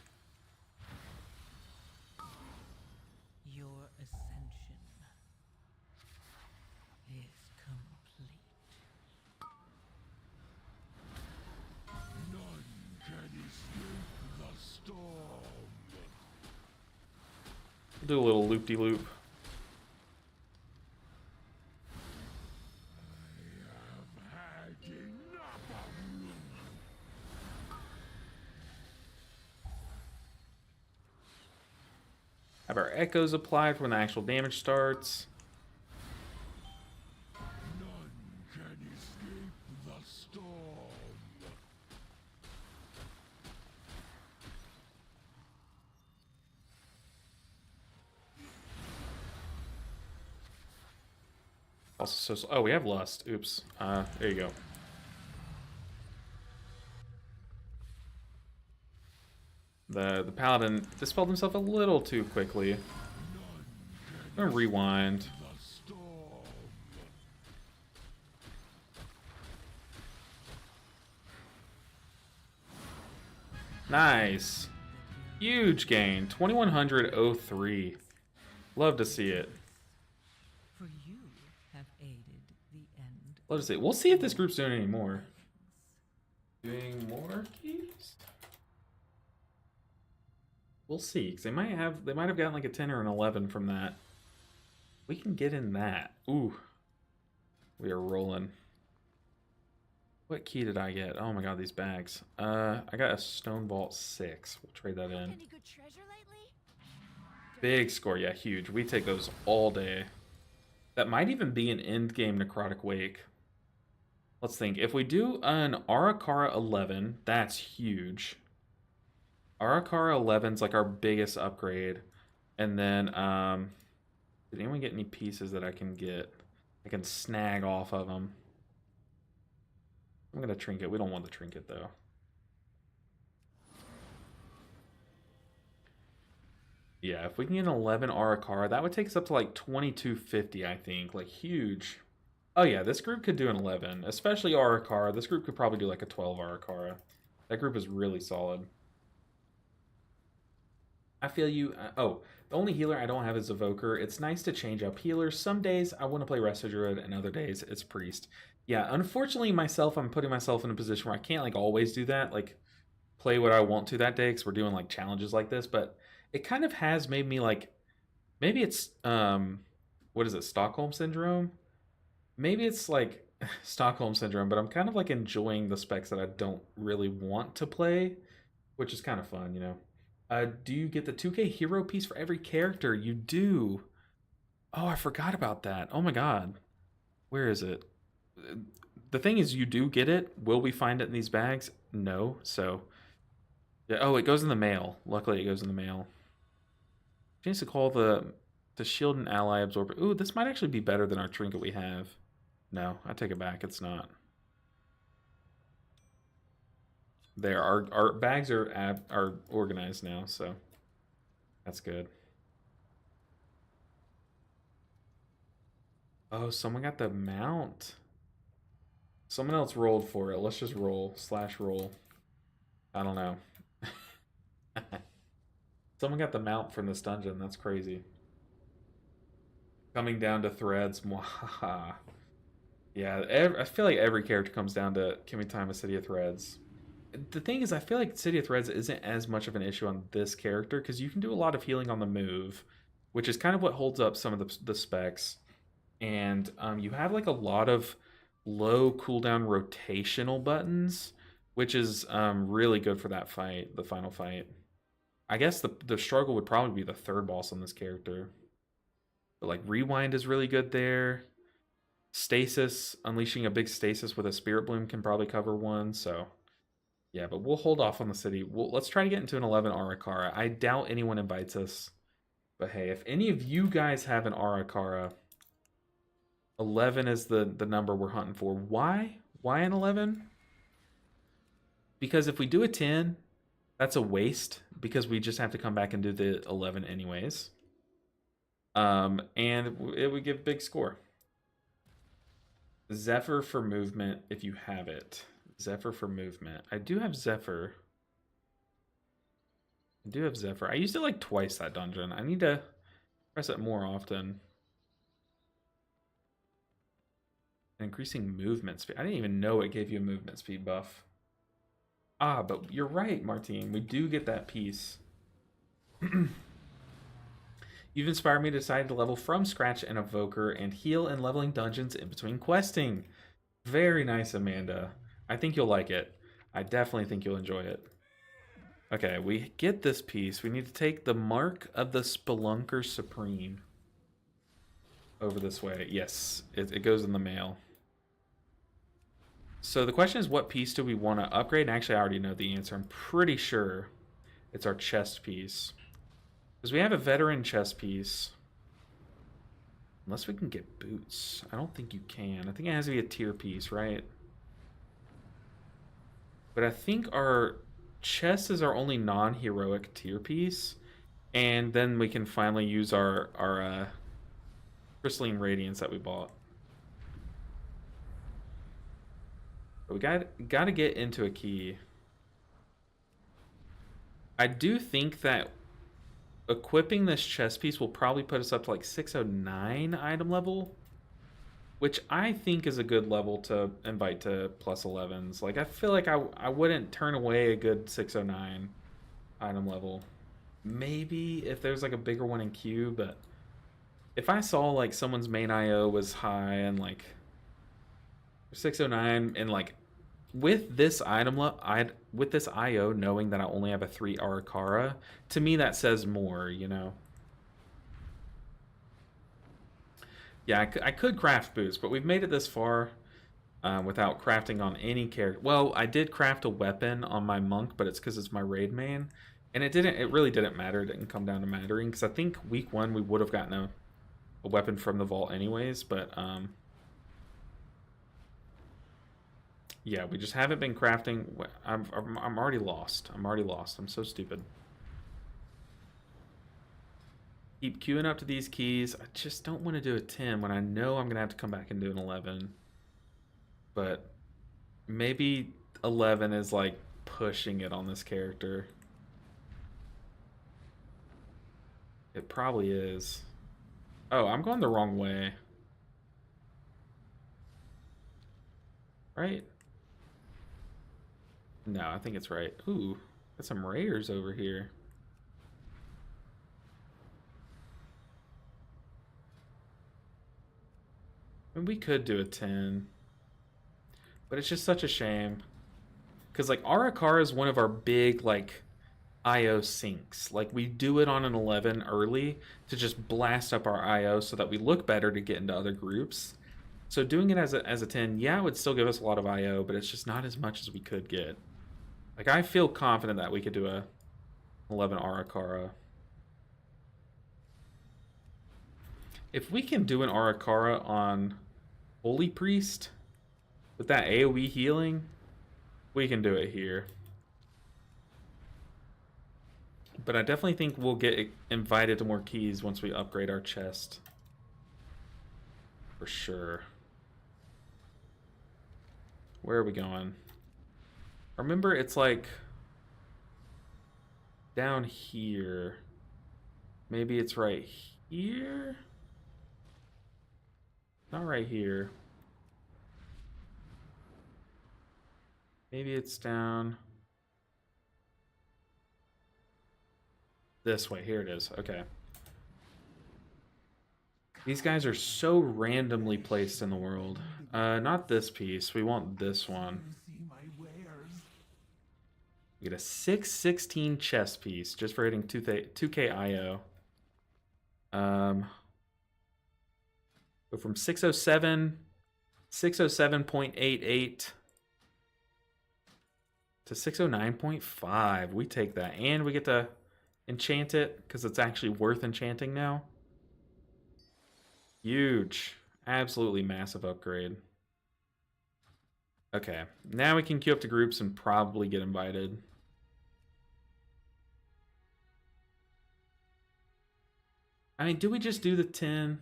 Your ascension is complete. None can escape the storm. We'll do a little loop-de-loop. Had enough of you. Have our echoes applied for when the actual damage starts. None can escape the storm. Also, oh, we have lust. Oops. There you go. The paladin dispelled himself a little too quickly. I'm gonna rewind. The storm. Nice. Huge gain. 2103. Love to see it. For you have aided the end. Love to see it. We'll see if this group's doing any more. Doing more keys? We'll see, because they might have gotten like a 10 or an 11 from that. We can get in that. Ooh. We are rolling. What key did I get? Oh my god, these bags. I got a Stone Vault 6. We'll trade that in. Any good treasure lately? Big score, yeah, huge. We take those all day. That might even be an end game Necrotic Wake. Let's think. If we do an Arakara 11, that's huge. Arakara 11's like our biggest upgrade. And then, did anyone get any pieces that I can get? I can snag off of them. I'm gonna trinket. We don't want the trinket though. Yeah, if we can get an 11 Arakara, that would take us up to like 2250, I think. Like huge. Oh yeah, this group could do an 11, especially Arakara. This group could probably do like a 12 Arakara. That group is really solid. I feel you. Oh, the only healer I don't have is Evoker. It's nice to change up healers. Some days I want to play Resto Druid, and other days it's Priest. Yeah, unfortunately myself, I'm putting myself in a position where I can't like always do that, like play what I want to that day, because we're doing like challenges like this, but it kind of has made me like, maybe it's, what is it, Stockholm Syndrome? Maybe it's like Stockholm Syndrome, but I'm kind of like enjoying the specs that I don't really want to play, which is kind of fun, you know. Do you get the 2K hero piece for every character? You do. Oh, I forgot about that. Oh my god. Where is it? The thing is, you do get it. Will we find it in these bags? No. So, yeah. Oh, it goes in the mail. Luckily, it goes in the mail. Chance to call the shield and ally absorber. Ooh, this might actually be better than our trinket we have. No, I take it back. It's not. There, our bags are organized now, so that's good. Oh, someone got the mount. Someone else rolled for it. Let's just roll. / roll. I don't know. Someone got the mount from this dungeon. That's crazy. Coming down to threads. Mwahaha. Yeah, I feel like every character comes down to, can we time a City of Threads? The thing is, I feel like City of Threads isn't as much of an issue on this character, because you can do a lot of healing on the move, which is kind of what holds up some of the specs. And you have like a lot of low cooldown rotational buttons, which is really good for that fight, the final fight. I guess the struggle would probably be the third boss on this character. But like Rewind is really good there. Stasis, unleashing a big stasis with a Spirit Bloom can probably cover one, so Yeah, but we'll hold off on the city. Let's try to get into an 11 Arakara. I doubt anyone invites us. But hey, if any of you guys have an Arakara, 11 is the number we're hunting for. Why? Why an 11? Because if we do a 10, that's a waste because we just have to come back and do the 11 anyways. And it would give big score. Zephyr for movement if you have it. Zephyr for movement. I do have Zephyr. I used it like twice that dungeon. I need to press it more often. Increasing movement speed. I didn't even know it gave you a movement speed buff. Ah, but you're right, Martine. We do get that piece. You've inspired me to decide to level from scratch an evoker and heal and leveling dungeons in between questing. Very nice, Amanda. I think you'll like it. I definitely think you'll enjoy it. Okay, we get this piece. We need to take the Mark of the Spelunker Supreme over this way. Yes, it goes in the mail. So the question is, what piece do we want to upgrade? And actually, I already know the answer. I'm pretty sure it's our chest piece. Because we have a veteran chest piece. Unless we can get boots. I don't think you can. I think it has to be a tier piece, right? But I think our chest is our only non-heroic tier piece. And then we can finally use our crystalline radiance that we bought. But we got to get into a key. I do think that equipping this chest piece will probably put us up to like 609 item level, which I think is a good level to invite to plus 11s. Like, I feel like I wouldn't turn away a good 609 item level. Maybe if there's like a bigger one in queue, but if I saw like someone's main IO was high and like 609 and like with this with this IO knowing that I only have a 3 Arakara, to me that says more, you know. Yeah, I could craft boots, but we've made it this far without crafting on any character. Well, I did craft a weapon on my monk, but it's because it's my raid main, and it really didn't matter. It didn't come down to mattering because I think week 1 we would have gotten a weapon from the vault anyways, but yeah, we just haven't been crafting. I'm already lost. I'm so stupid. Keep queuing up to these keys. I just don't want to do a 10 when I know I'm gonna have to come back and do an 11. But maybe 11 is like pushing it on this character. It probably is. Oh, I'm going the wrong way. Right? No, I think it's right. Ooh, got some raiders over here. And we could do a 10. But it's just such a shame. Because, like, Arakara is one of our big, like, IO sinks. Like, we do it on an 11 early to just blast up our IO so that we look better to get into other groups. So doing it as a 10, yeah, it would still give us a lot of IO, but it's just not as much as we could get. Like, I feel confident that we could do a 11 Arakara. If we can do an Arakara on Holy Priest with that AoE healing, we can do it here. But I definitely think we'll get invited to more keys once we upgrade our chest. For sure. Where are we going? Remember, it's like down here. Maybe it's right here? Not right here. Maybe it's down this way. Here it is. Okay. These guys are so randomly placed in the world. Not this piece. We want this one. We get a 616 chest piece just for hitting 2k IO. Go from 607, 607.88 to 609.5. We take that. And we get to enchant it because it's actually worth enchanting now. Huge. Absolutely massive upgrade. Okay. Now we can queue up to groups and probably get invited. I mean, do we just do the 10?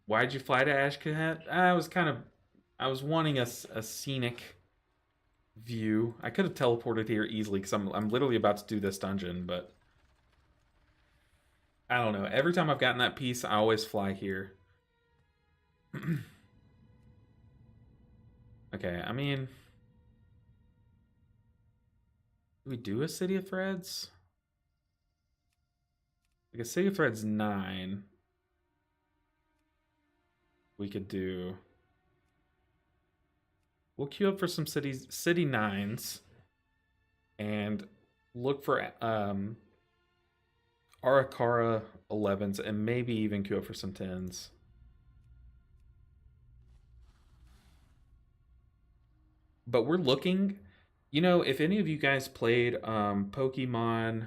Why'd you fly to Ashkahat? I was wanting a scenic view. I could have teleported here easily because I'm literally about to do this dungeon, but I don't know. Every time I've gotten that piece, I always fly here. Okay, I mean, do we do a City of Threads? Like a City of Threads 9. We could do. We'll queue up for some city 9s and look for Arakara 11s and maybe even queue up for some 10s. But we're looking, you know, if any of you guys played Pokemon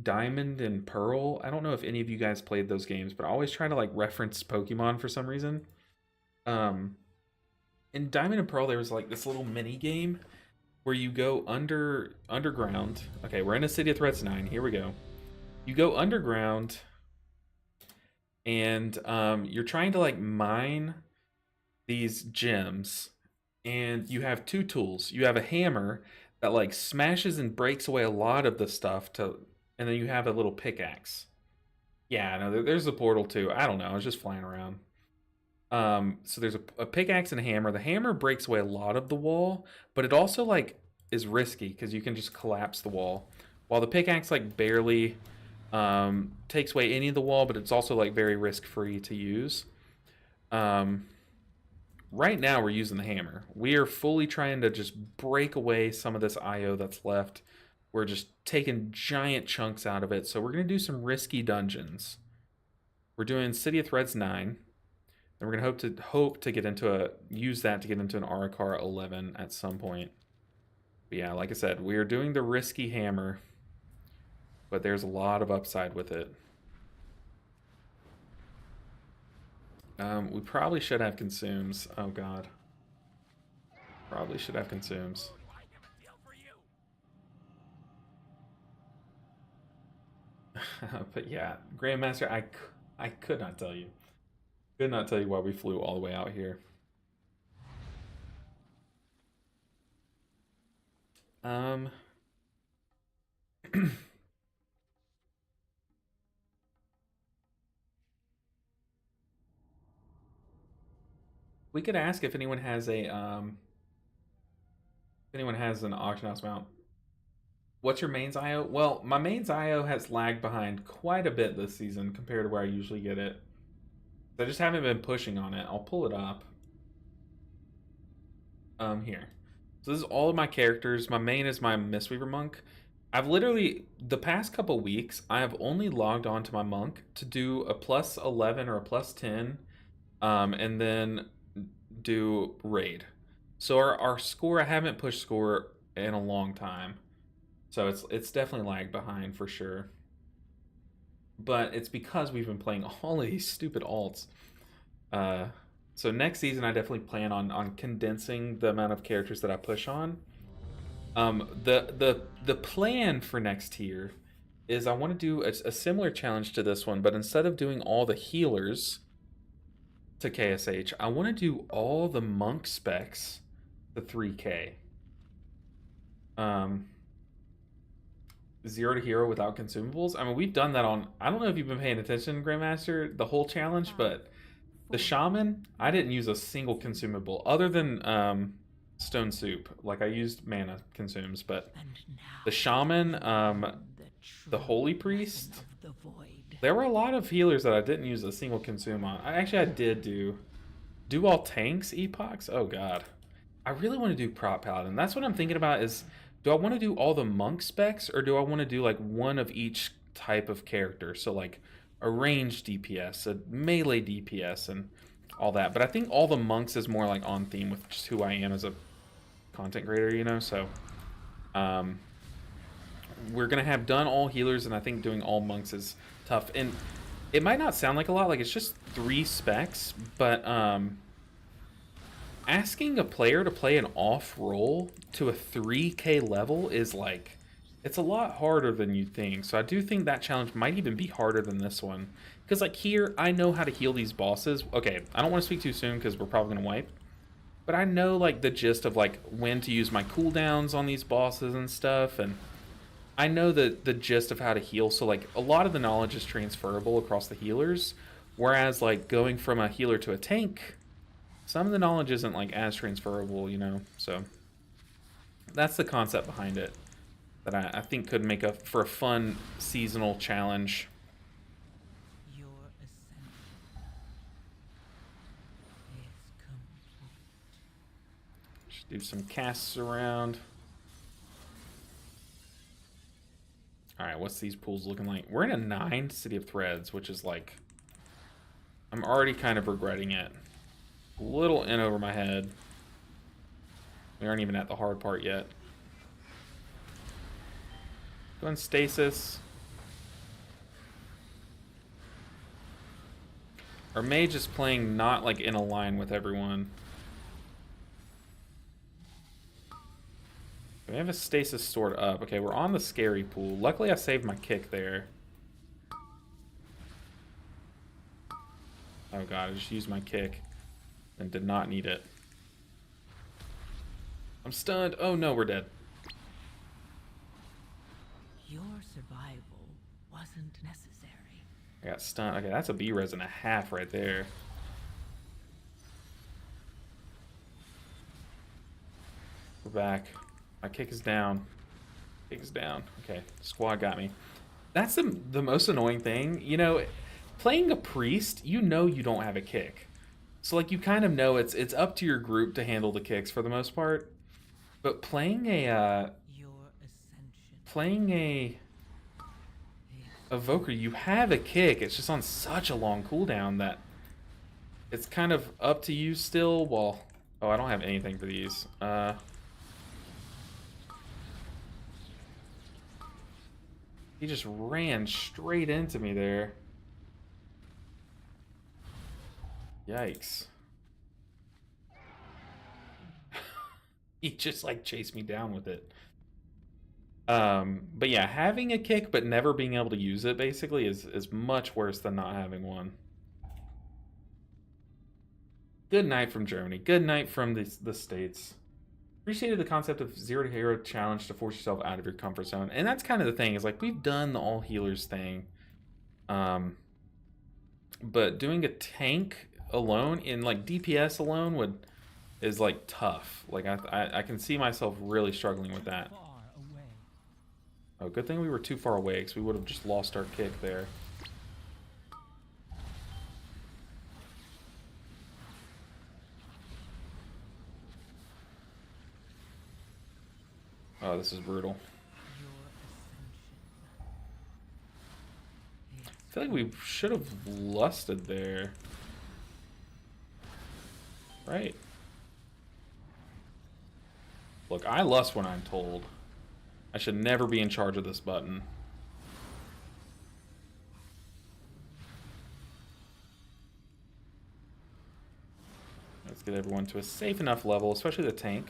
Diamond and Pearl, I don't know if any of you guys played those games, but I always try to like reference Pokemon for some reason. In Diamond and Pearl, there was like this little mini game where you go underground. Okay, we're in a City of Threads 9. Here we go. You go underground, and you're trying to like mine these gems, and you have two tools. You have a hammer that like smashes and breaks away a lot of the stuff and then you have a little pickaxe. Yeah, no, there's a portal too. I don't know. I was just flying around. So there's a pickaxe and a hammer. The hammer breaks away a lot of the wall, but it also like is risky because you can just collapse the wall. While the pickaxe like barely takes away any of the wall, but it's also like very risk-free to use. Right now we're using the hammer. We are fully trying to just break away some of this IO that's left. We're just taking giant chunks out of it. So we're going to do some risky dungeons. We're doing City of Threads 9. And we're going to hope to get into use that to get into an Arakara 11 at some point. But yeah, like I said, we are doing the risky hammer. But there's a lot of upside with it. We probably should have consumes. Oh god. Probably should have consumes. But yeah, Grandmaster, I could not tell you. Could not tell you why we flew all the way out here. We could ask if anyone has a if anyone has an auction house mount. What's your mains IO? Well, my mains IO has lagged behind quite a bit this season compared to where I usually get it. I just haven't been pushing on it. I'll pull it up. Here. So this is all of my characters. My main is my mistweaver monk. I've literally, the past couple weeks, I have only logged on to my monk to do a plus 11 or a plus 10, and then do raid. So our score, I haven't pushed score in a long time. So it's definitely lagged behind for sure. But it's because we've been playing all of these stupid alts. So next season, I definitely plan on condensing the amount of characters that I push on. The plan for next tier is I want to do a similar challenge to this one, but instead of doing all the healers to KSH, I want to do all the monk specs to 3K. 0 to hero without consumables. I mean, we've done that on, I don't know if you've been paying attention, Grandmaster, the whole challenge, but the shaman, I didn't use a single consumable other than stone soup. Like I used mana consumes, but the shaman, the holy priest, there were a lot of healers that I didn't use a single consume on. I did do all tanks epochs. Oh god, I really want to do prop paladin. That's what I'm thinking about is, do I want to do all the monk specs, or do I want to do like one of each type of character? So like a ranged DPS, a melee DPS, and all that. But I think all the monks is more like on theme with just who I am as a content creator, you know. So we're gonna have done all healers, and I think doing all monks is tough. And it might not sound like a lot, like it's just 3 specs, but asking a player to play an off role to a 3k level is like, it's a lot harder than you'd think. So I do think that challenge might even be harder than this one, because like here I know how to heal these bosses. Okay, I don't want to speak too soon because we're probably gonna wipe, but I know like the gist of like when to use my cooldowns on these bosses and stuff, and I know the gist of how to heal. So like a lot of the knowledge is transferable across the healers, whereas like going from a healer to a tank, some of the knowledge isn't like as transferable, you know. So that's the concept behind it that I think could make for a fun seasonal challenge. Your ascension is complete. Just do some casts around. Alright, what's these pools looking like? We're in a 9 City of Threads, which is like, I'm already kind of regretting it. A little in over my head. We aren't even at the hard part yet. Go in stasis. Our mage is playing not like in a line with everyone. We have a stasis stored up. Okay, we're on the scary pool. Luckily I saved my kick there. Oh god, I just used my kick and did not need it. I'm stunned. Oh no, we're dead. Your survival wasn't necessary. I got stunned. Okay, that's a B-res and a half right there. We're back. My kick is down. Kick is down. Okay, squad got me. That's the most annoying thing. You know, playing a priest, you know you don't have a kick. So like you kind of know it's up to your group to handle the kicks for the most part. But playing a evoker, you have a kick. It's just on such a long cooldown that it's kind of up to you still. Well, oh, I don't have anything for these. He just ran straight into me there. Yikes. He just like chased me down with it. But yeah, having a kick but never being able to use it basically is much worse than not having one. Good night from Germany. Good night from the States. Appreciated the concept of 0 to hero challenge to force yourself out of your comfort zone. And that's kind of the thing, is like we've done the all healers thing. But doing a tank alone in like DPS alone is like tough. Like I can see myself really struggling with that. Oh, good thing we were too far away, because we would have just lost our kick there. Oh, this is brutal. I feel like we should have lusted there. Right. Look, I lust when I'm told. I should never be in charge of this button. Let's get everyone to a safe enough level, especially the tank.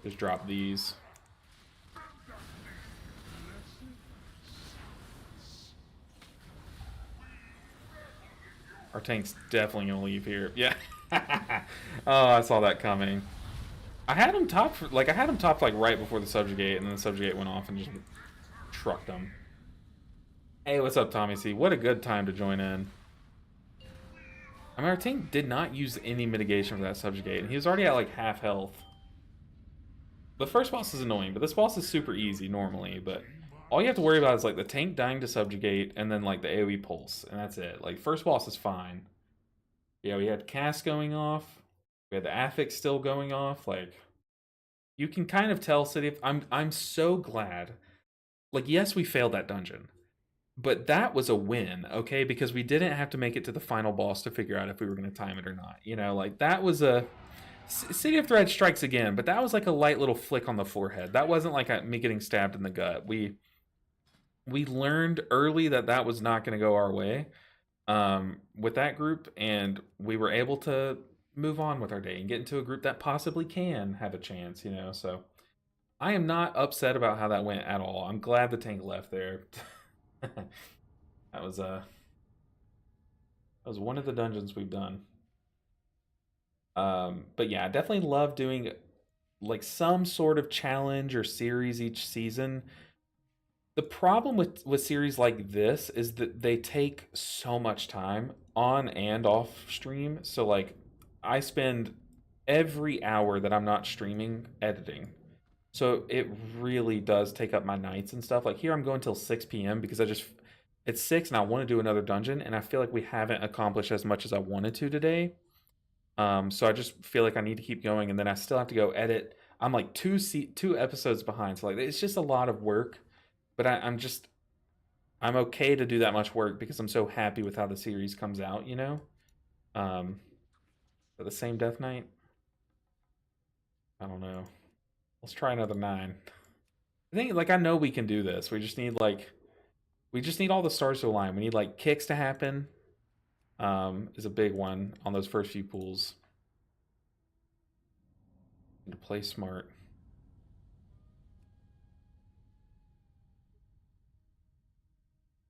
Just drop these. Our tank's definitely gonna leave here. Yeah. Oh, I saw that coming. I had him top like right before the subjugate, and then the subjugate went off and just trucked him. Hey, what's up, Tommy C? What a good time to join in. I mean, our tank did not use any mitigation for that subjugate, and he was already at like half health. The first boss is annoying, but this boss is super easy normally, but all you have to worry about is like the tank dying to subjugate and then like the AoE pulse, and that's it. Like first boss is fine. Yeah, we had cast going off. We had the affix still going off. Like you can kind of tell City of I'm so glad. Like yes, we failed that dungeon. But that was a win, okay? Because we didn't have to make it to the final boss to figure out if we were going to time it or not. You know, like that was a City of Thread strikes again, but that was like a light little flick on the forehead. That wasn't like me getting stabbed in the gut. We learned early that that was not going to go our way with that group, and we were able to move on with our day and get into a group that possibly can have a chance, you know. So I am not upset about how that went at all. I'm glad the tank left there. That was one of the dungeons we've done. But yeah, I definitely love doing like some sort of challenge or series each season. The problem with series like this is that they take so much time on and off stream. So like I spend every hour that I'm not streaming editing. So it really does take up my nights and stuff. Like here I'm going till 6 p.m. because it's 6 and I want to do another dungeon and I feel like we haven't accomplished as much as I wanted to today. So I just feel like I need to keep going, and then I still have to go edit. I'm like two episodes behind, so like it's just a lot of work. But I'm okay to do that much work because I'm so happy with how the series comes out, you know. The same Death Knight. I don't know. Let's try another 9. I think like I know we can do this. We just need all the stars to align. We need like kicks to happen. Is a big one on those first few pools. And to play smart.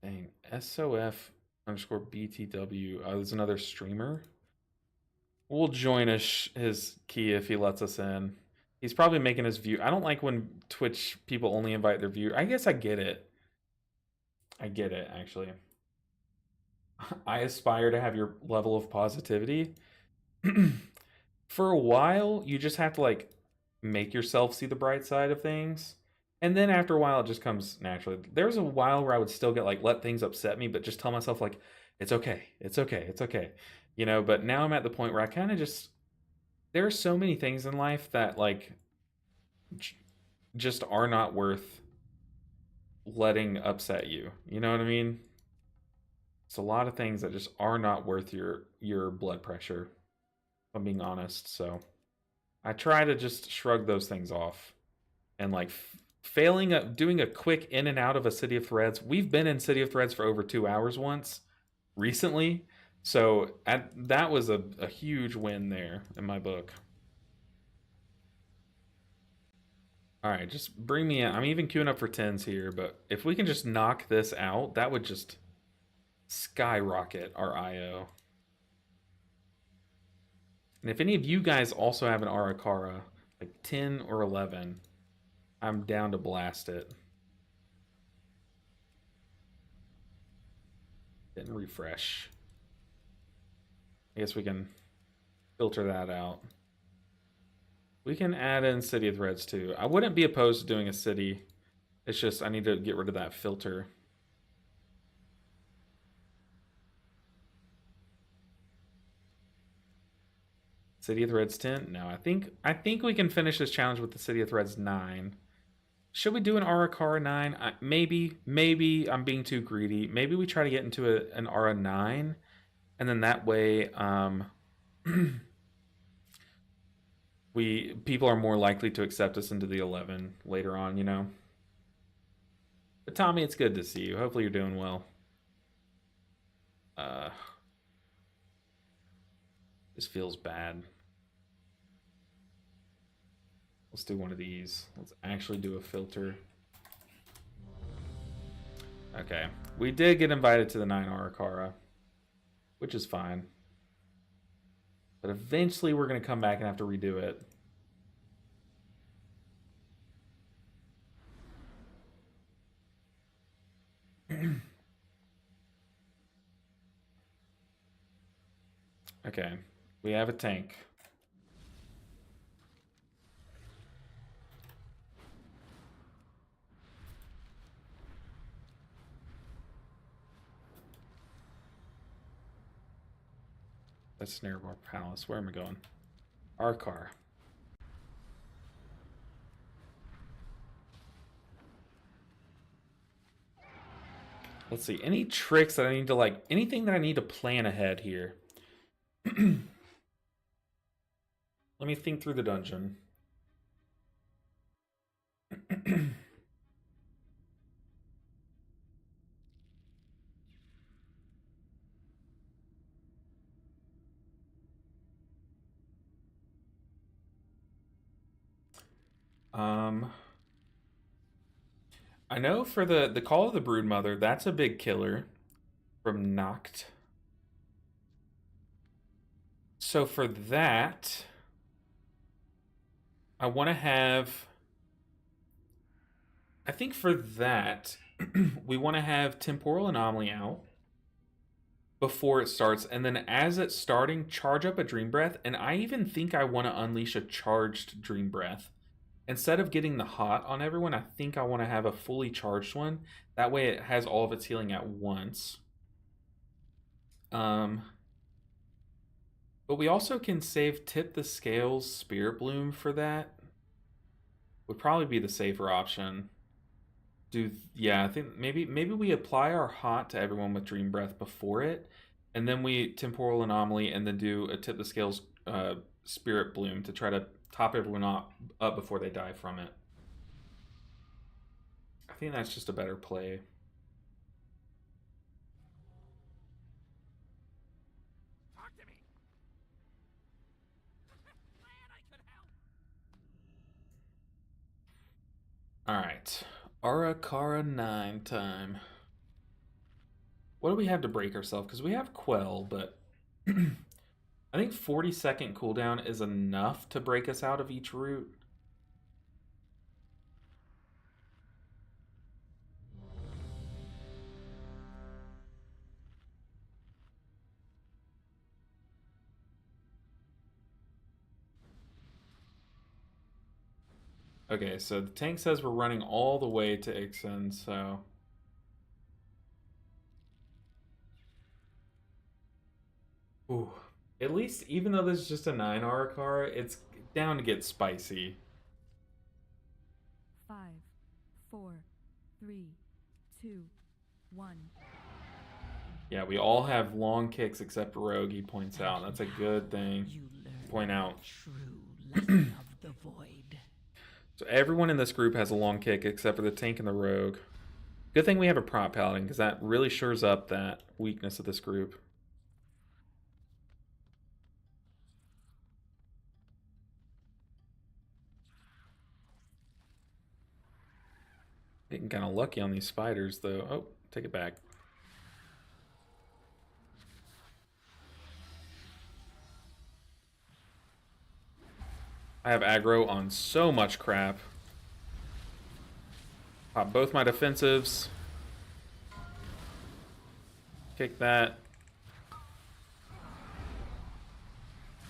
Dang, SOF_BTW. There's another streamer. We'll join his key if he lets us in. He's probably making his view. I don't like when Twitch people only invite their viewer. I guess I get it. I get it, actually. I aspire to have your level of positivity. For a while, you just have to like make yourself see the bright side of things. And then after a while, it just comes naturally. There was a while where I would still get like, let things upset me, but just tell myself like, it's okay, it's okay, it's okay. You know, but now I'm at the point where I kind of just, there are so many things in life that like just are not worth letting upset you. You know what I mean? It's a lot of things that just are not worth your blood pressure, if I'm being honest. So I try to just shrug those things off. And like failing at doing a quick in and out of a City of Threads. We've been in City of Threads for over 2 hours once recently. So that was a huge win there in my book. All right, just bring me in. I'm even queuing up for 10s here, but if we can just knock this out, that would just skyrocket our IO. And if any of you guys also have an Arakara, like 10 or 11, I'm down to blast it. Didn't refresh. I guess we can filter that out. We can add in City of Threads too. I wouldn't be opposed to doing a city. It's just I need to get rid of that filter. City of Threads 10? No, I think we can finish this challenge with the City of Threads 9. Should we do an Arakara 9? Maybe I'm being too greedy. Maybe we try to get into an Ara 9, and then that way people are more likely to accept us into the 11 later on, you know. But Tommy, it's good to see you. Hopefully you're doing well. This feels bad. Let's do one of these. Let's actually do a filter. Okay. We did get invited to the 9 Arakara, which is fine. But eventually we're going to come back and have to redo it. Okay. We have a tank. That's Snarebar Palace. Where am I going? Our car. Let's see. Any tricks that I need to, like, anything that I need to plan ahead here? Let me think through the dungeon. I know for the Call of the Broodmother, that's a big killer from Nacht. So for that, I want to have. I think for that, we want to have Temporal Anomaly out before it starts, and then as it's starting, charge up a Dream Breath, and I even think I want to unleash a charged Dream Breath. Instead of getting the hot on everyone, I think I want to have a fully charged one. That way it has all of its healing at once. But we also can save Tip the Scales Spirit Bloom for that. Would probably be the safer option. Yeah, I think maybe we apply our hot to everyone with Dream Breath before it, and then we Temporal Anomaly, and then do a Tip the Scales Spirit Bloom to try to top everyone up before they die from it. I think that's just a better play. Talk to me. Glad I could help. All right, Arakara 9 time. What do we have to break ourselves? Because we have Quell, but I think 40-second cooldown is enough to break us out of each route. Okay, so the tank says we're running all the way to Ixen, so... Ooh. At least, even though this is just a 9 Arakara, it's down to get spicy. 5, 4, 3, 2, 1. Yeah, we all have long kicks except Rogue, he points out. That's a good thing. You learn Point out. true lesson of the void. So everyone in this group has a long kick except for the tank and the Rogue. Good thing we have a prop paladin, because that really shores up that weakness of this group. Getting kind of lucky on these spiders, though. Oh, take it back. I have aggro on so much crap. Pop both my defensives. Kick that.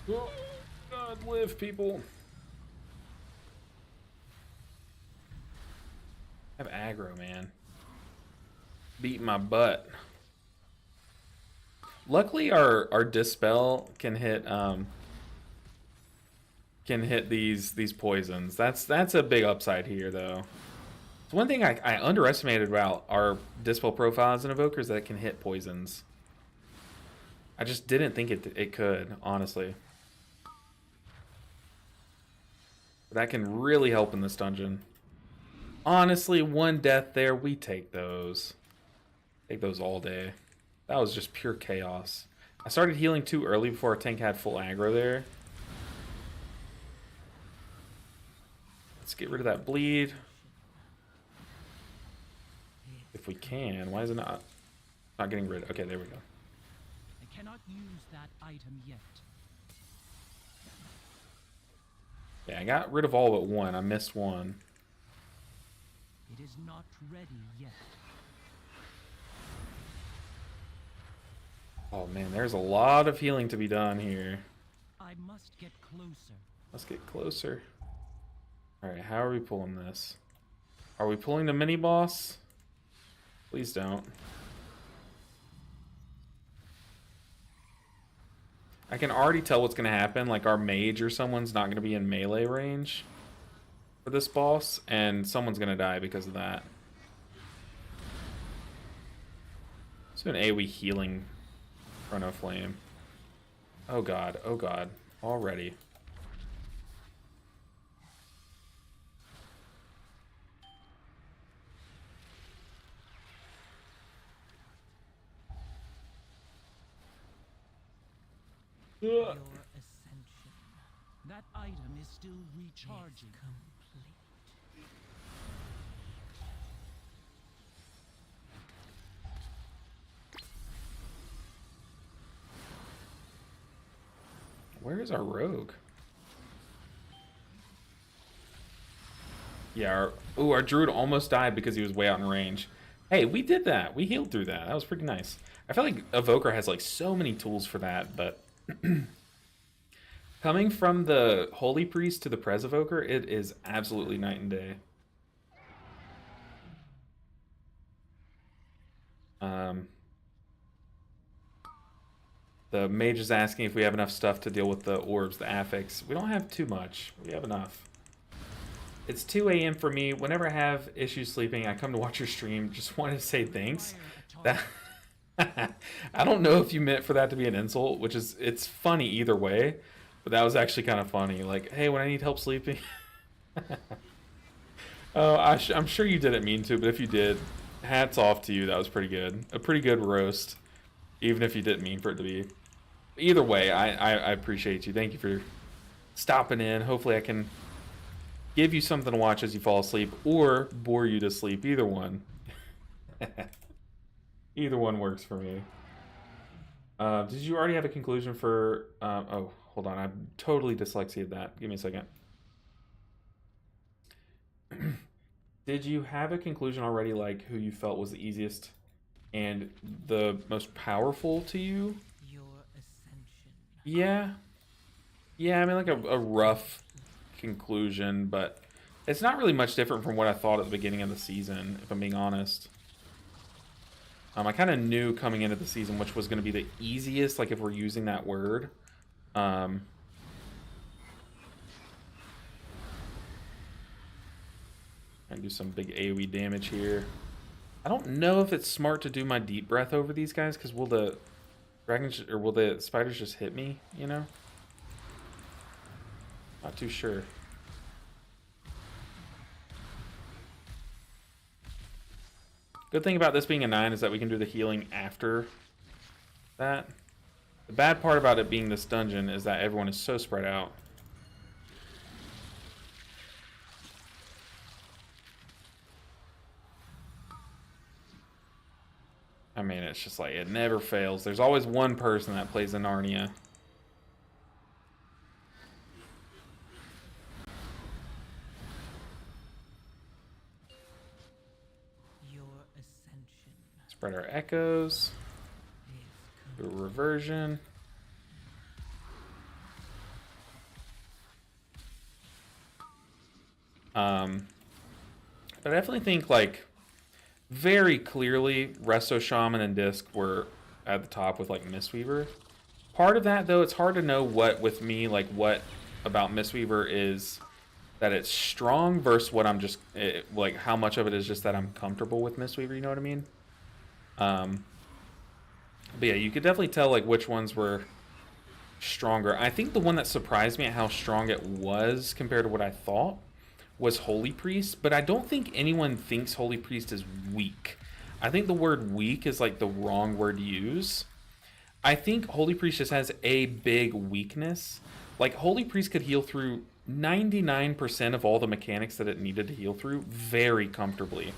Oh, God, live, people. I have aggro, man. Beating my butt. Luckily, our dispel can hit these poisons. That's a big upside here, though. So one thing I underestimated about our dispel profile as an evoker is that it can hit poisons. I just didn't think it could, honestly. But that can really help in this dungeon. Honestly, one death there, we take those. Take those all day. That was just pure chaos. I started healing too early before our tank had full aggro there. Let's get rid of that bleed. If we can. Why is it not getting rid? Okay, there we go. I cannot use that item yet. Yeah, I got rid of all but one. I missed one. It is not ready yet. Oh man, there's a lot of healing to be done here. I must get closer. Let's get closer. Alright, how are we pulling this? Are we pulling the mini boss? Please don't. I can already tell what's going to happen. Like, our mage or someone's not going to be in melee range for this boss, and someone's going to die because of that. Let's do an AoE healing Chrono Flame. Oh god, already. Your ascension. That item is still recharging. Complete. Where is our rogue? Yeah, our druid almost died because he was way out in range. Hey, we did that. We healed through that. That was pretty nice. I feel like Evoker has like so many tools for that, but coming from the Holy Priest to the Prez Evoker, it is absolutely night and day. The mage is asking if we have enough stuff to deal with the orbs, the affix. We don't have too much. We have enough. It's 2 a.m. for me. Whenever I have issues sleeping, I come to watch your stream. Just wanted to say thanks. That I don't know if you meant for that to be an insult, which is, it's funny either way, but that was actually kind of funny. Like, hey, when I need help sleeping. Oh, I'm sure you didn't mean to, but if you did, hats off to you. That was pretty good. A pretty good roast, even if you didn't mean for it to be. Either way, I appreciate you. Thank you for stopping in. Hopefully I can give you something to watch as you fall asleep, or bore you to sleep. Either one. Either one works for me. Did you already have a conclusion for... oh, hold on. I'm totally dyslexiated that. Give me a second. Did you have a conclusion already, like who you felt was the easiest and the most powerful to you? Your ascension. Yeah. Yeah, I mean, like a rough conclusion, but it's not really much different from what I thought at the beginning of the season, if I'm being honest. I kind of knew coming into the season which was going to be the easiest, like if we're using that word. I do some big AoE damage here. I don't know if it's smart to do my deep breath over these guys, because will the dragons or will the spiders just hit me, you know? Not too sure. Good thing about this being a 9 is that we can do the healing after that. The bad part about it being this dungeon is that everyone is so spread out. I mean, it's just like, it never fails. There's always one person that plays in Narnia. Your ascension. Spread our echoes. Do a reversion. But I definitely think, like, very clearly Resto Shaman and Disc were at the top with, like, Mistweaver. Part of that, though, it's hard to know what, with me, like, what about Mistweaver is that it's strong versus what I'm just, like, how much of it is just that I'm comfortable with Mistweaver, you know what I mean? But yeah, you could definitely tell, like, which ones were stronger. I think the one that surprised me at how strong it was compared to what I thought was Holy Priest, but I don't think anyone thinks Holy Priest is weak. I think the word weak is, like, the wrong word to use. I think Holy Priest just has a big weakness. Like, Holy Priest could heal through 99% of all the mechanics that it needed to heal through very comfortably.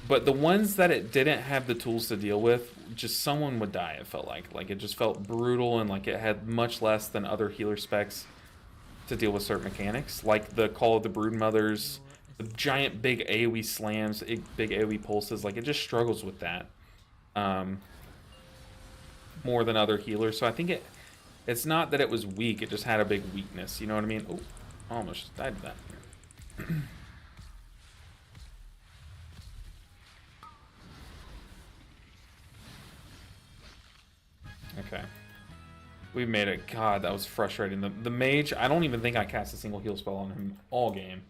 But the ones that it didn't have the tools to deal with, just someone would die, it felt like. Like, it just felt brutal, and like it had much less than other healer specs to deal with certain mechanics. Like the Call of the Broodmothers, the giant big AoE slams, big AoE pulses. Like, it just struggles with that more than other healers. So I think it's not that it was weak, it just had a big weakness. You know what I mean? Oh, almost died to that. Okay. We made it. God, that was frustrating. The mage, I don't even think I cast a single heal spell on him all game.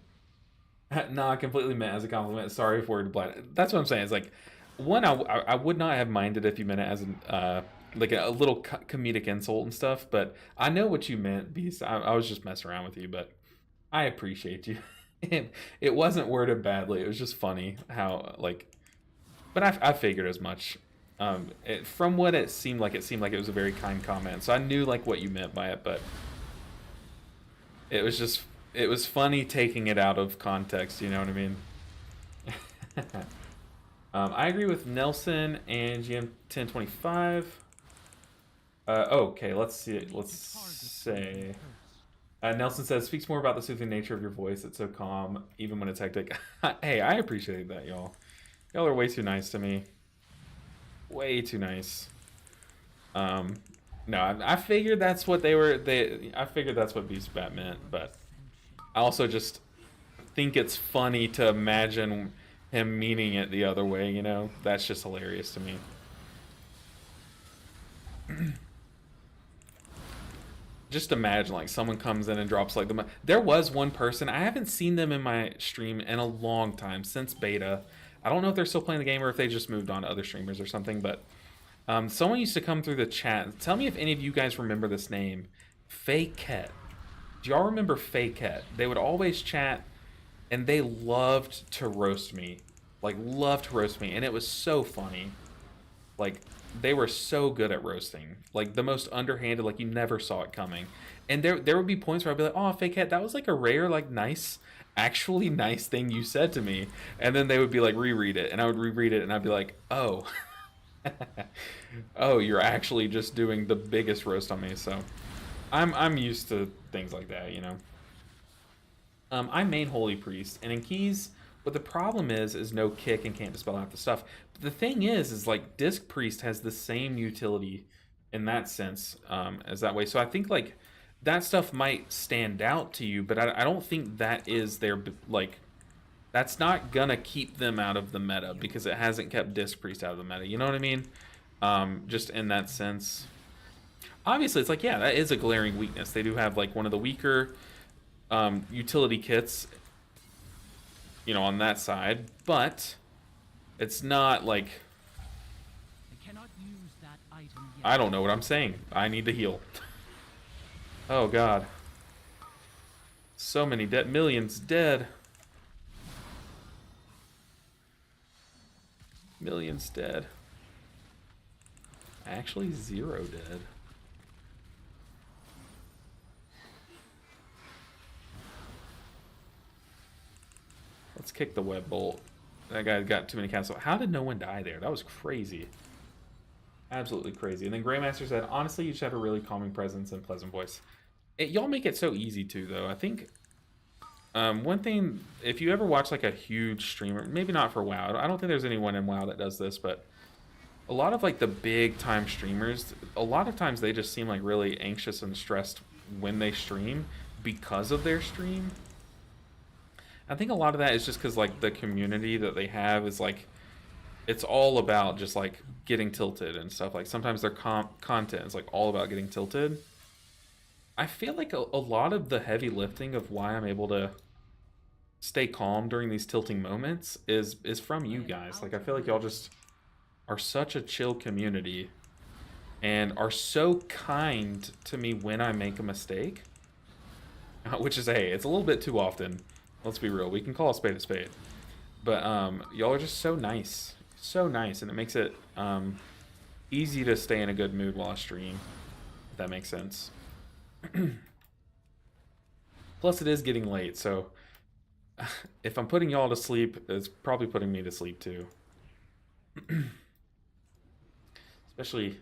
Nah, I completely meant as a compliment. Sorry if we're blind. That's what I'm saying. It's like, one, I would not have minded if you meant it as an like a little comedic insult and stuff, but I know what you meant, Beast. I was just messing around with you, but I appreciate you. It wasn't worded badly. It was just funny how like, but I figured as much. From what it seemed like it was a very kind comment. So I knew like what you meant by it, but it was funny taking it out of context. You know what I mean? I agree with Nelson and GM 1025. Okay, let's see it. Let's say. Nelson says, speaks more about the soothing nature of your voice. It's so calm, even when it's hectic. Hey, I appreciate that, y'all. Y'all are way too nice to me. Way too nice. No, I figured that's what I figured that's what Beast Bat meant, but I also just think it's funny to imagine him meaning it the other way, you know? That's just hilarious to me. Just imagine like someone comes in and drops like there was one person, I haven't seen them in my stream in a long time, since beta. I don't know if they're still playing the game or if they just moved on to other streamers or something, but someone used to come through the chat. Tell me if any of you guys remember this name. Faket. Do y'all remember Faket? They would always chat and they loved to roast me. Like, loved to roast me, and it was so funny. Like, they were so good at roasting. Like, the most underhanded, like, you never saw it coming. And there would be points where I'd be like, oh, Fake Hat, that was, like, a rare, like, nice, actually nice thing you said to me. And then they would be like, reread it. And I would reread it, and I'd be like, oh. Oh, you're actually just doing the biggest roast on me. So, I'm used to things like that, you know. I main Holy Priest, and in Keys, what the problem is no kick and can't dispel half the stuff. But the thing is like Disc Priest has the same utility in that sense as that way. So I think like that stuff might stand out to you, but I don't think that is their like. That's not gonna keep them out of the meta because it hasn't kept Disc Priest out of the meta. You know what I mean? Just in that sense. Obviously, it's like, yeah, that is a glaring weakness. They do have like one of the weaker utility kits, you know, on that side, but it's not like I cannot use that item yet. I don't know what I'm saying. I need to heal. Oh god, so many dead, millions dead, millions dead. Actually, 0 dead. Let's kick the web bolt. That guy got too many cancel. How did no one die there? That was crazy. Absolutely crazy. And then Greymaster said, honestly, you just have a really calming presence and pleasant voice. Y'all make it so easy too, though. I think one thing, if you ever watch like a huge streamer, maybe not for WoW. I don't think there's anyone in WoW that does this, but a lot of like the big time streamers, a lot of times they just seem like really anxious and stressed when they stream because of their stream. I think a lot of that is just because like the community that they have is like, it's all about just like getting tilted and stuff. Like sometimes their content is like all about getting tilted. I feel like a lot of the heavy lifting of why I'm able to stay calm during these tilting moments is from you guys. Like I feel like y'all just are such a chill community and are so kind to me when I make a mistake, which is, hey, it's a little bit too often. Let's be real. We can call a spade a spade. But y'all are just so nice. So nice. And it makes it easy to stay in a good mood while I stream. If that makes sense. Plus, it is getting late. So if I'm putting y'all to sleep, it's probably putting me to sleep too. Especially,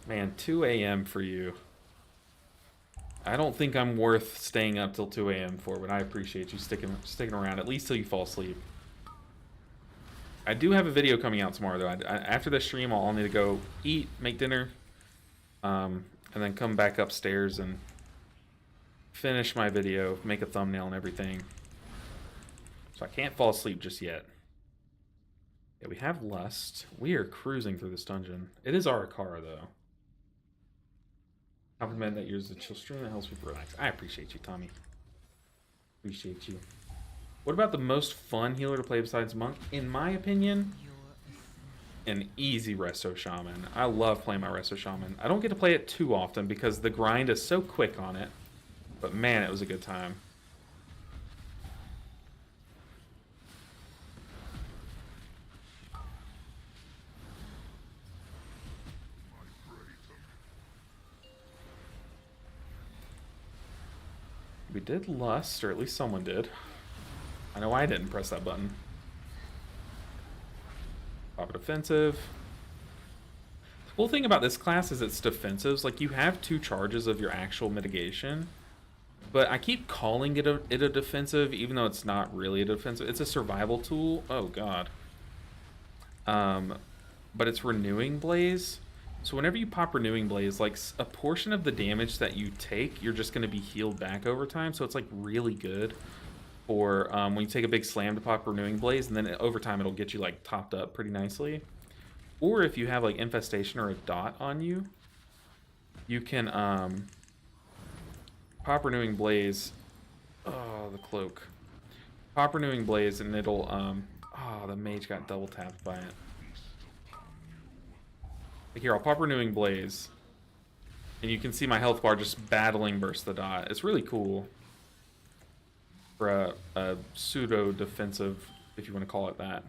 man, 2 a.m. for you. I don't think I'm worth staying up till 2 a.m. for, but I appreciate you sticking around at least till you fall asleep. I do have a video coming out tomorrow, though. After the stream, I'll need to go eat, make dinner, and then come back upstairs and finish my video, make a thumbnail and everything. So I can't fall asleep just yet. Yeah, we have Lust. We are cruising through this dungeon. It is Arakara, though. Compliment that yours is a chill stream that helps people relax. I appreciate you, Tommy. Appreciate you. What about the most fun healer to play besides Monk? In my opinion, an easy Resto Shaman. I love playing my Resto Shaman. I don't get to play it too often because the grind is so quick on it. But man, it was a good time. We did Lust, or at least someone did. I know I didn't press that button. Pop defensive. The cool thing about this class is it's defensives. Like, you have 2 charges of your actual mitigation. But I keep calling it a defensive, even though it's not really a defensive. It's a survival tool. Oh, God. But it's Renewing Blaze. So whenever you pop Renewing Blaze, like, a portion of the damage that you take, you're just going to be healed back over time. So it's, like, really good for when you take a big slam to pop Renewing Blaze, and then over time it'll get you, like, topped up pretty nicely. Or if you have, like, Infestation or a dot on you, you can pop Renewing Blaze. Oh, the cloak. Pop Renewing Blaze, and it'll oh, the mage got double tapped by it. Here, I'll pop Renewing Blaze, and you can see my health bar just battling Burst the Dot. It's really cool for a pseudo-defensive, if you want to call it that.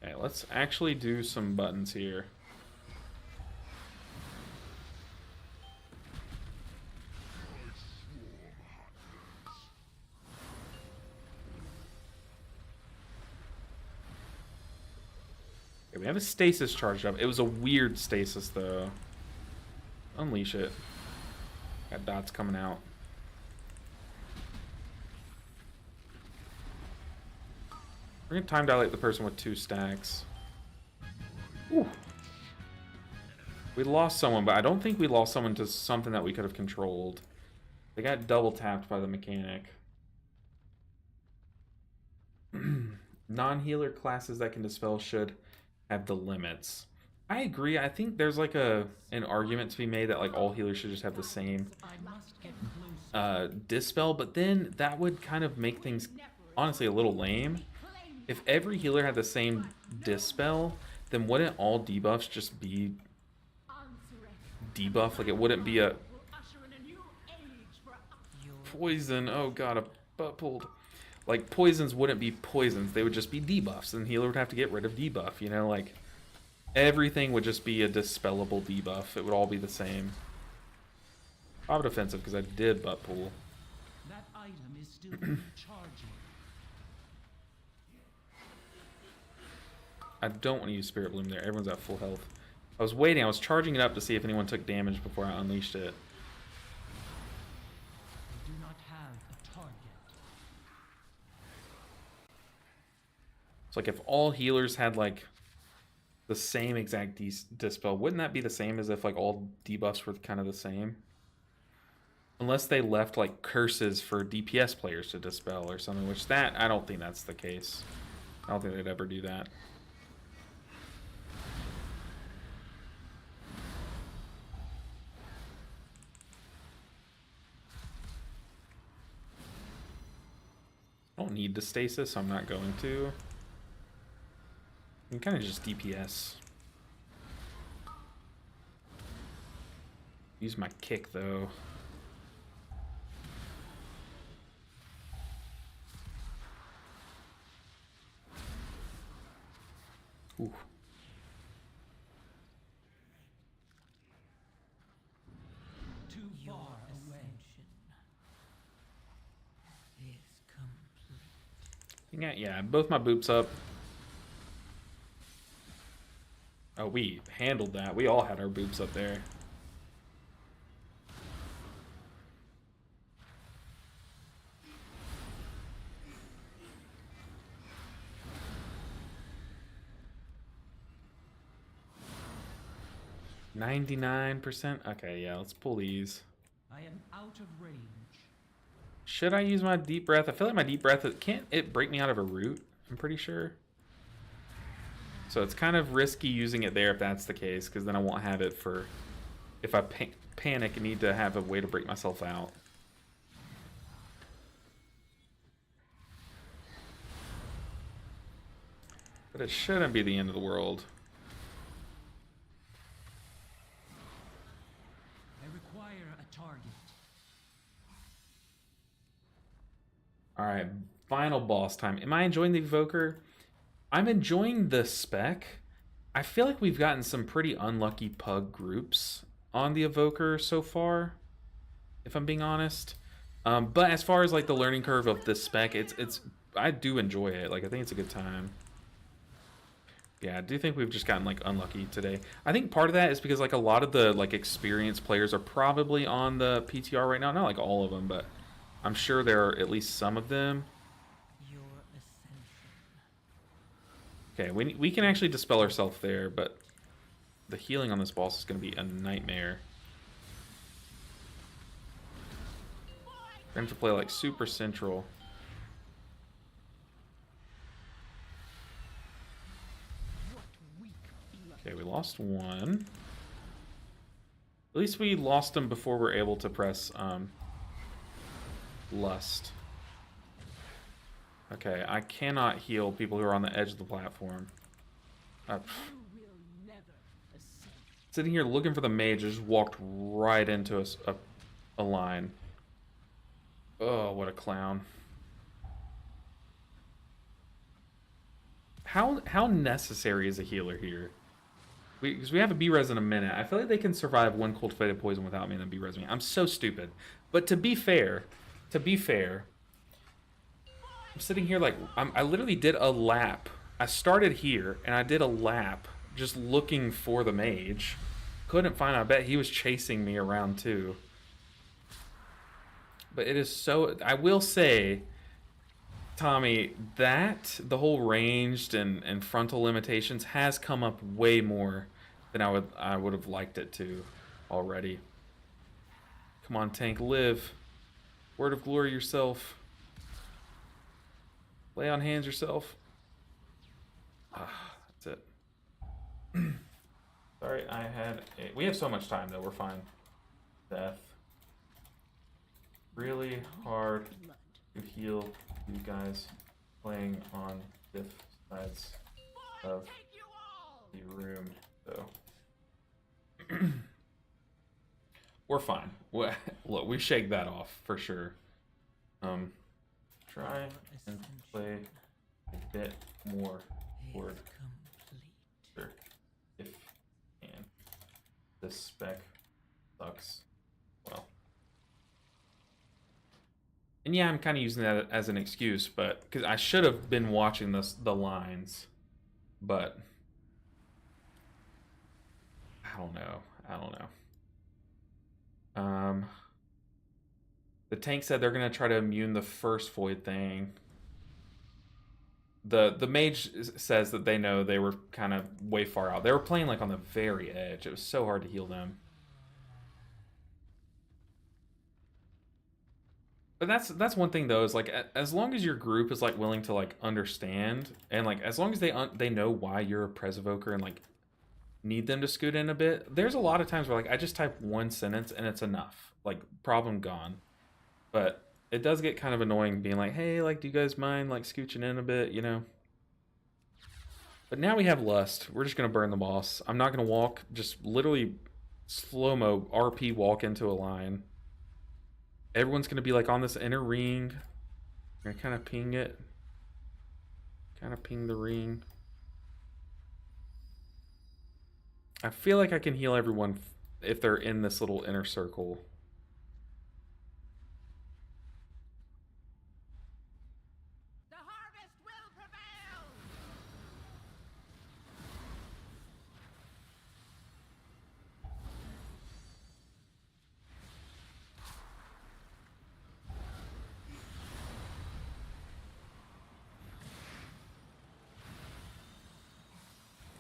Okay, let's actually do some buttons here. We have a stasis charged up. It was a weird stasis, though. Unleash it. Got dots coming out. We're gonna time dilate the person with 2 stacks. Ooh. We lost someone, but I don't think we lost someone to something that we could have controlled. They got double tapped by the mechanic. Non-healer classes that can dispel should have the limits. I agree. I think there's like an argument to be made that like all healers should just have the same dispel, but then that would kind of make things honestly a little lame. If every healer had the same dispel, then wouldn't all debuffs just be debuff? Like, it wouldn't be a poison. Oh god, a butt pulled. Like, poisons wouldn't be poisons. They would just be debuffs, and healer would have to get rid of debuff, you know? Like, everything would just be a dispellable debuff. It would all be the same. I'm defensive because I did butt pull. That item is still charging. I don't want to use Spirit Bloom there. Everyone's at full health. I was waiting. I was charging it up to see if anyone took damage before I unleashed it. I do not have a target. It's like if all healers had like the same exact dispel, wouldn't that be the same as if like all debuffs were kind of the same? Unless they left like curses for DPS players to dispel or something, which that, I don't think that's the case. I don't think they'd ever do that. I don't need the stasis, so I'm not going to. You can kind of just DPS. Use my kick, though. Ooh. Too far away. Yeah, both my boops up. Oh, we handled that. We all had our boops up there. %. Okay, yeah, let's pull these. I am out of range. Should I use my deep breath? I feel like my deep breath, can't it break me out of a root? I'm pretty sure. So it's kind of risky using it there if that's the case, because then I won't have it for if I panic and need to have a way to break myself out. But it shouldn't be the end of the world. I require a target. Alright, final boss time. Am I enjoying the Evoker? I'm enjoying the spec. I feel like we've gotten some pretty unlucky pug groups on the Evoker so far, if I'm being honest. But as far as like the learning curve of this spec, it's I do enjoy it. Like, I think it's a good time. Yeah, I do think we've just gotten like unlucky today. I think part of that is because like a lot of the like experienced players are probably on the PTR right now. Not like all of them, but I'm sure there are at least some of them. Your ascension. Okay, we can actually dispel ourselves there, but the healing on this boss is going to be a nightmare. We're going to have to play like super central. Okay, we lost one. At least we lost him before we're able to press Lust. Okay, I cannot heal people who are on the edge of the platform. Sitting here looking for the mage, I just walked right into a line. Oh, what a clown. How necessary is a healer here? Because we have a B-res in a minute. I feel like they can survive one cultivated poison without me and then B-res me. I'm so stupid. But to be fair, I'm sitting here like, I literally did a lap. I started here, and I did a lap just looking for the mage. Couldn't find him. I bet he was chasing me around too. But it is so... I will say, Tommy, that the whole ranged and frontal limitations has come up way more than I would have liked it to already. Come on, tank, live. Word of glory yourself. Lay on hands yourself. That's it. Sorry, we have so much time though, we're fine. Death. Really hard to heal you guys playing on different sides of the room, though. We're fine. Look, we shake that off for sure. Try and play a bit more forward. Sure, if you can. This spec sucks. Well. And yeah, I'm kind of using that as an excuse, but because I should have been watching the lines, but I don't know. The tank said they're gonna try to immune the first void thing. The mage says that they know they were kind of way far out. They were playing like on the very edge. It was so hard to heal them. But that's one thing though, is like as long as your group is like willing to like understand, and like as long as they know why you're a pres evoker and like need them to scoot in a bit. There's a lot of times where like I just type one sentence and it's enough. Like, problem gone. But it does get kind of annoying being like, hey, like, do you guys mind like scooching in a bit, you know? But now we have Lust. We're just gonna burn the boss. I'm not gonna walk, just literally slow-mo RP walk into a line. Everyone's gonna be like on this inner ring. I'm gonna kind of ping it. Kind of ping the ring. I feel like I can heal everyone if they're in this little inner circle. The harvest will prevail!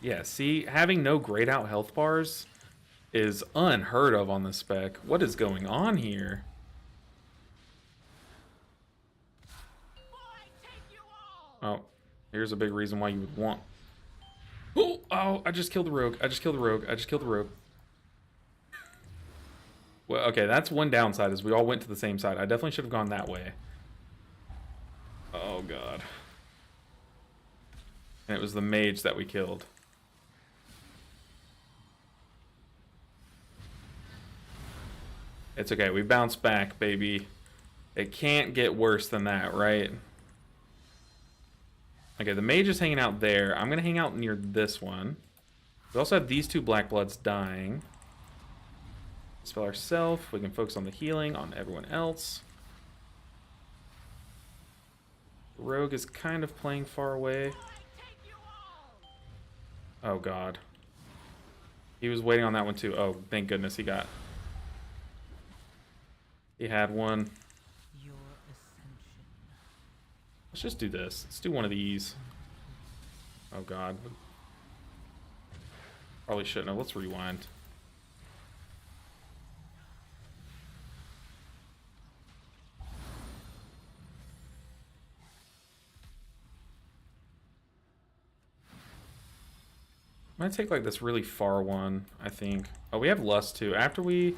Yeah, see, having no grayed out health bars is unheard of on this spec. What is going on here? Oh, here's a big reason why you would want... Oh, I just killed the rogue. I just killed the rogue. Well, okay, that's one downside is we all went to the same side. I definitely should have gone that way. Oh, God. And it was the mage that we killed. It's okay. We bounced back, baby. It can't get worse than that, right? Okay, the mage is hanging out there. I'm going to hang out near this one. We also have these two black bloods dying. Spell ourselves. We can focus on the healing on everyone else. Rogue is kind of playing far away. Oh, God. He was waiting on that one, too. Oh, thank goodness he got... He had one. Your ascension. Let's just do this. Let's do one of these. Oh, God. Probably shouldn't have. Let's rewind. I'm gonna take like this really far one, I think. Oh, we have lust too. After we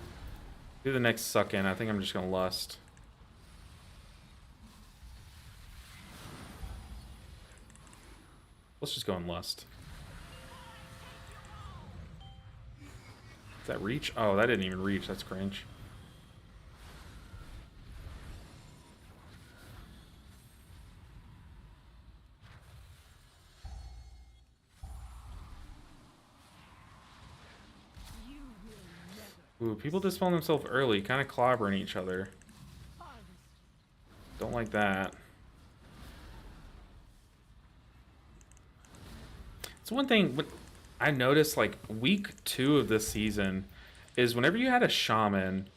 do the next suck in, I think I'm just gonna lust. Let's just go and lust. Does that reach? Oh, that didn't even reach. That's cringe. Ooh, people dispel themselves early, kind of clobbering each other. Don't like that. It's one thing I noticed, like, week 2 of this season, is whenever you had a shaman,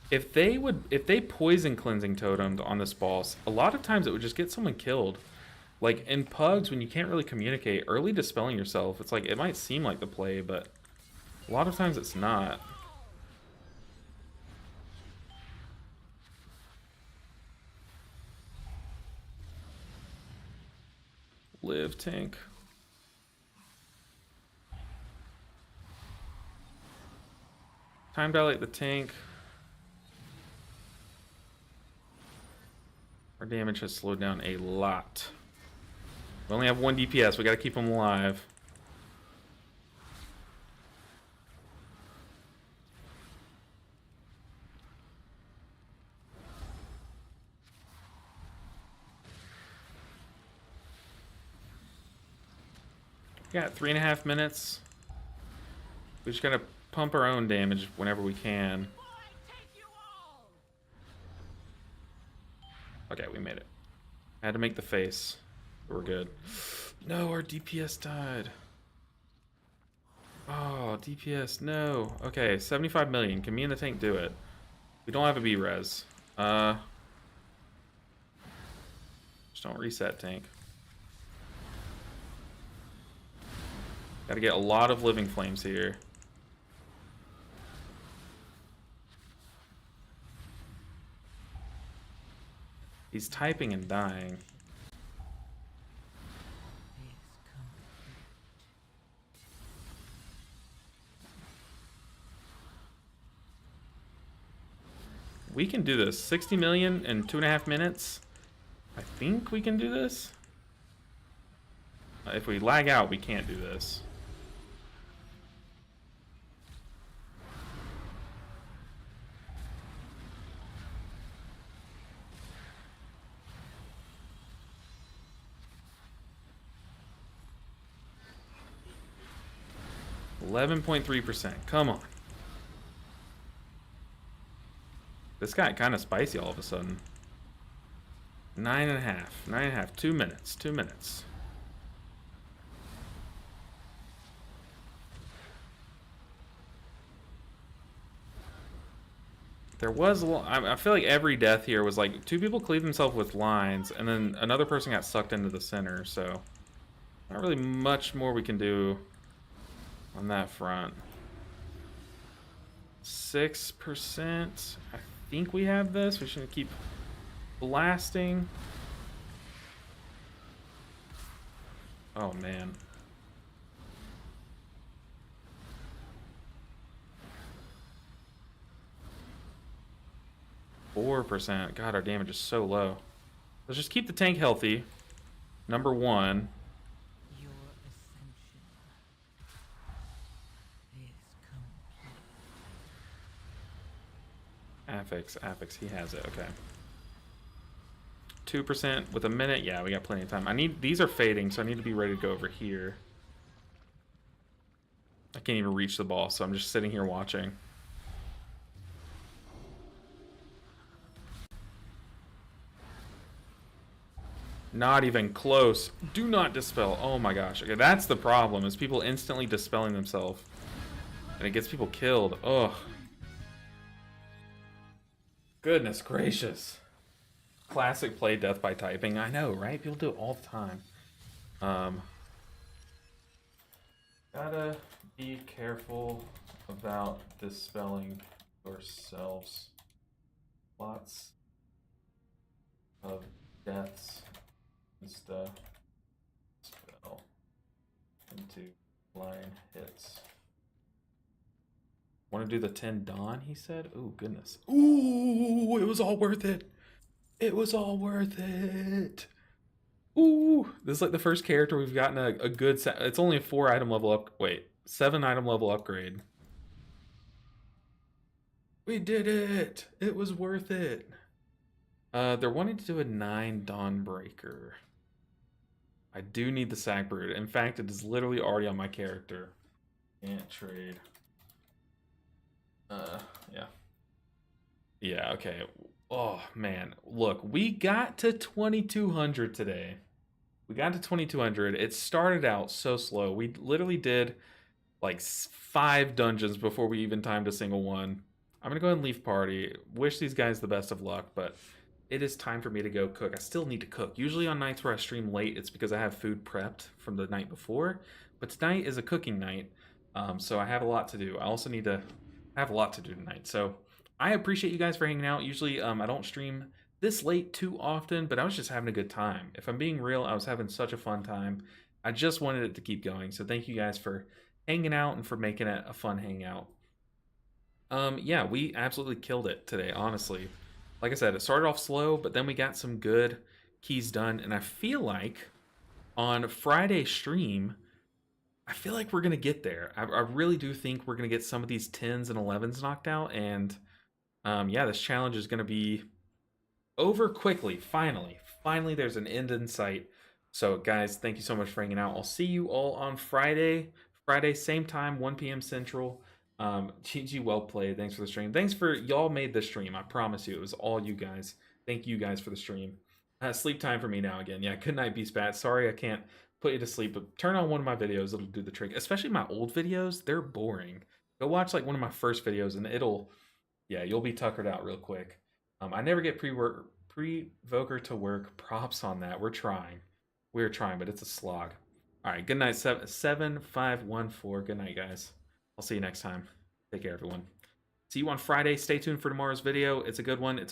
if they poison cleansing totemed on this boss, a lot of times it would just get someone killed. Like, in pugs, when you can't really communicate, early dispelling yourself, it's like, it might seem like the play, but a lot of times it's not. Live, tank. Time dilate the tank. Our damage has slowed down a lot. We only have 1 DPS. We gotta keep them alive. We got 3.5 minutes. We just gotta pump our own damage whenever we can. Okay, we made it. I had to make the face. We're good. No, our DPS died. Oh, DPS, no. Okay, 75 million. Can me and the tank do it? We don't have a B-res. Just don't reset, tank. Gotta get a lot of living flames here. He's typing and dying. We can do this. 60 million in 2.5 minutes. I think we can do this. If we lag out, we can't do this. %. Come on. This got kind of spicy all of a sudden. 9.5. 9.5. 2 minutes. 2 minutes. There was I feel like every death here was like 2 people cleaved themselves with lines, and then another person got sucked into the center, so not really much more we can do on that front. 6%. I think we have this. We should keep blasting. Oh, man. 4%. God, our damage is so low. Let's just keep the tank healthy. Number 1. Your ascension is complete. Affix, he has it. Okay. 2% with a minute. Yeah, we got plenty of time. These are fading, so I need to be ready to go over here. I can't even reach the ball, so I'm just sitting here watching. Not even close. Do not dispel. Oh my gosh. Okay, that's the problem, is people instantly dispelling themselves. And it gets people killed. Ugh. Goodness gracious. Classic play death by typing. I know, right? People do it all the time. Gotta be careful about dispelling yourselves. Lots of deaths and stuff. Spell into line hits. Want to do the 10 Dawn, he said? Ooh, goodness. Ooh, it was all worth it. It was all worth it. Ooh, this is like the first character we've gotten a good set. It's only a 4 item level up. Wait, 7 item level upgrade. We did it. It was worth it. They're wanting to do a 9 Dawnbreaker. I do need the Sack Brood. In fact, it is literally already on my character. Can't trade. Yeah. Yeah, okay. Oh, man. Look, we got to 2,200 today. We got to 2,200. It started out so slow. We literally did like 5 dungeons before we even timed a single one. I'm going to go ahead and leave party. Wish these guys the best of luck, but it is time for me to go cook. I still need to cook. Usually on nights where I stream late, it's because I have food prepped from the night before. But tonight is a cooking night, so I have a lot to do. I also need to have a lot to do tonight. So I appreciate you guys for hanging out. Usually I don't stream this late too often, but I was just having a good time. If I'm being real, I was having such a fun time. I just wanted it to keep going. So thank you guys for hanging out and for making it a fun hangout. Yeah, we absolutely killed it today, honestly. Like I said, it started off slow, but then we got some good keys done. And I feel like on Friday stream, I feel like we're going to get there. I really do think we're going to get some of these 10s and 11s knocked out. And yeah, this challenge is going to be over quickly. Finally, there's an end in sight. So guys, thank you so much for hanging out. I'll see you all on Friday. Friday, same time, 1 p.m. Central. GG, well played. Thanks for the stream. Thanks for y'all made the stream. I promise you, it was all you guys. Thank you guys for the stream. Sleep time for me now again. Yeah, good night, Beastbat. Sorry I can't put you to sleep, but turn on one of my videos. It'll do the trick. Especially my old videos. They're boring. Go watch like one of my first videos and yeah, you'll be tuckered out real quick. I never get pre-voker to work. Props on that. We're trying, but it's a slog. All right, good night. 7514. Good night, guys. I'll see you next time. Take care, everyone. See you on Friday. Stay tuned for tomorrow's video. It's a good one. It's